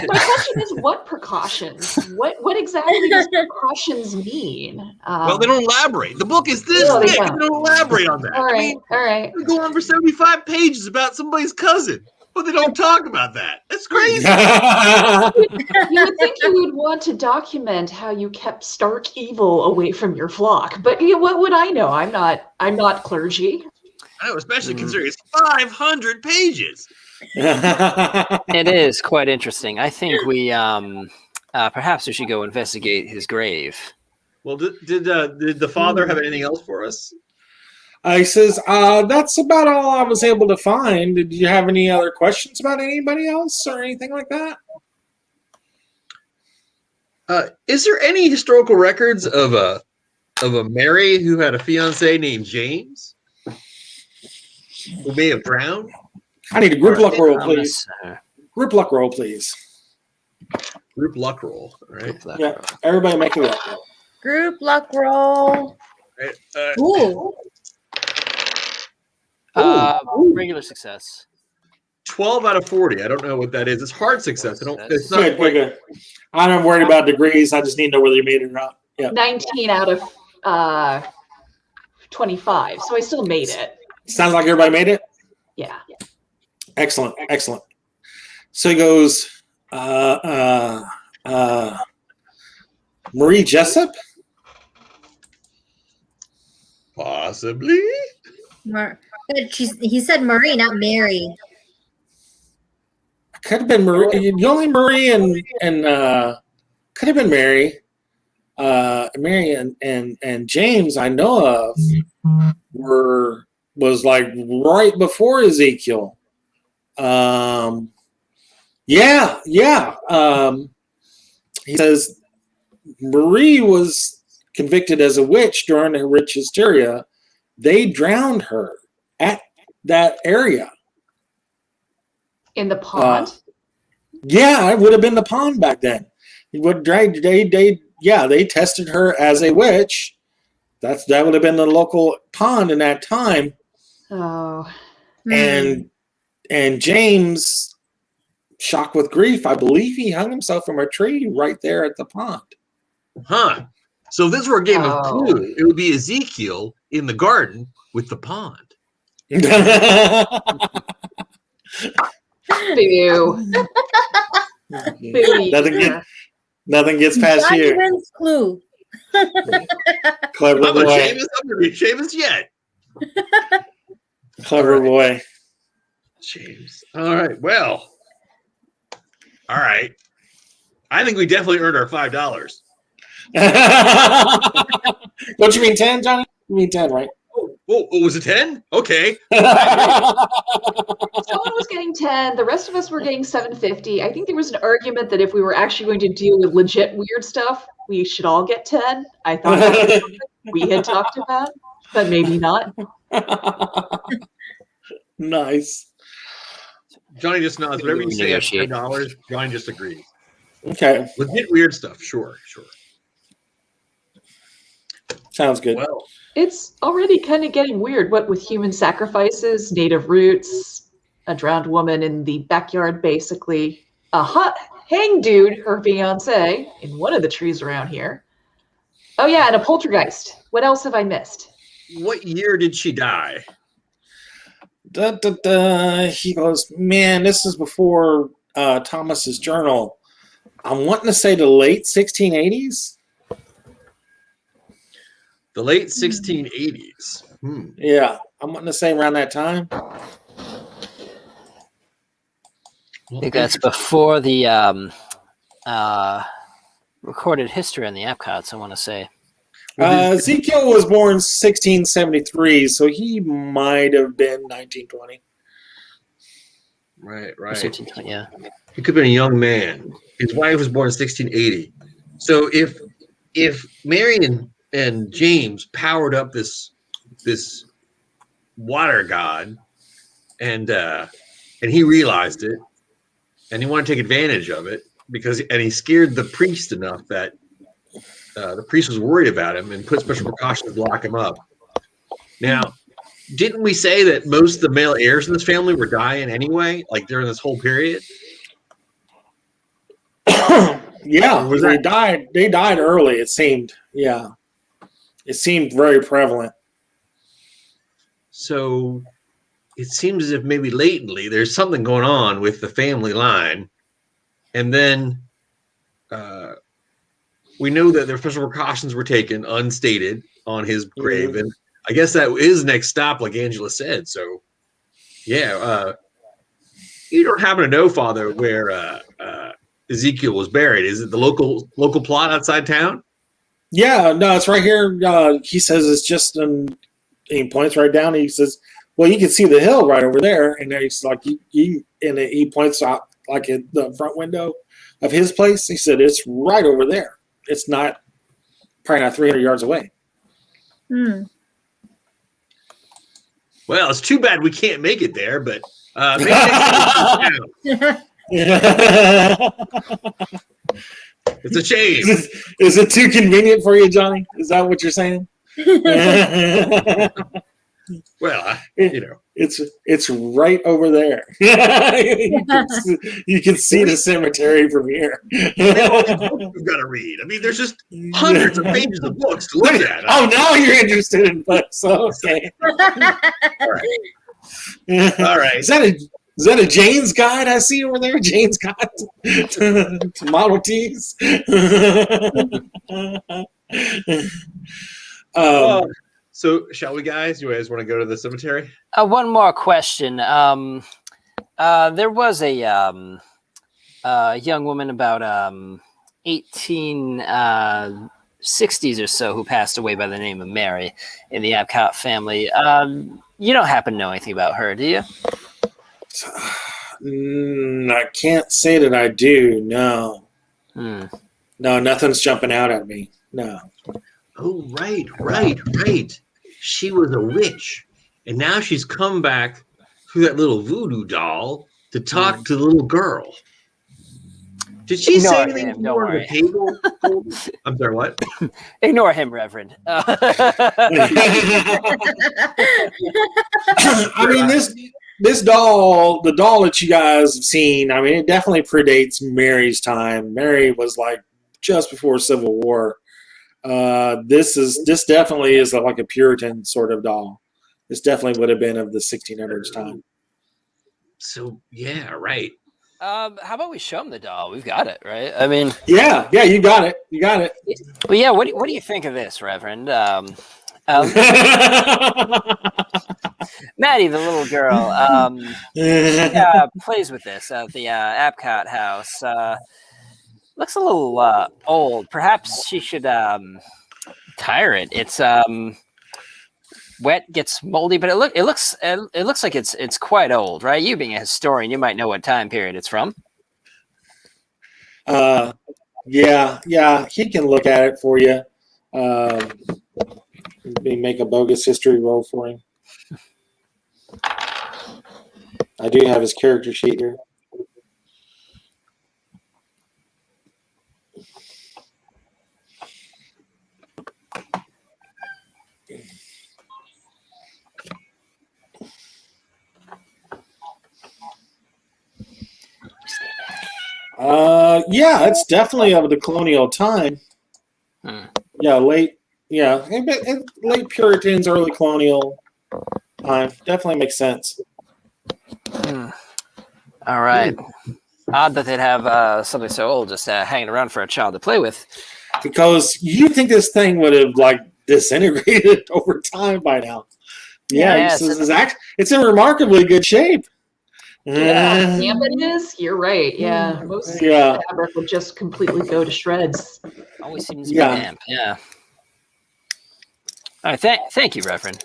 question is, what precautions? What exactly does precautions mean? Well, they don't elaborate. The book is this thick. They don't elaborate on that. All right, all right. We go on for 75 pages about somebody's cousin, but they don't talk about that. That's crazy. You would think you would want to document how you kept stark evil away from your flock, but what would I know? I'm not clergy. I know, especially considering it's 500 pages. It is quite interesting. I think we perhaps we should go investigate his grave. Well, did the father have anything else for us? He says, that's about all I was able to find. Did you have any other questions about anybody else or anything like that? Is there any historical records of a Mary who had a fiance named James who may have drowned? I need a group luck roll, please. Group luck roll, please. Group luck roll, all right? Yeah, everybody make a luck roll. Group luck roll. Right, Ooh. Regular success. 12 out of 40. I don't know what that is. It's hard success. It's not Good, quite good. I'm not worried about degrees. I just need to know whether you made it or not. Yeah. 19 out of 25, so I still made it. Sounds like everybody made it? Yeah. Excellent, excellent. So he goes, Marie Jessup? possibly. He said Marie, not Mary. Could have been Marie. The only Marie and could have been Mary. Mary and James I know of was like right before Ezekiel. Yeah. He says Marie was convicted as a witch during a witch hysteria. They drowned her at that area. In the pond? Yeah, it would have been the pond back then. They tested her as a witch. That would have been the local pond in that time. Oh. And James, shocked with grief, I believe he hung himself from a tree right there at the pond. Huh. So this were a game of clue. It would be Ezekiel in the garden with the pond. Boo. Nothing gets past you. Wins clue. Clever I'm boy. I'm going to be Seamus yet. Clever boy. James. All right. Well. All right. I think we definitely earned our $5. Don't you mean 10, Johnny? You mean 10, right? Oh, was it 10? Okay. Someone was getting 10. The rest of us were getting $7.50. I think there was an argument that if we were actually going to deal with legit weird stuff, we should all get 10. I thought that was something we had talked about, but maybe not. Nice. Johnny just nods. Whatever you say at $10, Johnny just agrees. Okay. Legit weird stuff. Sure. Sounds good. Well, it's already kind of getting weird, what with human sacrifices, native roots, a drowned woman in the backyard, basically, a hot hang dude, her fiance, in one of the trees around here. Oh yeah, and a poltergeist. What else have I missed? what year did she die? He goes, man, this is before Thomas's journal. I'm wanting to say the late 1680s. The late 1680s. Yeah, I'm wanting to say around that time. I think that's before the recorded history on the Apcotts, I want to say. Ezekiel was born 1673, so he might have been 1920. Right. 1620, yeah. He could have been a young man. His wife was born in 1680. So if Mary and James powered up this water god, and he realized it, and he wanted to take advantage of it and he scared the priest enough that the priest was worried about him and put special precautions to lock him up. Now, didn't we say that most of the male heirs in this family were dying anyway, like during this whole period? Yeah, Was they that- died. They died early. It seemed. Yeah, it seemed very prevalent. So it seems as if maybe latently there's something going on with the family line, and then we know that the official precautions were taken unstated on his grave, and I guess that is next stop, like Angela said. So, yeah, you don't happen to know, Father, where Ezekiel was buried? Is it the local plot outside town? Yeah, no, it's right here. He says it's just. He points right down. And he says, "Well, you can see the hill right over there." And he's like, he points out like at the front window of his place. He said, "It's right over there. It's not probably not 300 yards away." Well, it's too bad we can't make it there, but maybe next time. It's a shame. Is it too convenient for you, Johnny? Is that what you're saying? Well, you know, it's right over there. you can see the cemetery from here. we've got to read. I mean, there's just hundreds of pages of books to look at. Oh, now you're interested in books. Okay. All right. Is that a Jane's Guide I see over there? Jane's Guide to Model Ts. So, shall we, guys? You guys want to go to the cemetery? One more question. There was a young woman about 1860s or so who passed away by the name of Mary in the Apcott family. You don't happen to know anything about her, do you? I can't say that I do. No. Hmm. No, nothing's jumping out at me. No. Oh, right. She was a witch, and now she's come back through that little voodoo doll to talk to the little girl. Did she say anything him, more on the table? I'm sorry, what? Ignore him, Reverend. I mean, this doll, the doll that you guys have seen, I mean, it definitely predates Mary's time. Mary was like just before Civil War. This definitely is like a Puritan sort of doll. This definitely would have been of the 1600s time. So yeah, right. How about we show him the doll? We've got it, right? I mean, yeah, you got it. Well, yeah. What do you think of this, Reverend? Maddie, the little girl, plays with this at the Apcott house. Looks a little old. Perhaps she should tire it. It's wet, gets moldy, but it looks like it's quite old, right? You being a historian, you might know what time period it's from. Yeah, he can look at it for you. Make a bogus history roll for him. I do have his character sheet here. Yeah, it's definitely of the colonial time. Yeah, late Puritans, early colonial time. Definitely makes sense. All right. Odd that they'd have something so old just hanging around for a child to play with. Because you think this thing would have like disintegrated over time by now. Yeah, it's in remarkably good shape. Yeah, damp it is. You're right. Yeah, most fabric will just completely go to shreds. Always seems to be damp. Yeah. All right. Thank you, Reverend.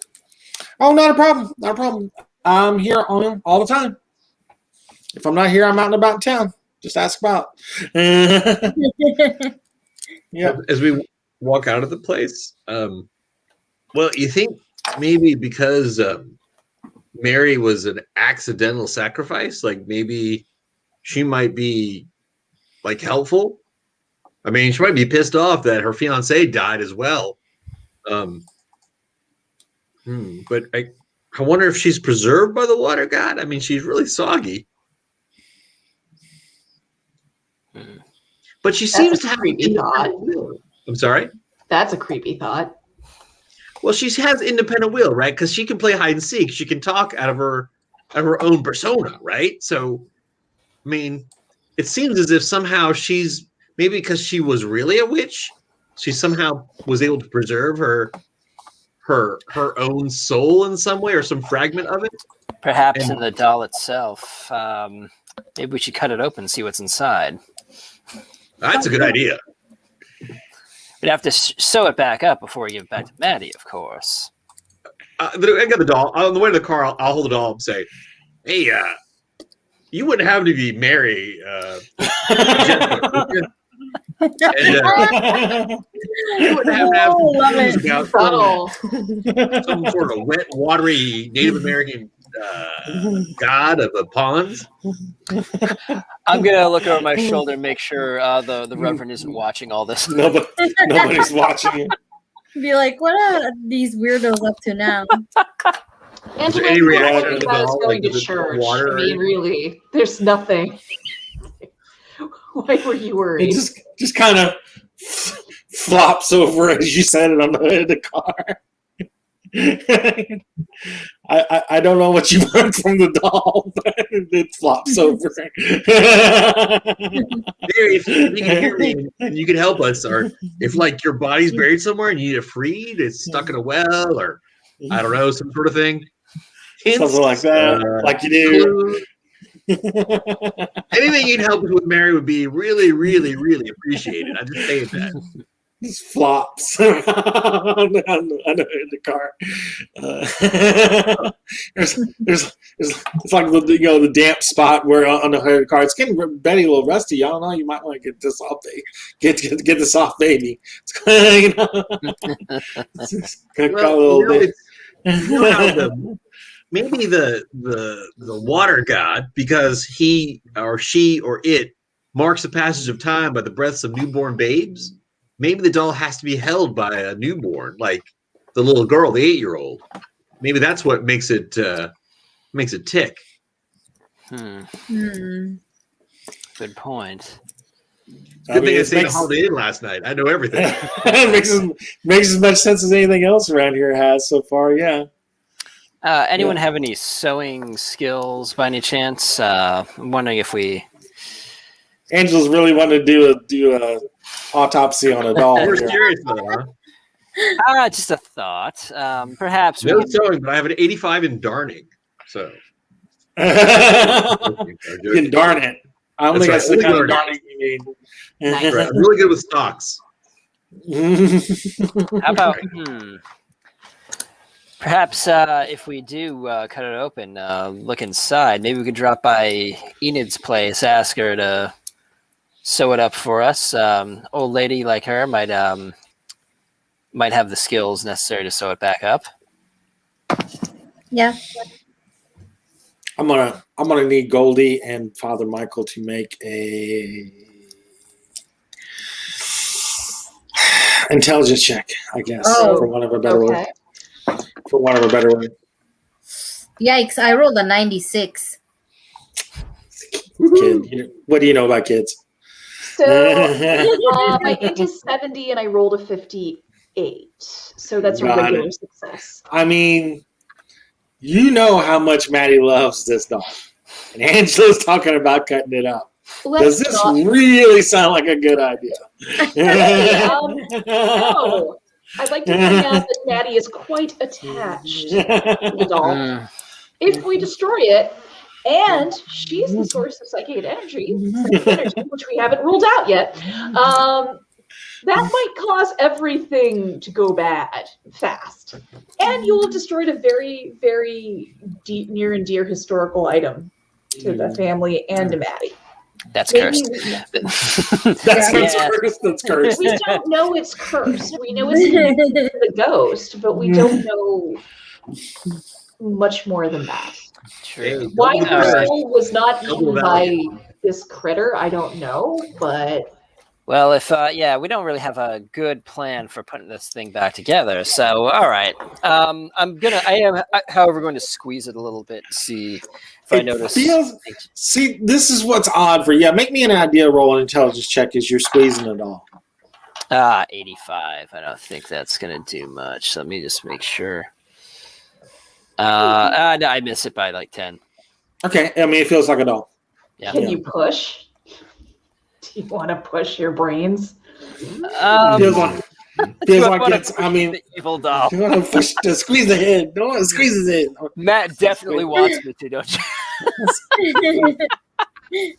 Oh, not a problem. Not a problem. I'm here on him all the time. If I'm not here, I'm out and about in town. Just ask about. Yeah. As we walk out of the place, well, you think maybe because Mary was an accidental sacrifice, like maybe she might be like helpful. I mean, she might be pissed off that her fiance died as well. But I wonder if she's preserved by the water god. I mean, she's really soggy. But she seems to have an independent will. I'm sorry? That's a creepy thought. Well, she has independent will, right? Because she can play hide and seek. She can talk out of her own persona, right? So, I mean, it seems as if somehow she's maybe because she was really a witch, she somehow was able to preserve her own soul in some way or some fragment of it. Perhaps in the doll itself. Maybe we should cut it open and see what's inside. That's a good idea. We'd have to sew it back up before we give it back to Maddie, of course. I got the doll. On the way to the car, I'll hold the doll and say, "Hey, you wouldn't happen to be Mary, Jennifer, would you?" And you wouldn't have news about some sort of wet, watery Native American god of the ponds. I'm gonna look over my shoulder and make sure the Reverend isn't watching all this. Nobody's watching it. Be like, what are these weirdos up to now? Angela, any reaction to the I was doll, going like, to church. water I or mean, anything? really, there's nothing. Why were you worried? It just kind of flops over as you said it on the hood of the car. I don't know what you want from the doll, but it flops over. If you can hear me and you can help us, or if like your body's buried somewhere and you need it freed, it's stuck in a well, or I don't know, some sort of thing. Something like that, like you do. Anything you'd help us with, Mary, would be really, really, really appreciated. I just say that. Just flops on the car. There's it's like the damp spot where on the hood of the car. It's getting Betty a little rusty. I don't know. You might want to get this off, get this off, baby. It's it's gonna cut a little bit. Maybe the water god, because he or she or it marks the passage of time by the breaths of newborn babes. Maybe the doll has to be held by a newborn, like the little girl, the 8-year-old. Maybe that's what makes it tick. Good point. Good thing I stayed at Holiday Inn last night. I know everything. It makes as much sense as anything else around here has so far. Yeah. Anyone have any sewing skills by any chance? I'm wondering if we. Angela's really wanting to do a autopsy on a doll. We're serious though, huh? Just a thought. Perhaps no sewing, but I have an 85 in darning. So you can darn it. I don't think that's the kind of darning you need. Right. I'm really good with stocks. How about perhaps if we do cut it open, look inside, maybe we could drop by Enid's place, ask her to sew it up for us. Old lady like her might have the skills necessary to sew it back up. Yeah. I'm gonna need Goldie and Father Michael to make a intelligence check, I guess, for one of a better word. For one of a better word. Yikes! I rolled a 96. Kid, what do you know about kids? So my int is 70 and I rolled a 58. So that's a regular success. I mean, you know how much Maddie loves this doll. And Angela's talking about cutting it up. Does this really sound like a good idea? No. I'd like to point out that Maddie is quite attached to the doll. If we destroy it, and she's the source of psychic energy, which we haven't ruled out yet, that might cause everything to go bad fast. And you'll have destroyed a very, very deep, near and dear historical item to the family and to Maddie. That's cursed. That's cursed. That's cursed. We don't know it's cursed. We know it's the ghost, but we don't know much more than that. True. Why her soul was not eaten by this critter, I don't know, but Well, if we don't really have a good plan for putting this thing back together. So, all right. I am, however, going to squeeze it a little bit to see if I notice. See, this is what's odd for you. Yeah, make me an idea roll an intelligence check as you're squeezing it all. 85. I don't think that's going to do much. So let me just make sure. I miss it by like 10. Okay, I mean, it feels like a doll. Yeah. Can you push? Do you want to push your brains? Feels like it's. I mean, the evil doll. You want to push to squeeze the head. No one squeezes it. Matt definitely wants me to, don't you?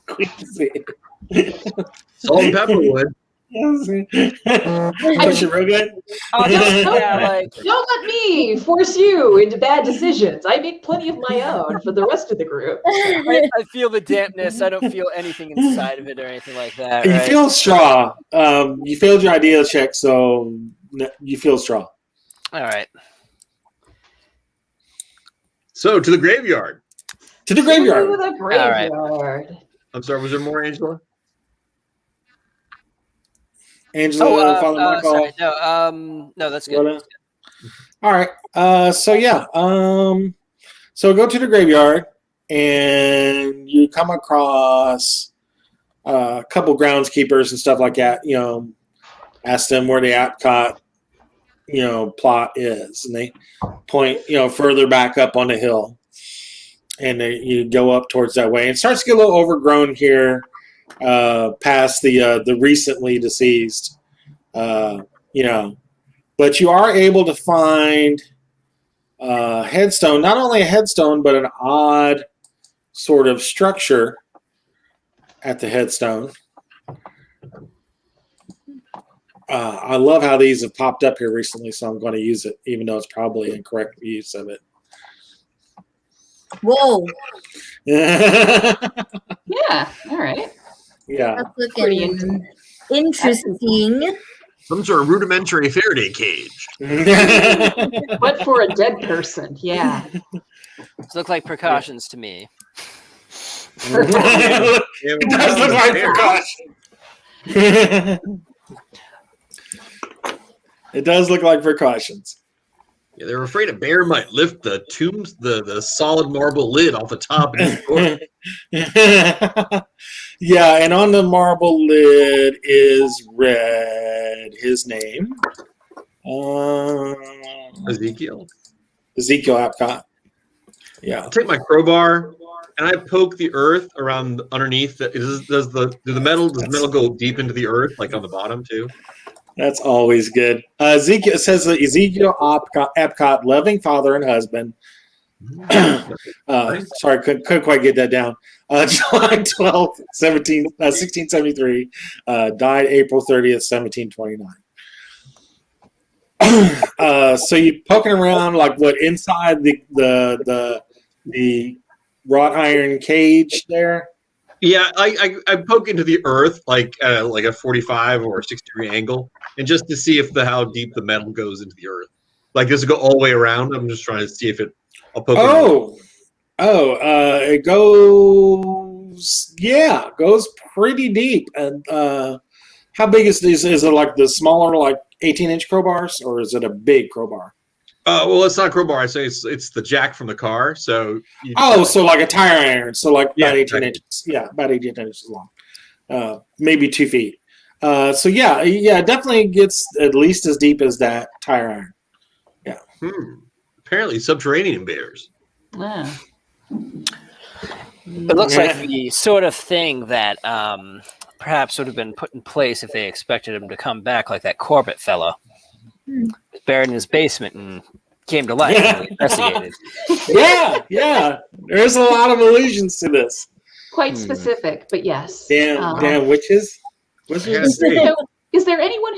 Squeeze it. Salt and pepper would. Push it real good. Oh, Don't let me force you into bad decisions. I make plenty of my own for the rest of the group. I feel the dampness. I don't feel anything inside of it or anything like that. You right? feel straw. You failed your idea check, so you feel straw. All right. So to the graveyard. To the graveyard. To the graveyard. Right. I'm sorry, was there more, Angela? Angela, Father Michael. Sorry, no, that's good. All right. So go to the graveyard, and you come across a couple groundskeepers and stuff like that. You know, ask them where the Apcott, plot is, and they point, further back up on the hill, and you go up towards that way. And it starts to get a little overgrown here. Past the recently deceased, but you are able to find a headstone, not only a headstone, but an odd sort of structure at the headstone. I love how these have popped up here recently, so I'm going to use it, even though it's probably incorrect use of it. Whoa. Yeah, all right. Yeah. That's looking interesting. Some sort of rudimentary Faraday cage. But for a dead person, yeah. These look like precautions to me. It does look like precautions. It does look like precautions. Yeah, they were afraid a bear might lift the tombs, the solid marble lid off the top. Yeah, and on the marble lid is read his name. Ezekiel Apcott. Yeah. I'll take my crowbar and I poke the earth around underneath. Does metal go deep into the earth, like on the bottom too? That's always good. Ezekiel says that Ezekiel Apcott, loving father and husband. Sorry, couldn't quite get that down. July 12th, 1673. Died April 30th, 1729. So you poking around like what inside the wrought iron cage there? Yeah, I poke into the earth like a 45 or 60-degree angle, and just to see how deep the metal goes into the earth. Like, does it go all the way around? I'm just trying to see if I'll poke. It goes pretty deep. And how big is this? Is it like the smaller, like 18-inch crowbars, or is it a big crowbar? Well, it's not a crowbar. I say it's the jack from the car. So so like a tire iron. So like about 18 exactly. inches. Yeah, about 18 inches long. Maybe 2 feet. It definitely gets at least as deep as that tire iron. Yeah. Apparently subterranean bears. Yeah. It looks like the sort of thing that perhaps would have been put in place if they expected him to come back, like that Corbett fellow. Buried in his basement and came to life and investigated. Yeah. There's a lot of allusions to this. Quite specific, but yes. Damn witches. So, is there anyone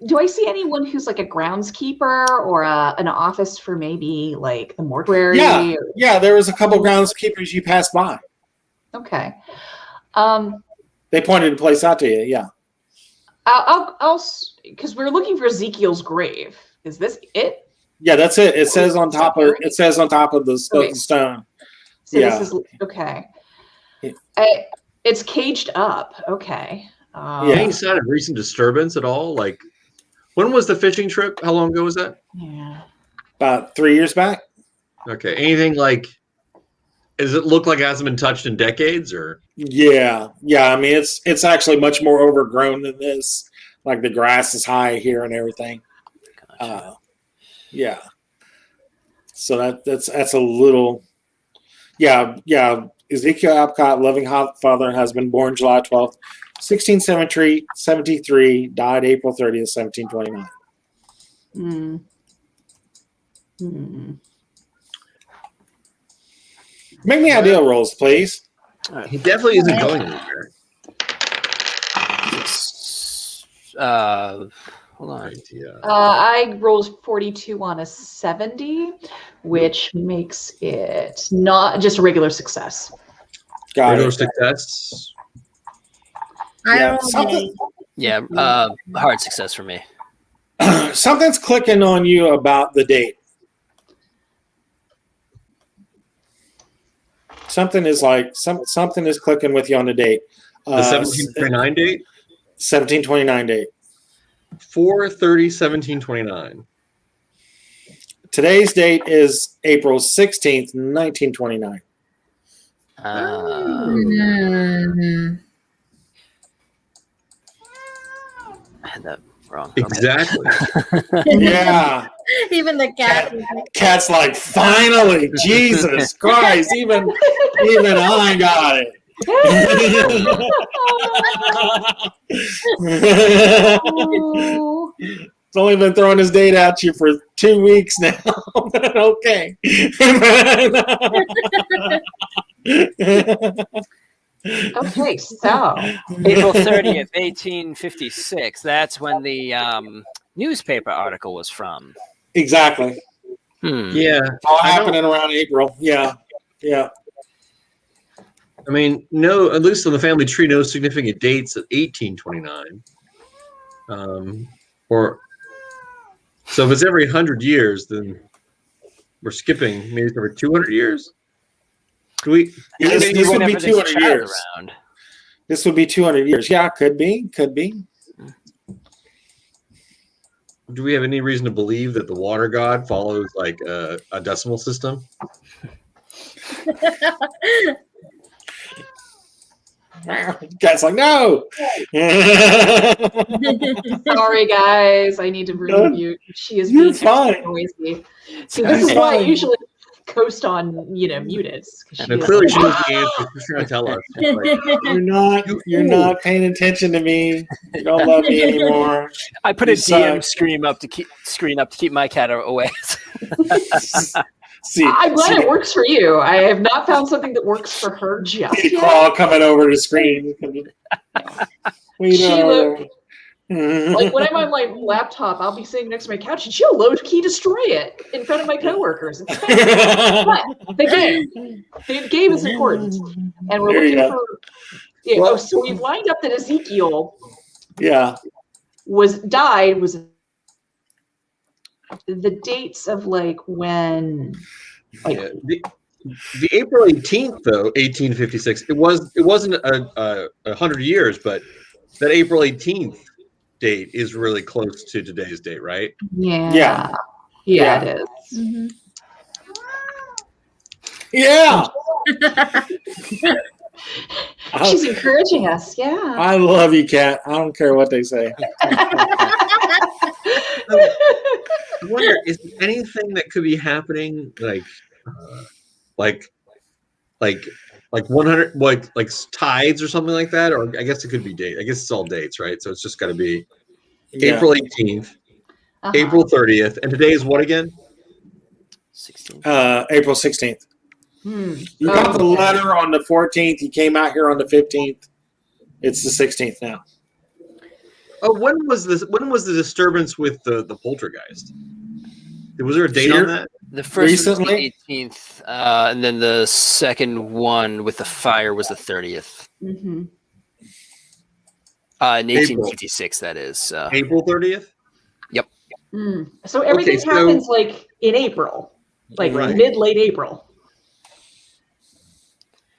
do I see anyone who's like a groundskeeper or an office for maybe like the mortuary? Yeah, there was a couple groundskeepers you passed by. Okay. They pointed the place out to you, yeah. I'll because we're looking for Ezekiel's grave. Is this it? Yeah, that's it. It says on top of the stone. So this is okay. Yeah. It's caged up. Okay. Any sign of recent disturbance at all? Like, when was the fishing trip? How long ago was that? Yeah. About 3 years back. Okay. Anything like? Does it look like it hasn't been touched in decades, or? Yeah. I mean, it's actually much more overgrown than this. Like the grass is high here and everything. Gotcha. Yeah. So that's a little. Yeah. Ezekiel Apcott, loving father and husband, born July 12th, 1673, died April 30th, 1729. Make me ideal rolls, please. He definitely isn't going anywhere. Hold on. I rolled 42 on a 70, which makes it not just a regular success. Got Regular it. success. Yeah, hard success for me. Something's clicking on you about the date. Something is something is clicking with you on the date. The 1729 date? 1729 date. 4/30/1729. Today's date is April 16th, 1929. I had that wrong. Exactly. Yeah. Even the cat. Cat's like, finally, Jesus Christ, even I got it. It's only been throwing his date at you for 2 weeks now. Okay. Okay, so April 30th, 1856. That's when the newspaper article was from. Exactly. Yeah. All happening around April. Yeah. I mean, no, at least on the family tree, no significant dates at 1829. So if it's every 100 years, then we're skipping maybe it's every 200 years. Do we? This would be Whenever there's a 200 child years. around. This would be 200 years. Yeah, could be. Do we have any reason to believe that the water god follows like a decimal system? Cat's like, no. sorry, guys. I need to reboot. She is You're being fine. noisy. So this is why I usually coast on, muted. No, clearly she knows the answer. She's trying to tell us. Like, You're not paying attention to me. You don't love me anymore. I put a DM screen up to keep my cat away. I'm glad it works for you. I have not found something that works for her just yet. Claw coming over the screen. Like when I'm on my laptop, I'll be sitting next to my couch and she'll low key destroy it in front of my coworkers. It's but the game is important, and we're looking for. Yeah, Well, so we've lined up that Ezekiel was the dates of like when, like the April 18th though, 1856. It wasn't 100 years, but that April 18th date is really close to today's date, right? Yeah, it is. Mm-hmm. Yeah. She's encouraging us. Yeah. I love you, Kat. I don't care what they say. I wonder, is there anything that could be happening like 100 like tides or something like that? Or I guess it could be date. I guess it's all dates, right? So it's just got to be April 18th, April 30th, and today is what again? 16th. April 16th. You got the letter on the 14th. You came out here on the 15th. It's the 16th now. Oh, when was the disturbance with the poltergeist? Was there a date on that? The first was Recently? the 18th, and then the second one with the fire was the 30th. Mm-hmm. In 1856, that is. April 30th? Yep. So everything Okay, so- happens like in April, like Right. mid-late April.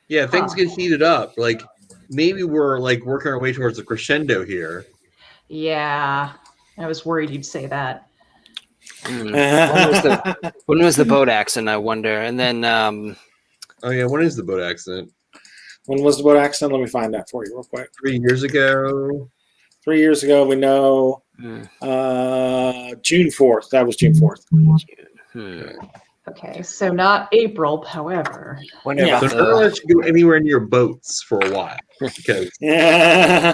Yeah, things get heated up. Like maybe we're like working our way towards a crescendo here. Yeah, I was worried you'd say that. When was the boat accident? I wonder. And then, Oh yeah, when is the boat accident? When was the boat accident? Let me find that for you real quick. 3 years ago. 3 years ago, we know. June 4th. That was June 4th. Okay, so not April, however. Wonder Yeah. about So don't let you go anywhere near boats for a while because. Yeah.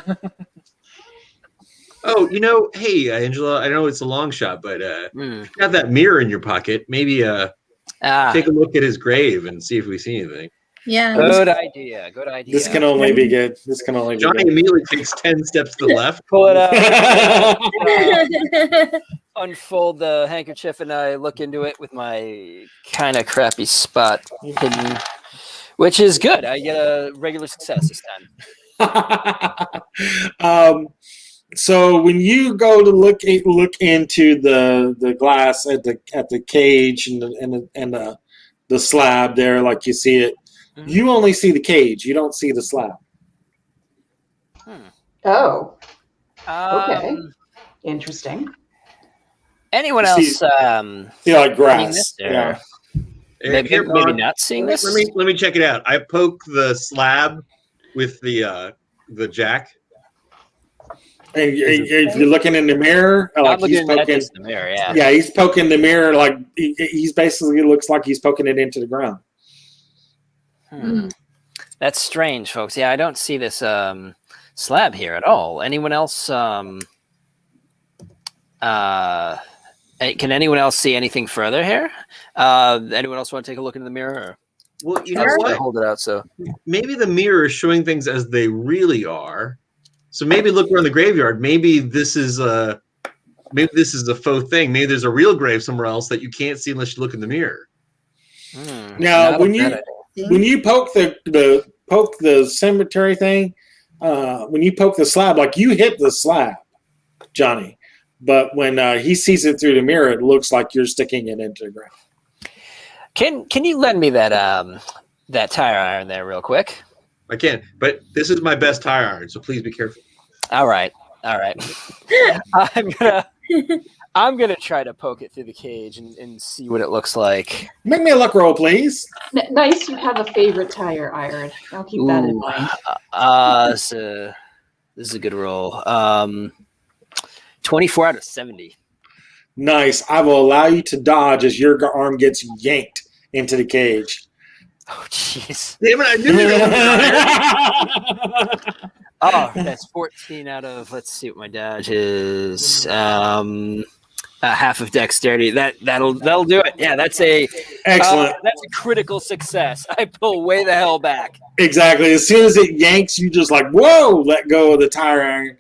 Oh, hey Angela, I know it's a long shot, but you got that mirror in your pocket. Maybe take a look at his grave and see if we see anything. Yeah. Good idea. Good idea. This can only be good. This can only be Johnny good. immediately takes 10 steps to the left. Pull it out. Unfold the handkerchief, and I look into it with my kind of crappy spot hidden, which is good. I get a regular success this time. So when you go to look into the glass at the cage and the slab there, like you see it, you only see the cage. You don't see the slab. Oh. Okay. Interesting. Anyone else? Like grass. Yeah. Maybe not seeing this. Let me check it out. I poke the slab with the jack. And if you're looking in the mirror, like he's poking the mirror, yeah, he's poking the mirror like he's basically looks like he's poking it into the ground. That's strange, folks. Yeah, I don't see this slab here at all. Anyone else? Can anyone else see anything further here? Anyone else want to take a look into the mirror? Well, you know what? Hold it out. So maybe the mirror is showing things as they really are. So maybe look around the graveyard. Maybe this is a faux thing. Maybe there's a real grave somewhere else that you can't see unless you look in the mirror. Now, when you poke the cemetery thing, when you poke the slab, like you hit the slab, Johnny. But when he sees it through the mirror, it looks like you're sticking it into the ground. Can you lend me that tire iron there real quick? I can, but this is my best tire iron, so please be careful. All right. I'm gonna try to poke it through the cage and see what it looks like. Make me a luck roll, please. Nice, you have a favorite tire iron. I'll keep that in mind. This is a good roll. 24 out of 70. Nice. I will allow you to dodge as your arm gets yanked into the cage. Oh, jeez. Damn it, I knew it. Oh, that's 14 out of, let's see what my dodge is. Half of dexterity. That'll do it. Yeah, that's excellent. That's a critical success. I pull way the hell back. Exactly. As soon as it yanks, you just like, whoa, let go of the tire iron.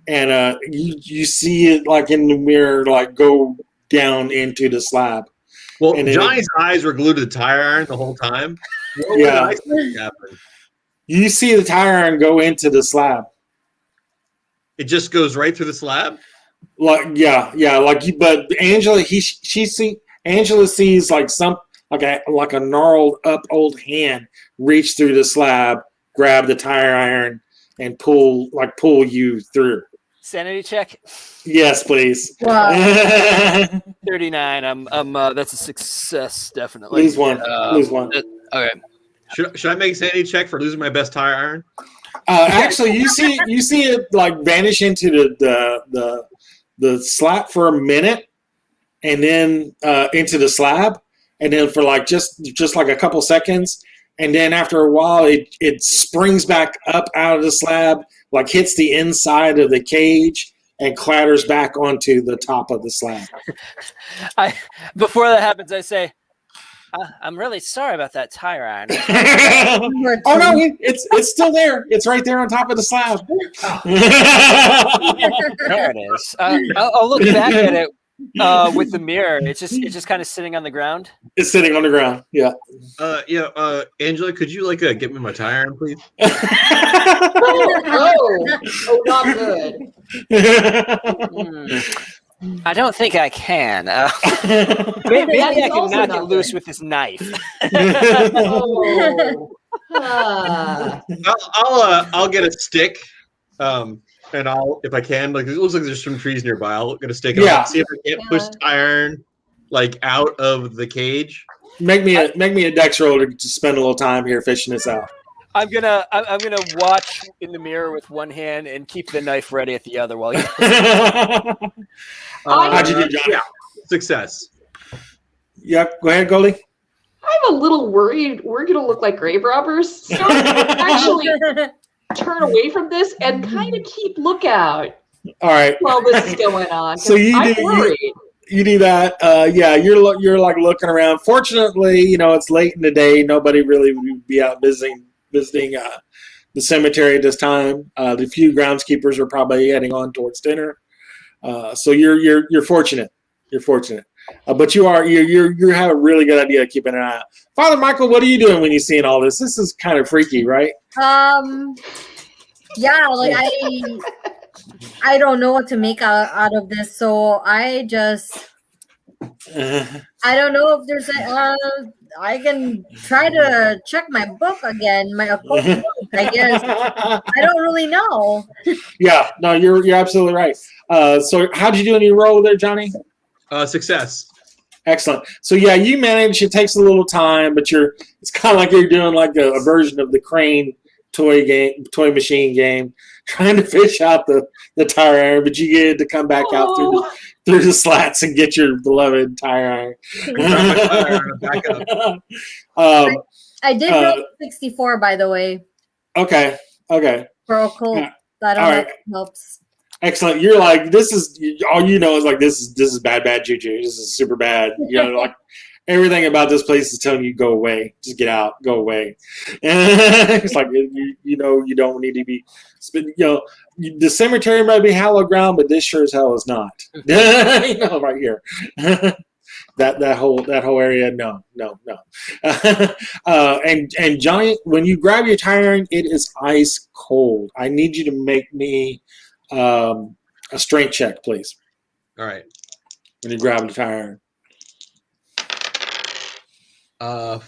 And you see it like in the mirror, like go down into the slab. Well, Johnny's eyes were glued to the tire iron the whole time. Yeah. You see the tire iron go into the slab. It just goes right through the slab? Like but Angela Angela sees like a gnarled up old hand reach through the slab, grab the tire iron, and pull you through. Sanity check. Yes, please. Wow. 39. I'm that's a success, definitely. Lose one. Okay. Should I make a sanity check for losing my best tire iron? Actually, you see it like vanish into the slab for a minute, and then into the slab, and then for like just like a couple seconds, and then after a while, it springs back up out of the slab, like hits the inside of the cage, and clatters back onto the top of the slab. Before that happens, I say, I'm really sorry about that tire iron. Oh no, it's still there. It's right there on top of the slab. There it is. I'll look back at it with the mirror. It's just kind of sitting on the ground. It's sitting on the ground. Yeah. Angela, could you get me my tire iron, please? Oh, not good. I don't think I can. Maybe I can knock it loose with this knife. Oh. I'll get a stick, and I'll, if I can, like, it looks like there's some trees nearby. I'll get a stick and I'll see if I can't push the iron like out of the cage. Make me a dex roll to spend a little time here fishing this out. I'm gonna watch in the mirror with one hand and keep the knife ready at the other while you. How'd you do, Johnny? Yeah, success. Yeah, go ahead, Goldie. I'm a little worried we're going to look like grave robbers. So actually turn away from this and kind of keep lookout All right. while this is going on. So I'm worried. You do that. Yeah, you're like looking around. Fortunately, it's late in the day. Nobody really would be out visiting the cemetery at this time. The few groundskeepers are probably heading on towards dinner. So you're fortunate. You're fortunate. But you have a really good idea of keeping an eye out. Father Michael, what are you doing when you're seeing all this? This is kind of freaky, right? Yeah, like I don't know what to make out of this, so I don't know if there's I can try to check my book again, my occult book, I guess. I don't really know. Yeah, no, you're absolutely right. So how'd you do in your role there, Johnny? Success. Excellent. So yeah, you manage. It takes a little time, but it's kind of like you're doing like a version of the Crane toy machine game, trying to fish out the tire iron, but you get to come back out through the slats and get your beloved tire iron. I did roll 64, by the way. Okay. For occult. I don't know if it helps. Excellent. You're like, this is all you know is like this is bad juju. This is super bad. Like everything about this place is telling you go away. Just get out. Go away. It's like you don't need to be. The cemetery might be hallowed ground, but this sure as hell is not. Right here. That whole area, no. And Johnny, when you grab your tire iron, it is ice cold. I need you to make me a strength check, please. All right. When you grab the tire iron.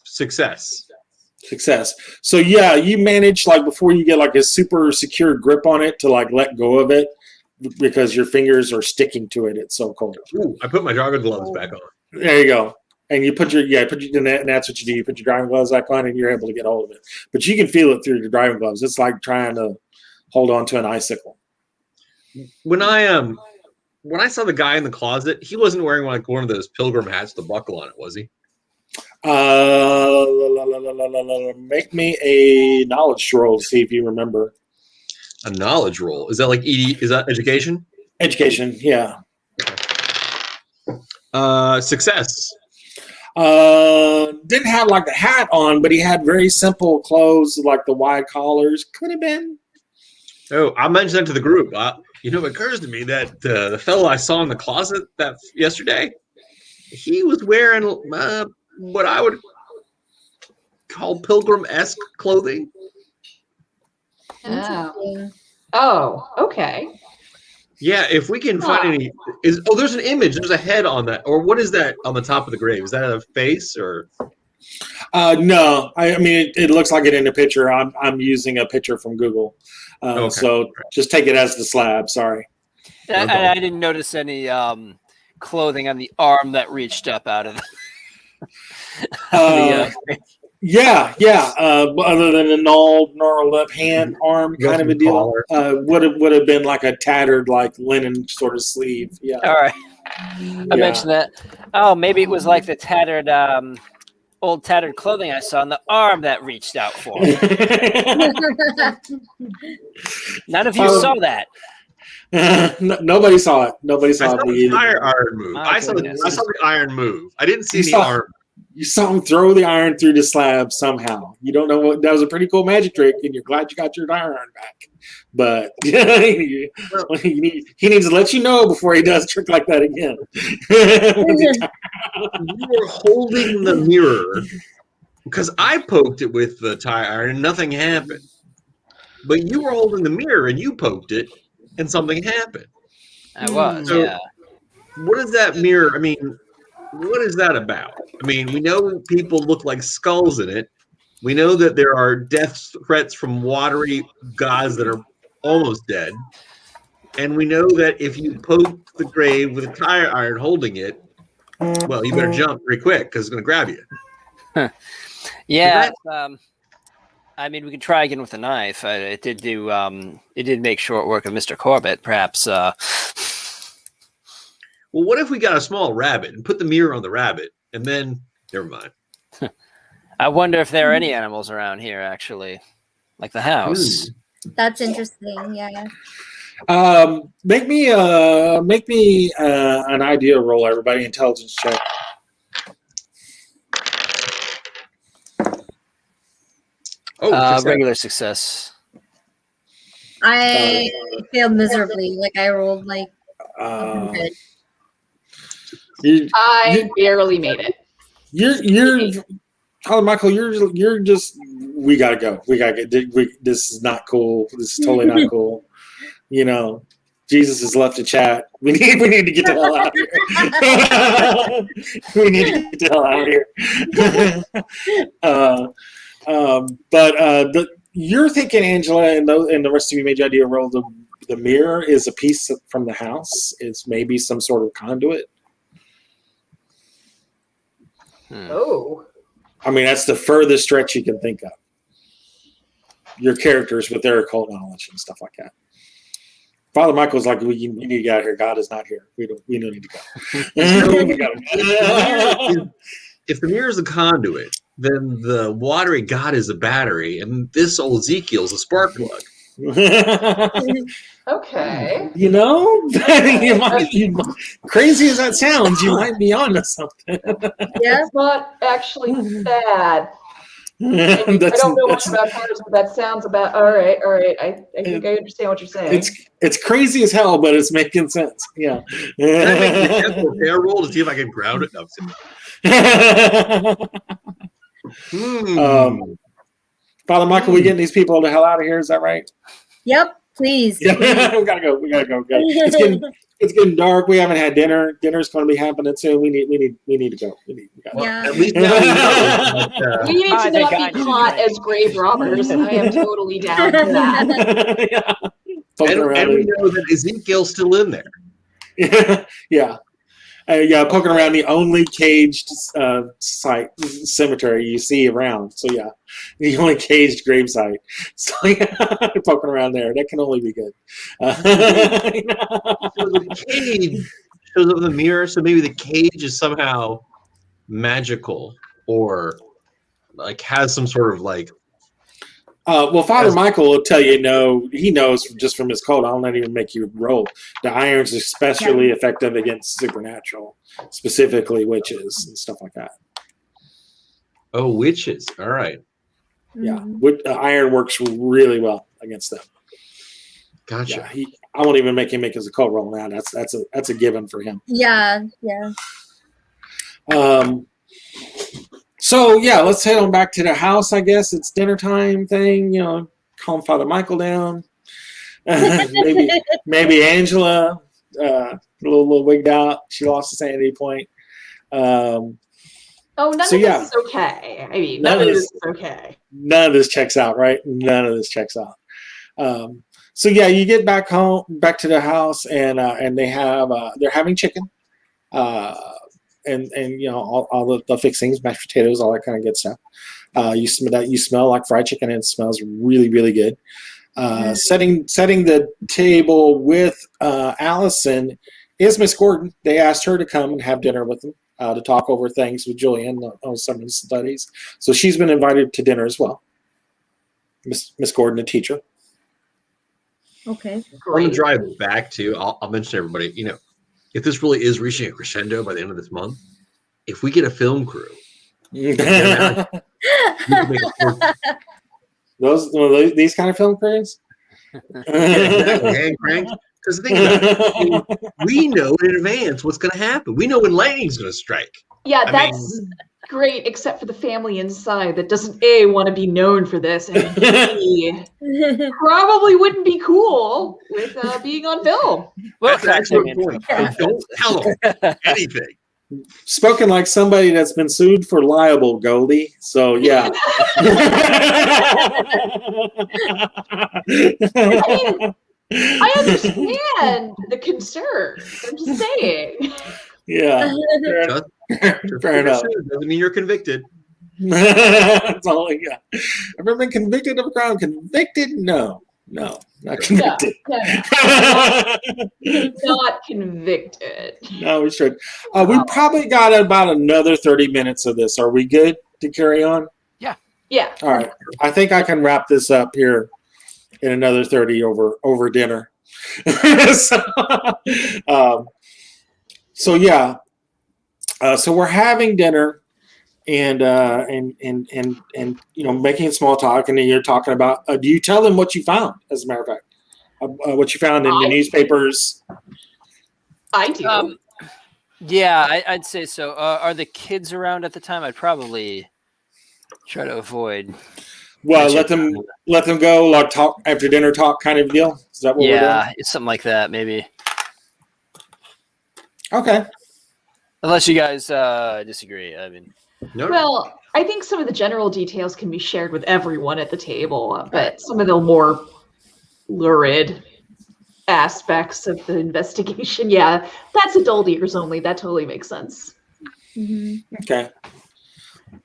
Success. So yeah, you manage, like, before you get like a super secure grip on it, to like let go of it because your fingers are sticking to it. It's so cold. Ooh, I put my driving gloves back on. There you go. And you put your and that's what you do. You put your driving gloves back on, and you're able to get hold of it. But you can feel it through the driving gloves. It's like trying to hold on to an icicle. When I saw the guy in the closet, he wasn't wearing like one of those pilgrim hats with the buckle on it, was he? Make me a knowledge roll to see if you remember. A knowledge roll? Is that like is that education? Education, yeah. Success. Didn't have like the hat on, but he had very simple clothes, like the wide collars. Could have been. Oh, I mentioned that to the group. It occurs to me that the fellow I saw in the closet yesterday, he was wearing what I would call pilgrim-esque clothing. Oh, okay. Yeah, if we can find any, there's an image. There's a head on that, or what is that on the top of the grave? Is that a face or? No, I mean it looks like it in the picture. I'm using a picture from Google, so just take it as the slab. Sorry. I didn't notice any clothing on the arm that reached up out of Yeah. Other than a gnarled up hand, arm kind of a deal, would have been like a tattered, like linen sort of sleeve. Yeah. All right. I mentioned that. Oh, maybe it was like the tattered, old tattered clothing I saw on the arm that reached out for me. None of you saw that. Nobody saw it. Nobody saw the iron move. I saw the iron move. I didn't see the arm. You saw him throw the iron through the slab somehow. You don't know what that was a pretty cool magic trick, and you're glad you got your iron back. But he needs to let you know before he does a trick like that again. You were holding the mirror because I poked it with the tire iron and nothing happened. But you were holding the mirror and you poked it and something happened. I was. So, what is that mirror? I mean, what is that about? I mean, we know people look like skulls in it. We know that there are death threats from watery gods that are almost dead. And we know that if you poke the grave with a tire iron holding it, well, you better jump pretty quick because it's going to grab you. Yeah. I mean, we could try again with a knife. It did do. It did make short work of Mr. Corbett. Perhaps. Well, what if we got a small rabbit and put the mirror on the rabbit, and then never mind. I wonder if there are any animals around here, actually, like the house. That's interesting. Yeah. Make me an idea roll, everybody. Intelligence check. Regular success. I failed miserably. Like I rolled like. I barely made it. You're Father Michael. You're just. We gotta go. We gotta get. This is not cool. This is totally not cool. You know, Jesus has left a chat. We need to get the hell out of here. We need to get the hell out of here. You're thinking, Angela, and the rest of you made the idea roll the mirror is a piece from the house. It's maybe some sort of conduit. Oh. I mean, that's the furthest stretch you can think of. Your characters with their occult knowledge and stuff like that. Father Michael's like, we need to get out of here. God is not here. We don't need to go. If the mirror is a conduit, then the watery god is a battery, and this old Ezekiel's a spark plug. Okay. You know, crazy as that sounds, you might be onto something. Yeah, it's not actually bad. I don't know much about cars, but that sounds about all right. I think I understand what you're saying. It's crazy as hell, but it's making sense. Yeah. Can I make a fair roll to see if I can ground it? No, Father Michael, we getting these people the hell out of here? Is that right? Yep. Please. Yeah. we gotta go. It's getting dark. We haven't had dinner. Dinner's going to be happening soon. We need to go. At least now we know. We need to not be caught as grave robbers. I am totally down for that. And we know that Ezekiel's still in there. Yeah. Poking around the only caged cemetery you see around. So yeah, the only caged gravesite. So yeah, poking around there. That can only be good. So the cage shows up in the mirror. So maybe the cage is somehow magical or like has some sort of like. Well, Father Michael will tell you no. He knows just from his code. I'll not even make you roll. The iron's especially effective against supernatural, specifically witches and stuff like that. Oh, witches! All right. Yeah, iron works really well against them. Gotcha. Yeah, I won't even make him make his occult roll now. That's a given for him. Yeah. So yeah, let's head on back to the house. I guess it's dinner time thing. You know, calm Father Michael down. maybe Angela, a little wigged out. She lost a sanity point. None of this is okay. I mean, none of this is okay. None of this checks out, right? None of this checks out. So yeah, you get back to the house, and they're having chicken. And you know all the fixings, mashed potatoes, all that kind of good stuff. You smell like fried chicken, and it smells really, really good. Setting the table with Allison is Miss Gordon. They asked her to come and have dinner with them to talk over things with Julian on some of the studies. So she's been invited to dinner as well. Miss Gordon, a teacher. Okay. On the drive back too, I'll mention to everybody. You know, if this really is reaching a crescendo by the end of this month, if we get a film crew, we can make these kind of film crews? Hand cranks. Because the thing about it, we know in advance what's going to happen. We know when lightning's going to strike. Yeah, that's great, except for the family inside that doesn't want to be known for this, and B, probably wouldn't be cool with being on film. Well, that's an excellent point. So don't tell them anything. Spoken like somebody that's been sued for libel, Goldie. So yeah. I understand the concern. I'm just saying. Yeah. Fair enough. Doesn't mean you're convicted. That's all I got. I've ever been convicted of a crime. Convicted? No, not convicted. Not convicted. No, we should. We probably got about another 30 minutes of this. Are we good to carry on? Yeah. All right. I think I can wrap this up here in another 30 over dinner. So yeah. So we're having dinner and making small talk, and then you're talking about. Do you tell them what you found? As a matter of fact, what you found in the newspapers. I do. Yeah, I'd say so. Are the kids around at the time? I'd probably try to avoid. Well, let them go. Like talk after dinner, talk kind of deal. Is that what we're doing? Yeah, it's something like that, maybe. Okay. Unless you guys disagree. I mean, No. Well, I think some of the general details can be shared with everyone at the table, but some of the more lurid aspects of the investigation, yeah, that's adult ears only. That totally makes sense. Mm-hmm. Okay.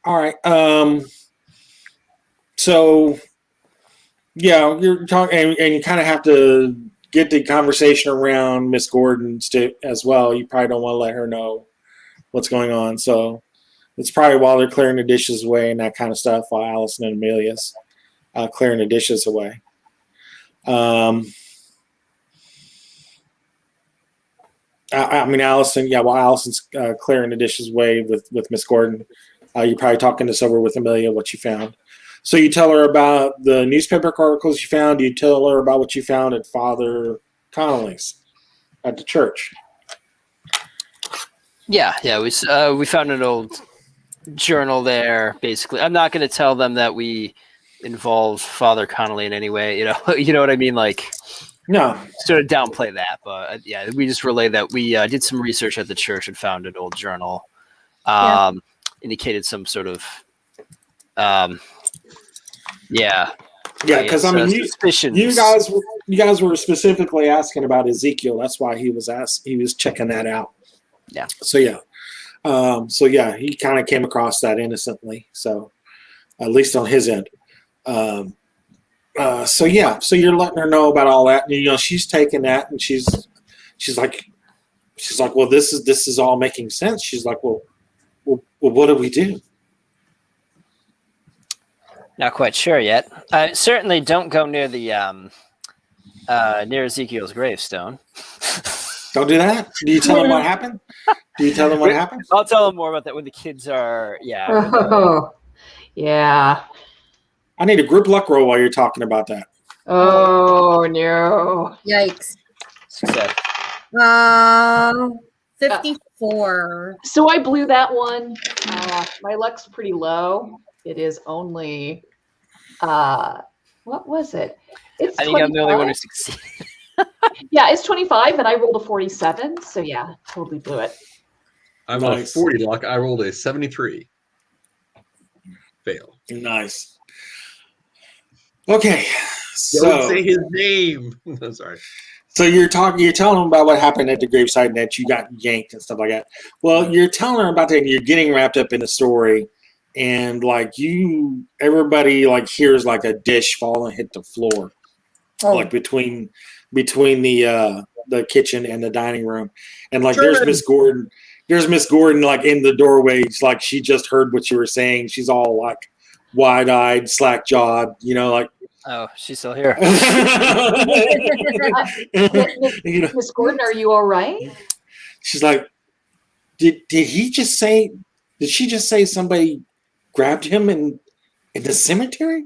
All right. So, yeah, you're talking, and you kind of have to get the conversation around Miss Gordon as well. You probably don't want to let her know what's going on. So it's probably while they're clearing the dishes away and that kind of stuff, while Allison and Amelia's clearing the dishes away. Allison, while Allison's clearing the dishes away with Miss Gordon, you're probably talking this over with Amelia, what you found. So you tell her about the newspaper articles you found. You tell her about what you found at Father Connolly's at the church. yeah. We found an old journal there. Basically, I'm not going to tell them that we involve Father Connolly in any way. You know what I mean. Like, No, sort of downplay that, but yeah, we just relay that we did some research at the church and found an old journal. Indicated some sort of. because you guys were specifically asking about Ezekiel. That's why he was checking that out. Yeah. So he kind of came across that innocently. So at least on his end. So you're letting her know about all that, and she's taking that, and she's like, well, this is all making sense. She's like, well, what do we do? Not quite sure yet. Certainly don't go near the near Ezekiel's gravestone. Don't do that. Do you tell them what happened? I'll tell them more about that when the kids are. Yeah. Oh, yeah. I need a group luck roll while you're talking about that. Oh no! Yikes. Success. 54. So I blew that one. My luck's pretty low. It is only, what was it? It's I think 25. I'm the only one who succeeded. Yeah, it's 25, and I rolled a 47. So yeah, totally blew it. I'm on a 40 luck. I rolled a 73. Fail. Nice. Okay. Don't say his name. I'm sorry. So you're telling them about what happened at the gravesite and that you got yanked and stuff like that. Well, you're telling her about that, and you're getting wrapped up in the story, and everybody hears like a dish fall and hit the floor, like between the kitchen and the dining room, and there's Miss Gordon. There's Miss Gordon in the doorway. It's like she just heard what you were saying. She's all wide-eyed, slack-jawed, Oh, she's still here. Miss Gordon, are you all right? She's like, did she just say somebody grabbed him in the cemetery?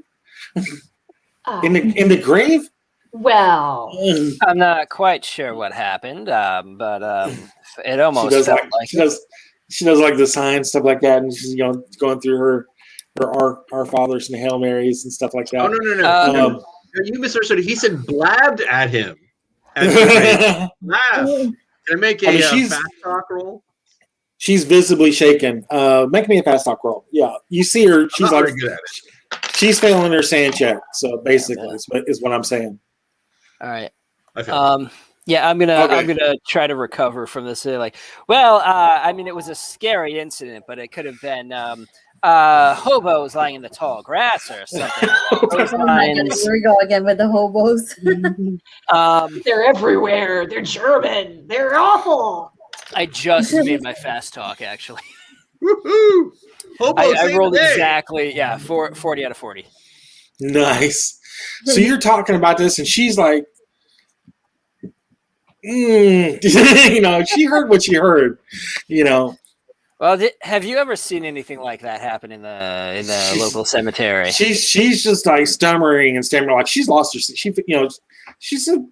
in the grave? Well, I'm not quite sure what happened, but it almost felt like she does the signs, stuff like that, and she's going through her our fathers and Hail Marys and stuff like that. Oh no. You misunderstood. He said blabbed at him. Laugh. Can I make a fast talk roll? She's visibly shaken. Make me a fast talk roll. Yeah, you see her. She's I'm not like, very good at it. she's failing her sand check. So basically, is what I'm saying. All right. I feel Yeah, I'm Okay. gonna try to recover from this. Like, well, I mean, it was a scary incident, but it could have been hobos lying in the tall grass or something. along those Oh my lines. goodness, here we go again with the hobos. They're everywhere. They're German. They're awful. I just made my fast talk. Actually, Woohoo! I rolled exactly 40 out of 40. Nice. So you're talking about this, and she's like, you know, she heard what she heard, you know. Well, have you ever seen anything like that happen in the local cemetery? She's just like stammering, like she's lost her. She's a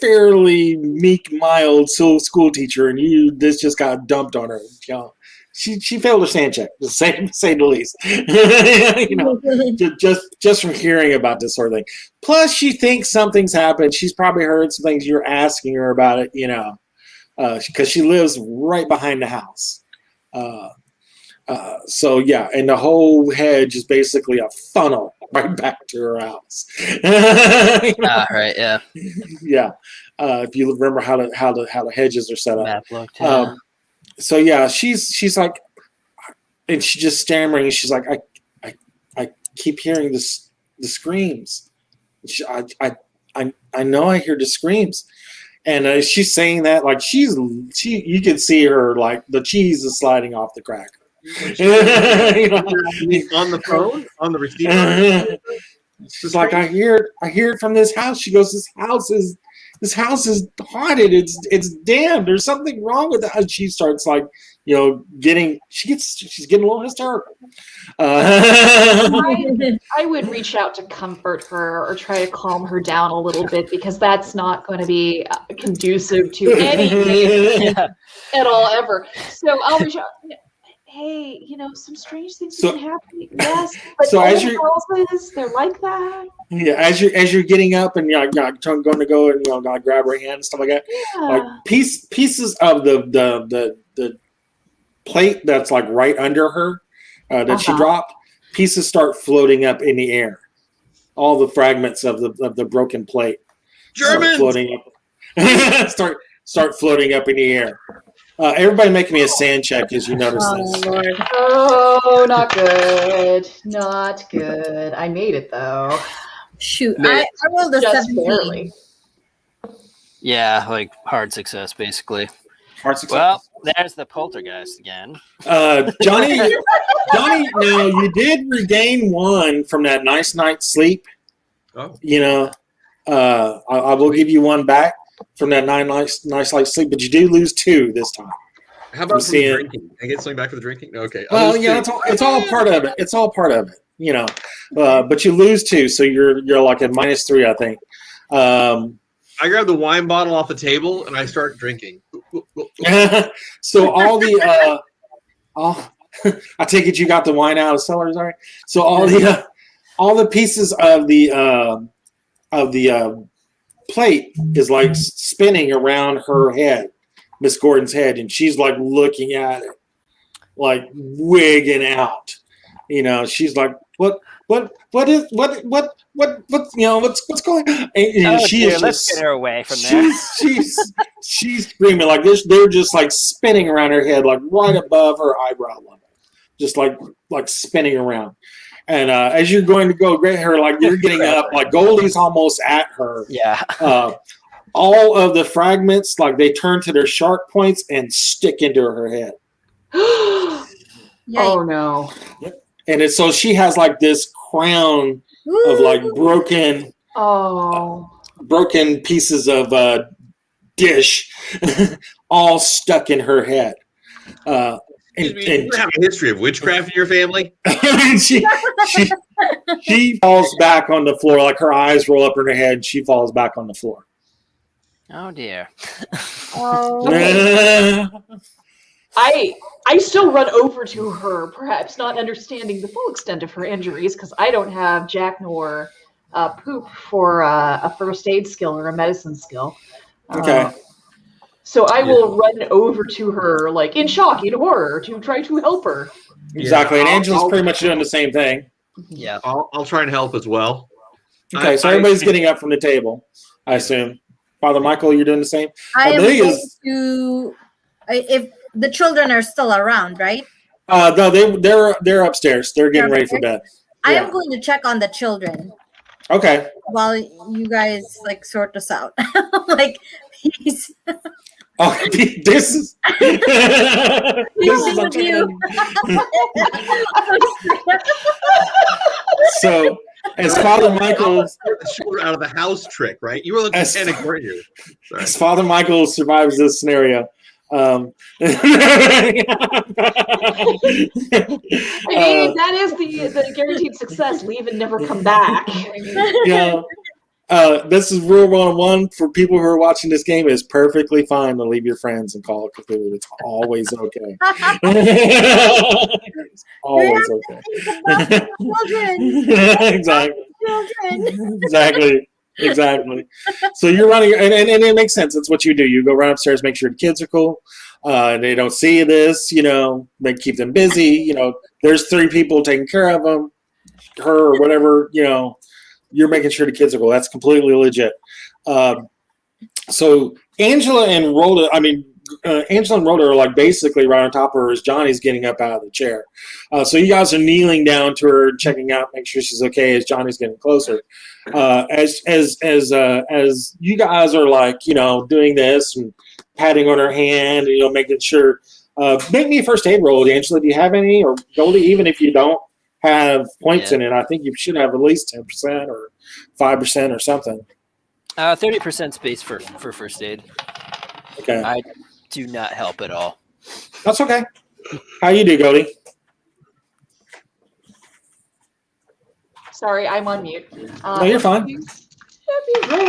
fairly meek, mild school teacher, and this just got dumped on her. You know, she failed her sand check, to say the least. You know, just from hearing about this sort of thing. Plus, she thinks something's happened. She's probably heard some things you're asking her about it. You know, because she lives right behind the house. So yeah, and the whole hedge is basically a funnel right back to her house. You know? Right, yeah. Yeah. If you remember how the hedges are set up. Map looked, yeah. So yeah, she's like, and she's just stammering. She's like, I keep hearing the screams. I know I hear the screams, and she's saying that like you can see her like the cheese is sliding off the cracker. You know? On the phone, on the receiver. She's like, I hear it from this house. She goes, this house is haunted. It's damned. There's something wrong with it. And she starts like, you know, she's getting a little hysterical. I would reach out to comfort her or try to calm her down a little bit, because that's not going to be conducive to anything at all ever. So I'll reach out. Hey, you know, some strange things have been happening. Yes, but so as they're like that. Yeah, as you're getting up and you're going to go and grab her hand and stuff like that. Yeah. Like pieces of the plate that's like right under her that she dropped. Pieces start floating up in the air. All the fragments of the broken plate Germans! start floating up. start floating up in the air. Everybody make me a sand check as you notice this. Lord. Oh, not good. Not good. I made it though. Shoot, I rolled a Just 17. barely. Yeah, like hard success, basically. Hard success. Well, there's the poltergeist again. Johnny, now you did regain 1 from that nice night's sleep. Oh. You know, I will give you 1 back from that nice night's sleep, but you do lose 2 this time. How about from the drinking? Can I get something back for the drinking? Okay. Well, yeah, it's all part of it. It's all part of it. You know, but you lose 2, so you're like at -3, I think. I grab the wine bottle off the table and I start drinking. So all the I take it you got the wine out of cellars, all right? So all the pieces of the plate is like spinning around her head, Miss Gordon's head, and she's like looking at it, like wigging out. You know, she's like, what's going on? And she is let's just, get her away from there. she's screaming like this. They're just like spinning around her head, like right above her eyebrow level, just like spinning around. And as you're going to go get her, like you're getting up, like Goldie's almost at her. Yeah. All of the fragments, like they turn to their sharp points and stick into her head. Oh no. And so she has like this crown of like broken pieces of dish all stuck in her head. And you have a history of witchcraft in your family? she falls back on the floor, like her eyes roll up in her head, and she falls back on the floor. Oh dear. I still run over to her, perhaps not understanding the full extent of her injuries, because I don't have Jack nor Poop for a first aid skill or a medicine skill. Okay. So I will run over to her, like in shock, in horror, to try to help her. Exactly, and I'll- Angela's I'll- pretty much doing the same thing. Yeah. I'll try and help as well. Okay, so everybody's getting up from the table, I assume. Father Michael, you're doing the same? I am Amelia's- going to, if the children are still around, right? No, they're upstairs. They're getting ready for bed. I Yeah. am going to check on the children Okay. while you guys like sort this out. Like, please. Oh, this is this is With you. so. As Father Michael, the shoulder out of the house trick, right? You were looking As- panic, weren't you? Sorry. as Father Michael survives this scenario, I mean, that is the guaranteed success. Leave and never come back. this is rule 101 for people who are watching this game. It's perfectly fine to leave your friends and call it Cthulhu. It's always okay. It's always okay. Children. Exactly. Exactly. So you're running, and it makes sense. It's what you do. You go run upstairs, make sure the kids are cool. They don't see this, they keep them busy. There's 3 people taking care of them, her or whatever, you're making sure the kids are cool. That's completely legit. So Angela and Rhoda are like basically right on top of her as Johnny's getting up out of the chair. So you guys are kneeling down to her, checking out, make sure she's okay as Johnny's getting closer. As you guys are like, doing this and patting on her hand, making sure, make me a first aid roll, Angela. Do you have any, or Goldie, even if you don't have points in it, I think you should have at least 10% or 5% or something. 30% space for first aid. Okay. I do not help at all. That's okay. How you do, Goldie? Sorry, I'm on mute. No, you're fine. Happy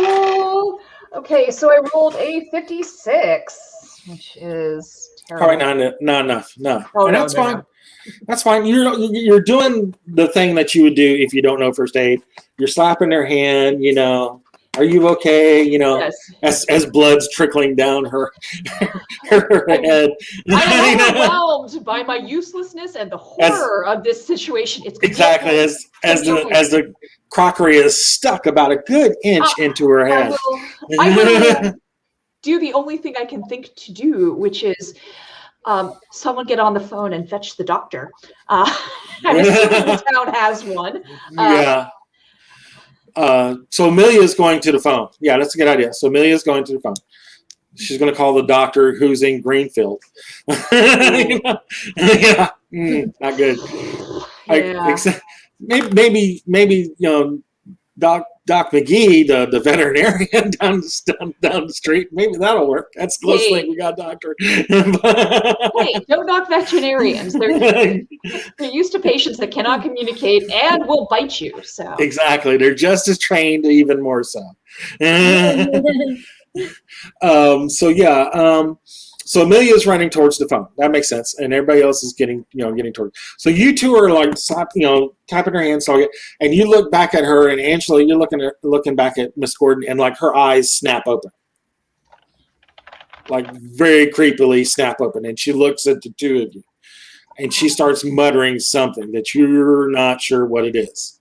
roll. Okay, so I rolled a 56, which is terrible. All right, not enough. No. Oh, And no, that's no, fine. no. That's fine. You're doing the thing that you would do if you don't know first aid. You're slapping their hand, are you okay? Yes. As blood's trickling down her head. I'm overwhelmed by my uselessness and the horror of this situation. It's Exactly, as the crockery is stuck about a good inch into her head. I will do the only thing I can think to do, which is someone get on the phone and fetch the doctor. I assume the town has one. Yeah. So Amelia's going to the phone. Yeah, that's a good idea. So Amelia's going to the phone. She's going to call the doctor who's in Greenfield. Yeah, not good. Yeah. Maybe Doc McGee, the veterinarian down the street. Maybe that'll work. That's the closest thing we got, doctor. Hey, don't knock veterinarians. They're used to patients that cannot communicate and will bite you. So exactly, they're just as trained, even more so. So Amelia's running towards the phone. That makes sense, and everybody else is getting towards. So you two are like, tapping her hands, and you look back at her, and Angela, you're looking back at Miss Gordon, and like her eyes snap open, like very creepily snap open, and she looks at the two of you, and she starts muttering something that you're not sure what it is,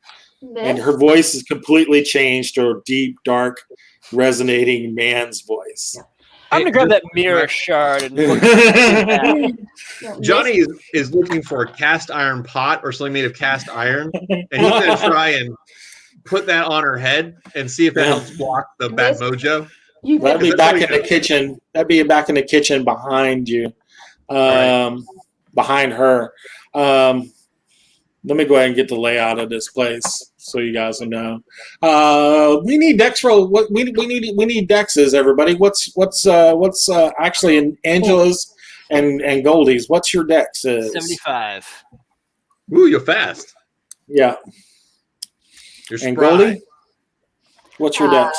and her voice is completely changed to a deep, dark, resonating man's voice. I'm gonna grab that mirror shard and look at Johnny is looking for a cast iron pot or something made of cast iron, and he's gonna try and put that on her head and see if that helps block the bad mojo. That'd be back in the kitchen. That'd be back in the kitchen behind you, behind her. Let me go ahead and get the layout of this place so you guys will know. We need dex roll. We need dexes, everybody. What's actually in Angela's and Goldie's? What's your dex? 75. Ooh, you're fast. Yeah. You're and spry. Goldie, what's your dex?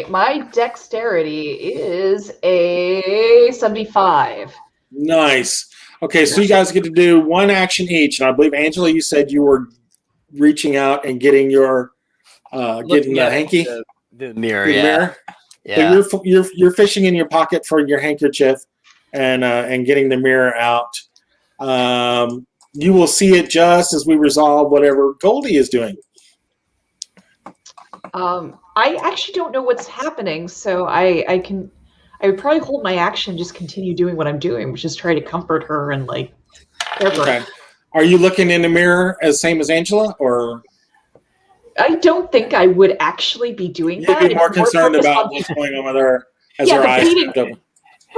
My dexterity is a 75. Nice. Okay, so you guys get to do one action each, and I believe Angela, you said you were reaching out and getting your getting the hanky, the mirror. the Yeah. mirror. Yeah. So you're fishing in your pocket for your handkerchief and getting the mirror out. You will see it just as we resolve whatever Goldie is doing. I actually don't know what's happening, so I would probably hold my action, just continue doing what I'm doing, which is try to comfort her and like. Okay. Are you looking in the mirror as same as Angela, or? I don't think I would actually be doing that. You'd be more concerned about what's going on with her as her eyes snapped open.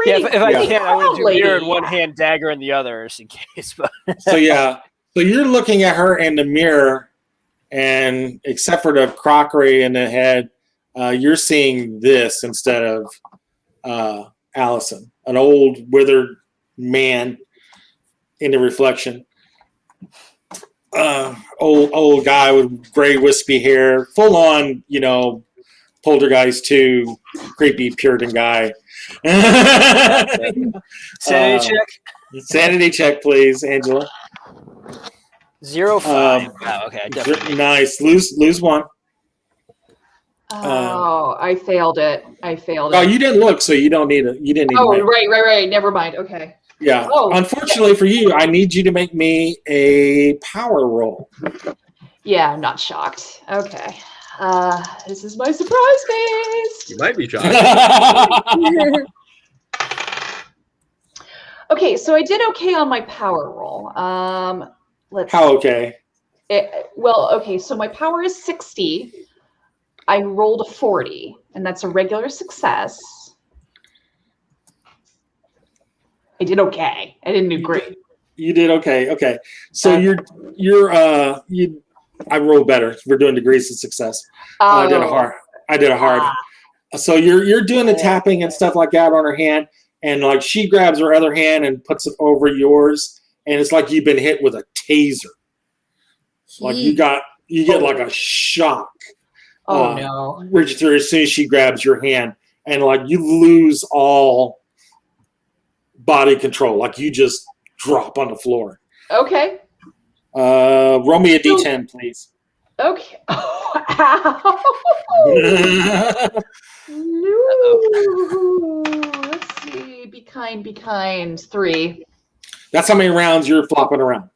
Yeah, if I can, I would do Probably. mirror in one hand, dagger in the other, just in case. But So you're looking at her in the mirror, and except for the crockery in the head, you're seeing this instead of Allison, an old withered man in the reflection. Old guy with gray wispy hair, full on, Poltergeist 2, creepy Puritan guy. sanity check. Sanity check, please, Angela. 0-5. Wow, okay, I definitely. Nice. Lose one. I failed it. Oh, you didn't look, so you don't need it. You didn't need. Oh, right. Never mind. Okay. Yeah. Oh. Unfortunately for you, I need you to make me a power roll. Yeah, I'm not shocked. Okay. This is my surprise face. You might be shocked. Okay, so I did okay on my power roll. How okay? Okay, so my power is 60. I rolled a 40, and that's a regular success. I did okay. I didn't do great. You did okay. Okay. So I rolled better. We're doing degrees of success. I did a hard. So you're doing the tapping and stuff like that on her hand, and like she grabs her other hand and puts it over yours, and it's like you've been hit with a taser. Like you get like a shock. No. As soon as she grabs your hand, and like you lose all body control, like you just drop on the floor. Okay. Roll me a d10, please. Okay. Ow. Let's see. Be kind. 3. That's how many rounds you're flopping around.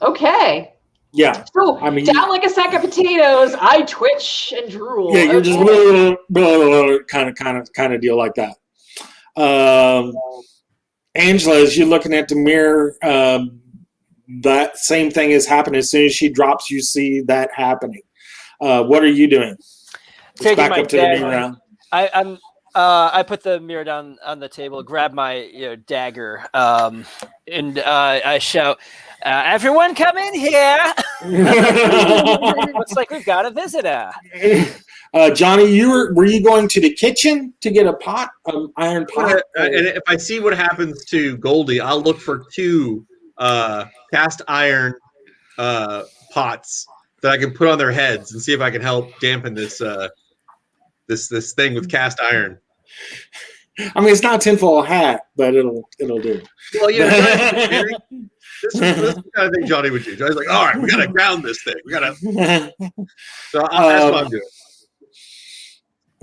Okay. Yeah. So down like a sack of potatoes, I twitch and drool. Yeah, you're just kind of deal like that. Angela, as you're looking at the mirror, that same thing is happening. As soon as she drops, you see that happening. What are you doing? Taking back my up to the mirror round. I put the mirror down on the table, grab my dagger, and I shout, "Everyone, come in here!" Looks like we've got a visitor. Johnny, were you going to the kitchen to get a pot, iron pot? And if I see what happens to Goldie, I'll look for 2 cast iron pots that I can put on their heads and see if I can help dampen this this thing with cast iron. I mean, it's not a tinfoil hat, but it'll do. Well, this is the kind of thing Johnny would do. Johnny's like, all right, we got to ground this thing. We got to. So that's what I'm doing.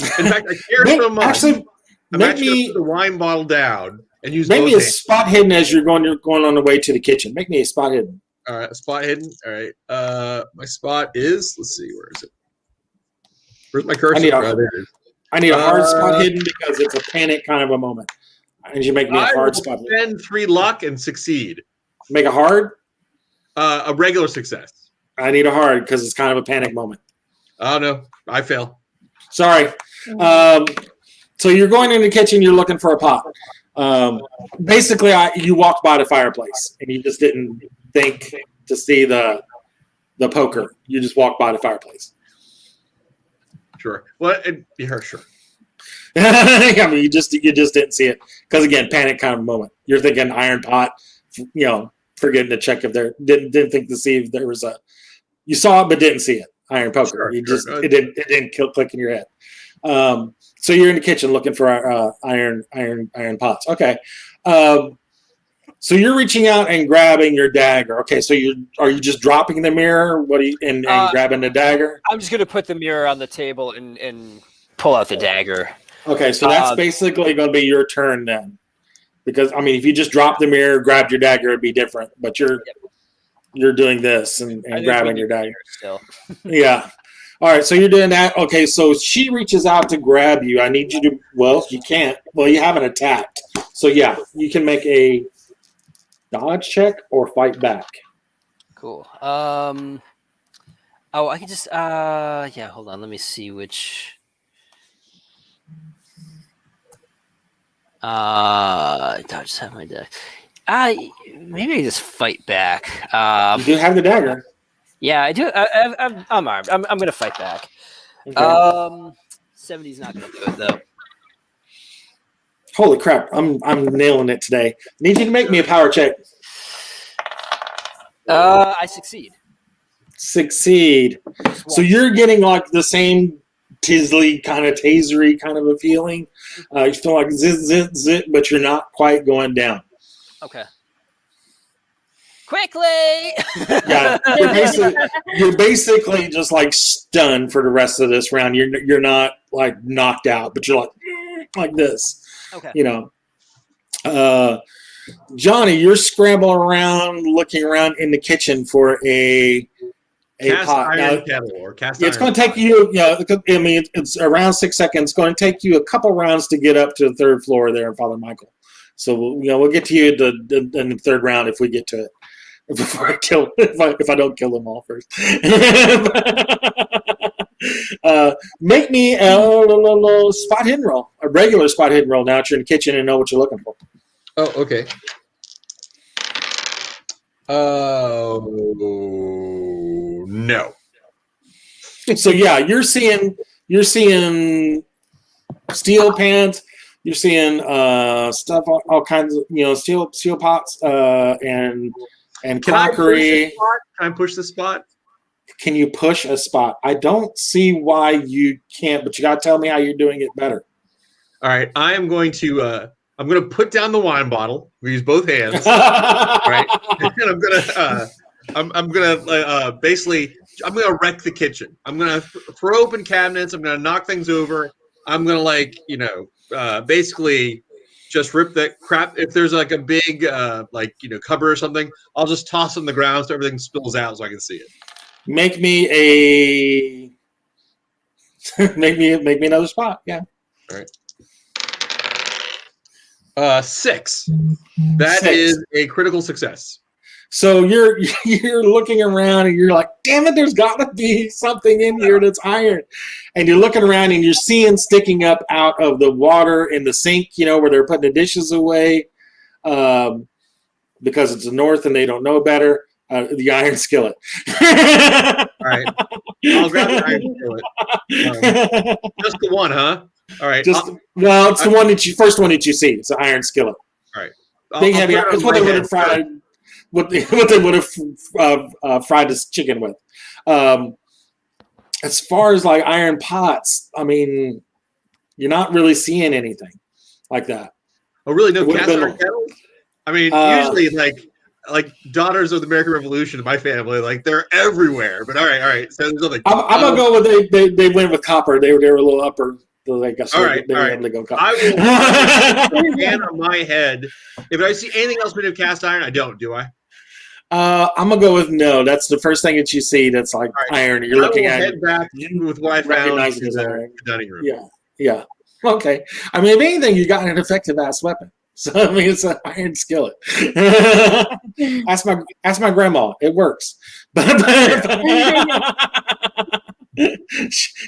In fact, I carry some. Actually, I'm actually going to put the wine bottle down and use. Make me a spot hidden as you're going on the way to the kitchen. Make me a spot hidden. All right, a spot hidden. All right. My spot is. Let's see, where is it? Where's my cursor? I need a hard spot hidden because it's a panic kind of a moment. And you make me a hard spot. Spend 3 luck and succeed. Make a hard? A regular success. I need a hard because it's kind of a panic moment. Oh, no. I fail. Sorry. So you're going in the kitchen. You're looking for a pot. Basically, you walked by the fireplace and you just didn't think to see the poker. You just walked by the fireplace. Sure. Well, yeah, sure. I mean, you just didn't see it because again, panic kind of moment. You're thinking iron pot, forgetting to check if there didn't think to see if there was a. You saw it but didn't see it. Iron poker. It didn't click in your head. So you're in the kitchen looking for iron pots. Okay. So you're reaching out and grabbing your dagger. Okay. So are you just dropping the mirror? And grabbing the dagger? I'm just gonna put the mirror on the table and pull out the dagger. Okay, so that's basically going to be your turn then. Because, I mean, if you just dropped the mirror, grabbed your dagger, it'd be different. But you're doing this and grabbing your dagger. Still. Yeah. All right, so you're doing that. Okay, so she reaches out to grab you. I need you to, well, you can't. Well, you haven't attacked. So, yeah, you can make a dodge check or fight back. Cool. I can just, hold on. Let me see which. I just have my deck. Maybe I just fight back. You do have the dagger. Yeah, I do. I'm armed. I'm gonna fight back. Okay. 70's not gonna do it though. Holy crap! I'm nailing it today. Need you to make me a power check. I succeed. Succeed. So you're getting like the same tizzly kind of tasery kind of a feeling. You feel like zit, zit, zit, but you're not quite going down. Okay. Quickly! Yeah, you're basically just like stunned for the rest of this round. You're not like knocked out, but you're like this. Okay. You know. Johnny, you're scrambling around, looking around in the kitchen for a cast pot. iron Now, kettle or cast it's iron going to take you, I mean, it's around 6 seconds. It's going to take you a couple rounds to get up to the third floor there, Father Michael. So, we'll get to you in the third round if we get to it. Before if I don't kill them all first. Make me a spot hidden roll, a regular spot hidden roll. Now that you're in the kitchen and know what you're looking for. Oh, okay. No. So yeah, you're seeing steel pans. You're seeing stuff, all kinds of steel pots and crockery. Can I push the spot? Can you push a spot? I don't see why you can't, but you got to tell me how you're doing it better. All right, I'm going to put down the wine bottle. We use both hands, right? And I'm gonna basically wreck the kitchen. I'm gonna throw open cabinets. I'm gonna knock things over. I'm gonna basically just rip that crap. If there's like a big cupboard or something, I'll just toss it on the ground so everything spills out so I can see it. Make me make me another spot. Yeah. All right. 6. That 6. is a critical success. So you're looking around and you're like, damn it, there's got to be something in here that's iron. And you're looking around and you're seeing sticking up out of the water in the sink, where they're putting the dishes away, because it's the north and they don't know better. The iron skillet. All right. I'll grab the iron skillet. Just the one, huh? All right. It's the one first one that you see. It's an iron skillet. All right. Big heavy. It's what they would have fried. What they would have fried this chicken with. As far as like iron pots, I mean, you're not really seeing anything like that. Oh, really? No cast iron kettles? I mean, usually like daughters of the American Revolution in my family, like they're everywhere. But all right. So there's nothing. I'm gonna go with they went with copper. They were a little upper. All right. Able to go copper. I will put a hand on my head. If I see anything else made of cast iron, I don't. Do I? I'm gonna go with no. That's the first thing that you see. That's like iron. You're looking at. Head back with what I found in the dining room. Yeah. Okay. I mean, if anything, you got an effective ass weapon. So I mean, it's an iron skillet. Ask my grandma. It works.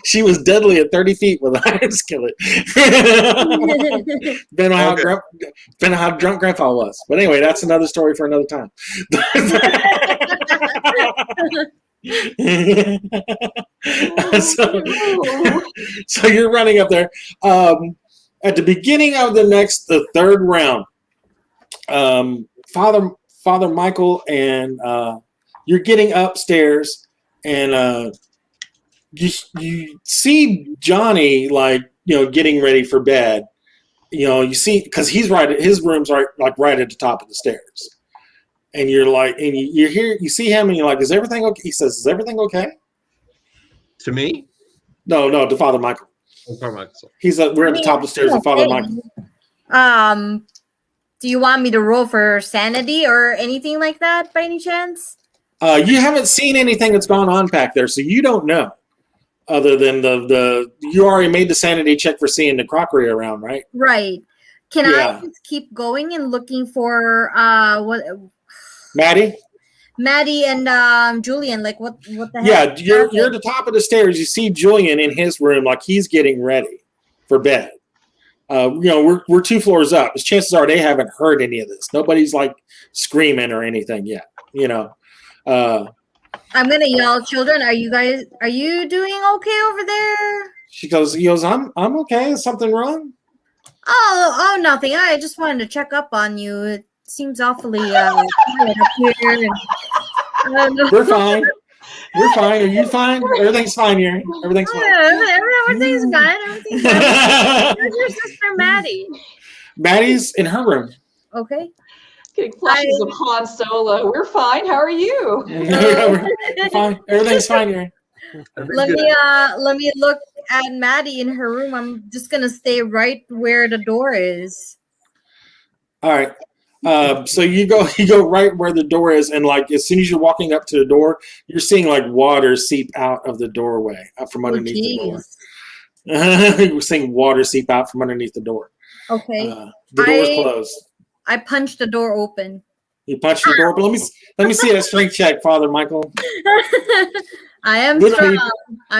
She was deadly at 30 feet with an iron skillet. Depending on how drunk Grandpa was. But anyway, that's another story for another time. So you're running up there. At the beginning of the third round, Father Michael and you're getting upstairs, and you see Johnny getting ready for bed. You see because his room's right at the top of the stairs, and you're like, and you see him, and you're like, is everything okay? He says, is everything okay? To me? No, to Father Michael. We're at the top of the stairs with Father Michael. Do you want me to roll for sanity or anything like that by any chance? You haven't seen anything that's gone on back there, so you don't know. Other than you already made the sanity check for seeing the crockery around, right? Right. Can I just keep going and looking for what? Maddie and Julian, like what the heck? Yeah, you're at the top of the stairs. You see Julian in his room, like he's getting ready for bed. We're 2 floors up. Chances are they haven't heard any of this. Nobody's like screaming or anything yet. I'm gonna yell, children. Are you doing okay over there? He goes, I'm okay. Is something wrong? Oh, nothing. I just wanted to check up on you. It seems awfully quiet up here. We're fine. We're fine. Are you fine? Everything's fine here. Everything's fine. Everything's fine. Everything's fine. Where's your sister Maddie? Maddie's in her room. Okay. Getting flashes of Han Solo. We're fine. How are you? We're fine. Everything's fine here. Let me look at Maddie in her room. I'm just gonna stay right where the door is. All right. So you go right where the door is, and like as soon as you're walking up to the door, you're seeing like water seep out of the doorway from underneath the door. You're seeing water seep out from underneath the door. Okay. The door's closed. I punched the door open. You punched the door open. Let me see a strength check, Father Michael. I am strong.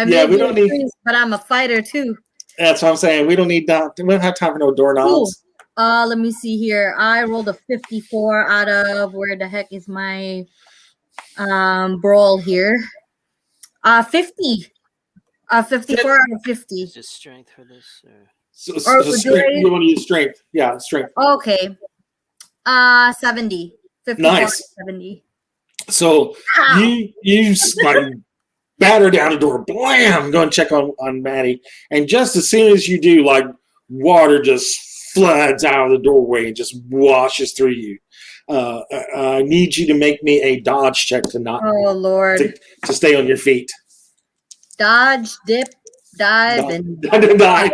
We don't need, but I'm a fighter too. That's what I'm saying. We don't have time for no doorknobs. Let me see here. I rolled a 54 out of where the heck is my brawl here? 50. 54 out of 50. Just strength for this, or strength. You want to use strength? Yeah, strength. Okay. 70. 54 nice. 70. So you like batter down the door, blam, go and check on Maddie. And just as soon as you do, like water just floods out of the doorway and just washes through you. I need you to make me a dodge check to stay on your feet. Dodge, dip, dive, and dive,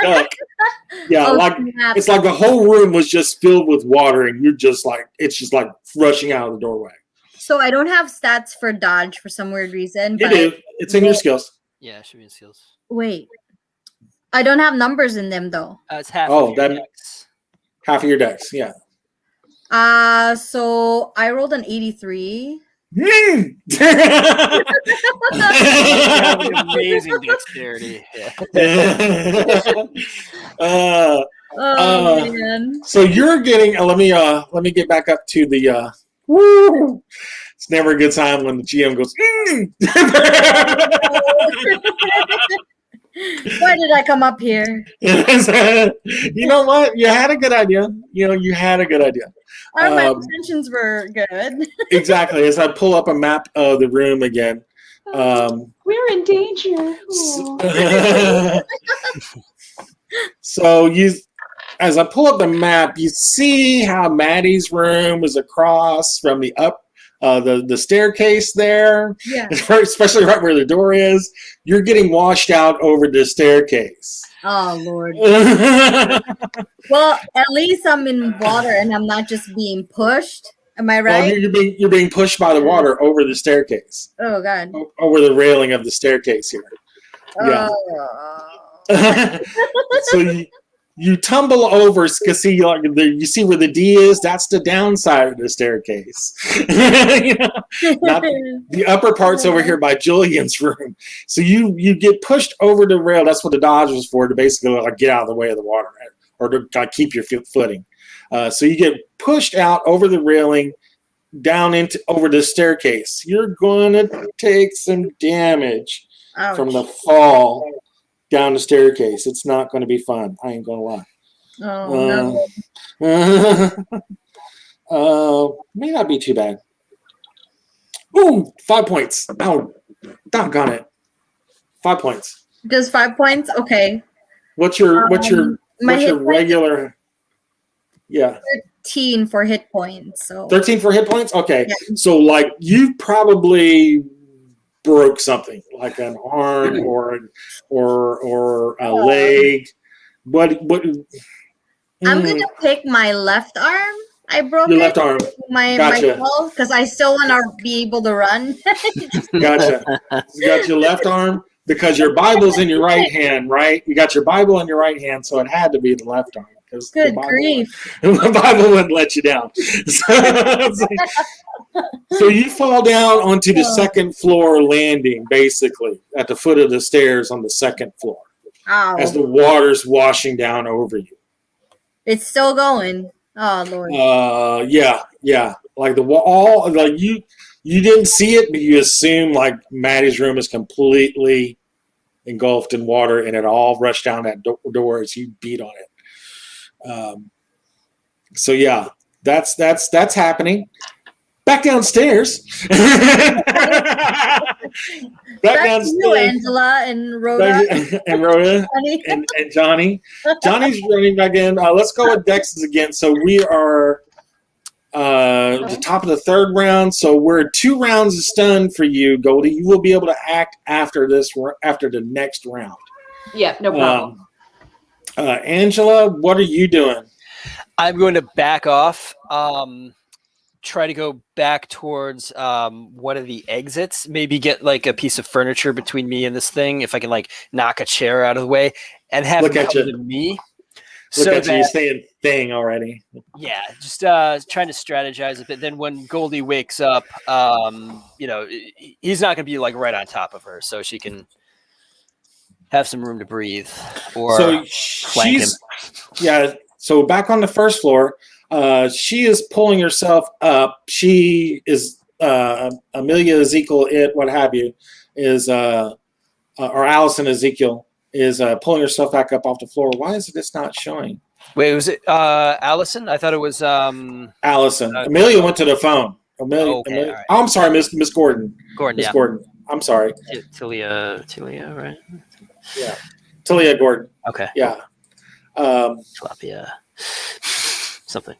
duck. Yeah, it's like the whole room was just filled with water, and it's just like rushing out of the doorway. So I don't have stats for dodge for some weird reason. You do. It's in your skills. Yeah, it should be in skills. Wait. I don't have numbers in them though. It's half of your dex. Half of your dex, yeah. So I rolled an 83. You have an amazing dexterity. Yeah. Man. So you're getting. Let me get back up to the. Woo! It's never a good time when the GM goes. Why did I come up here? You know what? You had a good idea. You had a good idea. My intentions were good. Exactly. As I pull up a map of the room again. We're in danger. So as I pull up the map, you see how Maddie's room is across from the the staircase there. Yeah. Especially right where the door is. You're getting washed out over the staircase. Oh, Lord. Well, at least I'm in water and I'm not just being pushed. Am I right? Well, you're being pushed by the water over the staircase. Oh, God. Over the railing of the staircase here. Yeah. So you tumble over because you see where the D is. That's the downside of the staircase. Not the upper part's over here by Julian's room. So you get pushed over the rail. That's what the dodge was for, to basically get out of the way of the water, or to keep your footing. So you get pushed out over the railing, down over the staircase. You're gonna take some damage from the fall down the staircase. It's not going to be fun. I ain't going to lie. Oh, no. May not be too bad. Ooh, 5 points. Oh, doggone it. 5 points. Just 5 points? Okay. What's your regular? Yeah. 13 for hit points. So 13 for hit points? Okay. Yeah. So you probably broke something, like an arm or a leg. What? I'm gonna pick my left arm. I broke Your it. left arm. My Gotcha. toe, because I still want to be able to run. Gotcha. You got your left arm because your Bible's in your right hand, right? You got your Bible in your right hand, so it had to be the left arm. Good grief. The Bible wouldn't let you down. So you fall down onto the second floor landing, basically, at the foot of the stairs on the second floor. Ow. As the water's washing down over you. It's still going. Oh Lord. Yeah. Like the wall, like you didn't see it, but you assume like Maddie's room is completely engulfed in water, and it all rushed down that door as you beat on it. So yeah, that's happening. Back downstairs. Back downstairs. You, Angela and Rhoda. And Rhoda and Johnny. Johnny's running back in. Let's go with Dex's again. So we are the top of the third round. So we're 2 rounds of stun for you, Goldie. You will be able to act after the next round. Yeah, no problem. Angela, what are you doing? I'm going to back off. Try to go back towards one of the exits. Maybe get like a piece of furniture between me and this thing. If I can like knock a chair out of the way and have it come to me. Look at you, you're saying thing already. Yeah, just trying to strategize a bit. Then when Goldie wakes up, he's not going to be like right on top of her, so she can have some room to breathe. Or so flank him. Yeah. So back on the first floor, she is pulling herself up. She is Amelia, Ezekiel, what have you, is or Allison Ezekiel is pulling herself back up off the floor. Why is this not showing? Wait, was it Allison? I thought it was Allison. Amelia went to the phone. Amelia. Okay, all right. Oh, I'm sorry, Miss Gordon. Gordon. Gordon. I'm sorry. Tilia, right? Yeah. Talia Gordon. Okay. Yeah. Tilapia. Something.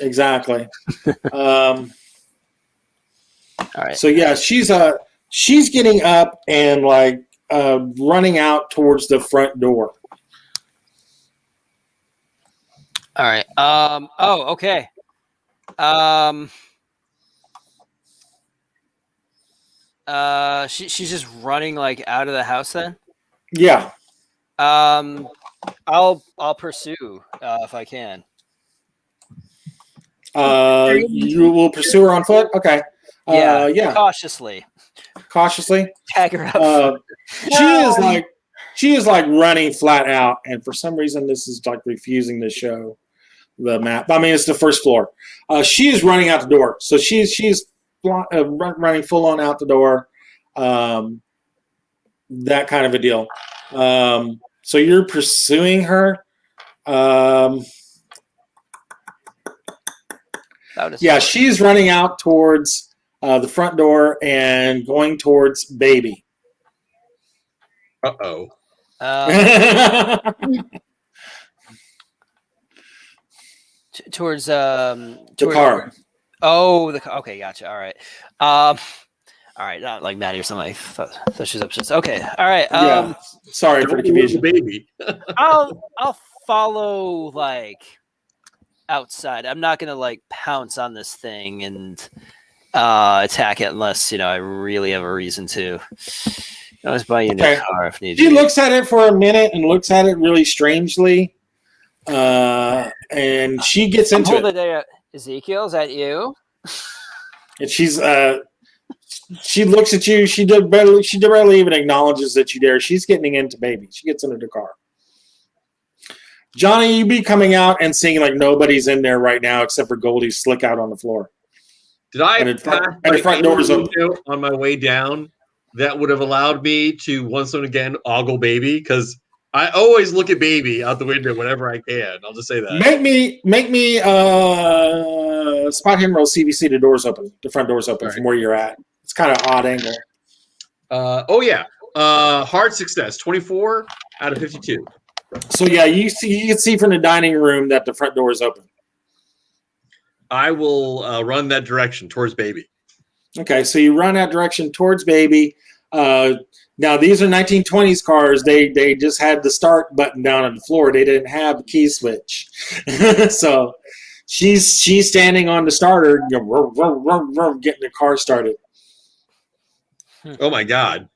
Exactly. All right. So yeah, she's getting up and like running out towards the front door. All right. Okay. She's just running like out of the house then? Yeah. I'll pursue if I can. You will pursue her on foot? Okay. Yeah. Cautiously. Tag her up. She is like running flat out, and for some reason this is like refusing to show the map. I mean, it's the first floor. She is running out the door, so she's running full on out the door. That kind of a deal. So you're pursuing her. Yeah, she's running out towards the front door and going towards baby. Uh-oh. Towards the car. Oh, okay, gotcha. All right. All right, not like Maddie or something. I thought she was upset. Okay, all right. Yeah. Sorry for the confusion, baby. I'll follow like outside. I'm not gonna like pounce on this thing and attack it unless I really have a reason to. I always buy you a new car if needed. She looks at it for a minute and looks at it really strangely, and she gets into hold it. There, Ezekiel, is that you? And she's she looks at you. She barely even acknowledges that you're there. She's getting into baby. She gets into the car. Johnny, you be coming out and seeing like nobody's in there right now except for Goldie's slick out on the floor. Did I and the front door is open on my way down? That would have allowed me to once and again ogle baby, because I always look at baby out the window whenever I can. I'll just say that. Make me spot him roll CVC. The door's open. The front door's open from where you're at. It's kind of odd angle. Hard success. 24 out of 52. So yeah, you can see from the dining room that the front door is open. I will run that direction towards baby. Okay, so you run that direction towards baby. Now these are 1920s cars. They just had the start button down on the floor. They didn't have a key switch. So she's standing on the starter, getting the car started. Oh my god!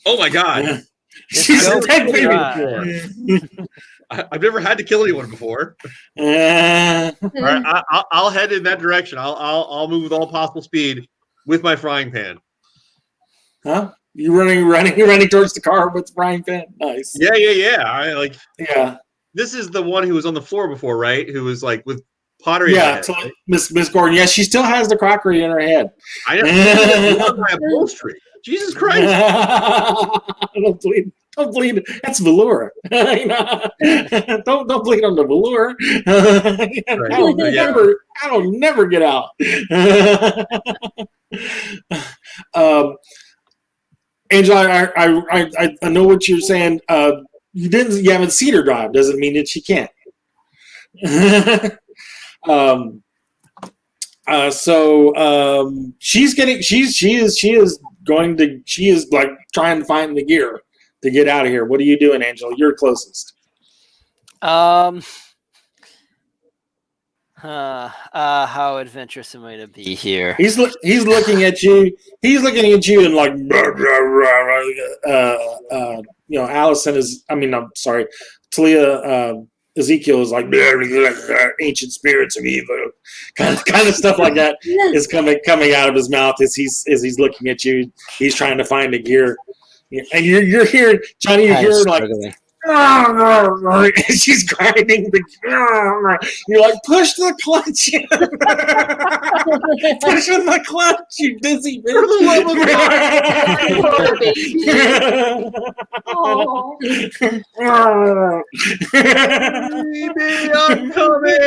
Oh my god! She's Go dead, baby. I've never had to kill anyone before. All right, I'll head in that direction. I'll move with all possible speed with my frying pan. Huh? You running towards the car with the frying pan? Nice. Yeah. Yeah. This is the one who was on the floor before, right? Who was like with pottery. Yeah, Miss Gordon. Yeah, she still has the crockery in her head. I know. My upholstery. Jesus Christ! Don't bleed. That's velour. Don't bleed on the velour. That'll never get out. Angela, I know what you're saying. You haven't seen her drive. Doesn't mean that she can't. She is like trying to find the gear to get out of here. What are you doing, Angela? You're closest. How adventurous am I to be here? He's looking at you. He's looking at you and like, Allison is. I'm sorry, Talia. Ezekiel is like ancient spirits of evil, kind of stuff like that is coming out of his mouth as he's looking at you. He's trying to find the gear, and you're hearing Johnny. You're hearing like, she's grinding the. You're like, push the clutch, pushing the clutch, you dizzy bitch. I'm coming.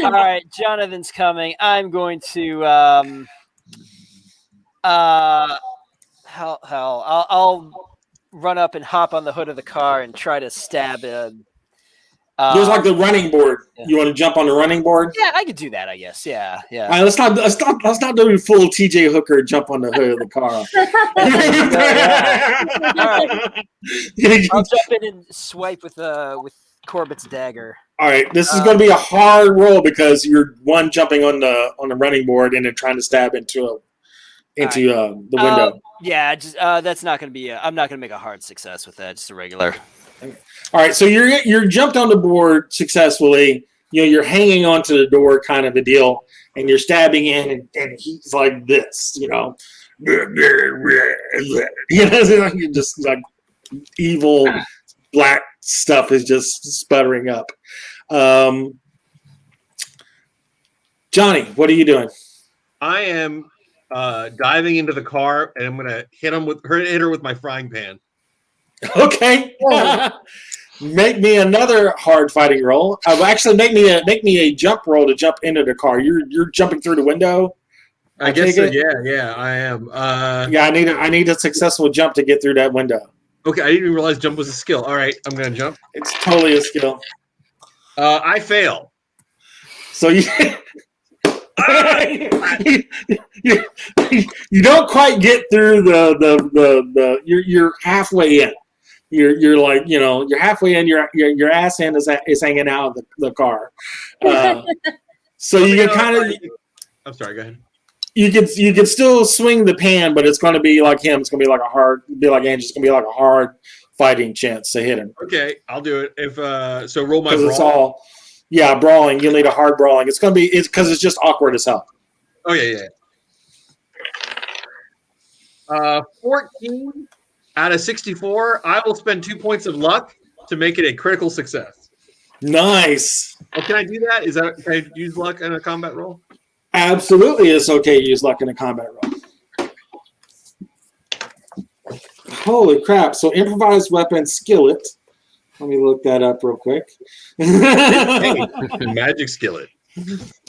All right, Jonathan's coming. I'm going to I'll run up and hop on the hood of the car and try to stab him. There's like the running board. Yeah. You want to jump on the running board? Yeah, I could do that, I guess. Yeah. All right, let's not do full TJ Hooker jump on the hood of the car. All right. I'll jump in and swipe with Corbett's dagger. All right, this is going to be a hard roll because you're jumping on the running board and then trying to stab into the window. Yeah, just that's not going to be. I'm not going to make a hard success with that. Just a regular. All right, so you're jumped on the board successfully. You're hanging onto the door, kind of a deal, and you're stabbing in, and he's like this, you're just like evil black stuff is just sputtering up. Johnny, what are you doing? I am diving into the car, and I'm gonna hit her with my frying pan. Okay. Make me another hard fighting roll. Actually, make me a jump roll to jump into the car. You're jumping through the window. I guess so. Yeah, I am. I need a successful jump to get through that window. Okay, I didn't even realize jump was a skill. All right, I'm gonna jump. It's totally a skill. I fail. So you don't quite get through the you're halfway in. You're like, you're halfway in. Your ass end is hanging out of the car. So you can kind of. I'm sorry. Go ahead. You can still swing the pan, but it's going to be like him. It's going to be like Andrew. It's going to be like a hard fighting chance to hit him. Okay, I'll do it. If so, roll my brawl. It's all, brawling. You'll need a hard brawling. It's because it's just awkward as hell. Oh yeah. 14 out of 64. I will spend 2 points of luck to make it a critical success. Nice. Oh, can I do that? Can I use luck in a combat roll? Absolutely, it's okay to use luck in a combat roll. Holy crap! So improvised weapon skillet. Let me look that up real quick. Magic skillet.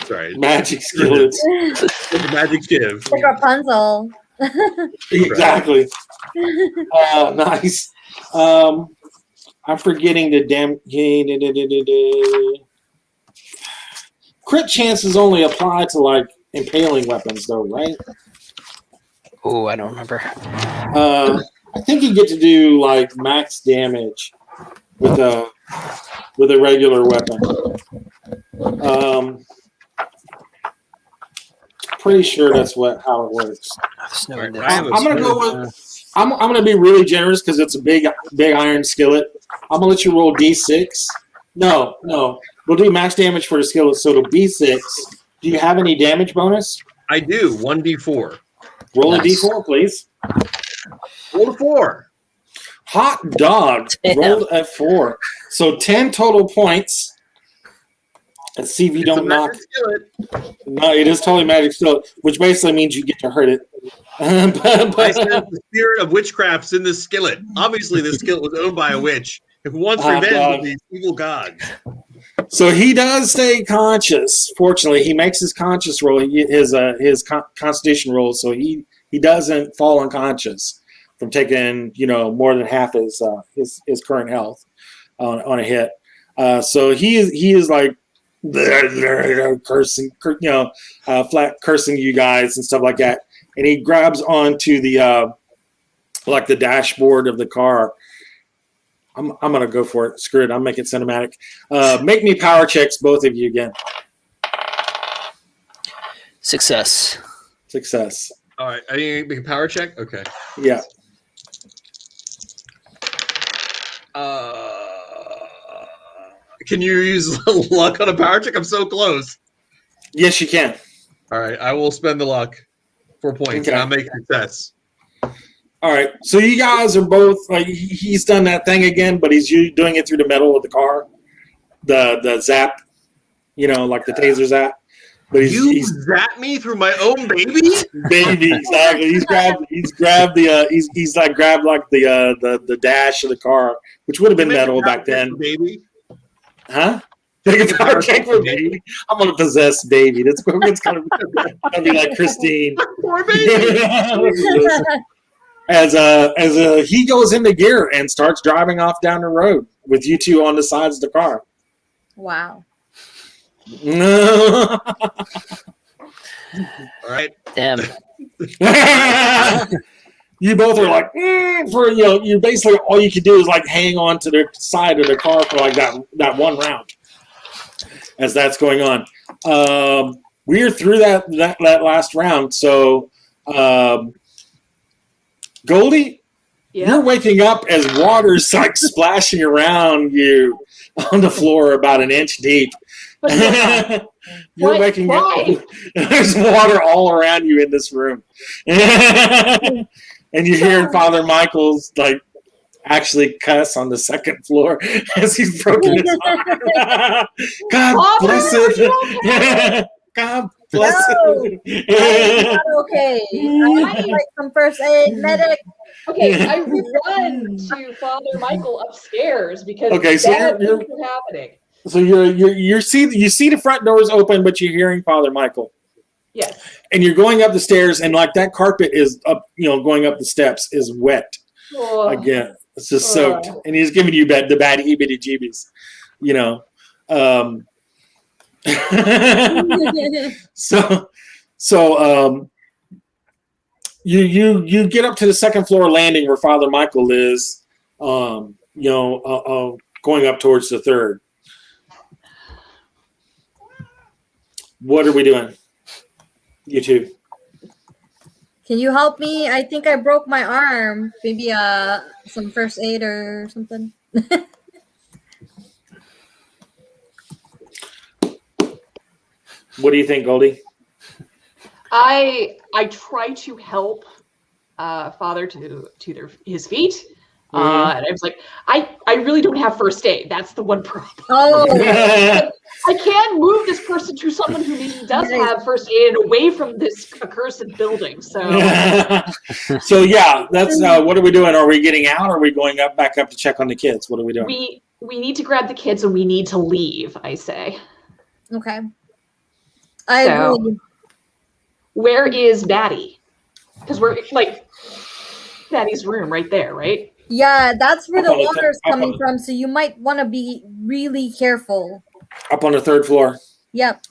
Sorry. Magic skillet. Magic give. Like Rapunzel. Exactly. Nice. I'm forgetting the damn. Crit chances only apply to like impaling weapons, though, right? Oh, I don't remember. I think you get to do like max damage with a regular weapon. Pretty sure that's how it works. I'm gonna go with. I'm gonna be really generous because it's a big iron skillet. I'm gonna let you roll d6. No, we'll do max damage for the skillet, so it'll be 6. Do you have any damage bonus? I do. 1d4. Roll a d4, please. Roll a 4. Hot dog. Rolled a 4. So 10 total points. Let's see if you don't knock. No, it is totally magic skillet, which basically means you get to hurt it. I sense the spirit of witchcraft's in this skillet. Obviously, this skillet was owned by a witch who wants revenge of these evil gods. So he does stay conscious. Fortunately, he makes his conscious roll, his constitution roll, so he doesn't fall unconscious from taking more than half his current health on a hit. So he is like cursing, flat cursing you guys and stuff like that. And he grabs onto the the dashboard of the car. I'm gonna go for it. Screw it. I'll make it cinematic. Make me power checks, both of you again. Success. All right. I need to make a power check. Okay. Yeah. Can you use luck on a power check? I'm so close. Yes, you can. All right. I will spend the luck. 4 points. Okay. And I'll make success. All right. So you guys are both like he's done that thing again, but he's doing it through the metal of the car, the zap, like the taser zap. But he's zapped me through my own baby. Baby, exactly. He's grabbed the dash of the car, which would have been metal back then. Baby, huh? Take a power check for baby. I'm gonna possess baby. That's gonna be like Christine. Poor baby. As he goes into gear and starts driving off down the road with you two on the sides of the car. Wow. No. All right. Damn. You both are like you basically all you can do is like hang on to the side of the car for like that one round. As that's going on, we're through that last round. So, Goldie, you're waking up as water's like splashing around you on the floor about an inch deep. You're waking up. There's water all around you in this room, and you're hearing Father Michael's like actually cuss on the second floor as he's broken his arm. God bless it. God bless it. I'm not okay. I need like some first aid, medic. Okay, I run to Father Michael upstairs because so bad things are happening. So you see the front doors open, but you're hearing Father Michael. Yes. And you're going up the stairs, and like that carpet is up, going up the steps is wet again. It's just soaked, and he's giving you the bad heebie-jeebies, So you get up to the second floor landing where Father Michael is, going up towards the third. What are we doing? You two. Can you help me? I think I broke my arm. Maybe some first aid or something. What do you think, Goldie? I try to help Father to his feet. And I was like, I really don't have first aid. That's the one problem. Oh. I can move this person to someone who maybe does have first aid and away from this accursed building. So, so yeah, that's what are we doing? Are we getting out? Or are we going back up to check on the kids? What are we doing? We need to grab the kids and we need to leave. I say. Okay. I agree. Where is Daddy? Because we're like Daddy's room right there, right? Yeah, that's where the water is coming from. So you might want to be really careful. Up on the third floor. Yep.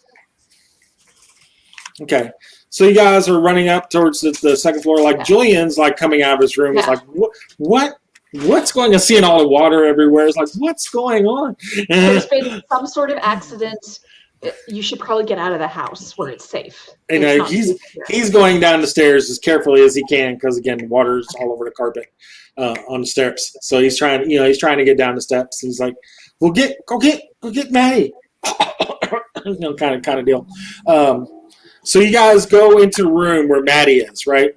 Okay. So you guys are running up towards the second floor. Like Julian's like coming out of his room. He's like, what's going on? Seeing all the water everywhere. It's like, what's going on? There's been some sort of accident. You should probably get out of the house where it's safe. And he's going down the stairs as carefully as he can because again, water's all over the carpet on the steps. So he's trying to get down the steps. He's like, "Go get Maddie," kind of deal. So you guys go into the room where Maddie is, right?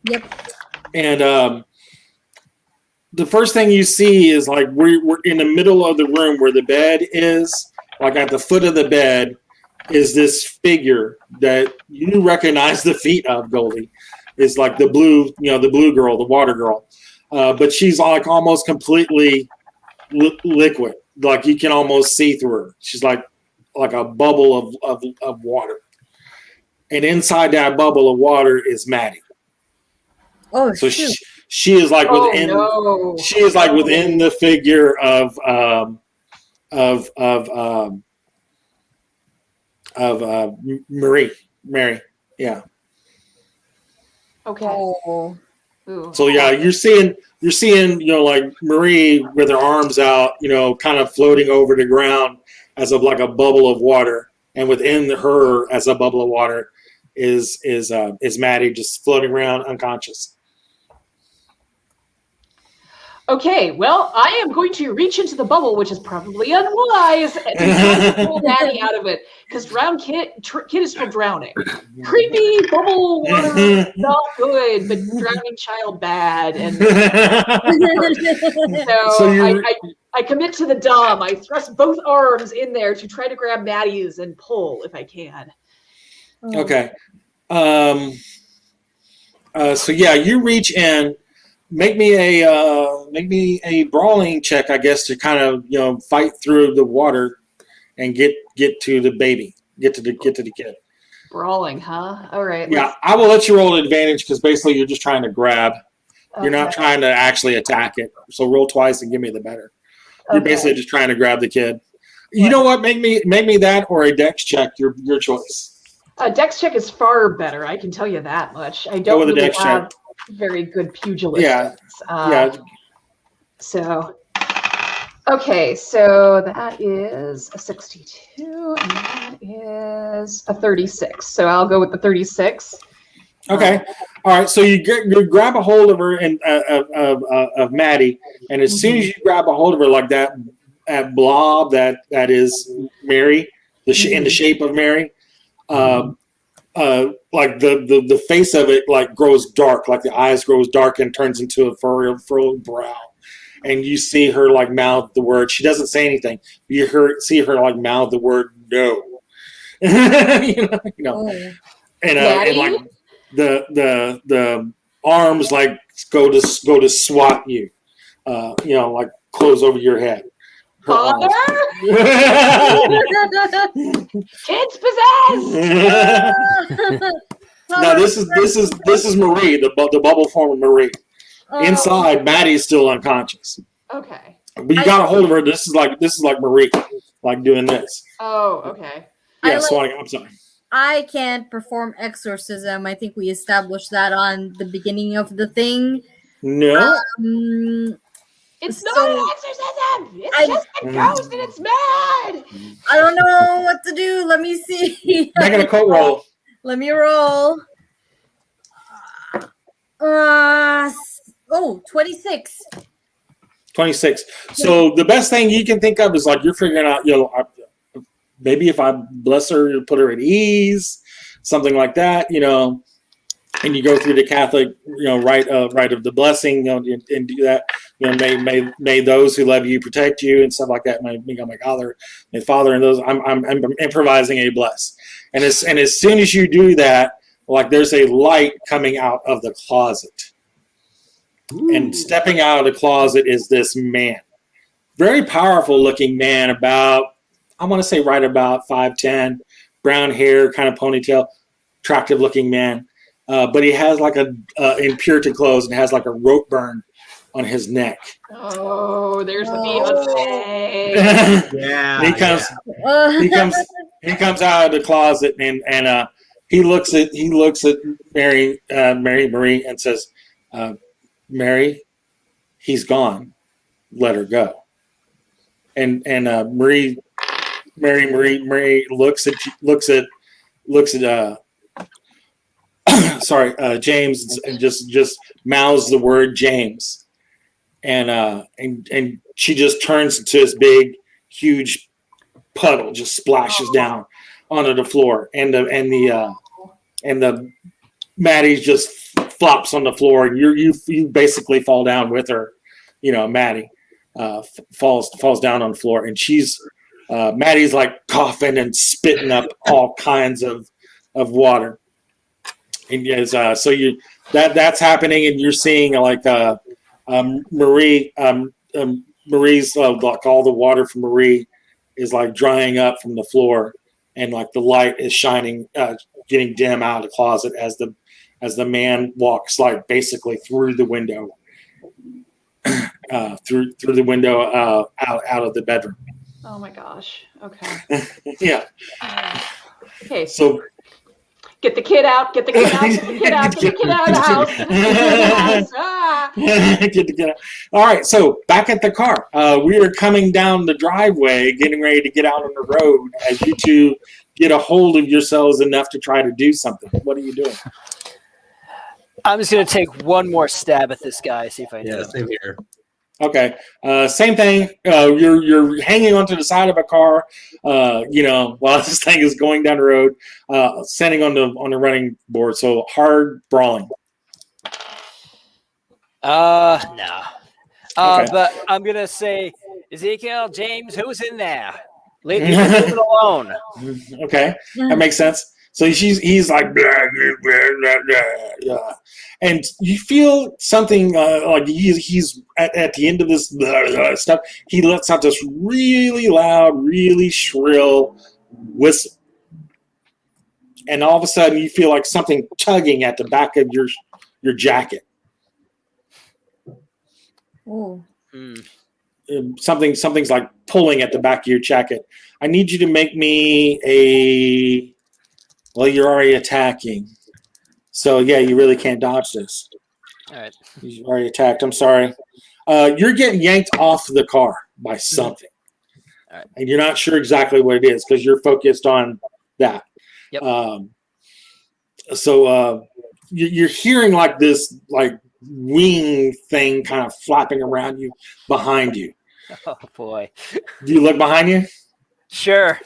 Yep. And the first thing you see is like we're in the middle of the room where the bed is. Like at the foot of the bed is this figure that you recognize the feet of, Goldie. It's like the blue girl, the water girl. But she's like almost completely liquid. Like you can almost see through her. She's like a bubble of water. And inside that bubble of water is Maddie. Oh, so she is like within. She is like within the figure of Mary. Yeah. Okay. Oh. So yeah, you're seeing like Marie with her arms out, kind of floating over the ground as of like a bubble of water, and within her as a bubble of water is Maddie just floating around unconscious. Okay, well, I am going to reach into the bubble, which is probably unwise, and pull Maddie out of it, because drowned kid is still drowning. Creepy bubble water, not good, but drowning child bad. And so I commit to the dumb. I thrust both arms in there to try to grab Maddie's and pull if I can. Okay. So yeah, you reach in. Make me a brawling check, I guess, to kind of fight through the water and get to the baby, get to the kid. Brawling, huh? All right. Yeah, I will let you roll an advantage because basically you're just trying to grab. Okay. You're not trying to actually attack it. So roll twice and give me the better. You're basically just trying to grab the kid. You know what? Make me that or a dex check. Your choice. A dex check is far better. I can tell you that much. I don't really have check. Very good pugilist. Yeah. So, okay, so that is a 62, and that is a 36. So I'll go with the 36. Okay. All right. So you grab a hold of her and of Maddie, and as soon as you grab a hold of her like that blob that is Mary, in the shape of Mary, like the face of it like grows dark, like the eyes grows dark and turns into a furrowed brow, and you see her like mouth the word. She doesn't say anything. You see her like mouth the word no. And like the arms like go to swat you. Like close over your head. Father? Kids possessed! No, this is Marie, the bubble form of Marie. Inside, Maddie's still unconscious. Okay. But you got a hold of her. This is like Marie, like doing this. Oh, okay. Yeah, I'm sorry. I can't perform exorcism. I think we established that on the beginning of the thing. No. It's not an exorcism. It's just a ghost and it's mad. I don't know what to do. Let me see. Make an occult roll. Let me roll. 26. 26. So the best thing you can think of is like you're figuring out, maybe if I bless her, put her at ease, something like that, and you go through the Catholic, rite of the blessing, and do that. May those who love you protect you and stuff like that. My Father, and those. I'm improvising a bless, and as soon as you do that, like there's a light coming out of the closet, and stepping out of the closet is this man, very powerful looking man, about I want to say right about 5'10", brown hair, kind of ponytail, attractive looking man. But he has like in Puritan clothes and has like a rope burn on his neck. Oh, there's the Beyonce. Yeah. He comes out of the closet and he looks at Mary Marie and says, Mary, he's gone. Let her go. And Mary looks at James and just mouths the word James, and she just turns into this big, huge puddle, just splashes down onto the floor, and the Maddie just flops on the floor, and you basically fall down with her. Maddie falls down on the floor, and she's Maddie's like coughing and spitting up all kinds of water. And yes, so that's happening, and you're seeing like Marie, Marie's like all the water from Marie is like drying up from the floor, and like the light is shining, getting dim out of the closet as the man walks like basically through the window, through the window out of the bedroom. Oh my gosh. Okay. Yeah. Okay. So get the kid out. Get the kid out. Get the kid out. Get the kid out of the house. Get the kid out of the house. Ah. Get the kid out. All right. So back at the car, we are coming down the driveway, getting ready to get out on the road as you two get a hold of yourselves enough to try to do something. What are you doing? I'm just gonna take one more stab at this guy, see if I Yeah, know. same here. Okay. Same thing. You're hanging onto the side of a car, while this thing is going down the road, standing on the running board. So hard brawling. No. Okay. But I'm gonna say, Ezekiel, James, who's in there? Leave it alone. Okay, that makes sense. So he's like, blah, blah, blah, blah, blah. And you feel something like he's at the end of this blah, blah, stuff. He lets out this really loud, really shrill whistle, and all of a sudden you feel like something tugging at the back of your jacket. Ooh. Something's like pulling at the back of your jacket. I need you to make me you're already attacking. So yeah, you really can't dodge this. All right. You've already attacked. I'm sorry. You're getting yanked off the car by something. All right. And you're not sure exactly what it is because you're focused on that. Yep. You're hearing like this like wing thing kind of flapping around you behind you. Oh boy. Do you look behind you? Sure.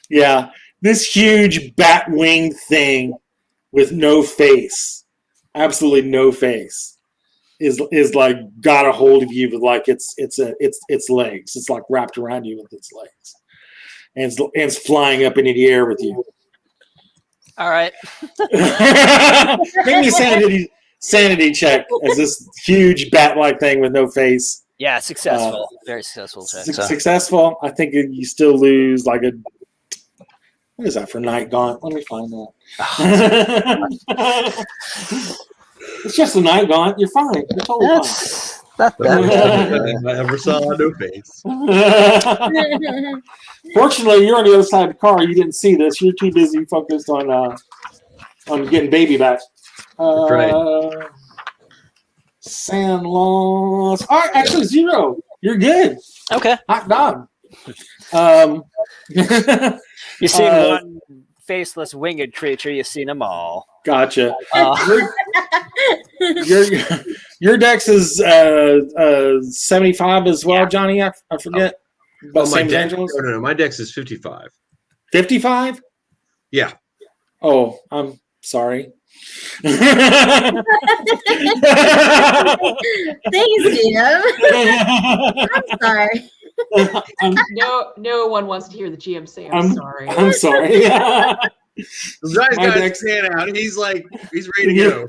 Yeah. This huge bat wing thing with no face, absolutely no face, is like got a hold of you with like its legs. It's like wrapped around you with its legs, and it's flying up into the air with you. All right. Make me a sanity check as this huge bat-like thing with no face. Yeah, successful. Very successful check. Successful. I think you still lose like a. What is that for night gaunt? Let me find that. It's just a night gaunt. You're fine. You're totally fine. Not bad. I ever saw no face. Fortunately, you're on the other side of the car. You didn't see this. You're too busy focused on getting baby back. That's right. Sand loss. All right, actually 0. You're good. Okay. Hot dog. You've seen one faceless winged creature. You've seen them all. Gotcha. Your dex is 75 as well, Johnny. I forget. But my same as dex, Angela's? no, my dex is 55. 55? Yeah. Oh, I'm sorry. Thanks, Jim. I'm sorry. No one wants to hear the GM say, I'm sorry. I'm sorry. The guy's got dex- his hand out. He's ready to go.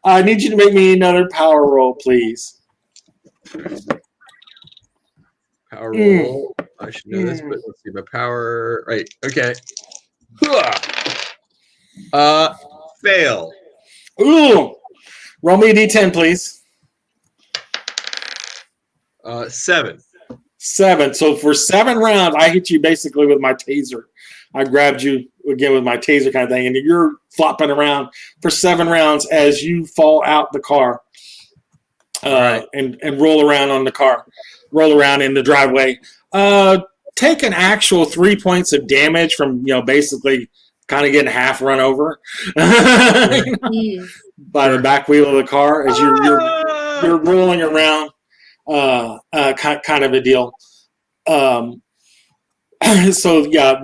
I need you to make me another power roll, please. Power roll. I should know this, but let's see my power. Right. Okay. Fail. Ooh. Roll me a d10, please. 7. 7. So for 7 rounds, I hit you basically with my taser. I grabbed you again with my taser kind of thing, and you're flopping around for 7 rounds as you fall out the car and roll around on the car, roll around in the driveway. Take an actual 3 points of damage from basically kind of getting half run over by the back wheel of the car as you're rolling around, kind of a deal. So yeah,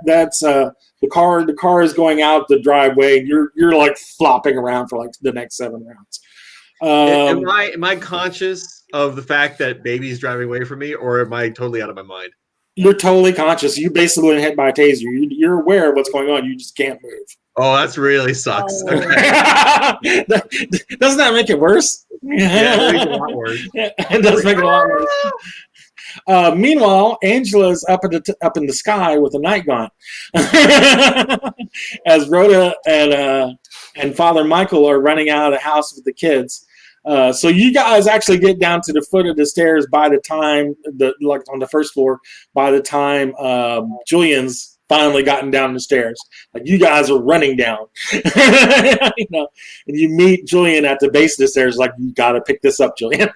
that's the car. The car is going out the driveway. You're like flopping around for like the next 7 rounds. Am I conscious of the fact that baby's driving away from me, or am I totally out of my mind? You're totally conscious. You basically been hit by a taser. You're aware of what's going on. You just can't move. Oh, that's really sucks. Oh. Doesn't that make it worse? Yeah, it makes it a lot worse. It does make it a lot worse. Meanwhile, Angela's up in the sky with a night gaunt, as Rhoda and Father Michael are running out of the house with the kids. So you guys actually get down to the foot of the stairs by the time on the first floor. By the time Julian's finally gotten down the stairs, like you guys are running down, and you meet Julian at the base of the stairs. Like, you got to pick this up, Julian.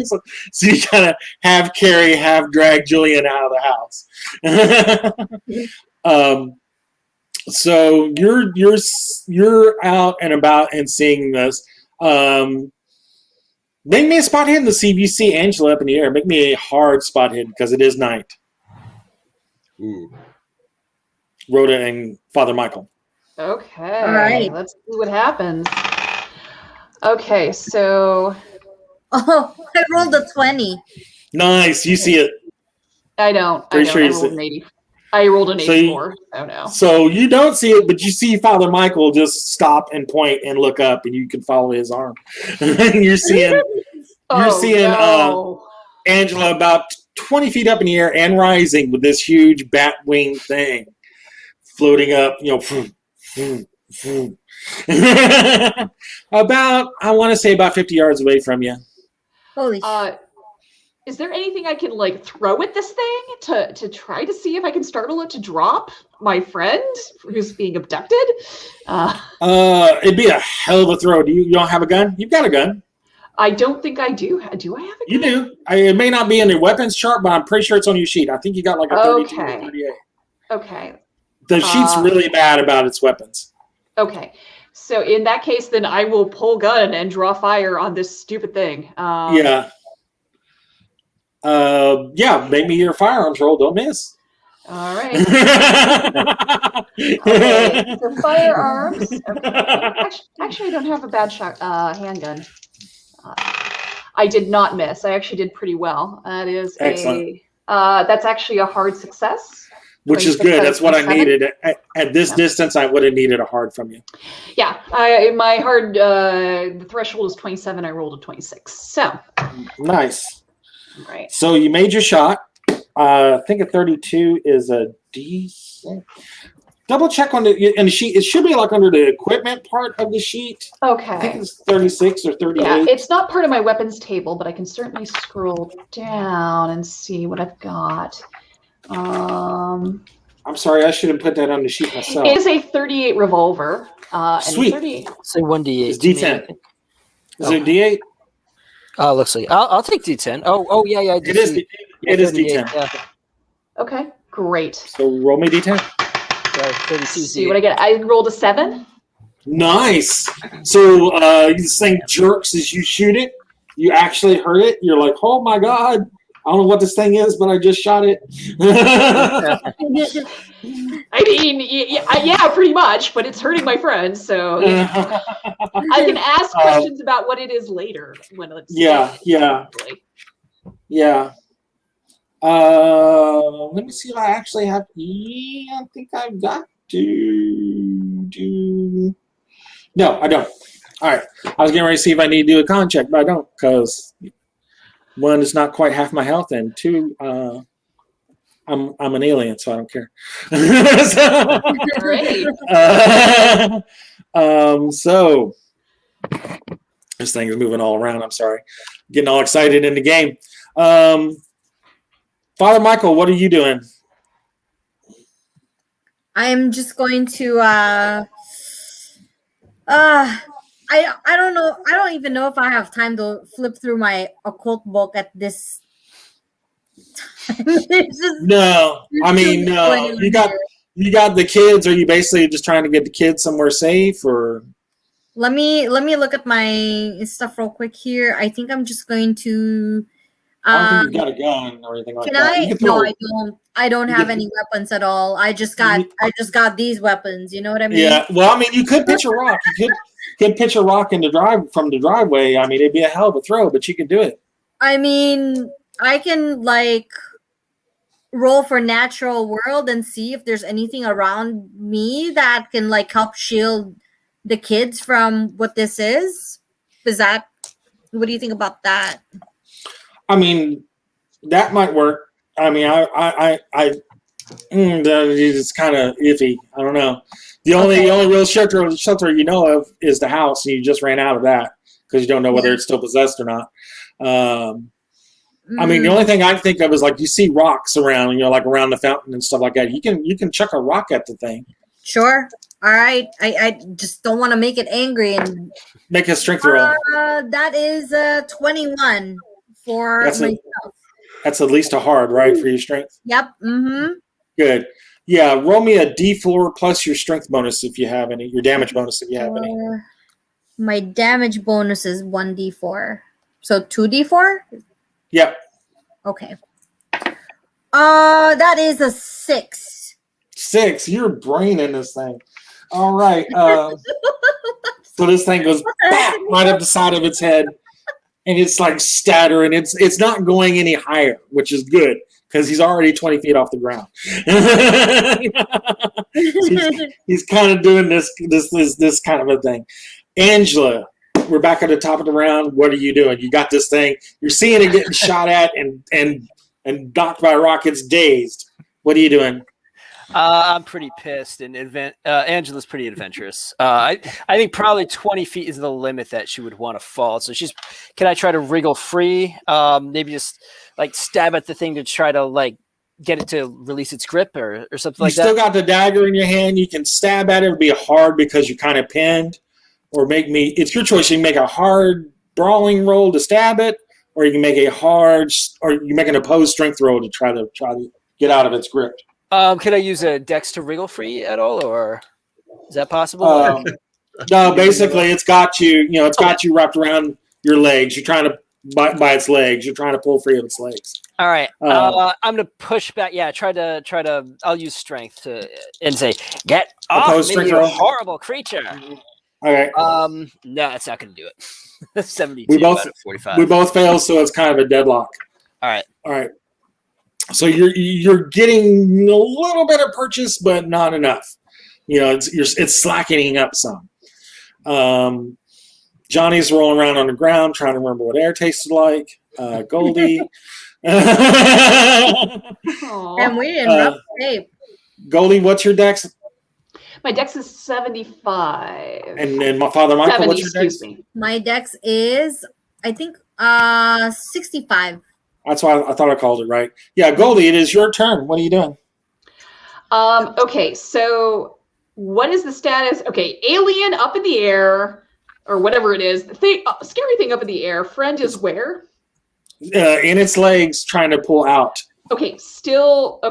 So you kind of half carry, half drag Julian out of the house. So you're out and about and seeing this. Make me a spot hidden to see if you see Angela up in the air. Make me a hard spot hidden because it is night. Ooh. Rhoda and Father Michael. Okay. All right. Let's see what happens. Okay, so Oh, I rolled a 20. Nice. You see it. I don't. I Pretty sure you rolled see- an 80. I rolled an So 84. Oh no. So you don't see it, but you see Father Michael just stop and point and look up, and you can follow his arm. You're seeing no. Angela about 20 feet up in the air and rising with this huge bat wing thing floating up, about, I want to say about 50 yards away from you. Holy shit. Is there anything I can throw at this thing to try to see if I can startle it to drop my friend who's being abducted? It'd be a hell of a throw. You don't have a gun? You've got a gun. I don't think I do. Do I have a gun? You do. It may not be in the weapons chart, but I'm pretty sure it's on your sheet. I think you got like a 32 or 38. Okay. The sheet's really bad about its weapons. Okay. So in that case, then I will pull gun and draw fire on this stupid thing. Yeah. Make me your firearms roll. Don't miss. All right. Okay. So firearms. Okay. Actually, I don't have a bad handgun. I did not miss. I actually did pretty well. That is excellent. That's actually a hard success. Which is good. That's what I needed. At this distance, I would have needed a hard from you. Yeah. My hard, the threshold is 27. I rolled a 26. So. Nice. Right. So you made your shot. I think a 32 is a decent. Double check on the sheet. It should be like under the equipment part of the sheet. Okay. I think it's 36 or 38. Yeah, it's not part of my weapons table, but I can certainly scroll down and see what I've got. I'm sorry, I should have put that on the sheet myself. It is a 38 revolver. Sweet. And Say 1d8. It's D10. Is it D8? Looks like I'll take D10. Oh yeah. It is D10. Yeah. Okay, great. So roll me D10. Sorry, 32 See what I get. I rolled a 7. Nice. So this thing jerks as you shoot it. You actually hurt it. You're like, oh my God. I don't know what this thing is, but I just shot it. I mean, yeah, pretty much, but it's hurting my friends, so I can ask questions about what it is later when it's Yeah. Let me see if I actually have. Yeah, I think I've got to do. No, I don't. All right. I was getting ready to see if I need to do a con check, but I don't, because one, it's not quite half my health, and two, I'm an alien, so I don't care. So this thing is moving all around. I'm sorry, getting all excited in the game. Father Michael, what are you doing? I'm just going to I don't know. I don't even know if I have time to flip through my occult book at this time. No, I mean, no. You got the kids. Are you basically just trying to get the kids somewhere safe, or? Let me look at my stuff real quick here. I think I'm just going to. I don't think you've got a gun or anything like Can that. I? No, I don't. I don't have any weapons at all. I just got these weapons. You know what I mean? Yeah. Well, I mean, you could pitch a rock. You could pitch a rock in the from the driveway. I mean, it'd be a hell of a throw, but you could do it. I mean, I can like roll for natural world and see if there's anything around me that can like help shield the kids from what this is. What do you think about that? I mean, that might work. I mean, it's kind of iffy. I don't know. The only real shelter you know of is the house, and you just ran out of that because you don't know whether it's still possessed or not. I mean, the only thing I think of is like you see rocks around, like around the fountain and stuff like that. You can chuck a rock at the thing. Sure. All right. I just don't want to make it angry and make a strength roll. That is 21 for myself. That's at least a hard, right, for your strength? Yep. Mm-hmm. Good. Yeah, roll me a D4 plus your strength bonus if you have any, your damage bonus if you have any. My damage bonus is 1d4. So 2d4? Yep. Okay. That is a 6. 6. You're braining this thing. All right. So this thing goes right up the side of its head, and it's like stuttering. It's not going any higher, which is good because he's already 20 feet off the ground. he's kind of doing this kind of a thing. Angela, we're back at the top of the round. What are you doing? You got this thing. You're seeing it getting shot at and knocked by rockets, dazed. What are you doing? I'm pretty pissed, and Angela's pretty adventurous. I think probably 20 feet is the limit that she would want to fall. So can I try to wriggle free? Maybe just like stab at the thing to try to like get it to release its grip or something like that. You still got the dagger in your hand. You can stab at it. It'll be hard because you're kind of pinned. Or it's your choice. You can make a hard brawling roll to stab it, or you can make an opposed strength roll to try to get out of its grip. Can I use a dex to wriggle free at all, or is that possible? No, basically it's got you. It's got you wrapped around your legs. You're trying to by its legs. You're trying to pull free of its legs. All right. I'm gonna push back. Yeah, try to. I'll use strength and say, "Get off me, you horrible creature." Okay. No, that's not gonna do it. 72 out of 45. We both fail, so it's kind of a deadlock. All right. So you're getting a little bit of purchase, but not enough. It's slackening up some. Johnny's rolling around on the ground trying to remember what air tasted like. Goldie. And we in rough shape. Goldie, what's your dex? My dex is 75. And my Father Michael, 70, what's your dex? My dex is, I think, 65. That's why I thought I called it right. Yeah, Goldie, it is your turn. What are you doing? Okay, so what is the status? Okay, alien up in the air, or whatever it is. The scary thing up in the air. Friend is where? In its legs, trying to pull out. Okay, still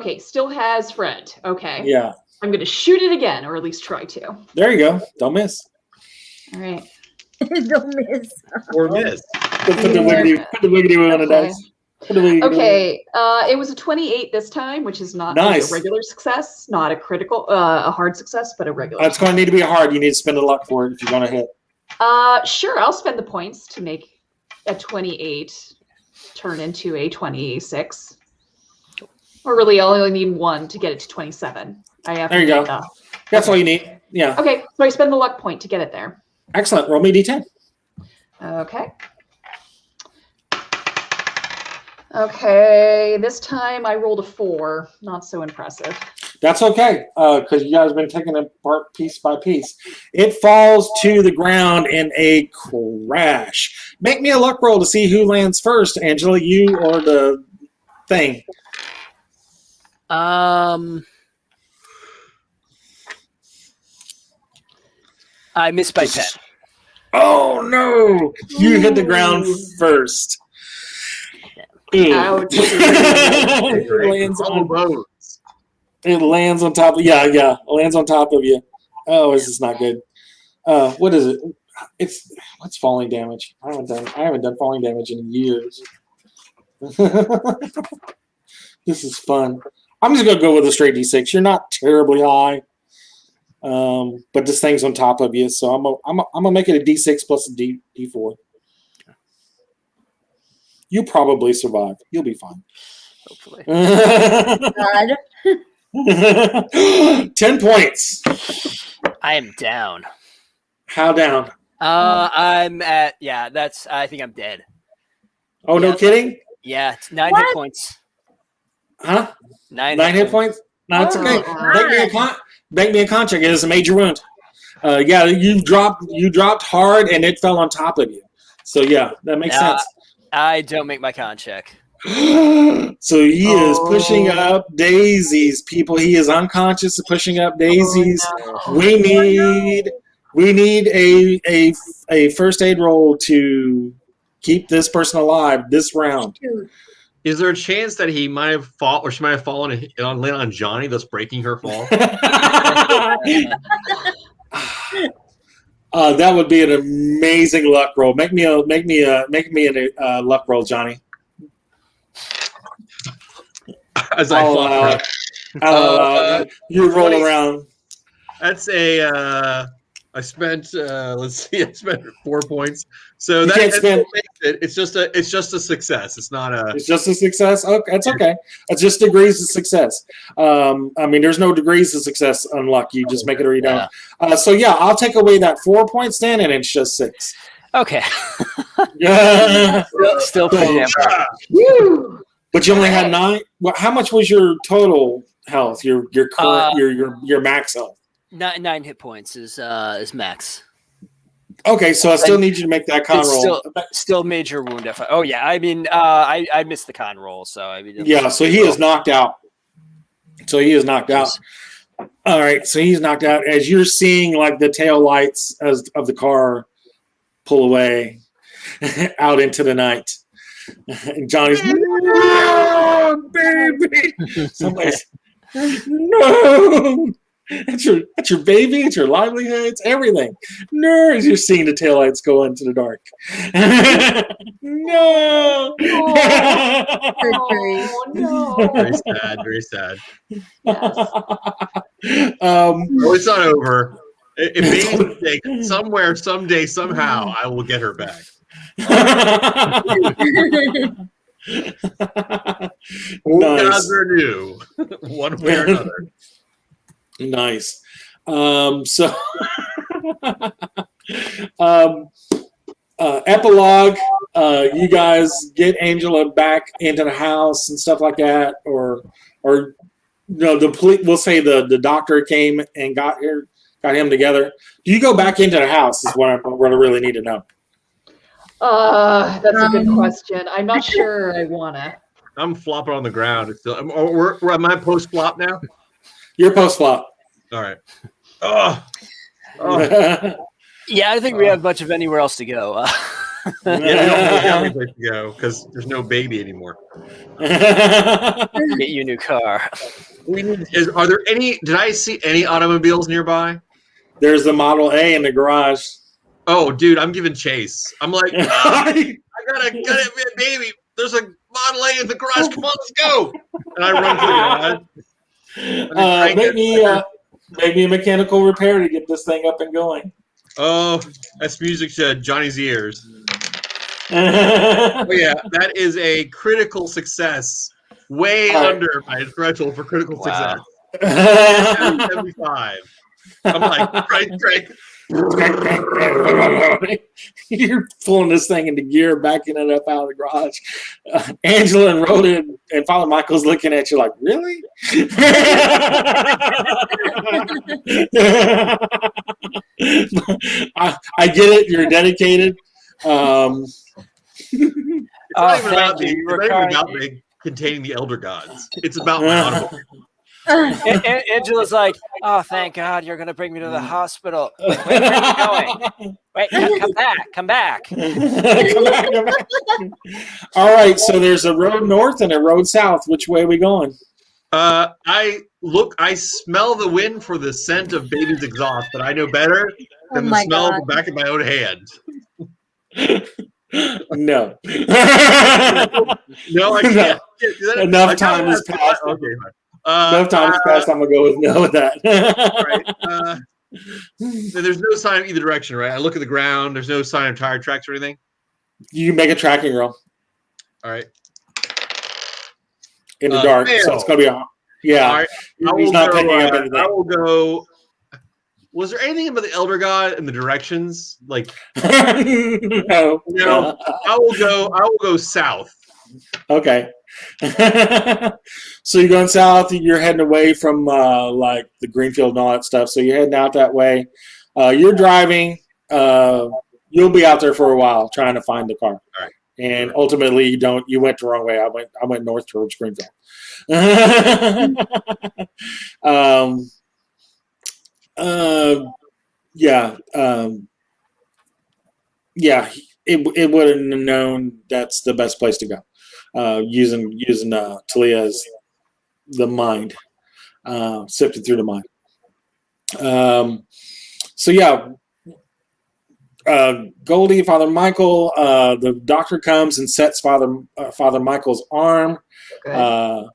has friend. Okay. Yeah. I'm going to shoot it again, or at least try to. There you go. Don't miss. All right. Don't miss. Or miss. Put the wiggity wheel on the dice. Okay, it was a 28 this time, which is not nice. A regular success, not a critical, a hard success, but a regular. It's going to need to be hard. You need to spend a luck for it if you're going to hit. Sure, I'll spend the points to make a 28 turn into a 26. Or really, I'll only need one to get it to 27. There you go. That's all you need. Yeah. Okay, so I spend the luck point to get it there. Excellent. Roll me D10. Okay. Okay, this time I rolled a 4. Not so impressive. That's okay, because you guys have been taking it apart piece by piece. It falls to the ground in a crash. Make me a luck roll to see who lands first, Angela, you or the thing. I missed by 10. Oh no! You hit the ground first. Ouch. It lands on top of it lands on top of you. Oh, this is not good. What is it? What's falling damage? I haven't done falling damage in years. This is fun. I'm just gonna go with a straight D6. You're not terribly high, but this thing's on top of you, so I'm gonna make it a D6 plus a D4. You probably survive. You'll be fine. Hopefully. God. 10 points. I am down. How down? I'm at I think I'm dead. Oh, no kidding? Yeah, it's 9 hit points. Huh? 9 hit points? No, it's okay. Make me a contract. It is a major wound. You dropped hard and it fell on top of you. So yeah, that makes sense. I don't make my con check. So he is pushing up daisies, people. He is unconscious and pushing up daisies. We need a first aid roll to keep this person alive this round. Is there a chance that he might have fallen, or she might have fallen and landed on Johnny, thus breaking her fall? That would be an amazing luck roll. Make me a luck roll, Johnny. As I fall out. You roll around. That's a. I spent. I spent 4 points. So you that spend. It's just a success. It's not a. It's just a success. Okay, that's okay. It's just degrees of success. There's no degrees of success on luck. You just make it or you don't. I'll take away that 4 points then, and it's just 6. Okay. Yeah. Still pretty damn. Woo! But you only had 9. How much was your total health? Your current your max health? 9 hit points is max. Okay, so I still need you to make that con roll. Still major wound. I missed the con roll, so I mean. Yeah, so he is knocked out. All right, so he's knocked out as you're seeing like the tail lights of the car pull away out into the night. And Johnny's no, baby. Somebody's no. It's your baby. It's your livelihood. It's everything. No, as you're seeing the taillights go into the dark. No. Oh, no. Very sad. Very sad. Yes. It's not over. If baby's mistake, somewhere, someday, somehow, I will get her back. Nice. New, one way or another. Nice. Epilogue. You guys get Angela back into the house and stuff like that, or we'll say the doctor came and got him together. Do you go back into the house? Is what I really need to know. That's a good question. I'm not sure I wanna. I'm flopping on the ground. Am I post flop now? You're post flop. All right. Oh. Yeah, I think we have much of anywhere else to go. Yeah, we don't have any place to go because there's no baby anymore. Get you a new car. Are there any? Did I see any automobiles nearby? There's the Model A in the garage. Oh, dude, I'm giving chase. I'm like, I gotta get it, baby. There's a Model A in the garage. Come on, let's go. And I run to the garage. Maybe a mechanical repair to get this thing up and going. Oh, that's music to Johnny's ears. Oh, yeah, that is a critical success. Way under my threshold for critical success. 75. I'm like, Craig. You're pulling this thing into gear, backing it up out of the garage. Angela and Rhoda and Father Michael's looking at you like, really? I get it. You're dedicated. It's not even about containing the elder gods. It's about my automobile. Angela's like, oh, thank God you're going to bring me to the hospital. Wait, where are you going? Wait, come back. Come back. All right, so there's a road north and a road south. Which way are we going? I smell the wind for the scent of baby's exhaust, but I know better than the smell of the back of my own hand. No. No, I can't. Enough time has passed. Okay. Enough time has passed. I'm going to go with no with that. All right. There's no sign of either direction, right? I look at the ground. There's no sign of tire tracks or anything. You make a tracking roll. All right. In the dark, so it's going to be on. Yeah. All right. He's not picking up anything. I will go. Was there anything about the elder god in the directions? Like, no. I will go south. Okay. So you're going south. You're heading away from like the Greenfield and all that stuff. So you're heading out that way. You're driving. You'll be out there for a while trying to find the car. All right. And ultimately, you don't. You went the wrong way. I went north towards Greenfield. Yeah. Yeah. It would have known that's the best place to go. Using Talia as the mind, sifted through the mind. So yeah. Goldie, Father Michael, the doctor comes and sets Father Michael's arm. Okay.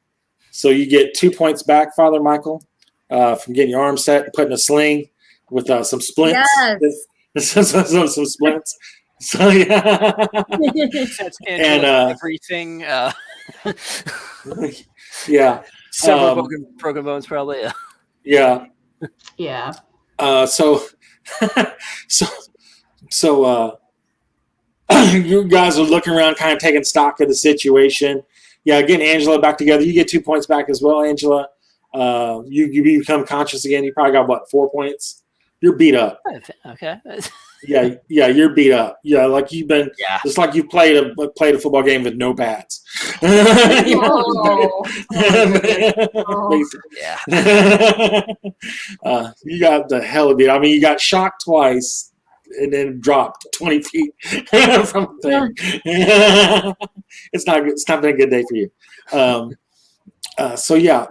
So you get 2 points back, Father Michael, from getting your arm set and putting a sling with some splints. Yes. some splints. So yeah. And everything. Yeah. Several broken bones, probably. Yeah. Yeah. So you guys are looking around, kind of taking stock of the situation. Yeah, getting Angela back together. You get 2 points back as well, Angela. You become conscious again. You probably got 4 points. You're beat up. Okay. Yeah, you're beat up. Yeah, like you've been. Yeah. It's like you played a football game with no pads. Oh. Yeah. You got the hell of it. I mean, you got shocked twice and then dropped 20 feet from the thing. It's not been a good day for you. So yeah,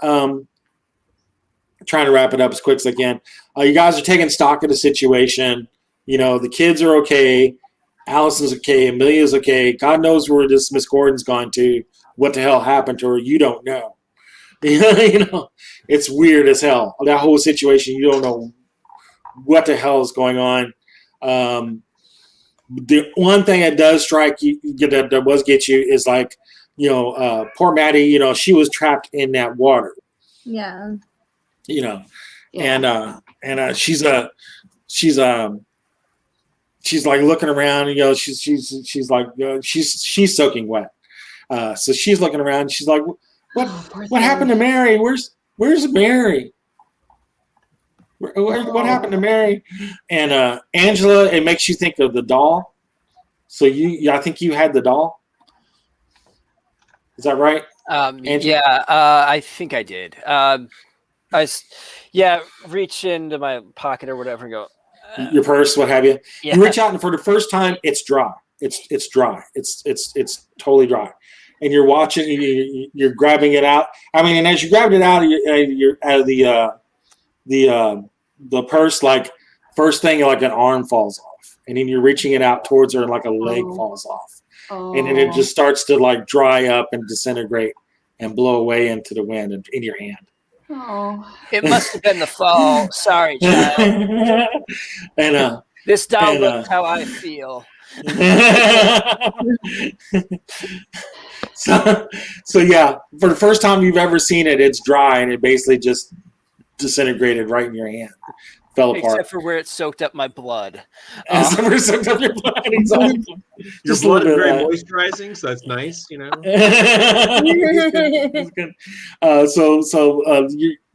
trying to wrap it up as quick as I can. You guys are taking stock of the situation. You know, the kids are okay. Allison's okay. Amelia's okay. God knows where this Miss Gordon's gone to. What the hell happened to her? You don't know. You know, it's weird as hell. That whole situation, you don't know what the hell is going on. The one thing that does strike you, that does get you, is like, you know, poor Maddie. You know, she was trapped in that water. Yeah. You know, Yeah. and she's like looking around. You know, she's like she's soaking wet. So she's looking around. And she's like, what happened to Mary? Where's Mary? What happened to Mary? And Angela, it makes you think of the doll. So I think you had the doll. Is that right? Yeah, I think I did. Reach into my pocket or whatever and go. Your purse, what have you? Yeah. You reach out, and for the first time, it's dry. It's dry. It's totally dry. And you're watching. You're grabbing it out. I mean, and as you grabbed it out, you're out of the purse. Like first thing, like an arm falls off, and then you're reaching it out towards her, and like a leg falls off, and then it just starts to like dry up and disintegrate and blow away into the wind and in your hand. Oh. It must have been the fall. Sorry, child. And this doll looks how I feel. So yeah, for the first time you've ever seen it, it's dry and it basically just disintegrated right in your hand, fell apart. Except for where it soaked up my blood. Except for it soaked up your blood, exactly. Your blood is very moisturizing, so that's nice, you know. It's good.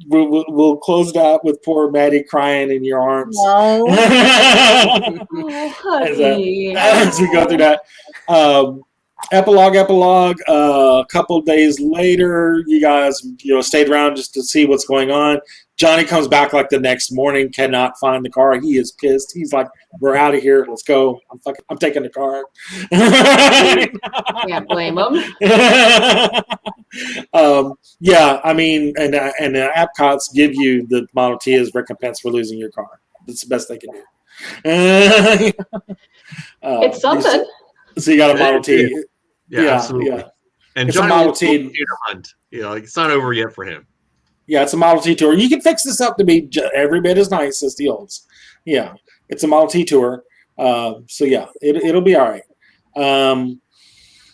We'll close it out with poor Maddie crying in your arms. No. Honey. As we go through that. Epilogue. A couple days later, you guys, stayed around just to see what's going on. Johnny comes back like the next morning, cannot find the car. He is pissed. He's like, "We're out of here. Let's go. I'm taking the car." Can't blame him. Yeah, I mean, and the Apcotts give you the Model T as recompense for losing your car. That's the best they can do. It's something. So you got a Model T. Yeah, absolutely. Yeah. And It's Johnny a Model will T. continue to hunt. It's not over yet for him. Yeah, it's a Model T tour. You can fix this up to be every bit as nice as the olds. Yeah, it's a Model T tour. So yeah, it'll be all right.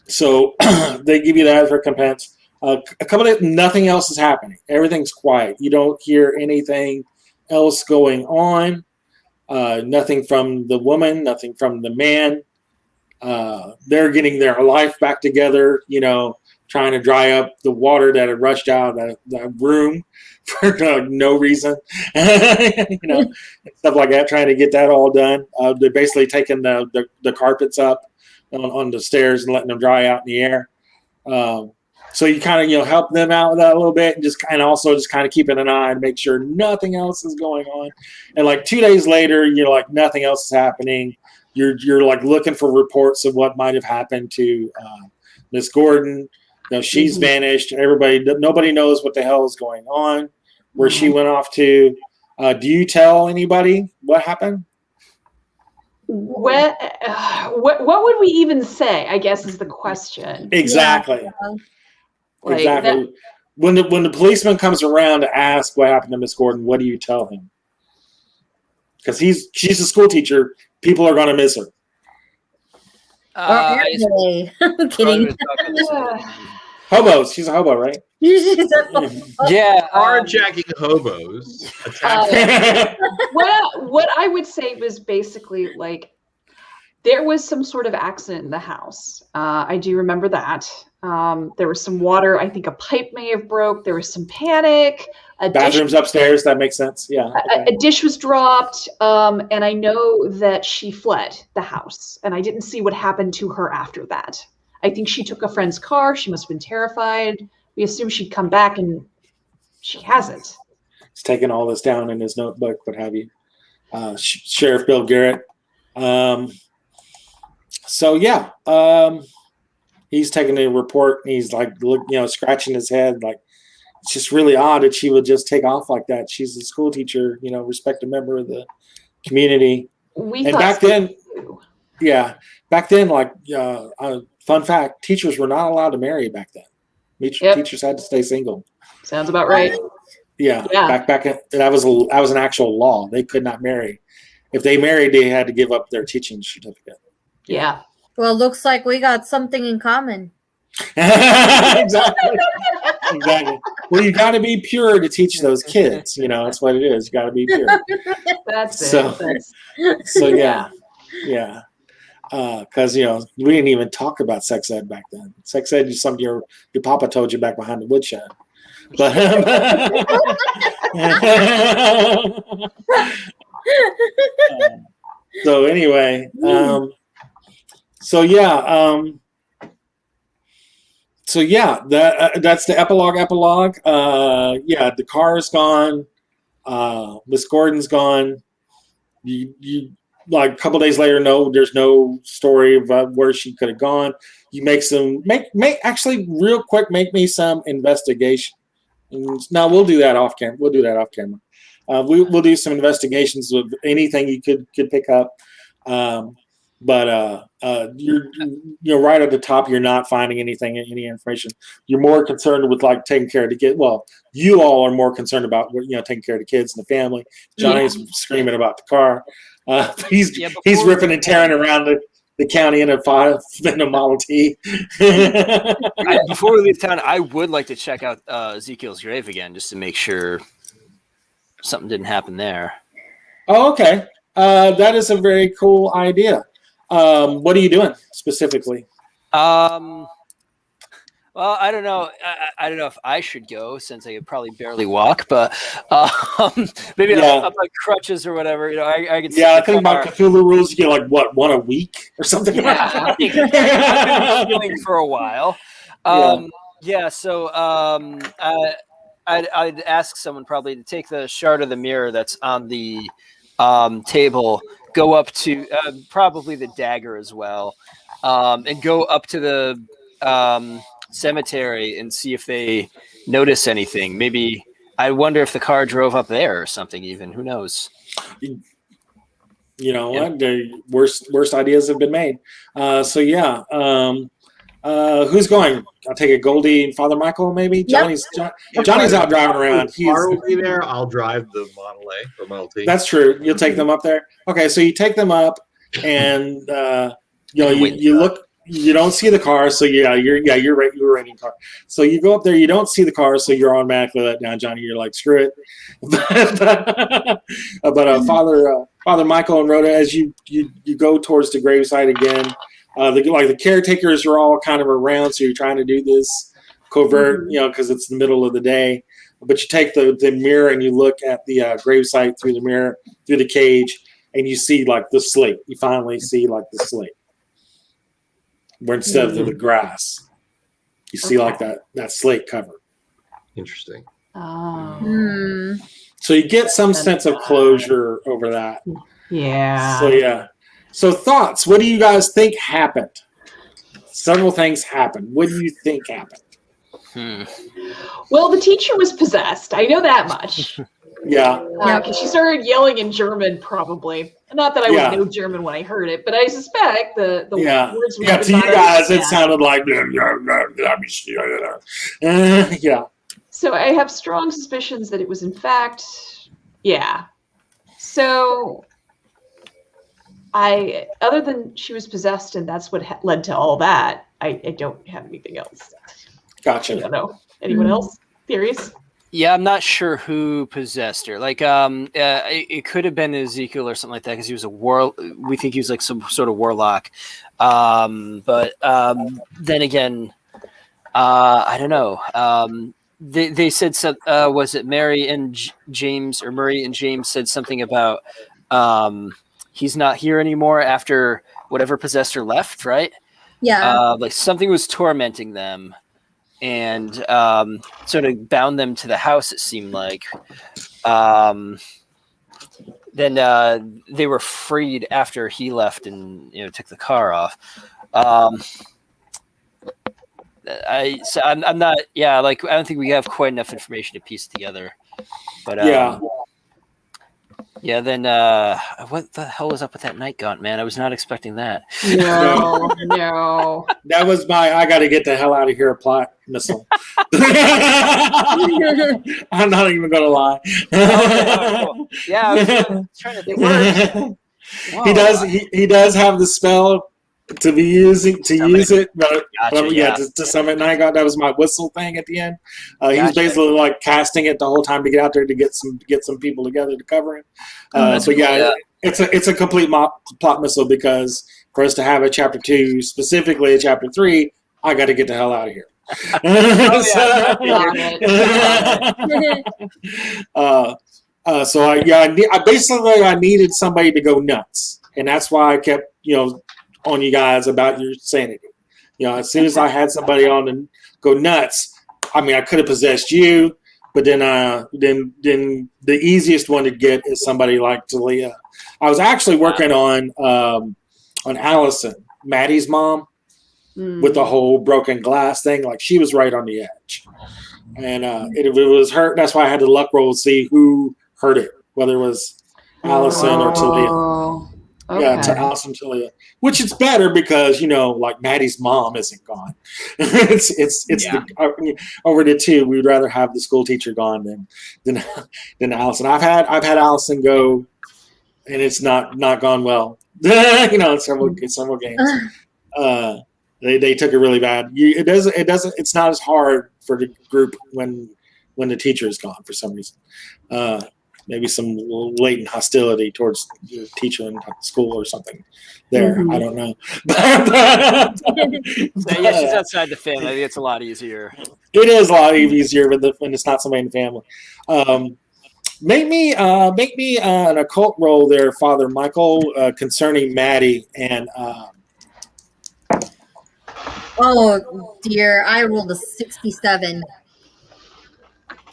So they give you that as recompense. A couple of nothing else is happening. Everything's quiet. You don't hear anything else going on. Nothing from the woman. Nothing from the man. They're getting their life back together. Trying to dry up the water that had rushed out of the room for no reason, stuff like that. Trying to get that all done. They're basically taking the carpets up on the stairs and letting them dry out in the air. So you kind of help them out with that a little bit, and also just kind of keeping an eye and make sure nothing else is going on. And like 2 days later, nothing else is happening. You're like looking for reports of what might have happened to Miss Gordon. She's vanished. Nobody knows what the hell is going on, where she went off to. Do you tell anybody what happened? What would we even say, I guess, is the question. Exactly. Yeah. Exactly. When the policeman comes around to ask what happened to Miss Gordon, what do you tell him? Because she's a school teacher. People are going to miss her. I'm kidding. Hobos. She's a hobo, right? Yeah. Carjacking hobos. Attacking. What I would say was basically like there was some sort of accident in the house. I do remember that. There was some water. I think a pipe may have broke. There was some panic. Bathrooms upstairs. That makes sense. Yeah. Okay. A dish was dropped. And I know that she fled the house. And I didn't see what happened to her after that. I think she took a friend's car. She must have been terrified. We assumed she'd come back, and she hasn't. He's taking all this down in his notebook, what have you. Sheriff Bill Garrett. So yeah, he's taking a report, and he's like, scratching his head, like it's just really odd that she would just take off like that. She's a school teacher, respected member of the community. And back then, like fun fact, teachers were not allowed to marry back then. Teachers had to stay single. Sounds about right. Yeah. Back that was an actual law. They could not marry. If they married, they had to give up their teaching certificate. Yeah. Well, looks like we got something in common. Exactly. Well, you got to be pure to teach those kids. That's what it is. You got to be pure. That's it. So yeah. Because we didn't even talk about sex ed back then. Sex ed is something your papa told you back behind the woodshed. But so anyway, that's the epilogue. The car is gone. Miss Gordon's gone. You like a couple days later, there's no story about where she could have gone. You make actually real quick, make me some investigation. No, we'll do that off camera. We'll do some investigations of anything you could pick up. But you're right at the top. You're not finding any information. You're more concerned with like taking care of the kids. Well, you all are more concerned about taking care of the kids and the family. Johnny's screaming about the car. He's ripping and tearing around the county in a Model T. Before we leave town, I would like to check out Ezekiel's grave again just to make sure something didn't happen there. Oh, okay. That is a very cool idea. What are you doing specifically? I Well, I don't know. I don't know if I should go since I could probably barely walk, but maybe Yeah. up like crutches or whatever. You know, I could. Yeah, I think about Cthulhu rules. You get like what, one a week or something. Yeah, I've been healing for a while. Yeah. So I'd ask someone probably to take the shard of the mirror that's on the table, go up to probably the dagger as well, and go up to the cemetery and see if they notice anything. Maybe I wonder if the car drove up there or something. Even who knows? You know what? The worst ideas have been made. So yeah. Who's going? I'll take a Goldie and Father Michael, maybe. Johnny's out driving around. The car will be there. I'll drive the Model A or Model T. That's true. You'll take them up there. Okay, so you take them up, and you look. You don't see the car, so you're right. You were renting a car. So you go up there. You don't see the car, so you're automatically let down, Johnny. You're like, screw it. But Father Michael and Rhoda, as you go towards the gravesite again, the caretakers are all kind of around, so you're trying to do this covert, because it's the middle of the day. But you take the mirror and you look at the gravesite through the mirror, through the cage, and you see like the slate. You finally see like the slate, where instead of the grass, you see like that slate cover. Interesting. Oh. So you get some sense of closure over that. Yeah. So yeah. So thoughts. What do you guys think happened? Several things happened. What do you think happened? Well, the teacher was possessed. I know that much. Yeah. Because she started yelling in German, probably. Not that I would know German when I heard it, but I suspect the words were to you guys, it sounded like yeah. So I have strong suspicions that it was in fact, So other than she was possessed and that's what led to all that, I don't have anything else. Gotcha. I don't know. Anyone else? Theories? Yeah, I'm not sure who possessed her. Like, it could have been Ezekiel or something like that because he was we think he was like some sort of warlock. But then again, I don't know. They said some. Was it Mary and James or Murray and James said something about he's not here anymore after whatever possessed her left, right? Yeah. Like something was tormenting them. And sort of bound them to the house, it seemed like. Then they were freed after he left and took the car off. I'm not. Yeah, like I don't think we have quite enough information to piece together. But yeah. Then what the hell was up with that night gaunt, man? I was not expecting that. No. That was my I got to get the hell out of here plot missile. I'm not even going to lie. Cool. Yeah, I was trying to think. He does have the spell to be using to Summon use it, but Gotcha, to summon night gaunt. That was my whistle thing at the end. He was Gotcha. basically like casting it the whole time to get out there to get some people together to cover him. That's But cool, yeah, it's a complete plot missile because for us to have a chapter 2, specifically a chapter 3, I got to get the hell out of here. So I needed somebody to go nuts, and that's why I kept on you guys about your sanity. As soon as I had somebody on and go nuts, I mean I could have possessed you, but then the easiest one to get is somebody like Talia. I was actually working on Allison, Maddie's mom, with the whole broken glass thing. Like she was right on the edge, and it was her. That's why I had to luck roll to see who heard it, whether it was Allison or Talia. Okay. Yeah, to Allison, Talia, which is better because like Maddie's mom isn't gone. it's over the 2. We'd rather have the school teacher gone than Allison. I've had Allison go, and it's not gone well. In several games. They took it really bad. It's not as hard for the group when the teacher is gone for some reason. maybe some latent hostility towards the teacher in school or something there. I don't know. So, yeah, she's outside the family. I think it's a lot easier. It is a lot easier when it's not somebody in the family. Make me an occult roll there, Father Michael, concerning Maddie and. Oh dear, I rolled a 67.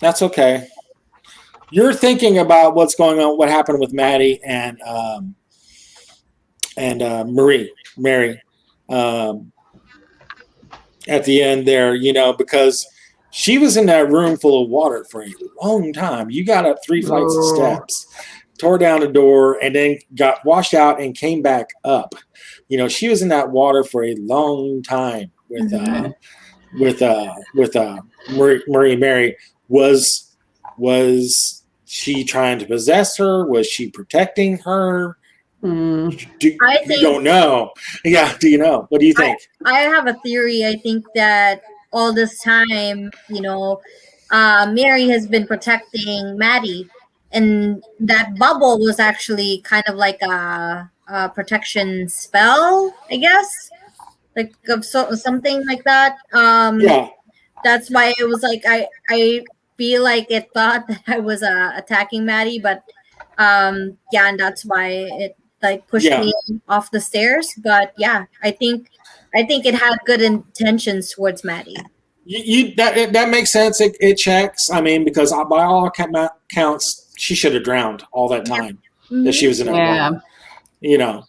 That's okay. You're thinking about what's going on, what happened with Maddie and Mary, at the end there, because she was in that room full of water for a long time. You got up 3 flights of steps, tore down a door, and then got washed out and came back up. She was in that water for a long time with Mary. Was she trying to possess her? Was she protecting her? You don't know. Yeah, do you know? What do you think? I have a theory. I think that all this time, Mary has been protecting Maddie, and that bubble was actually kind of like a protection spell, I guess, like something like that. Yeah. That's why it was like I feel like it thought that I was attacking Maddie, but and that's why it pushed me off the stairs. But yeah, I think it had good intentions towards Maddie. That makes sense. It checks. I mean, because by all counts, she should have drowned all that time that she was in that water.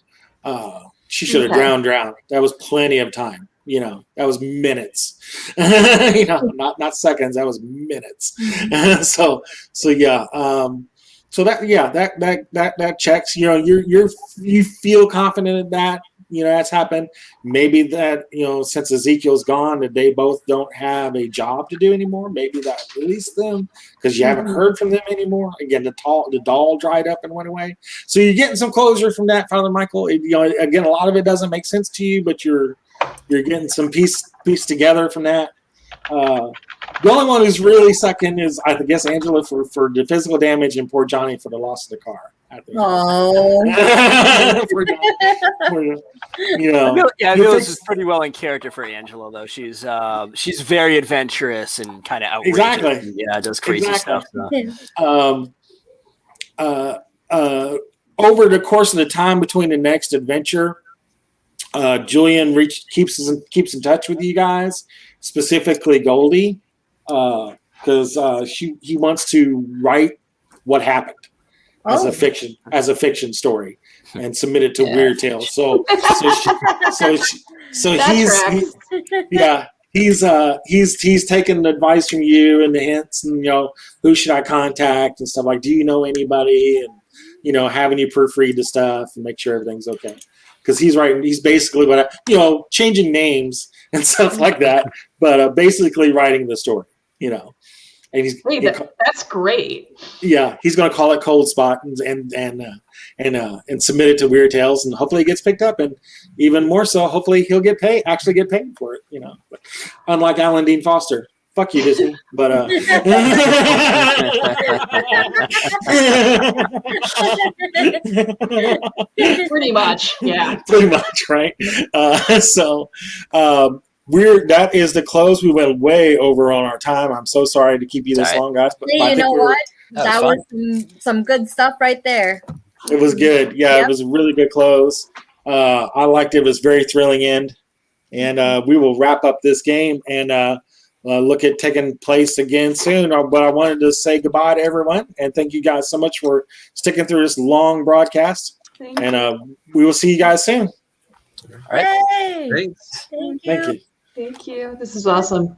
She should have drowned. That was plenty of time. That was minutes. Not seconds. That was minutes. So yeah. So that checks. You feel confident in that. That's happened. Maybe that since Ezekiel's gone, that they both don't have a job to do anymore. Maybe that released them because you haven't heard from them anymore. Again, the doll dried up and went away. So you're getting some closure from that, Father Michael. Again, a lot of it doesn't make sense to you, but you're getting some piece together from that. The only one who's really sucking is, I guess, Angela for the physical damage and poor Johnny for the loss of the car. Oh. This is pretty well in character for Angela, though. She's very adventurous and kind of outrageous. Exactly. Yeah, does crazy stuff. So. Over the course of the time between the next adventure, Julian keeps in touch with you guys, specifically Goldie, because he wants to write what happened as a fiction story and submit it to Weird Tales. So he's taking advice from you and the hints and who should I contact and stuff like, do you know anybody, and having you proofread the stuff and make sure everything's okay. Because he's basically changing names and stuff like that, but basically writing the story, And that's great. Yeah, he's going to call it Cold Spot and submit it to Weird Tales, and hopefully it gets picked up, and even more so, hopefully he'll actually get paid for it. But unlike Alan Dean Foster. Fuck you, Disney. But pretty much, yeah. Pretty much, right? That is the close. We went way over on our time. I'm so sorry to keep you this long, guys. But hey, you know what? That was some good stuff right there. It was good. Yeah, It was a really good close. I liked it. It was a very thrilling end. And we will wrap up this game and look at taking place again soon. But I wanted to say goodbye to everyone and thank you guys so much for sticking through this long broadcast. And we will see you guys soon. All right. Thanks. Thank you. Thank you. This is awesome.